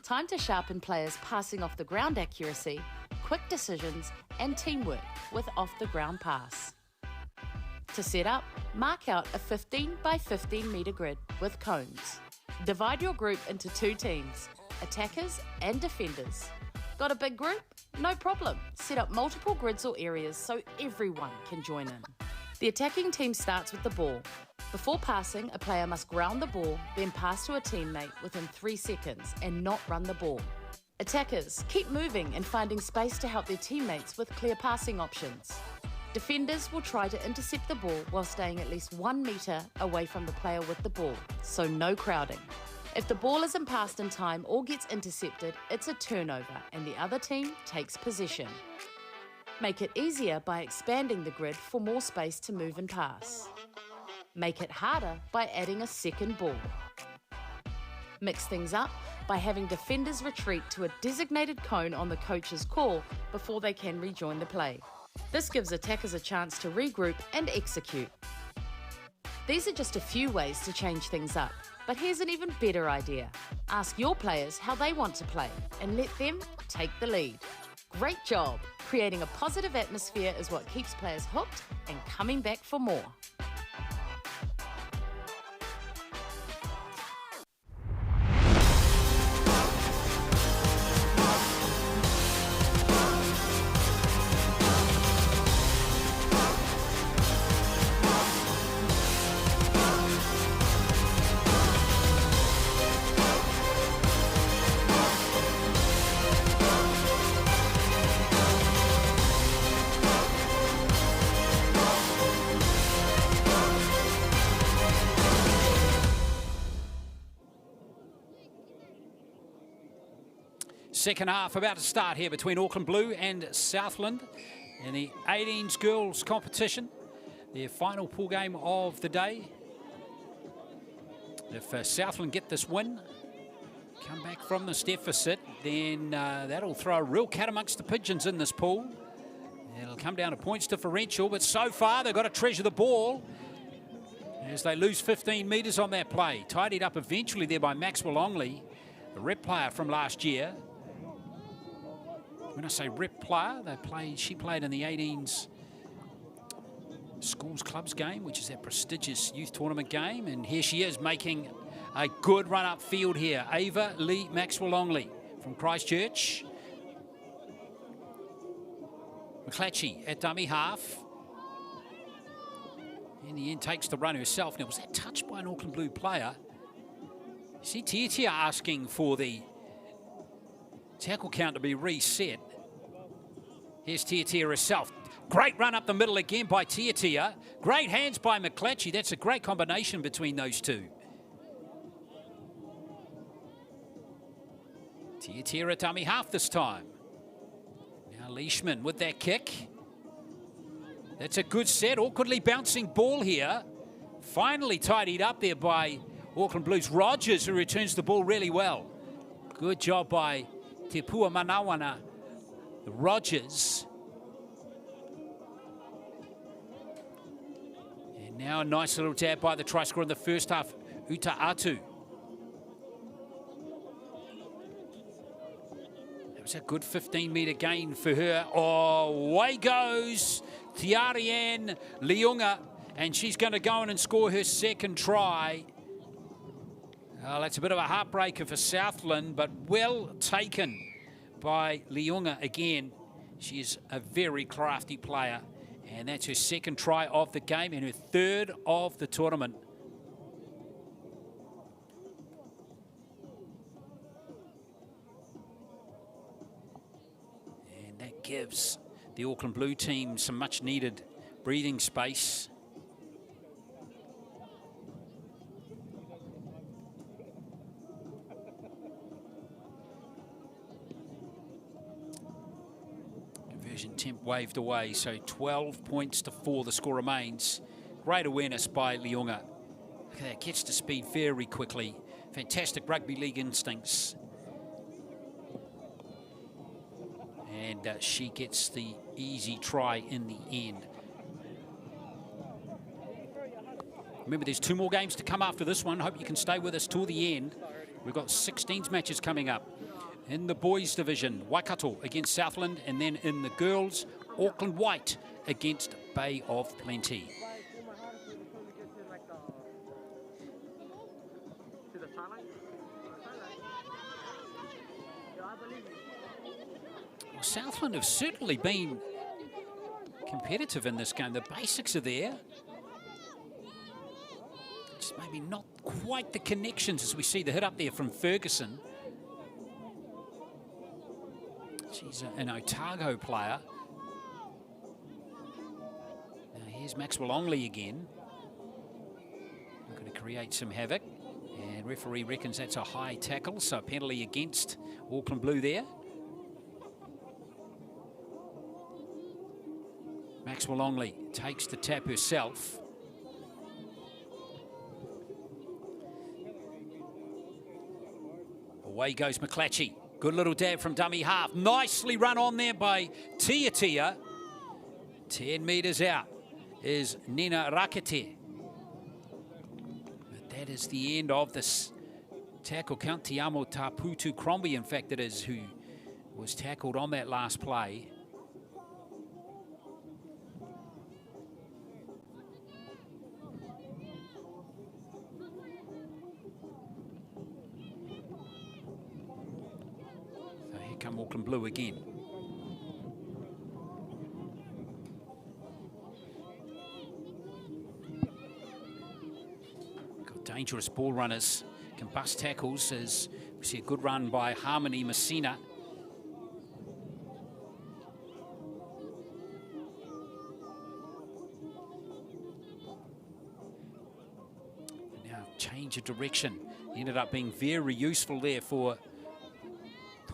Time to sharpen players' passing off the ground accuracy, quick decisions and teamwork with off the ground pass. To set up, mark out a 15 by 15 metre grid with cones. Divide your group into 2 teams, attackers and defenders. Got a big group? No problem. Set up multiple grids or areas so everyone can join in. The attacking team starts with the ball. Before passing, a player must ground the ball, then pass to a teammate within 3 seconds and not run the ball. Attackers, keep moving and finding space to help their teammates with clear passing options. Defenders will try to intercept the ball while staying at least 1 metre away from the player with the ball, so no crowding. If the ball isn't passed in time or gets intercepted, it's a turnover and the other team takes possession. Make it easier by expanding the grid for more space to move and pass. Make it harder by adding a second ball. Mix things up by having defenders retreat to a designated cone on the coach's call before they can rejoin the play. This gives attackers a chance to regroup and execute. These are just a few ways to change things up, but here's an even better idea. Ask your players how they want to play and let them take the lead. Great job! Creating a positive atmosphere is what keeps players hooked and coming back for more. Second half about to start here between Auckland Blue and Southland in the 18s girls competition. Their final pool game of the day. If Southland get this win, come back from this deficit, then that'll throw a real cat amongst the pigeons in this pool. It'll come down to points differential, but so far they've got to treasure the ball as they lose 15 metres on that play. Tidied up eventually there by Maxwell Longley, the rep player from last year. When I say rep player, she played in the 18s schools clubs game, which is that prestigious youth tournament game. And here she is making a good run up field here. Ava Lee Maxwell Longley from Christchurch. McClatchy at dummy half. In the end, takes the run herself. Now, was that touched by an Auckland Blue player? You see Tiatia asking for the tackle count to be reset. Here's Tiatia herself. Great run up the middle again by Tiatia. Great hands by McClatchy. That's a great combination between those two. Tiatia at dummy half this time. Now Leishman with that kick. That's a good set, awkwardly bouncing ball here. Finally tidied up there by Auckland Blues. Rogers, who returns the ball really well. Good job by Te Pua Manawana. Rogers. And now a nice little dab by the try scorer in the first half, Aotearoa. That was a good 15-metre gain for her. Oh, away goes Tiarian Leunga, and she's going to go in and score her second try. Oh, that's a bit of a heartbreaker for Southland, but well taken by Leunga again. She is a very crafty player, and that's her second try of the game and her third of the tournament. And that gives the Auckland Blue team some much needed breathing space. Conversion temp waved away, so 12 points to 4 the score remains. Great awareness by Leunga. Look at that, gets to speed very quickly. Fantastic rugby league instincts. And she gets the easy try in the end. Remember, there's 2 more games to come after this one. Hope you can stay with us till the end. We've got 16s matches coming up. In the boys division, Waikato against Southland, and then in the girls, Auckland White against Bay of Plenty. Well, Southland have certainly been competitive in this game. The basics are there. Just maybe not quite the connections as we see the hit up there from Ferguson. She's an Otago player. Now here's Maxwell Longley again. Going to create some havoc. And referee reckons that's a high tackle, so a penalty against Auckland Blue there. Maxwell Longley takes the tap herself. Away goes McClatchy. Good little dab from dummy half. Nicely run on there by Tiatia. 10 metres out is Nina Rakete. But that is the end of this tackle count. Tiamo Taputu Crombie, in fact, it is, who was tackled on that last play. Come Auckland Blue again. Got dangerous ball runners, can bust tackles, as we see a good run by Harmony Messina. And now change of direction. Ended up being very useful there for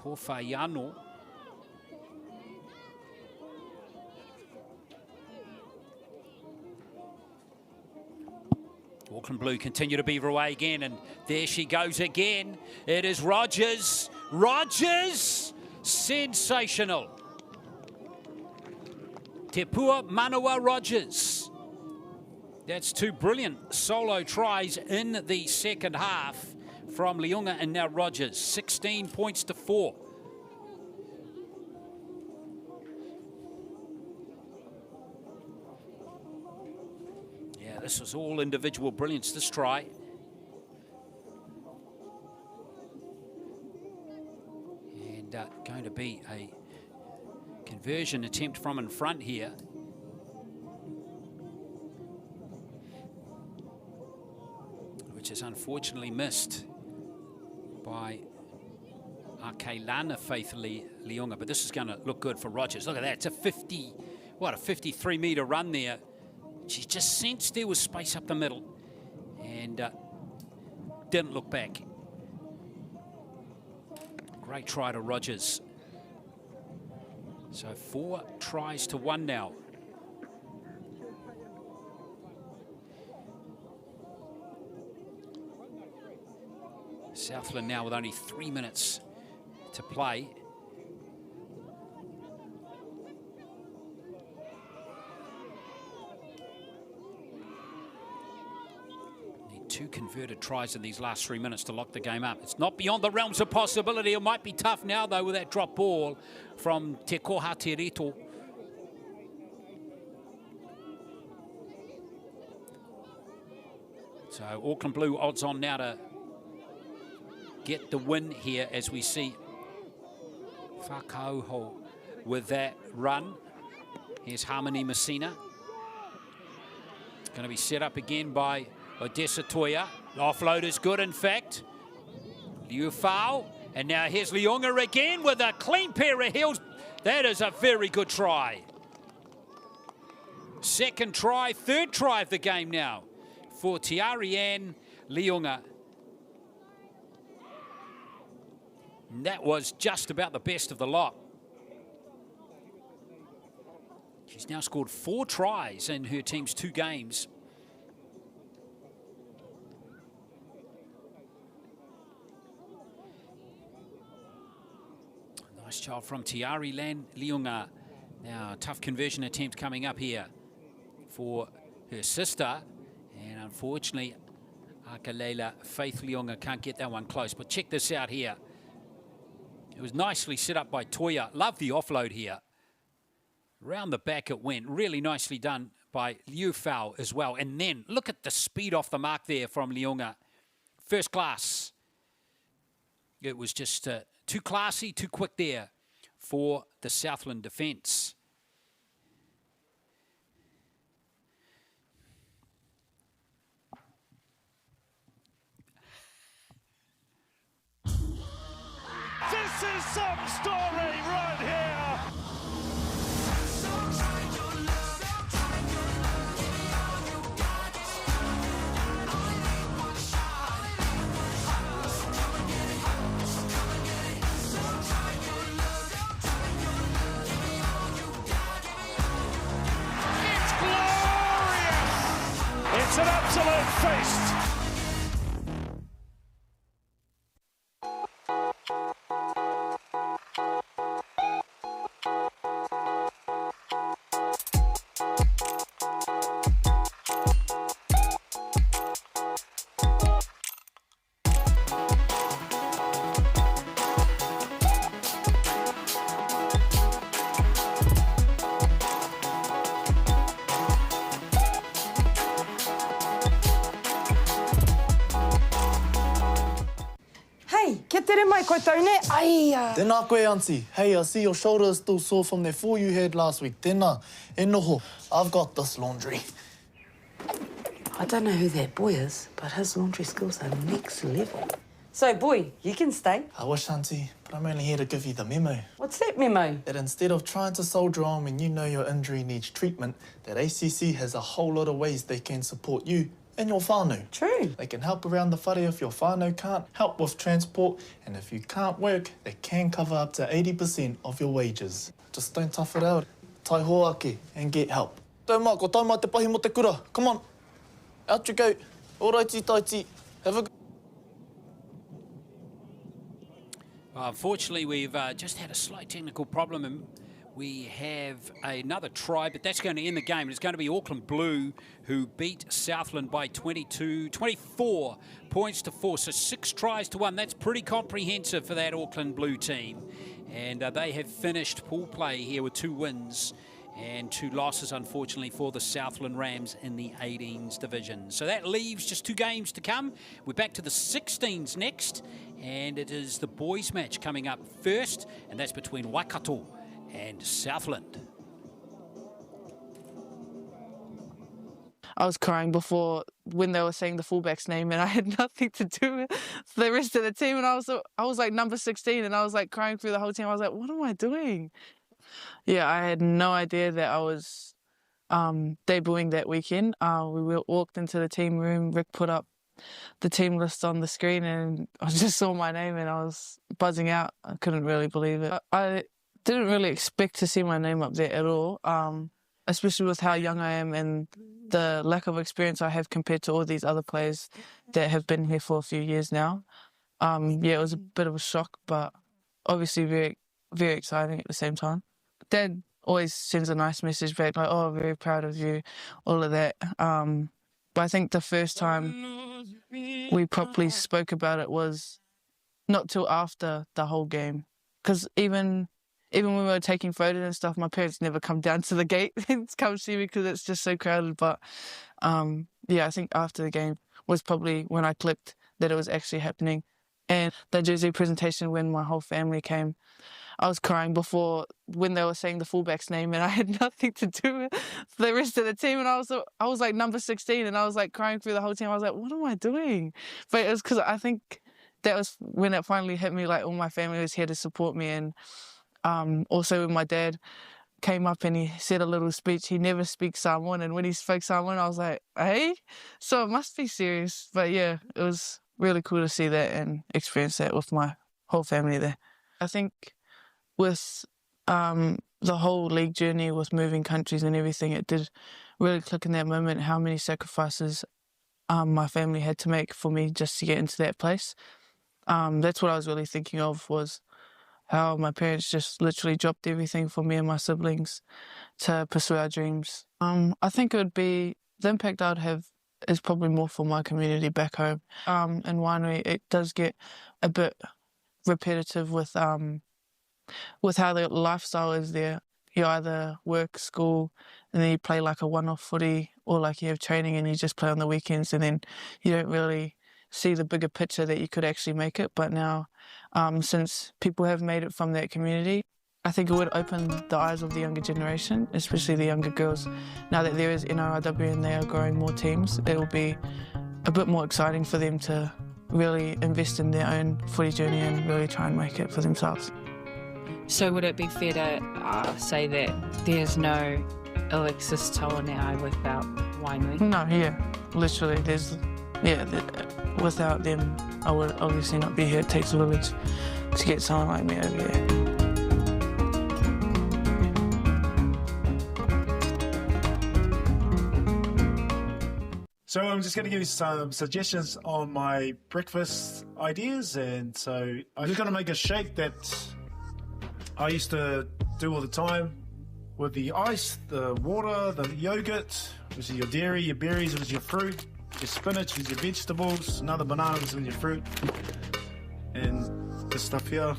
Hofayano. Auckland Blue continue to beaver away again, and there she goes again. It is Rogers. Rogers! Sensational. Te Pua Manawa Rogers. That's two brilliant solo tries in the second half from Liunga and now Rogers. 16 points to 4. Yeah, this was all individual brilliance, this try. And going to be a conversion attempt from in front here. Which is unfortunately missed by Arkelana faithfully Liunga, but this is going to look good for Rogers. Look at that, it's a 53-metre run there. She just sensed there was space up the middle and didn't look back. Great try to Rogers. So 4 tries to 1 now. Southland now with only 3 minutes to play. Need 2 converted tries in these last 3 minutes to lock the game up. It's not beyond the realms of possibility. It might be tough now, though, with that drop ball from Te Koha Te Rito. So Auckland Blue odds on now to get the win here as we see Whakauho with that run. Here's Harmony Messina. Going to be set up again by Odessa Toya. The offload is good, in fact. Liu Fao. And now here's Liunga again with a clean pair of heels. That is a very good try. Second try, third try of the game now for Tiarian Liunga. And that was just about the best of the lot. She's now scored 4 tries in her team's 2 games. Nice job from Tiari Lan Liunga. Now a tough conversion attempt coming up here for her sister. And unfortunately, Akalela Faith Liunga can't get that one close. But check this out here. It was nicely set up by Toya. Love the offload here. Round the back it went. Really nicely done by Liu Fao as well. And then look at the speed off the mark there from Liunga. First class. It was just too classy, too quick there for the Southland defence. This is some story right here. It's glorious. It's an absolute feast. Tēnā koe, Auntie. Hey, I see your shoulder is still sore from that fall you had last week. Tēnā. E noho. I've got this laundry. I don't know who that boy is, but his laundry skills are next level. So, boy, you can stay. I wish, Auntie, but I'm only here to give you the memo. What's that memo? That instead of trying to soldier on when you know your injury needs treatment, that ACC has a whole lot of ways they can support you and your whānau. True. They can help around the whare if your whānau can't, help with transport, and if you can't work, they can cover up to 80% of your wages. Just don't tough it out. Tai hoake and get help. Tau mā, ko tau mā te pahi mo te kura. Come on. Out you go. Alrighty, taiti. Have a good... Well, unfortunately, we've just had a slight technical problem we have another try, but that's going to end the game. It's going to be Auckland Blue who beat Southland by 24 points to 4. So 6 tries to 1. That's pretty comprehensive for that Auckland Blue team. And they have finished pool play here with 2 wins and 2 losses, unfortunately, for the Southland Rams in the 18s division. So that leaves just 2 games to come. We're back to the 16s next, and it is the boys match coming up first, and that's between Waikato and Southland. I was crying before when they were saying the fullback's name, and I had nothing to do with the rest of the team. And I was like number 16, and I was like crying through the whole team. I was like, what am I doing? Yeah, I had no idea that I was debuting that weekend. We walked into the team room. Rick put up the team list on the screen, and I just saw my name, and I was buzzing out. I couldn't really believe it. I didn't really expect to see my name up there at all, especially with how young I am and the lack of experience I have compared to all these other players that have been here for a few years now. Yeah, it was a bit of a shock, but obviously very, very exciting at the same time. Dad always sends a nice message back, like, oh, very proud of you, all of that. But I think the first time we properly spoke about it was not till after the whole game. Because even when we were taking photos and stuff, my parents never come down to the gate and come see me because it's just so crowded. But yeah, I think after the game was probably when I clicked that it was actually happening. And the jersey presentation, when my whole family came, I was crying before when they were saying the fullback's name, and I had nothing to do with the rest of the team. And I was like number 16, and I was like crying through the whole team. I was like, what am I doing? But it was because I think that was when it finally hit me, like all my family was here to support me. And also when my dad came up and he said a little speech, he never speaks Samoan, and when he spoke Samoan, I was like, hey? So it must be serious. But yeah, it was really cool to see that and experience that with my whole family there. I think with the whole league journey, with moving countries and everything, it did really click in that moment how many sacrifices my family had to make for me just to get into that place. That's what I was really thinking of, was how my parents just literally dropped everything for me and my siblings to pursue our dreams. I think it would be, the impact I'd have is probably more for my community back home. In Waitangi, it does get a bit repetitive with how the lifestyle is there. You either work, school, and then you play like a one-off footy, or like you have training and you just play on the weekends, and then you don't really see the bigger picture that you could actually make it. But now, since people have made it from that community, I think it would open the eyes of the younger generation, especially the younger girls. Now that there is NRLW and they are growing more teams, it will be a bit more exciting for them to really invest in their own footy journey and really try and make it for themselves. So would it be fair to say that there's no Alexis Taonai without Waitangi? No, yeah, literally, without them, I would obviously not be here. It takes a village to get someone like me over here. So I'm just going to give you some suggestions on my breakfast ideas. And so I'm just going to make a shake that I used to do all the time with the ice, the water, the yogurt, which is your dairy, your berries, which is your fruit, your spinach, which is your vegetables, another banana, which is your fruit. And this stuff here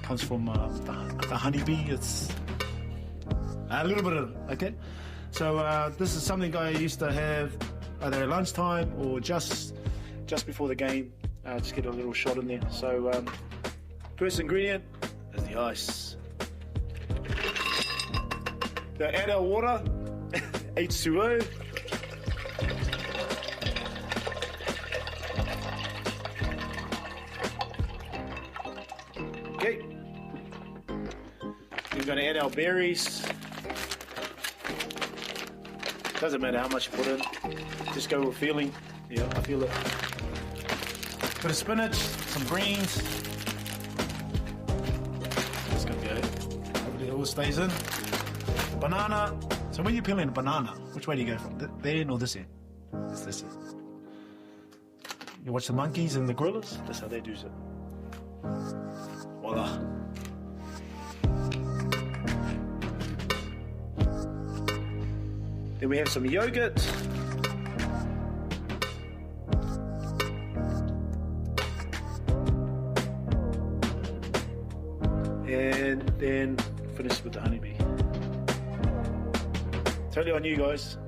comes from the honeybee. It's a little bit of, okay? So this is something I used to have either at lunchtime or just before the game. Just get a little shot in there. So first ingredient is the ice. So add our water, H2O. Okay. We're going to add our berries. Doesn't matter how much you put in. Just go with feeling. Yeah, I feel it. Bit of spinach, some greens. That's gonna go. Hopefully it all stays in. Banana. So when you're peeling a banana, which way do you go from? There end or this end? It's this end. You watch the monkeys and the gorillas? That's how they do it. Voila. Then we have some yogurt. And then finish with the honeybee. Totally on you guys.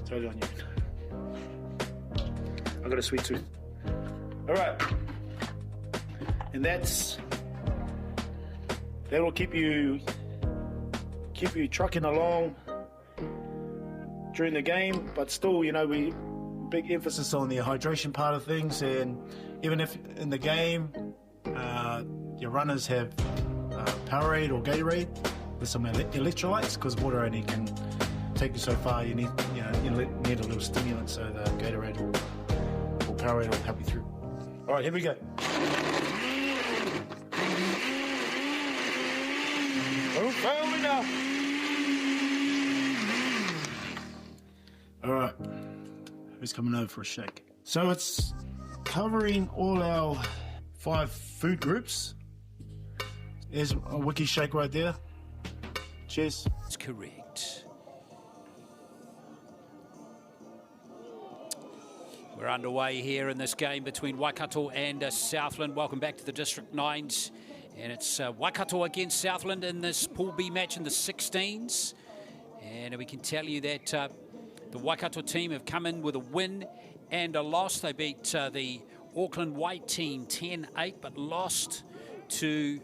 Totally on you. I got a sweet tooth. All right. And that'll keep you trucking along during the game, but still, you know, we big emphasis on the hydration part of things. And even if in the game your runners have Powerade or Gatorade with some electrolytes, because water only can take you so far, you need a little stimulant, so the Gatorade or Powerade will help you through. All right, here we go. Oh, fair enough. All right, who's coming over for a shake? So it's covering all our 5 food groups. There's a wiki shake right there. Cheers. That's correct. We're underway here in this game between Waikato and Southland. Welcome back to the District 9s. And it's Waikato against Southland in this Pool B match in the 16s. And we can tell you that the Waikato team have come in with a win and a loss. They beat the Auckland White team 10-8, but lost to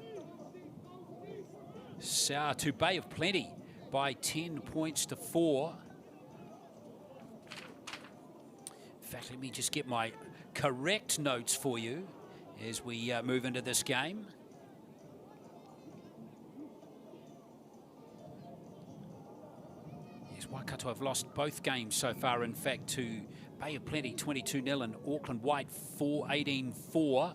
Bay of Plenty by 10 points to 4. In fact, let me just get my correct notes for you as we move into this game. Yes, Waikato have lost both games so far, in fact, to Bay of Plenty 22-0 and Auckland White 18-4.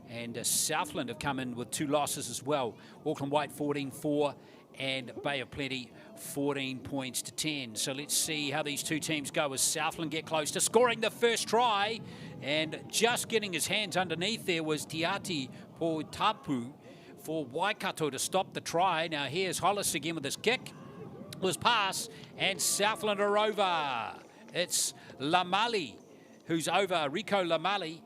And Southland have come in with 2 losses as well. Auckland White 14-4 and Bay of Plenty 14 points to 10. So let's see how these two teams go as Southland get close to scoring the first try. And just getting his hands underneath there was Tiati Poitapu for Waikato to stop the try. Now here's Hollis again with his kick. Was pass, and Southland are over. It's Lamali who's over, Rico Lamali.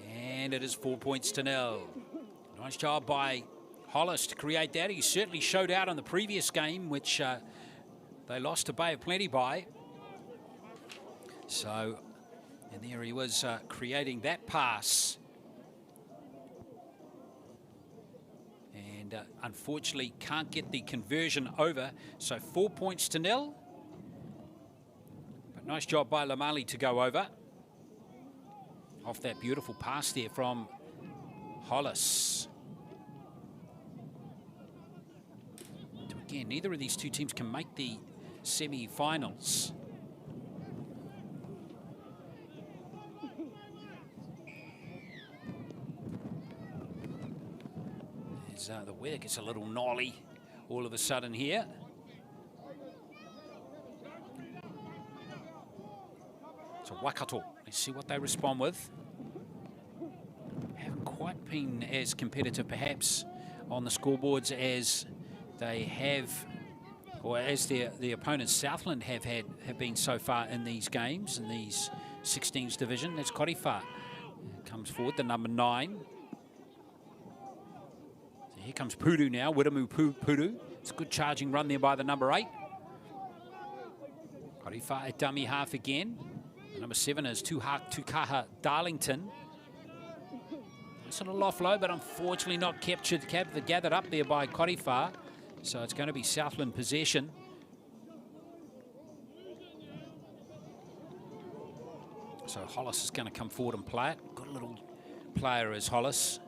And it is 4 points to 0. Nice job by Hollis to create that. He certainly showed out on the previous game, which they lost to Bay of Plenty by. So, and there he was creating that pass. And unfortunately can't get the conversion over. So 4 points to 0. But nice job by Lamali to go over. Off that beautiful pass there from Hollis. So again, neither of these two teams can make the semi-finals. The weather gets a little gnarly all of a sudden here. So Waikato, let's see what they respond with. Haven't quite been as competitive perhaps on the scoreboards as they have, or as the opponents Southland have been so far in these games, in these 16s division. That's Korifa. Comes forward, the number 9. So here comes Puru now, Wiremu Puru. It's a good charging run there by the number 8. Korifa at dummy half again. The number 7 is Tukaha Darlington. It's on a loft low, but unfortunately not gathered up there by Korifa. So it's going to be Southland possession. So Hollis is going to come forward and play it. Good little player is Hollis.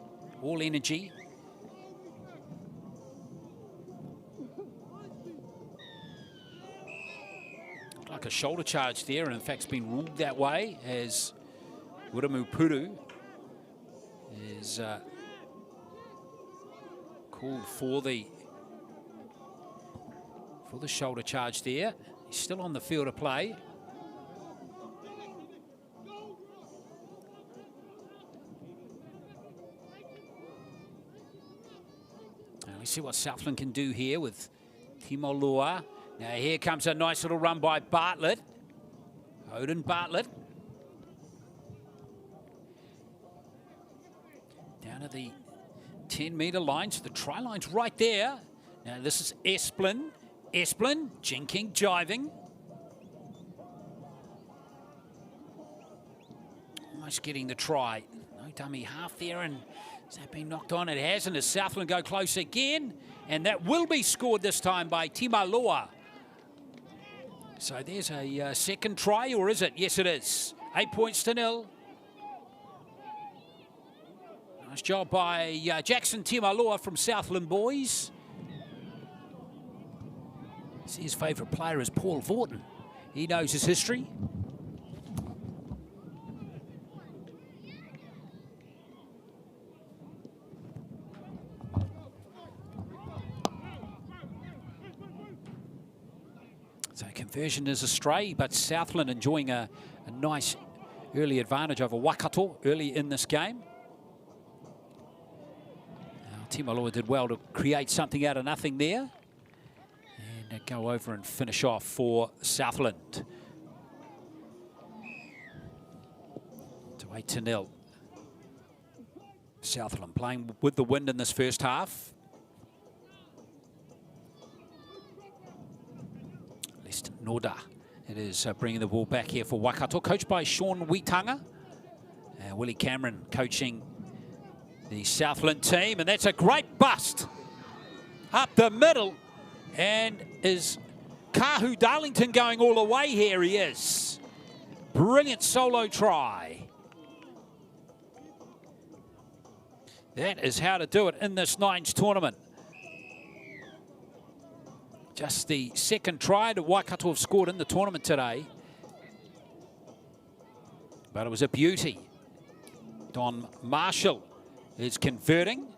All energy. Like a shoulder charge there, and in fact it's been ruled that way as Wiremu Puru is called for the shoulder charge there. He's still on the field of play. Now we see what Southland can do here with Timolua. Now here comes a nice little run by Bartlett. Odin Bartlett. Down to the 10-metre line, so the try line's right there. Now this is Esplin. Esplin, jinking, jiving. Almost getting the try. No dummy half there, and has that been knocked on? It has, and as Southland go close again, and that will be scored this time by Timaloa. So there's a second try, or is it? Yes, it is. 8-0. Nice job by Jackson Timaloa from Southland boys. His favourite player is Paul Vorton. He knows his history. So conversion is astray, but Southland enjoying a nice early advantage over Waikato early in this game. Now, Timaloa did well to create something out of nothing there. And go over and finish off for Southland. To 8-0. Southland playing with the wind in this first half. Leston Noda. It is bringing the ball back here for Waikato, coached by Sean Witanga. Willie Cameron coaching the Southland team, and that's a great bust up the middle. And is Kahu Darlington going all the way here? He is. Brilliant solo try. That is how to do it in this nines tournament. Just the second try that Waikato have scored in the tournament today. But it was a beauty. Don Marshall is converting.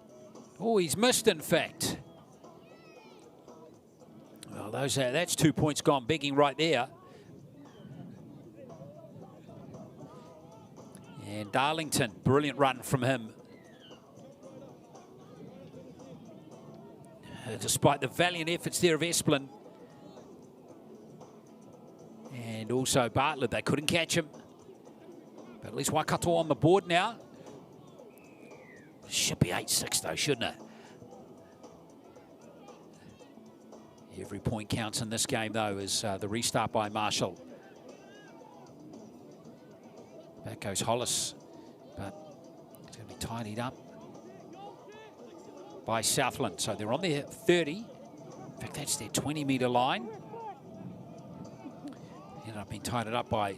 Oh, he's missed, in fact. Well, that's 2 points gone begging right there. And Darlington, brilliant run from him. Despite the valiant efforts there of Esplin. And also Bartlett, they couldn't catch him. But at least Waikato on the board now. Should be 8-6 though, shouldn't it? Every point counts in this game, though, as the restart by Marshall. Back goes Hollis, but it's going to be tidied up by Southland. So they're on their 30. In fact, that's their 20-metre line. Ended up being tidied up by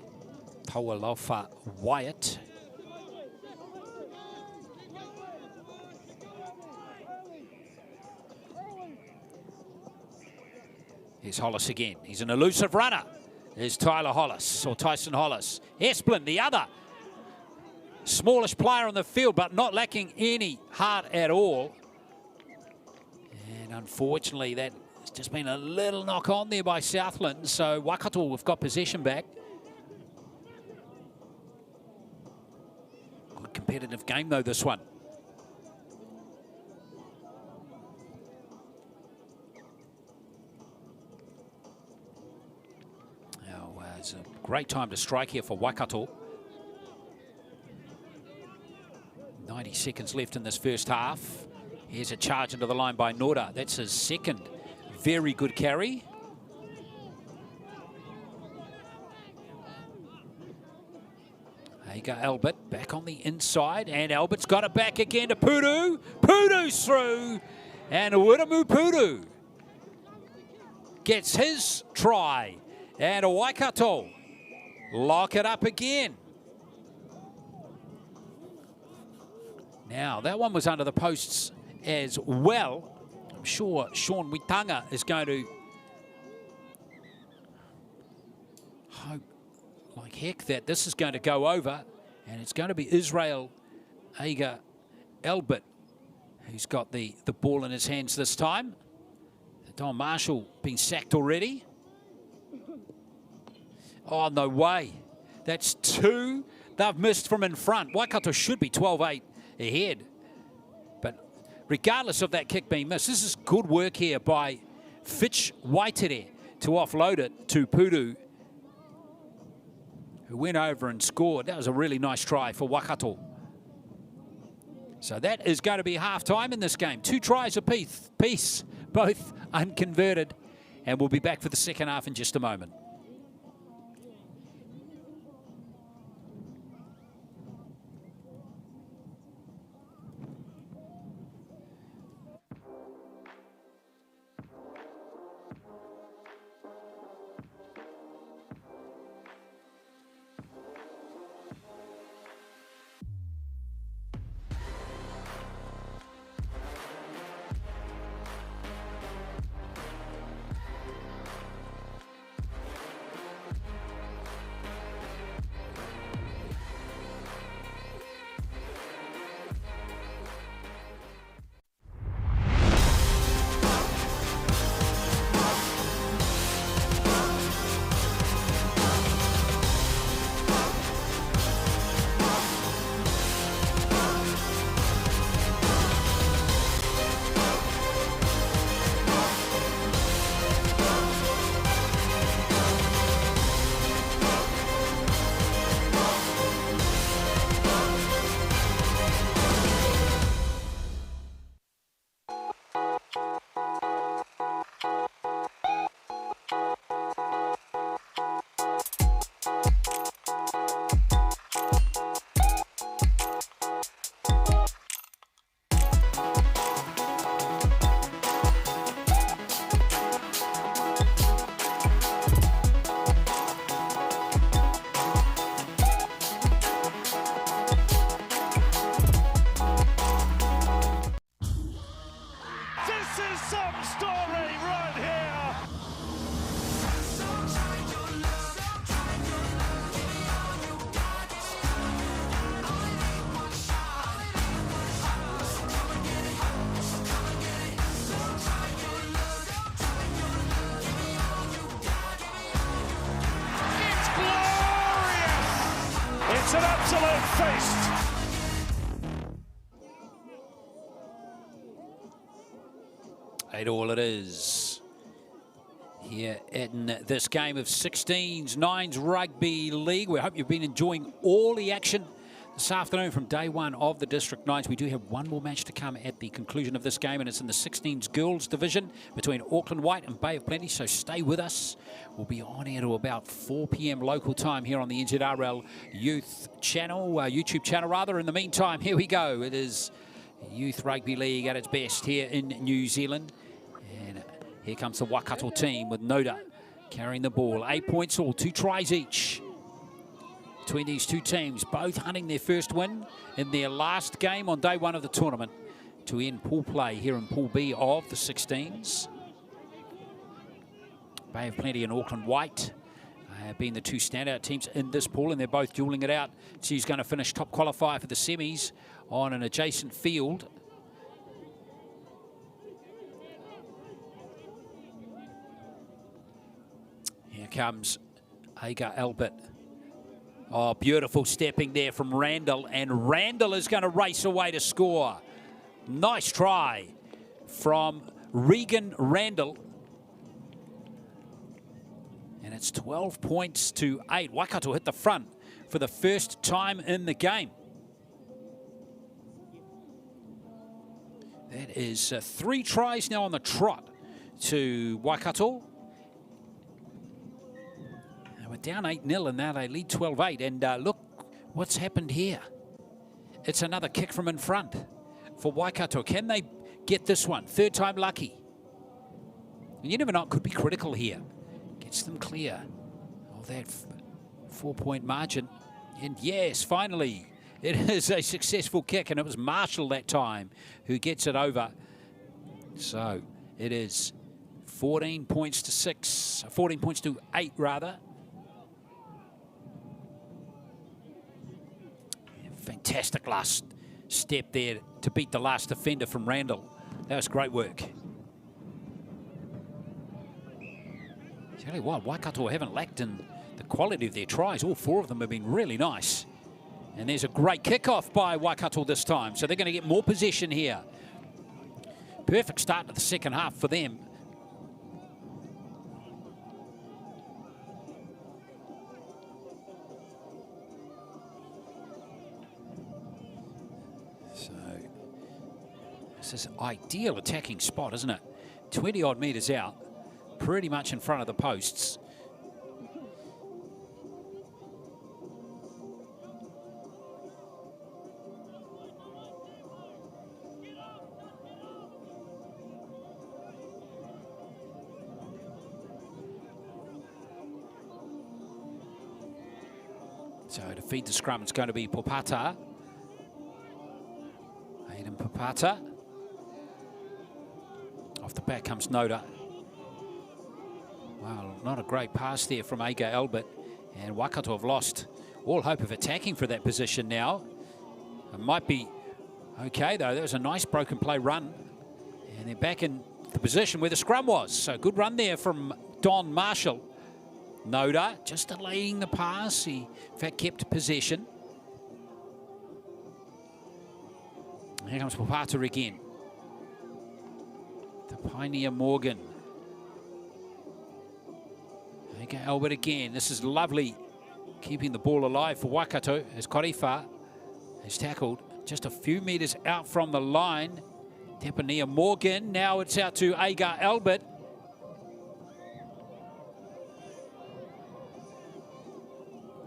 Taualofa Wyatt. Here's Hollis again. He's an elusive runner. There's Tyler Hollis, or Tyson Hollis. Esplin, the other. Smallish player on the field, but not lacking any heart at all. And unfortunately, that has just been a little knock on there by Southland. So Waikato have got possession back. Good competitive game, though, this one. It's a great time to strike here for Waikato. 90 seconds left in this first half. Here's a charge into the line by Noda. That's his second very good carry. There you go, Albert back on the inside, and Albert's got it back again to Pudu. Pudu's through, and Uiramu Pudu gets his try. And Waikato lock it up again. Now, that one was under the posts as well. I'm sure Sean Witanga is going to hope like heck that this is going to go over, and it's going to be Israel Aga Albert who's got the ball in his hands this time. Don Marshall being sacked already. Oh, no way. That's two they've missed from in front. Waikato should be 12-8 ahead. But regardless of that kick being missed, this is good work here by Fitch Waitere to offload it to Puru, who went over and scored. That was a really nice try for Waikato. So that is going to be half-time in this game. 2 tries apiece, both unconverted. And we'll be back for the second half in just a moment. It's an absolute feast. 8-8 it is here in this game of 16s, 9s Rugby League. We hope you've been enjoying all the action this afternoon from day one of the District 9s. We do have one more match to come at the conclusion of this game, and it's in the 16s girls division between Auckland White and Bay of Plenty, so stay with us. We'll be on air to about 4 p.m. local time here on the NZRL Youth channel, YouTube channel rather. In the meantime, here we go. It is Youth Rugby League at its best here in New Zealand. And here comes the Waikato team with Noda carrying the ball. 8 points all, 2 tries each between these two teams, both hunting their first win in their last game on day one of the tournament to end pool play here in Pool B of the 16s. Bay of Plenty and Auckland White have been the two standout teams in this pool, and they're both dueling it out. So he's going to finish top qualifier for the semis on an adjacent field. Here comes Aga Albert. Oh, beautiful stepping there from Randall, and Randall is going to race away to score. Nice try from Regan Randall. And it's 12 points to 8. Waikato hit the front for the first time in the game. That is 3 tries now on the trot to Waikato. They were down 8-0 and now they lead 12-8. And look what's happened here. It's another kick from in front for Waikato. Can they get this one? Third time lucky. And you never know, it could be critical here. Gets them clear of that 4-point margin. And yes, finally, it is a successful kick, and it was Marshall that time who gets it over. So it is 14 points to 6, 14 points to 8 rather. Fantastic last step there to beat the last defender from Randall. That was great work. Tell you what, Waikato haven't lacked in the quality of their tries. All 4 of them have been really nice. And there's a great kickoff by Waikato this time. So they're going to get more possession here. Perfect start to the second half for them. This is ideal attacking spot, isn't it? 20 odd metres out, pretty much in front of the posts. So to feed the scrum, it's going to be Popata. Aiden Popata. Off the back comes Noda. Well, not a great pass there from Aga Albert. And Waikato have lost all hope of attacking for that position now. It might be okay, though. That was a nice broken play run. And they're back in the position where the scrum was. So good run there from Don Marshall. Noda just delaying the pass. He, in fact, kept possession. Here comes Popata again. The Pioneer Morgan. Aga Albert again. This is lovely. Keeping the ball alive for Waikato as Korifa is tackled just a few metres out from the line. Tepania Morgan. Now it's out to Aga Albert.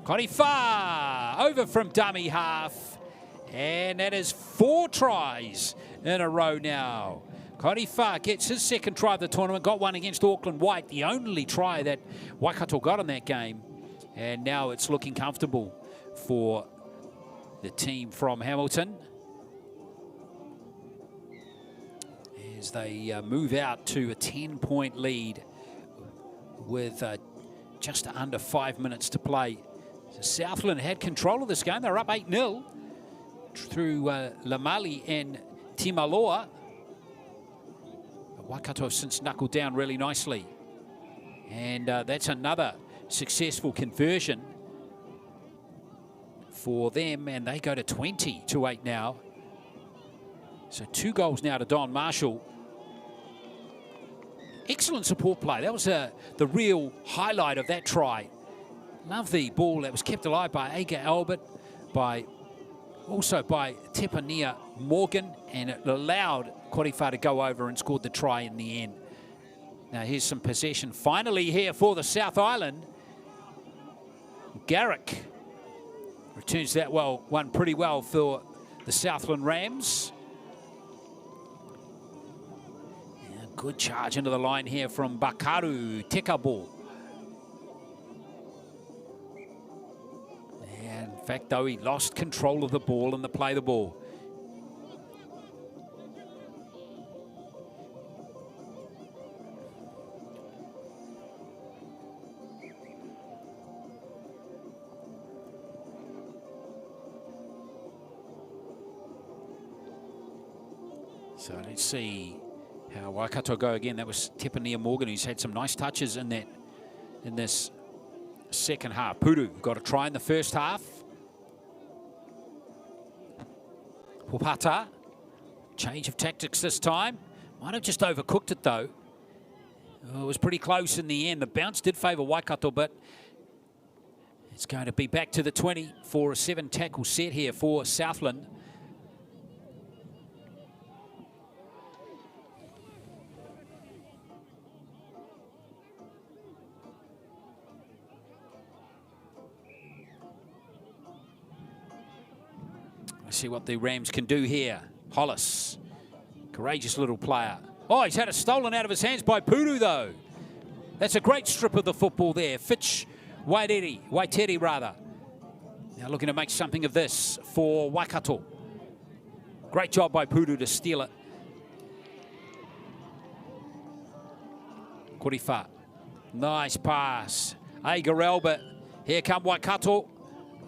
Korifa over from dummy half. And that is 4 tries in a row now. Korifa gets his second try of the tournament, got one against Auckland White, the only try that Waikato got in that game. And now it's looking comfortable for the team from Hamilton as they move out to a 10-point lead with just under 5 minutes to play. So Southland had control of this game. They're up 8-0 through Lamali and Timaloa. Waikato have since knuckled down really nicely. And that's another successful conversion for them. And they go to 20-8 now. So 2 goals now to Don Marshall. Excellent support play. That was the real highlight of that try. Love the ball that was kept alive by Aga Albert, also by Tepania Morgan, and it allowed Korifa to go over and scored the try in the end. Now here's some possession finally here for the South Island. Garrick returns that one pretty well for the Southland Rams. Yeah, good charge into the line here from Bakaru Tekabo. And in fact, though, he lost control of the ball and the play the ball. So let's see how Waikato go again. That was Tepania Morgan, who's had some nice touches in this second half. Puru got a try in the first half. Popata, change of tactics this time. Might have just overcooked it though. Oh, it was pretty close in the end. The bounce did favour Waikato, but it's going to be back to the 20 for a 7-tackle set here for Southland. Let's see what the Rams can do here. Hollis, courageous little player. Oh, he's had it stolen out of his hands by Puru, though. That's a great strip of the football there. Fitch Waiteri rather. Now looking to make something of this for Waikato. Great job by Puru to steal it. Korifa, nice pass. Aga Albert, here come Waikato.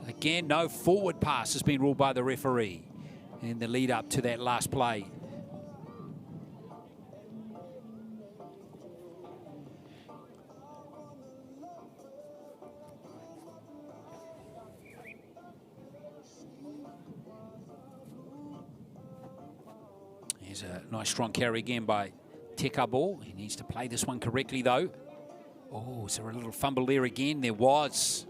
Again, no forward pass has been ruled by the referee in the lead up to that last play. Here's a nice strong carry again by Tekabo. He needs to play this one correctly though. Oh, is there a little fumble there again? There was.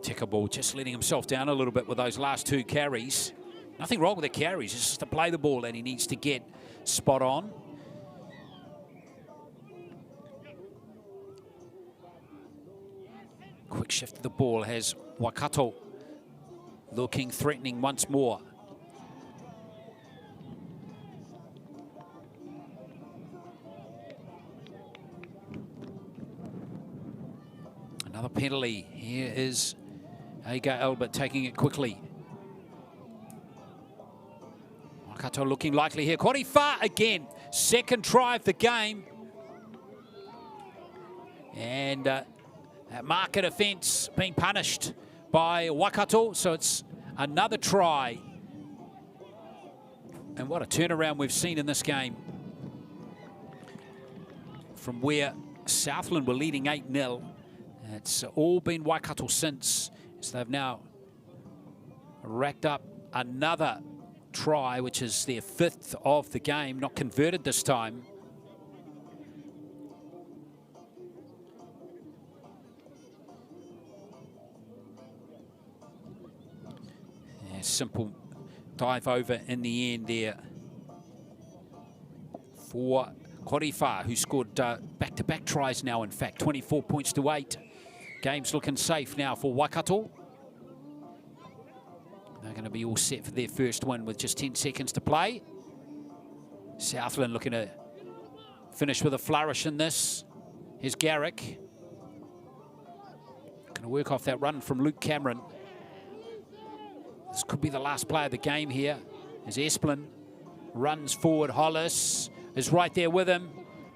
Tekabo just letting himself down a little bit with those last 2 carries. Nothing wrong with the carries, it's just to play the ball and he needs to get spot on. Quick shift of the ball has Waikato looking threatening once more. Another penalty. Here is Aga Albert taking it quickly. Waikato looking likely here. Korifa again. Second try of the game. And that market offence being punished by Waikato. So it's another try. And what a turnaround we've seen in this game. From where Southland were leading 8-0. It's all been Waikato since. So they've now racked up another try, which is their 5th of the game, not converted this time. Yeah, simple dive over in the end there for Korifa, who scored back-to-back tries now, in fact, 24 points to 8. Game's looking safe now for Waikato. They're going to be all set for their first win with just 10 seconds to play. Southland looking to finish with a flourish in this. Here's Garrick. Going to work off that run from Luke Cameron. This could be the last play of the game here. As Esplin runs forward. Hollis is right there with him.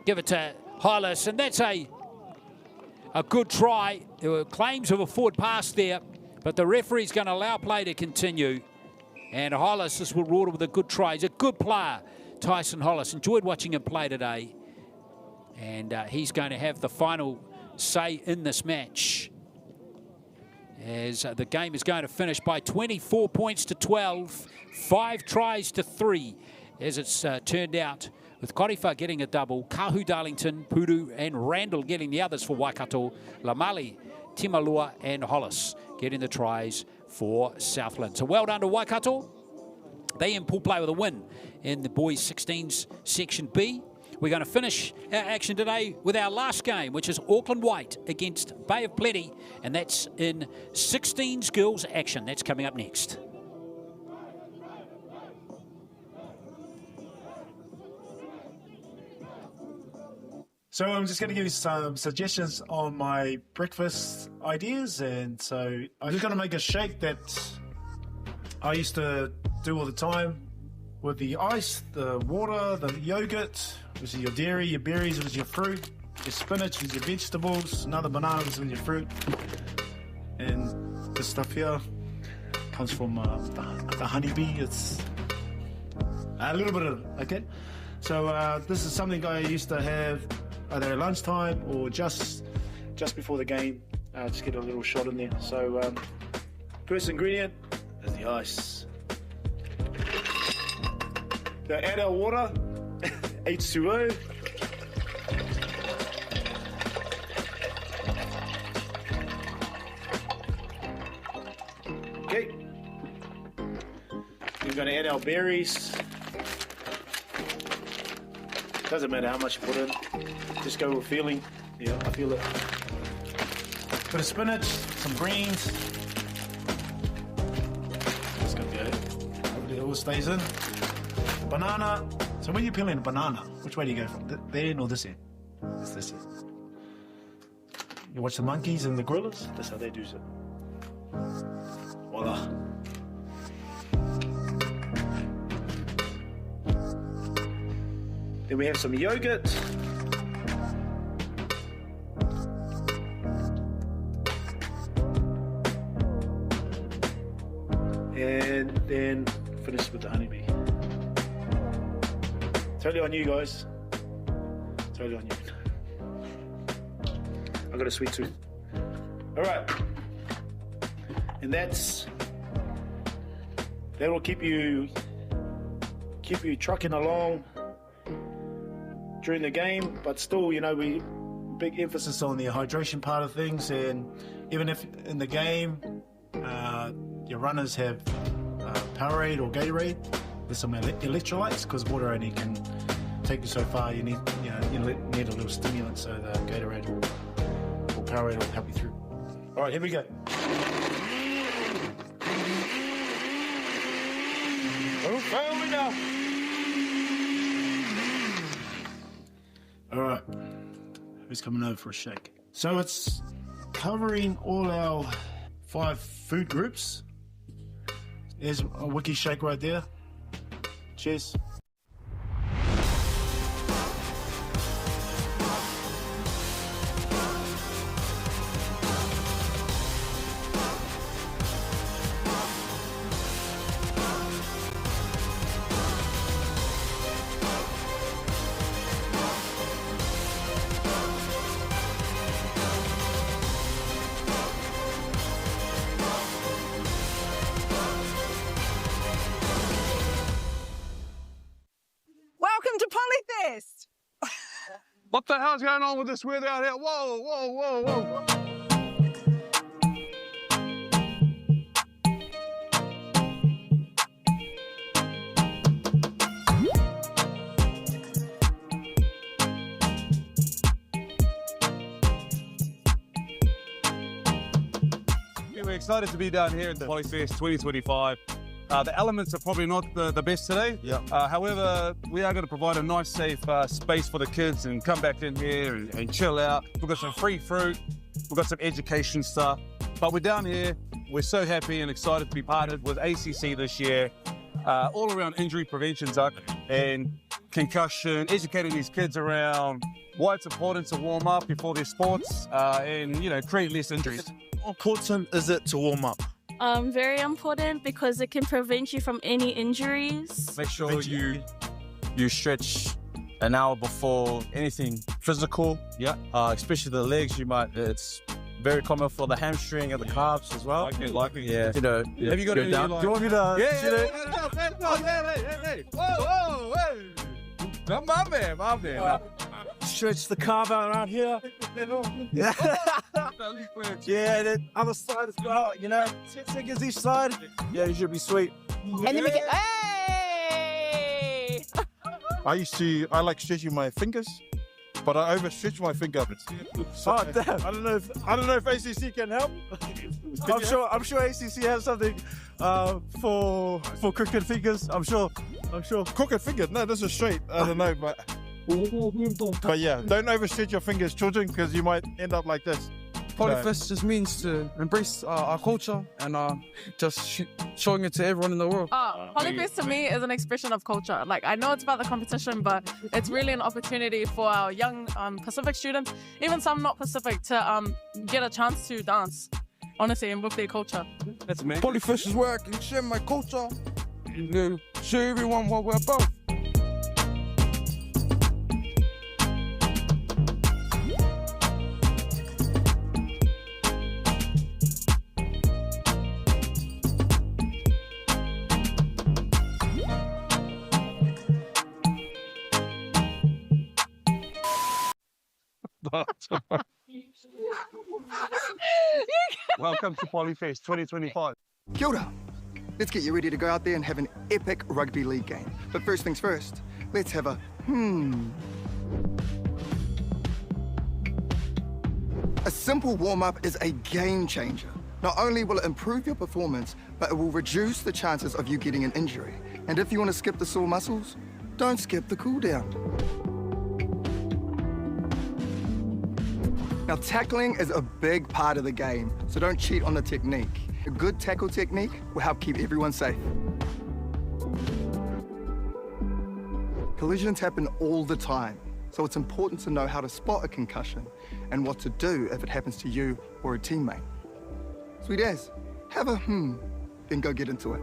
Give it to Hollis, and that's a good try. There were claims of a forward pass there, but the referee's going to allow play to continue. And Hollis is rewarded with a good try. He's a good player, Tyson Hollis. Enjoyed watching him play today. And he's going to have the final say in this match, as the game is going to finish by 24 points to 12, 5 tries to 3, as it's turned out, with Korifa getting a double, Kahu Darlington, Puru and Randall getting the others for Waikato, Lamali, Timalua and Hollis getting the tries for Southland. So well done to Waikato. They in pool play with a win in the boys 16s section B. We're going to finish our action today with our last game, which is Auckland White against Bay of Plenty, and that's in 16s girls action. That's coming up next. So I'm just going to give you some suggestions on my breakfast ideas. And so I'm just going to make a shake that I used to do all the time with the ice, the water, the yogurt, which is your dairy, your berries, which is your fruit, your spinach, which is your vegetables, another banana, which is your fruit. And this stuff here comes from the honeybee. It's a little bit of, okay? So this is something I used to have either at lunchtime or just before the game. Just get a little shot in there. So first ingredient is the ice. So add our water, H2O. Okay. We're going to add our berries. Doesn't matter how much you put in, just go with feeling. Yeah, I feel it. Bit of spinach, some greens. That's gonna be good. Hopefully it all stays in. Banana. So when you're peeling a banana, which way do you go from? There end or this end? It's this end. You watch the monkeys and the gorillas? That's how they do it. Voila. Then we have some yogurt. And then finish with the honeybee. Totally on you guys. Totally on you. I got a sweet tooth. All right. And that'll keep you trucking along during the game, but still, you know, we big emphasis on the hydration part of things, and even if in the game your runners have Powerade or Gatorade with some electrolytes, because water only can take you so far. You need, you need a little stimulant, so the Gatorade or Powerade will help you through. All right, here we go. Okay, now. All right, who's coming over for a shake? So it's covering all our 5 food groups. There's a wiki shake right there. Cheers. Welcome to Polyfest. What the hell's going on with this weather out here? Whoa, whoa, whoa, whoa. We're excited to be down here at the Polyfest 2025. The elements are probably not the best today. However, we are going to provide a nice, safe space for the kids and come back in here and chill out. We've got some free fruit. We've got some education stuff. But we're down here. We're so happy and excited to be partnered with ACC this year. All around injury prevention, Zuck, and concussion, educating these kids around why it's important to warm up before their sports and, create less injuries. How important is it to warm up? Very important because it can prevent you from any injuries. Make sure you stretch an hour before anything physical. Especially the legs. It's very common for the hamstring and the calves as well. Likely. Yeah. Have you got any? Do you want me to? Hey. Whoa, hey. My man. Stretch the calf out around here. Yeah. Yeah, the other side as well, 10 seconds each side. Yeah, you should be sweet. And then we get, hey! I like stretching my fingers, but I overstretch my finger. So, damn. I don't know if ACC can help. I'm sure ACC has something for crooked fingers. I'm sure. Crooked fingers? No, this is straight. I don't know, but yeah, don't overstretch your fingers, children, because you might end up like this. Polyfest just means to embrace our culture and just showing it to everyone in the world. Polyfest to me is an expression of culture. Like, I know it's about the competition, but it's really an opportunity for our young Pacific students, even some not Pacific, to get a chance to dance, honestly, and with their culture. That's amazing. Polyfest is where I can share my culture and show everyone what we're about. Welcome to Polyfest 2025. Kia ora. Let's get you ready to go out there and have an epic rugby league game. But first things first, let's have a A simple warm-up is a game changer. Not only will it improve your performance, but it will reduce the chances of you getting an injury. And if you want to skip the sore muscles, don't skip the cool down. Now, tackling is a big part of the game, so don't cheat on the technique. A good tackle technique will help keep everyone safe. Collisions happen all the time, so it's important to know how to spot a concussion and what to do if it happens to you or a teammate. Sweet as, have a then go get into it.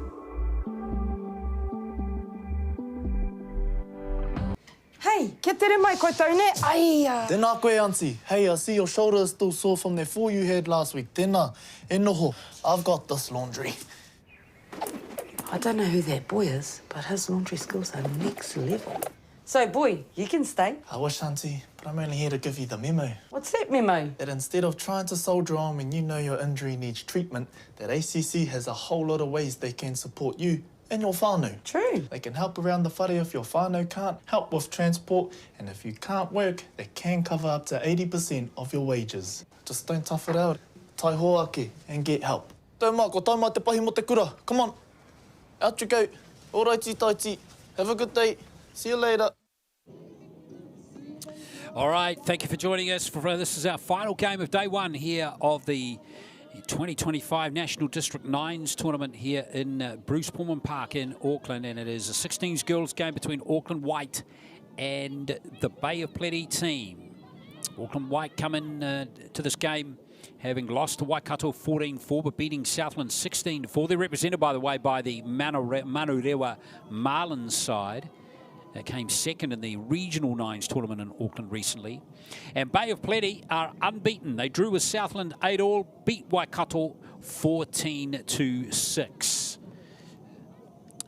Hey, ke tere mai koe tau ne? Aia! Tēnā koe, auntie. Hey, I see your shoulder is still sore from that fall you had last week. Tēnā, e noho. I've got this laundry. I don't know who that boy is, but his laundry skills are next level. So, boy, you can stay. I wish, auntie, but I'm only here to give you the memo. What's that memo? That instead of trying to soldier on when you know your injury needs treatment, that ACC has a whole lot of ways they can support you and your whānau. True. They can help around the whare if your whānau can't, help with transport, and if you can't work, they can cover up to 80% of your wages. Just don't tough it out. Tai hoake and get help. Tau mā, ko tau mā te pahi mo te kura. Come on. Out you go. All righty, taiti. Have a good day. See you later. All right, thank you for joining us. This is our final game of day one here of the 2025 National District Nines tournament here in Bruce Pulman Park in Auckland, and it is a 16s girls game between Auckland White and the Bay of Plenty team. Auckland White come in to this game having lost to Waikato 14-4, but beating Southland 16-4. They're represented, by the way, by the Manawatu Marlins side. They came second in the Regional Nines tournament in Auckland recently. And Bay of Plenty are unbeaten. They drew with Southland 8-all, beat Waikato 14-6.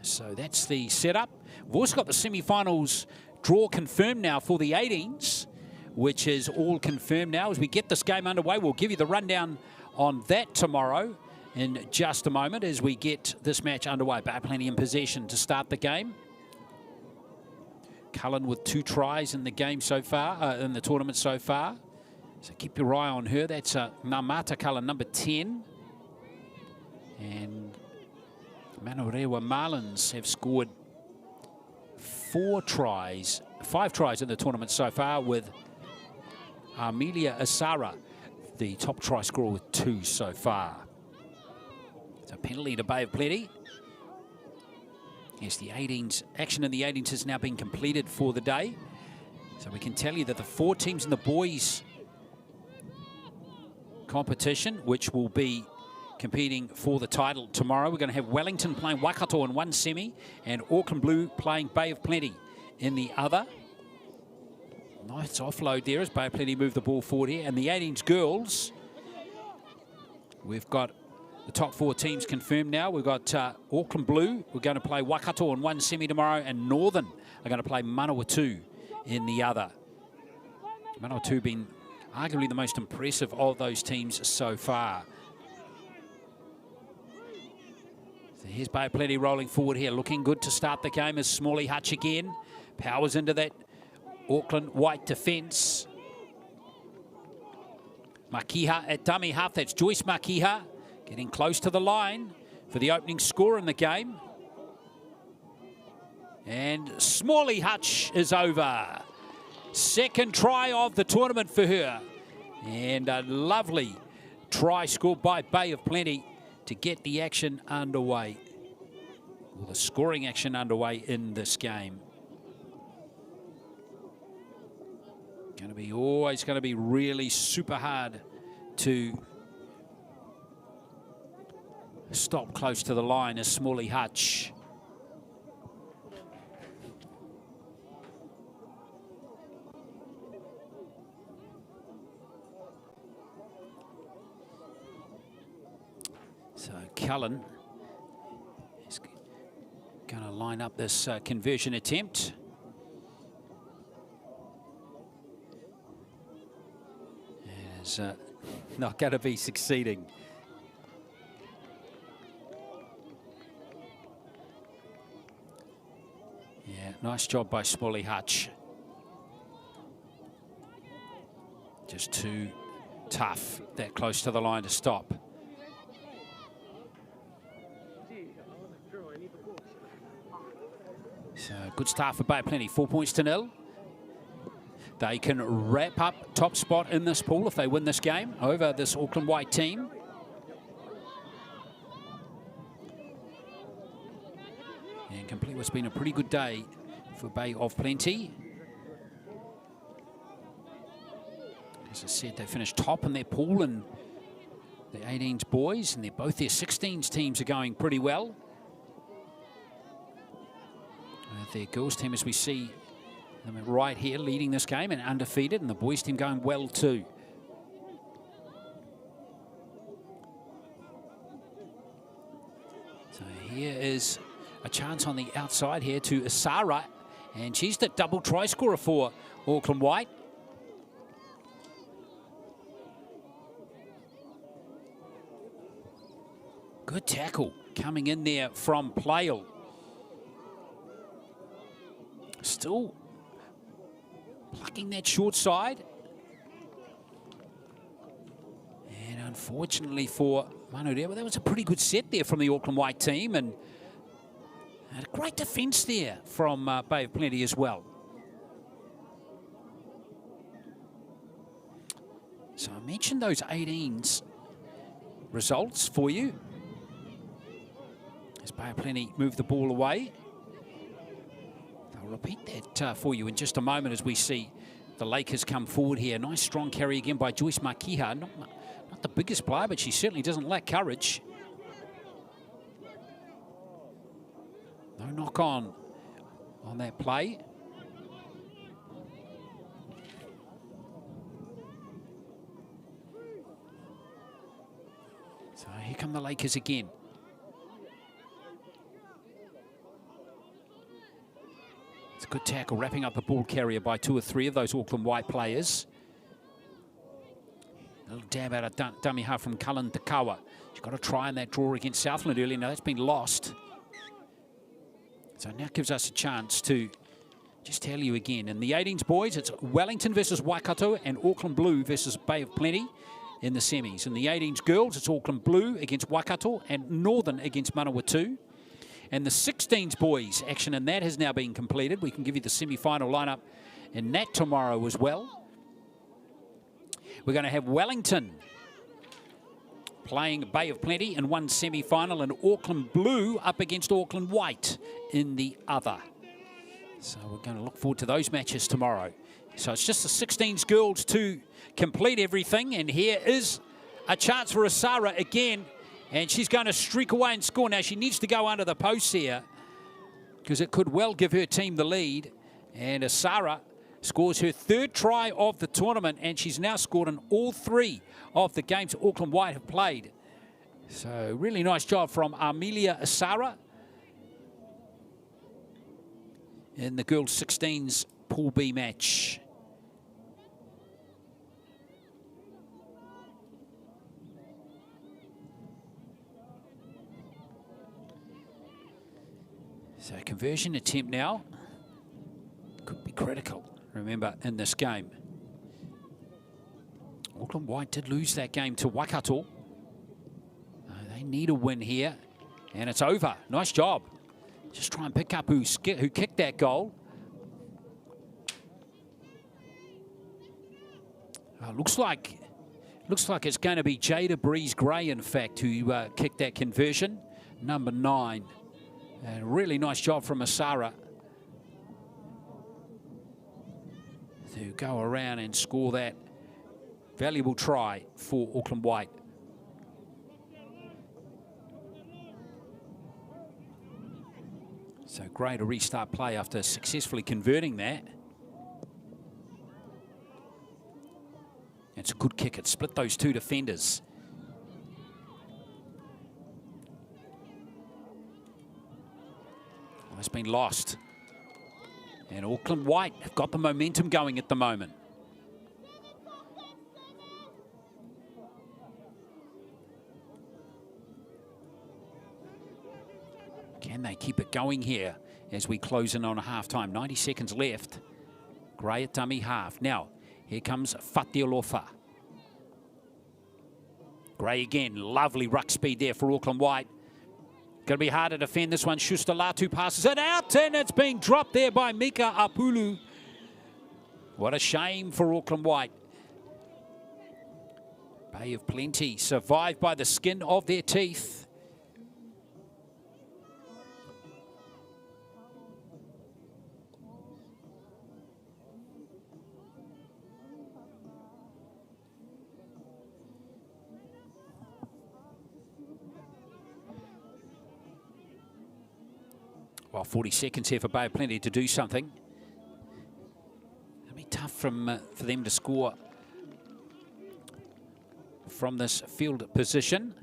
So that's the setup. We've also got the semi-finals draw confirmed now for the 18s, which is all confirmed now. As we get this game underway, we'll give you the rundown on that tomorrow in just a moment as we get this match underway. Bay of Plenty in possession to start the game. Cullen with 2 tries in the game so far, in the tournament so far. So keep your eye on her. That's Namata Cullen, number 10. And Manawatu Marlins have scored 5 tries in the tournament so far, with Amelia Asara, the top try scorer, with 2 so far. So penalty to Bay of Plenty. Yes, the 18s, action in the 18s has now been completed for the day. So we can tell you that the 4 teams in the boys competition, which will be competing for the title tomorrow, we're going to have Wellington playing Waikato in one semi and Auckland Blue playing Bay of Plenty in the other. Nice offload there as Bay of Plenty move the ball forward here. And the 18s girls, we've got the top 4 teams confirmed now. We've got Auckland Blue. We're going to play Waikato in one semi tomorrow, and Northern are going to play Manawatu in the other. Manawatu being arguably the most impressive of those teams so far. So here's Bay of Plenty rolling forward here, looking good to start the game as Smalley Hutch again powers into that Auckland White defence. Makiha at dummy half. That's Joyce Makiha. Getting close to the line for the opening score in the game. And Smalley Hutch is over. Second try of the tournament for her. And a lovely try scored by Bay of Plenty to get the action underway. Or the scoring action underway in this game. Always going to be really super hard to stop close to the line as Smalley Hutch. So Cullen is going to line up this conversion attempt. It is not going to be succeeding. Yeah, nice job by Smalley Hutch. Just too tough, that close to the line to stop. So good start for Bay of Plenty, 4 points to 0. They can wrap up top spot in this pool if they win this game over this Auckland White team. And complete what's been a pretty good day for Bay of Plenty. As I said, they finished top in their pool, and the 18s boys and both their 16s teams are going pretty well. Their girls team, as we see them right here, leading this game and undefeated, and the boys team going well too. So here is a chance on the outside here to Asara, and she's the double try scorer for Auckland White. Good tackle coming in there from Playle. Still plucking that short side. And unfortunately for Manawatu, that was a pretty good set there from the Auckland White team, and a great defence there from Bay of Plenty as well. So I mentioned those 18s results for you. As Bay of Plenty move the ball away. I'll repeat that for you in just a moment as we see the Lakers come forward here. Nice strong carry again by Joyce Makiha. Not the biggest player, but she certainly doesn't lack courage. No knock on that play. So here come the Lakers again. It's a good tackle, wrapping up the ball carrier by 2 or 3 of those Auckland White players. A little dab out of dummy half from Cullen Takawa. She's got a try in that draw against Southland earlier. Now that's been lost. So now gives us a chance to just tell you again. In the 18s boys, it's Wellington versus Waikato and Auckland Blue versus Bay of Plenty in the semis. In the 18s girls, it's Auckland Blue against Waikato and Northern against Manawatu. And the 16s boys, action in that has now been completed. We can give you the semi-final lineup in that tomorrow as well. We're going to have Wellington playing Bay of Plenty in one semi-final, and Auckland Blue up against Auckland White in the other. So we're going to look forward to those matches tomorrow. So it's just the 16s girls to complete everything, and here is a chance for Asara again. And she's going to streak away and score. Now, she needs to go under the posts here because it could well give her team the lead. And Asara scores her 3rd try of the tournament, and she's now scored in all 3 of the games Auckland White have played. So really nice job from Amelia Asara in the girls 16s Pool B match. So conversion attempt now could be critical, remember, in this game. Auckland White did lose that game to Waikato. They need a win here, and it's over. Nice job. Just try and pick up who kicked that goal. Looks like it's going to be Jada Breeze-Gray, in fact, who kicked that conversion, number 9. And a really nice job from Asara to go around and score that valuable try for Auckland White. So great, a restart play after successfully converting that. It's a good kick. It split those 2 defenders. It's been lost. And Auckland White have got the momentum going at the moment. Can they keep it going here as we close in on a half-time? 90 seconds left. Gray at dummy half. Now, here comes Fatiolofa. Gray again. Lovely ruck speed there for Auckland White. Going to be hard to defend this one. Shustalatu passes it out, and it's being dropped there by Mika Apulu. What a shame for Auckland White. Bay of Plenty survived by the skin of their teeth. Well, 40 seconds here for Bay of Plenty to do something. It'll be tough for them to score from this field position,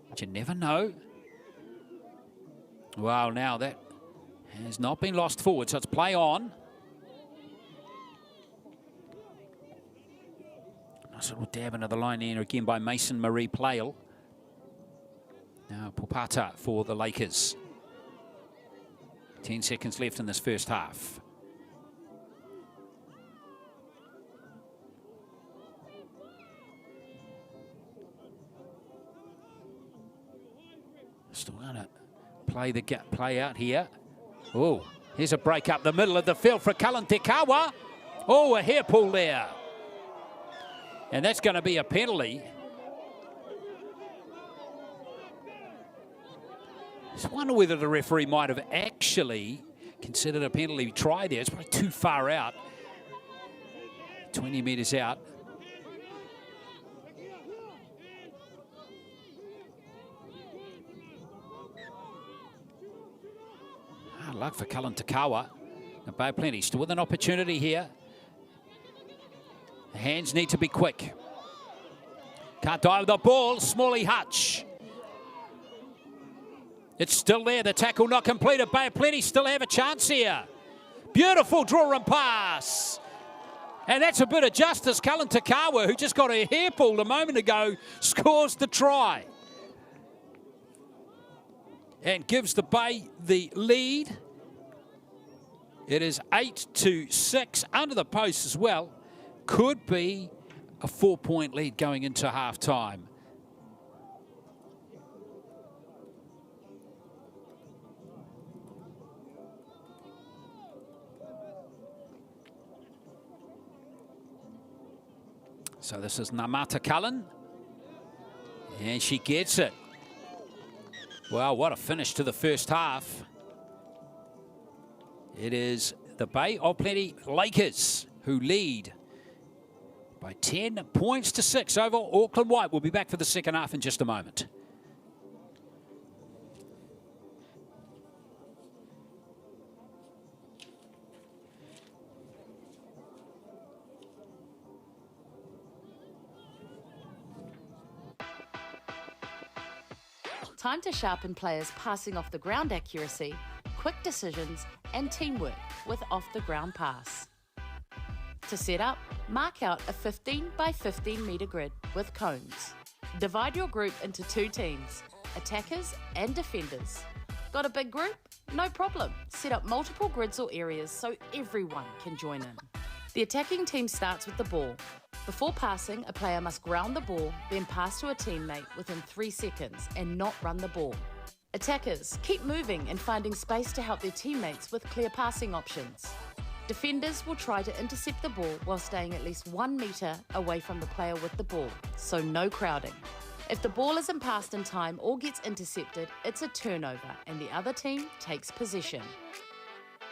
but you never know. Well, now that has not been lost forward, so it's play on. Nice little dab into the line here again by Mason Marie Playle. Now Pupata for the Lakers. 10 seconds left in this first half. Still gonna play out here. Oh, here's a break up the middle of the field for Cullen Te Kawa. Oh, a hair pull there. And that's going to be a penalty. Just wonder whether the referee might have actually considered a penalty try there. It's probably too far out. 20 metres out. Luck for Cullen Te Kawa. Bay Plenty still with an opportunity here. The hands need to be quick. Can't dive with the ball. Smalley Hutch. It's still there. The tackle not completed. Bay Plenty still have a chance here. Beautiful draw and pass. And that's a bit of justice. Cullen Te Kawa, who just got a hair pulled a moment ago, scores the try. And gives the Bay the lead. It is 8-6 under the post as well. Could be a 4-point lead going into half-time. So this is Namata Cullen. And she gets it. Well, what a finish to the first half. It is the Bay of Plenty Lakers who lead by 10 points to 6 over Auckland White. We'll be back for the second half in just a moment. Time to sharpen players' passing off the ground accuracy, quick decisions and teamwork with off the ground pass. To set up, mark out a 15 by 15 metre grid with cones. Divide your group into 2 teams, attackers and defenders. Got a big group? No problem. Set up multiple grids or areas so everyone can join in. The attacking team starts with the ball. Before passing, a player must ground the ball, then pass to a teammate within 3 seconds and not run the ball. Attackers, keep moving and finding space to help their teammates with clear passing options. Defenders will try to intercept the ball while staying at least 1 metre away from the player with the ball, so no crowding. If the ball isn't passed in time or gets intercepted, it's a turnover and the other team takes possession.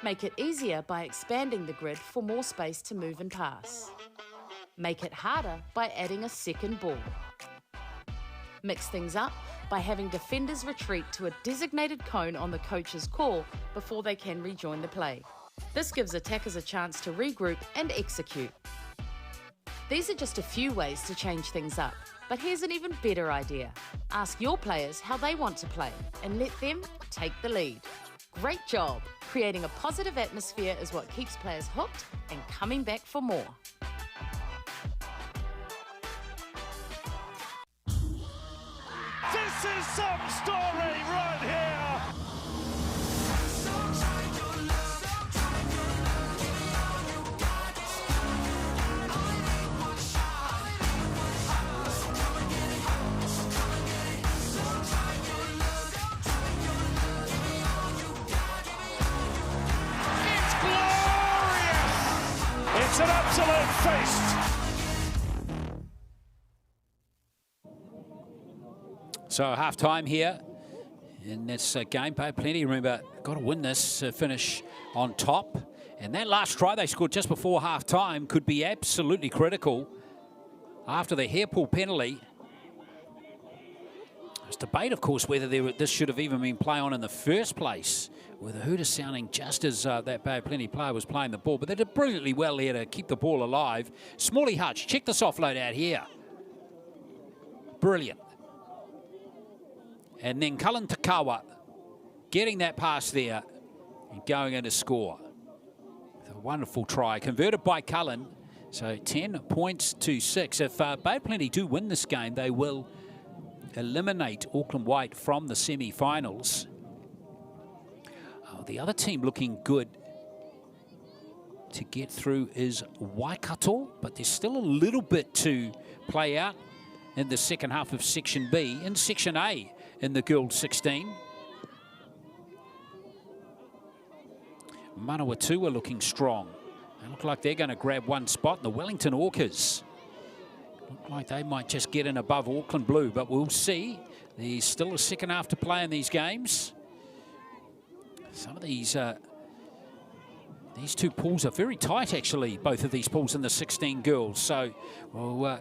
Make it easier by expanding the grid for more space to move and pass. Make it harder by adding a second ball. Mix things up by having defenders retreat to a designated cone on the coach's call before they can rejoin the play. This gives attackers a chance to regroup and execute. These are just a few ways to change things up, but here's an even better idea. Ask your players how they want to play and let them take the lead. Great job! Creating a positive atmosphere is what keeps players hooked and coming back for more. This is some story right here. It's glorious. It's an absolute feast. So half-time here in this game. Bay Plenty, remember, got to win this to finish on top. And that last try they scored just before half-time could be absolutely critical after the hair pull penalty. There's debate, of course, whether this should have even been play on in the first place, with the hooter sounding just as that Bay Plenty player was playing the ball. But they did brilliantly well here to keep the ball alive. Smalley Hutch, check this offload out here. Brilliant. And then Cullen Te Kawa getting that pass there and going in to score. A wonderful try, converted by Cullen. So 10 points to 6. If Bay Plenty do win this game, they will eliminate Auckland White from the semi-finals. Oh, the other team looking good to get through is Waikato, but there's still a little bit to play out in the second half of Section B. In Section A, in the girls 16, Manawatu are looking strong. They look like they're going to grab one spot. The Wellington Orcas look like they might just get in above Auckland Blue, but we'll see. There's still a second half to play in these games. Some of these two pools are very tight, actually, both of these pools in the 16 girls. So, well,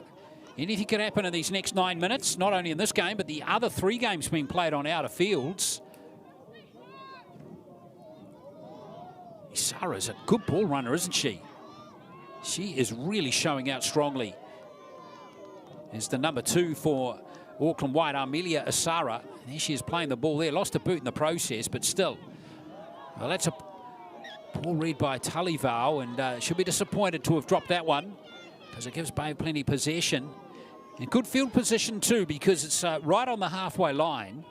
anything could happen in these next 9 minutes, not only in this game, but the other 3 games being played on outer fields. Isara's a good ball runner, isn't she? She is really showing out strongly. There's the number 2 for Auckland White, Amelia Isara. There she is playing the ball there. Lost a boot in the process, but still. Well, that's a poor read by Talivao, and she'll be disappointed to have dropped that one because it gives Bay plenty possession. And good field position too, because it's right on the halfway line.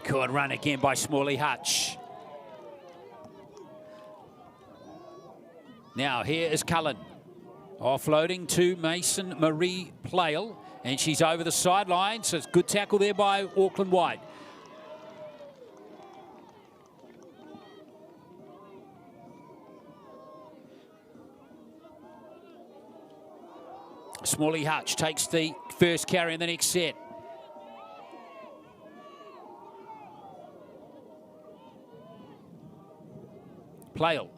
Good run again by Smalley Hutch. Now here is Cullen. Offloading to Mason Marie Plale. And she's over the sideline. So it's good tackle there by Auckland White. Smalley Hutch takes the first carry in the next set. Plale.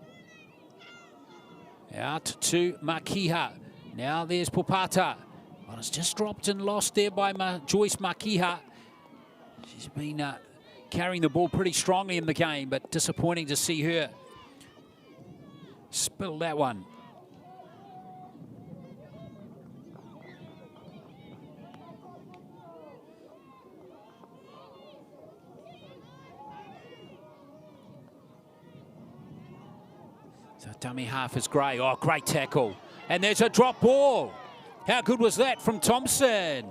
Out to Makiha. Now there's Popata. Well, it's just dropped and lost there by Joyce Makiha. She's been carrying the ball pretty strongly in the game, but disappointing to see her spill that one. So dummy half is Gray. Oh, great tackle. And there's a drop ball. How good was that from Thompson?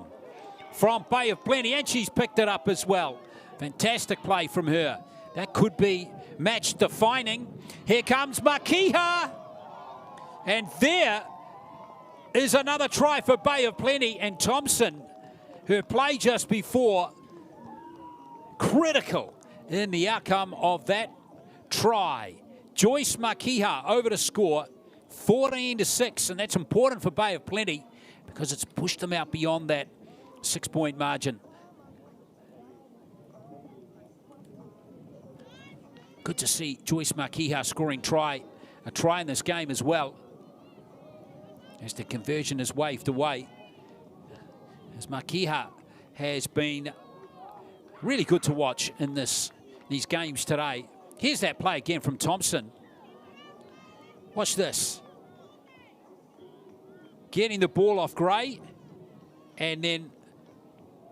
From Bay of Plenty, and she's picked it up as well. Fantastic play from her. That could be match defining. Here comes Makiha. And there is another try for Bay of Plenty, and Thompson, her play just before, critical in the outcome of that try. Joyce Makiha over to score 14-6, and that's important for Bay of Plenty because it's pushed them out beyond that 6-point margin. Good to see Joyce Makiha scoring a try in this game as well, as the conversion is waved away. As Makiha has been really good to watch in these games today. Here's that play again from Thompson. Watch this. Getting the ball off Gray and then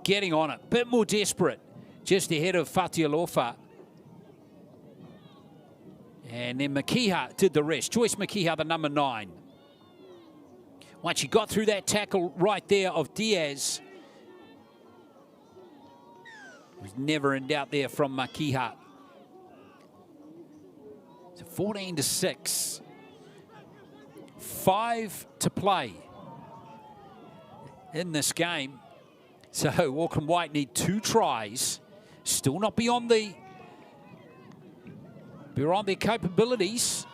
getting on it. Bit more desperate. Just ahead of Fatialofa. And then Makiha did the rest. Joyce Makiha, the number 9. Once she got through that tackle right there of Diaz, was never in doubt there from Makiha. So 14-6. 5 to play in this game. So Auckland White need 2 tries. Still not beyond their capabilities.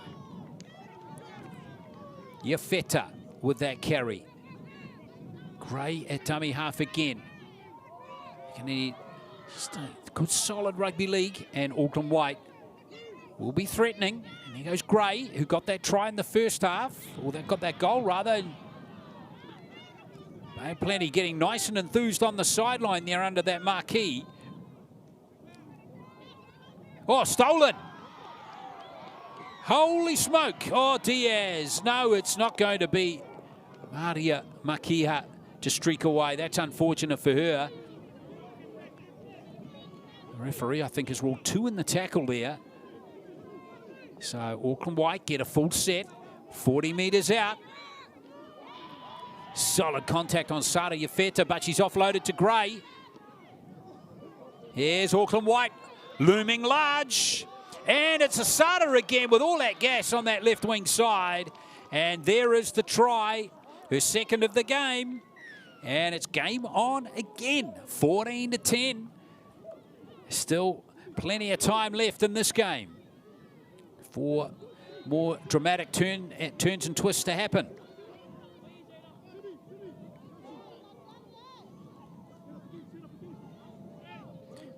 Yafeta with that carry. Gray at dummy half again. You need just a good solid rugby league, and Auckland White will be threatening. And there goes Gray, who got that try in the first half, or they got that goal rather. Plenty getting nice and enthused on the sideline there under that marquee. Oh, stolen. Holy smoke. Oh, Diaz. No, it's not going to be Maria Makiha to streak away. That's unfortunate for her. The referee, I think, has ruled 2 in the tackle there. So Auckland White get a full set, 40 metres out. Solid contact on Sara Yafeta, but she's offloaded to Gray. Here's Auckland White, looming large. And it's Asada again with all that gas on that left wing side. And there is the try, her second of the game. And it's game on again, 14-10. Still plenty of time left in this game for more dramatic turns and twists to happen.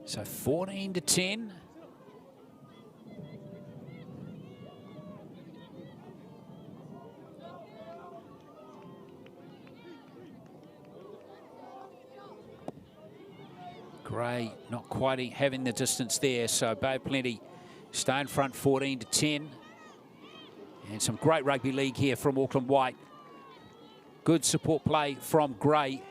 So 14-10. Gray not quite having the distance there, so Bay of Plenty stay in front 14-10. And some great rugby league here from Auckland White. Good support play from Gray.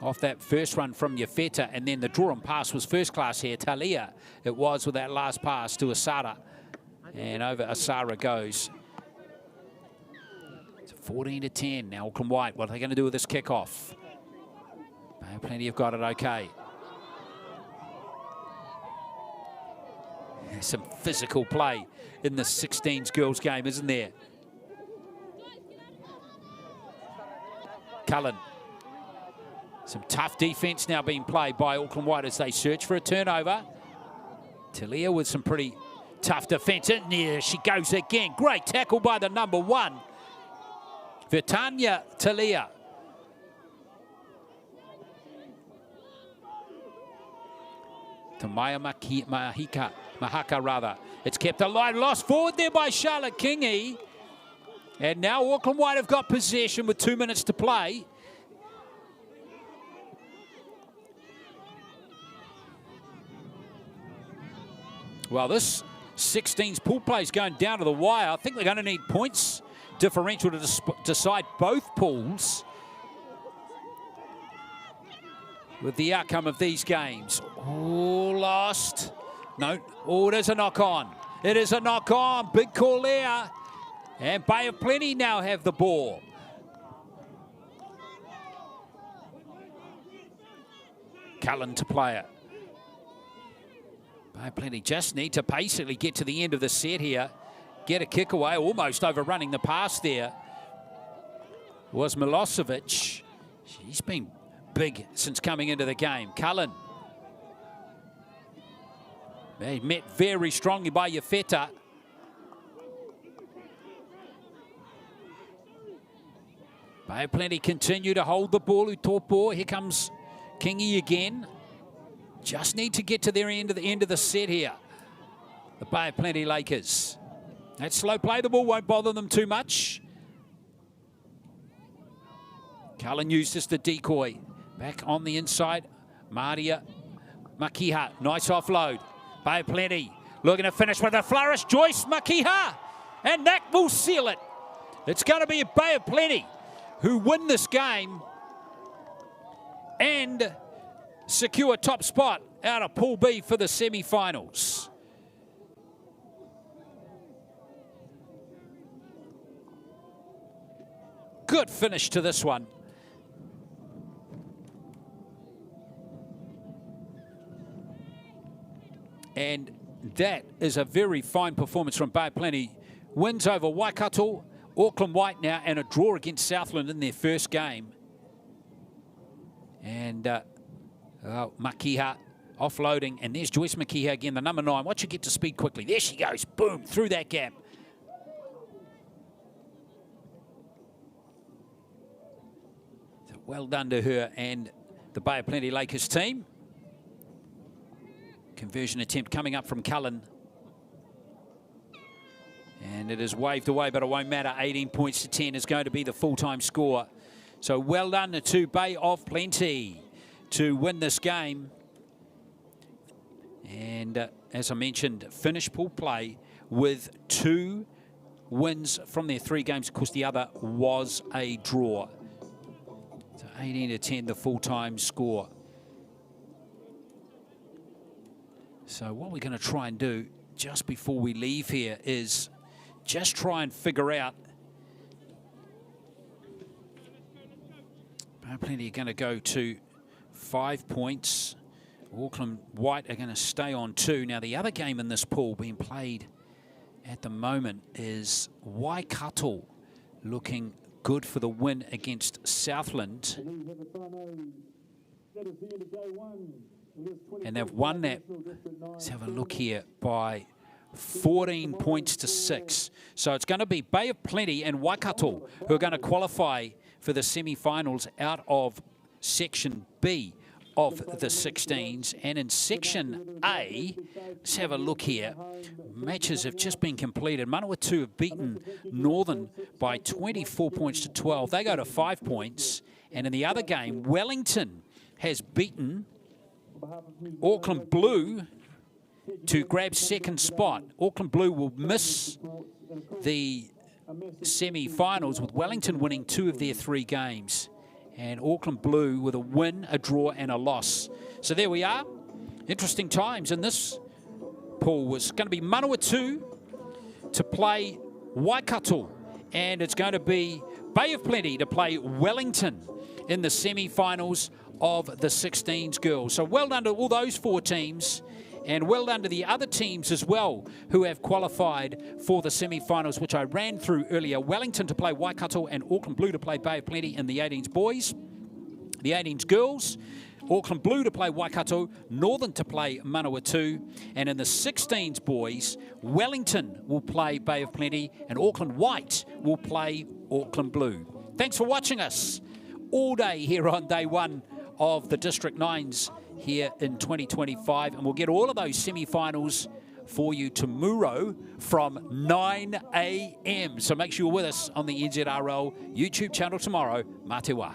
Off that first run from Yafeta, and then the draw and pass was first class here. Talia, it was with that last pass to Asara. And over Asara goes. It's 14-10. Now Auckland White, what are they going to do with this kickoff? Plenty have got it okay. Some physical play in the 16s girls game, isn't there? Cullen. Some tough defence now being played by Auckland White as they search for a turnover. Talia with some pretty tough defence. And there she goes again. Great tackle by the number 1. Vitania Talia. To Maya Mahaka rather. It's kept alive. Lost forward there by Charlotte Kingy. And now Auckland White have got possession with 2 minutes to play. Well, this 16s pool play is going down to the wire. I think they're going to need points differential to decide both pools with the outcome of these games. Oh, lost. No. Oh, it is a knock-on. It is a knock-on. Big call there. And Bay of Plenty now have the ball. Cullen to play it. Bay of Plenty just need to basically get to the end of the set here. Get a kick away, almost overrunning the pass there. Was Milosevic. She's been big since coming into the game. Cullen. Met very strongly by Yafeta. Bay of Plenty continue to hold the ball. Utopo. Here comes Kingy again. Just need to get to their end of the set here. The Bay of Plenty Lakers. That slow play, the ball won't bother them too much. Cullen used as the decoy. Back on the inside, Maria Makiha. Nice offload. Bay of Plenty looking to finish with a flourish. Joyce Makiha. And that will seal it. It's going to be a Bay of Plenty who win this game and secure top spot out of Pool B for the semi-finals. Good finish to this one. And that is a very fine performance from Bay of Plenty. Wins over Waikato, Auckland White now, and a draw against Southland in their first game. And Makiha offloading, and there's Joyce Makiha again, the number 9. Watch her get to speed quickly. There she goes, boom, through that gap. So well done to her and the Bay of Plenty Lakers team. Conversion attempt coming up from Cullen. And it is waved away, but it won't matter. 18 points to 10 is going to be the full-time score. So well done to Bay of Plenty to win this game. And as I mentioned, finish pool play with 2 wins from their 3 games. Of course, the other was a draw. So 18 to 10, the full-time score. So what we're going to try and do just before we leave here is just try and figure out. Plenty are going to go to 5 points. Auckland White are going to stay on 2. Now, the other game in this pool being played at the moment is Waikato looking good for the win against Southland. And they've won that, let's have a look here, by 14 points to 6. So it's going to be Bay of Plenty and Waikato who are going to qualify for the semi-finals out of Section B of the 16s. And in Section A, let's have a look here. Matches have just been completed. Manawatu have beaten Northern by 24 points to 12. They go to 5 points. And in the other game, Wellington has beaten Auckland Blue to grab second spot. Auckland Blue will miss the semi-finals with Wellington winning 2 of their 3 games. And Auckland Blue with a win, a draw and a loss. So there we are. Interesting times in this pool. It's going to be Manawatu to play Waikato. And it's going to be Bay of Plenty to play Wellington in the semi-finals of the 16s girls. So well done to all those 4 teams. And well done to the other teams as well who have qualified for the semi-finals, which I ran through earlier. Wellington to play Waikato and Auckland Blue to play Bay of Plenty in the 18s boys. The 18s girls, Auckland Blue to play Waikato, Northern to play Manawatu. And in the 16s boys, Wellington will play Bay of Plenty and Auckland White will play Auckland Blue. Thanks for watching us all day here on day 1 of the District 9s here in 2025, and we'll get all of those semi-finals for you tomorrow from 9 a.m. So make sure you're with us on the NZRL YouTube channel tomorrow. Mā te wā.